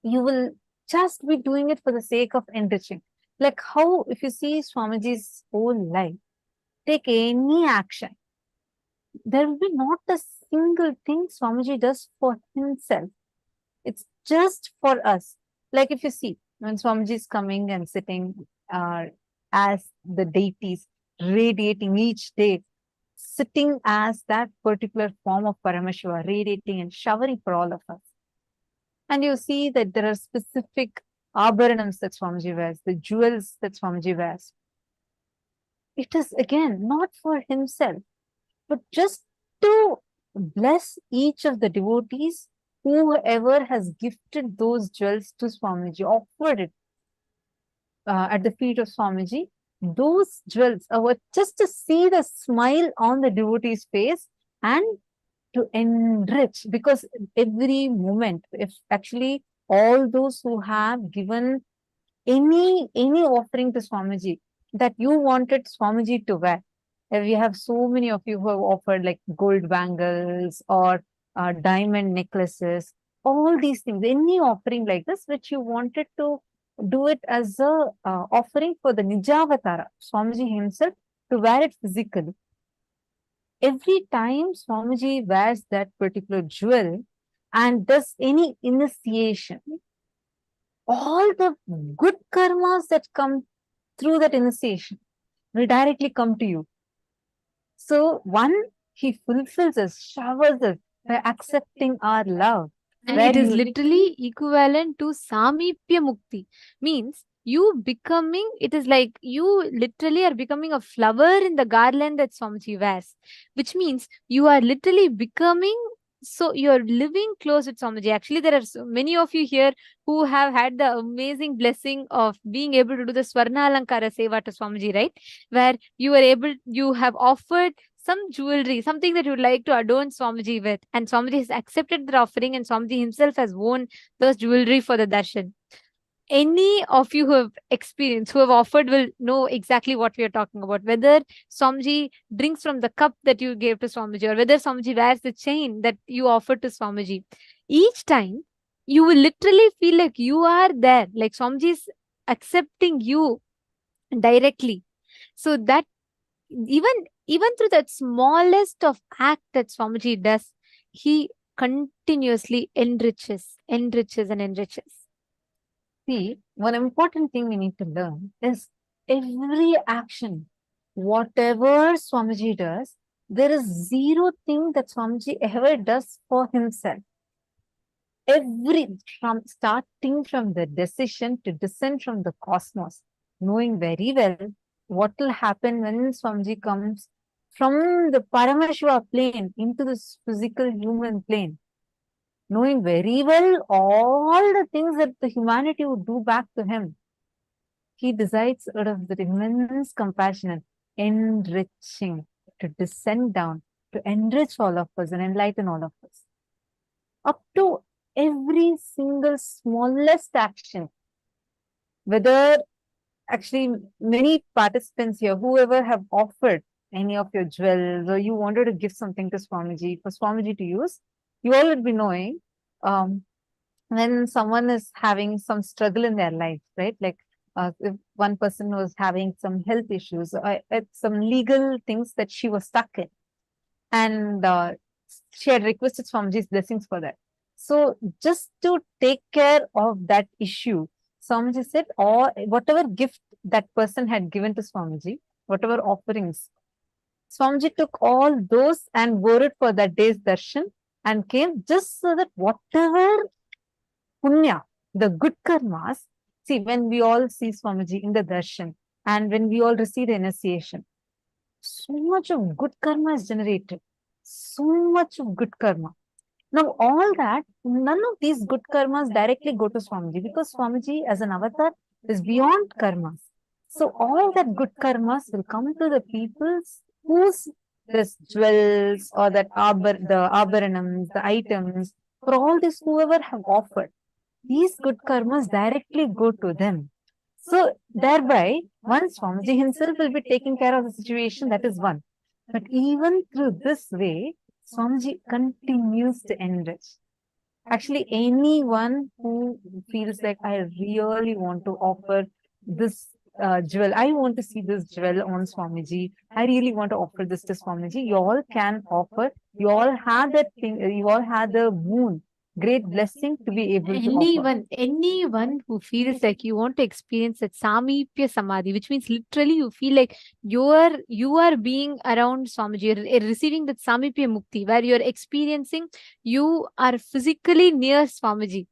you will just be doing it for the sake of enriching. Like how, if you see Swamiji's whole life, take any action, there will be not a single thing Swamiji does for himself. It's just for us. Like if you see, when Swamiji is coming and sitting as the deities, radiating each day, sitting as that particular form of Paramashiva, radiating and showering for all of us. And you see that there are specific abharanams that Swamiji wears, the jewels that Swamiji wears. It is again not for himself, but just to bless each of the devotees, whoever has gifted those jewels to Swamiji, offered it at the feet of Swamiji. Those jewels are just to see the smile on the devotee's face and to enrich, because every moment, if actually all those who have given any offering to Swamiji that you wanted Swamiji to wear, we have so many of you who have offered like gold bangles or diamond necklaces, all these things, any offering like this which you wanted to do it as a offering for the Nijavatara, Swamiji himself, to wear it physically. Every time Swamiji wears that particular jewel, and does any initiation, all the good karmas that come through that initiation will directly come to you. So one, he fulfills us, showers us by accepting our love. And it is literally equivalent to Samipya Mukti. Means you becoming, it is like you literally are becoming a flower in the garland that Swamiji wears. Which means you are literally becoming, so you're living close with Swamiji. Actually, there are so many of you here who have had the amazing blessing of being able to do the Swarna Alankara Seva to Swamiji, right? Where you have offered some jewelry, something that you would like to adorn Swamiji with. And Swamiji has accepted the offering, and Swamiji himself has worn those jewelry for the darshan. Any of you who have experienced, who have offered, will know exactly what we are talking about. Whether Swamiji drinks from the cup that you gave to Swamiji, or whether Swamiji wears the chain that you offered to Swamiji. Each time, you will literally feel like you are there, like Swamiji is accepting you directly. So that even through that smallest of act that Swamiji does, he continuously enriches. See, one important thing we need to learn is every action, whatever Swamiji does, there is zero thing that Swamiji ever does for himself. Starting from the decision to descend from the cosmos, knowing very well what will happen when Swamiji comes from the Paramashiva plane into this physical human plane. Knowing very well all the things that the humanity would do back to him, he decides out of the immense compassion and enriching to descend down, to enrich all of us and enlighten all of us. Up to every single smallest action, whether actually many participants here, whoever have offered any of your jewels, or you wanted to give something to Swamiji, for Swamiji to use, you all would be knowing when someone is having some struggle in their life, right? Like if one person was having some health issues, some legal things that she was stuck in, and she had requested Swamiji's blessings for that. So just to take care of that issue, Swamiji said, or whatever gift that person had given to Swamiji, whatever offerings, Swamiji took all those and wore it for that day's darshan and came, just so that whatever punya, the good karmas, see, when we all see Swamiji in the darshan and when we all receive the initiation, so much of good karma is generated. So much of good karma. Now, all that, none of these good karmas directly go to Swamiji, because Swamiji as an avatar is beyond karmas. So all that good karmas will come to the people whose this jewels or that the abharanams, the items, for all this whoever have offered, these good karmas directly go to them. So thereby, once Swamiji himself will be taking care of the situation, that is one. But even through this way, Swamiji continues to enrich. Actually, anyone who feels like, I really want to offer this jewel, I want to see this jewel on Swamiji, I really want to offer this to Swamiji, you all can offer. You all have that thing, you all have the moon, great blessing to be able to offer. Anyone who feels like you want to experience that Samipya Samadhi, which means literally you feel like you are being around Swamiji, you're receiving that Samipya Mukti, where you're experiencing, you are physically near Swamiji.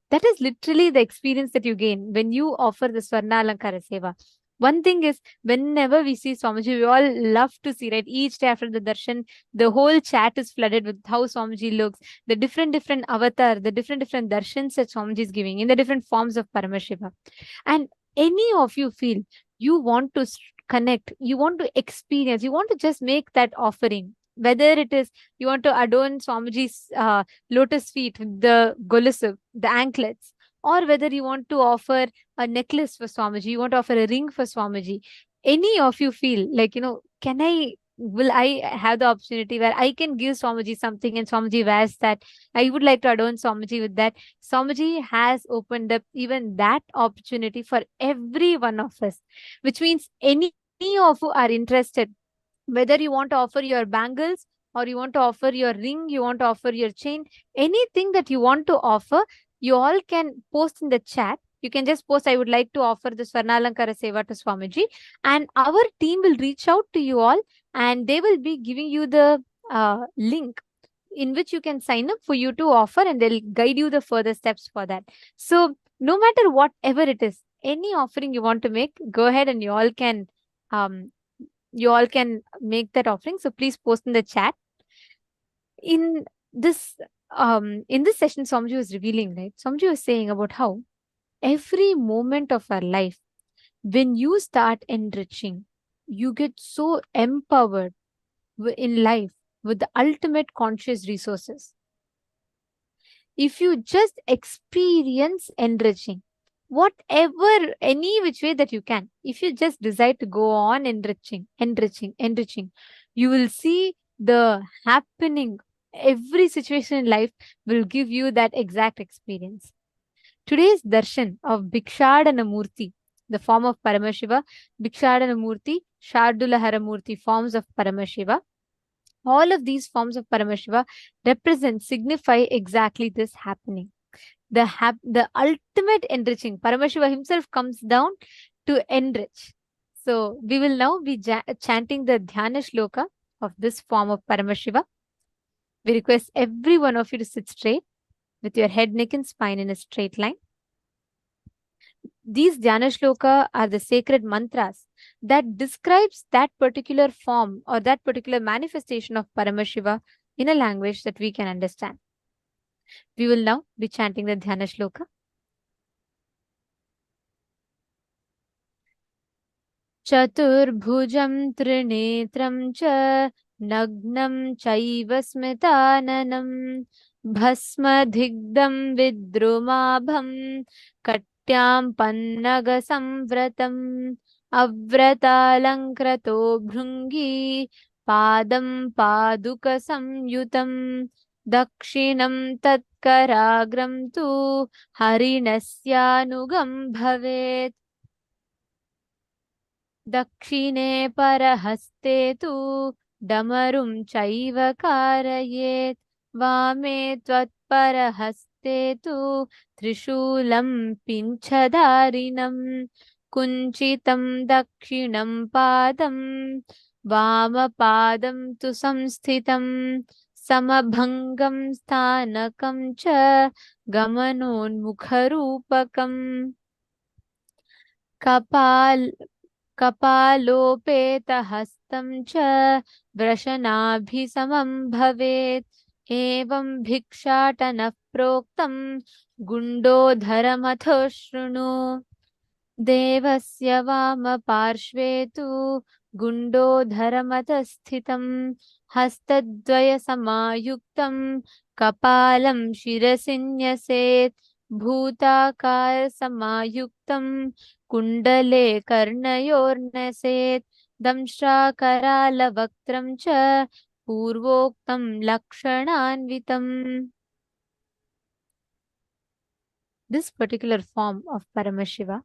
That is literally the experience that you gain when you offer the Swarna Alankara Seva. One thing is, whenever we see Swamiji, we all love to see, right? Each day after the darshan, the whole chat is flooded with how Swamiji looks, the different avatar, the different darshans that Swamiji is giving in the different forms of Paramashiva. And any of you feel you want to connect, you want to experience, you want to just make that offering. Whether it is you want to adorn Swamiji's lotus feet, the golusu, the anklets, or whether you want to offer a necklace for Swamiji, you want to offer a ring for Swamiji. Any of you feel like, will I have the opportunity where I can give Swamiji something and Swamiji wears that? I would like to adorn Swamiji with that. Swamiji has opened up even that opportunity for every one of us, which means any of you are interested, whether you want to offer your bangles or you want to offer your ring, you want to offer your chain, anything that you want to offer, you all can post in the chat. You can just post, I would like to offer the Swarnalankara Seva to Swamiji, and our team will reach out to you all and they will be giving you the link in which you can sign up for you to offer, and they'll guide you the further steps for that. So no matter whatever it is, any offering you want to make, go ahead and you all can make that offering. So please post in the chat. In this session, Swamiji was revealing, right? Swamiji was saying about how every moment of our life, when you start enriching, you get so empowered in life with the ultimate conscious resources. If you just experience enriching, whatever, any which way that you can, if you just decide to go on enriching, you will see the happening. Every situation in life will give you that exact experience. Today's darshan of Bhikshadana Murti, the form of Paramashiva, Bhikshadana Murti, Shardulahara Murti, forms of Paramashiva. All of these forms of Paramashiva signify exactly this happening. The ultimate enriching. Paramashiva himself comes down to enrich. So we will now be chanting the Dhyana Shloka of this form of Paramashiva. We request every one of you to sit straight with your head, neck and spine in a straight line. These Dhyana Shloka are the sacred mantras that describes that particular form or that particular manifestation of Paramashiva in a language that we can understand. We will now be chanting the Dhyana Shloka. Chaturbhujam trinetram cha nagnam chaiva smritananam bhasma dhigdam vidrumabham katyam pannaga samvratam avratalankrato bhrungi padam paduka samyutam dakshinam tatkaragram tu harinasyanugam bhavet Dakshine parahaste tu damarum chaiva karayet vame tvat parahaste tu trishulam pinchadarinam kunchitam dakshinam padam vama padam tu samsthitam samabhangam sthanakam cha gamanonmukharupakam कपालोपेतहस्तं च वृषणाभिसमं भवेत् एवं भिक्षाटनः प्रोक्तं गुण्डोधरमथो शृणु देवस्य वामपार्श्वे तु गुण्डोधरमतस्थितं हस्तद्वयसमायुक्तं कपालं शिरसि न्यसेत् भूताकारसमायुक्तं कुण्डले कर्णयोर्नसेत् दंष्ट्राकरालवक्त्रं च पूर्वोक्तं लक्षणान्वितम्. This particular form of Paramashiva,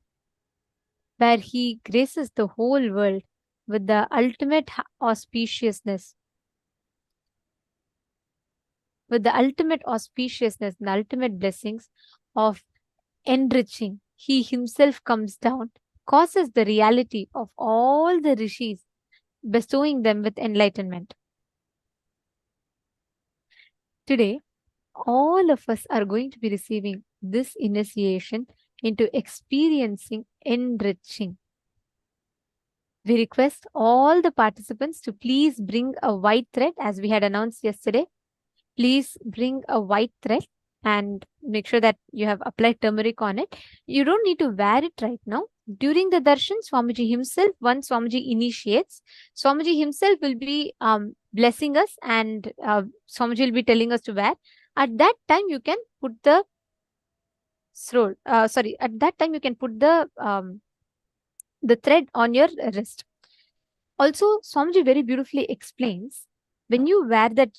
where he graces the whole world with the ultimate auspiciousness, and the ultimate blessings of enriching, he himself comes down, causes the reality of all the rishis, bestowing them with enlightenment. Today, all of us are going to be receiving this initiation into experiencing enriching. We request all the participants to please bring a white thread, as we had announced yesterday. Please bring a white thread and make sure that you have applied turmeric on it. You don't need to wear it right now. During the darshan, Swamiji himself, once Swamiji initiates, Swamiji himself will be blessing us, and Swamiji will be telling us to wear. At that time, you can put the thread on your wrist. Also, Swamiji very beautifully explains, when you wear the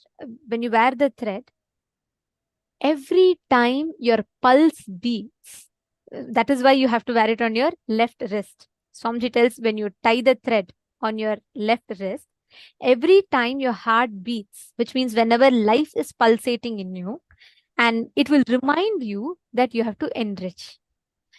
thread, every time your pulse beats, that is why you have to wear it on your left wrist. Swamiji tells, when you tie the thread on your left wrist, Every time your heart beats, which means whenever life is pulsating in you, and it will remind you that you have to enrich.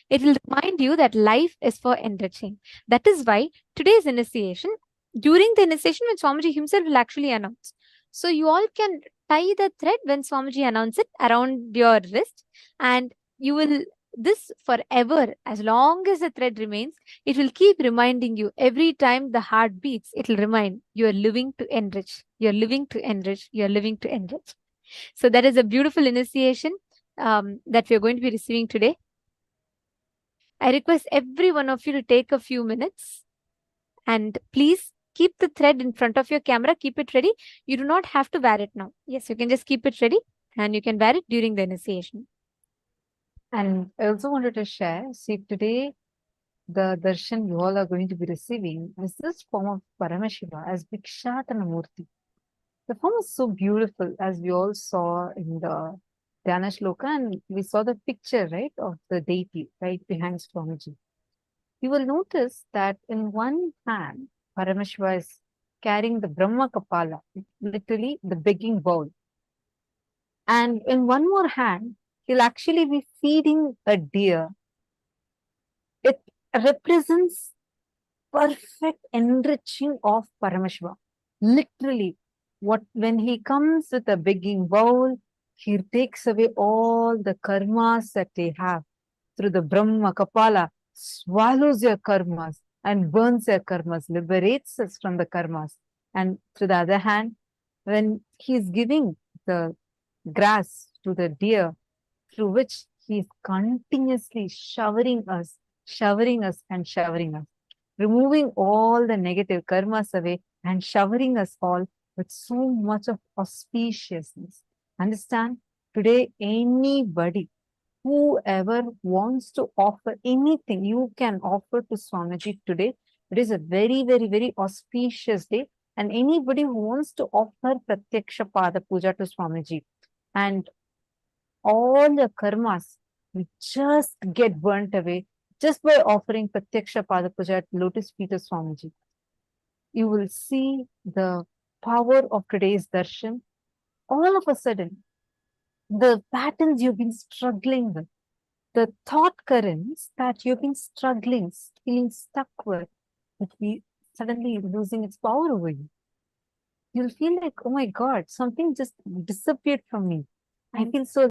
It will remind you that life is for enriching. That is why today's initiation, during the initiation, when Swamiji himself will actually announce. So you all can tie the thread when Swamiji announces it around your wrist, and you will this forever, as long as the thread remains, it will keep reminding you every time the heart beats. It will remind you are living to enrich, you're living to enrich, you're living to enrich. So that is a beautiful initiation that we are going to be receiving today. I request every one of you to take a few minutes and please keep the thread in front of your camera. Keep it ready. You do not have to wear it now. Yes, you can just keep it ready and you can wear it during the initiation. And I also wanted to share, see, today the darshan you all are going to be receiving is this form of Paramashiva as Bhikshatana Murti. The form is so beautiful, as we all saw in the Dhyana Shloka, and we saw the picture, right, of the deity right behind Swamiji. You will notice that in one hand, Paramashiva is carrying the Brahma Kapala, literally the begging bowl. And in one more hand, he'll actually be feeding a deer. It represents perfect enriching of Paramashiva. Literally, when he comes with a begging bowl, he takes away all the karmas that they have through the Brahma Kapala, swallows your karmas and burns your karmas, liberates us from the karmas. And through the other hand, when he's giving the grass to the deer, through which he is continuously showering us, and showering us, removing all the negative karmas away and showering us all with so much of auspiciousness. Understand? Today, anybody, whoever wants to offer anything, you can offer to Swamiji today. It is a very, very, very auspicious day. And anybody who wants to offer Pratyaksha Pada Puja to Swamiji, and all the karmas will just get burnt away just by offering Pratyaksha Pada Puja at Lotus Feet of Swamiji. You will see the power of today's darshan. All of a sudden, the patterns you've been struggling with, the thought currents that you've been struggling, feeling stuck with, will be suddenly losing its power over you. You'll feel like, oh my God, something just disappeared from me. I feel so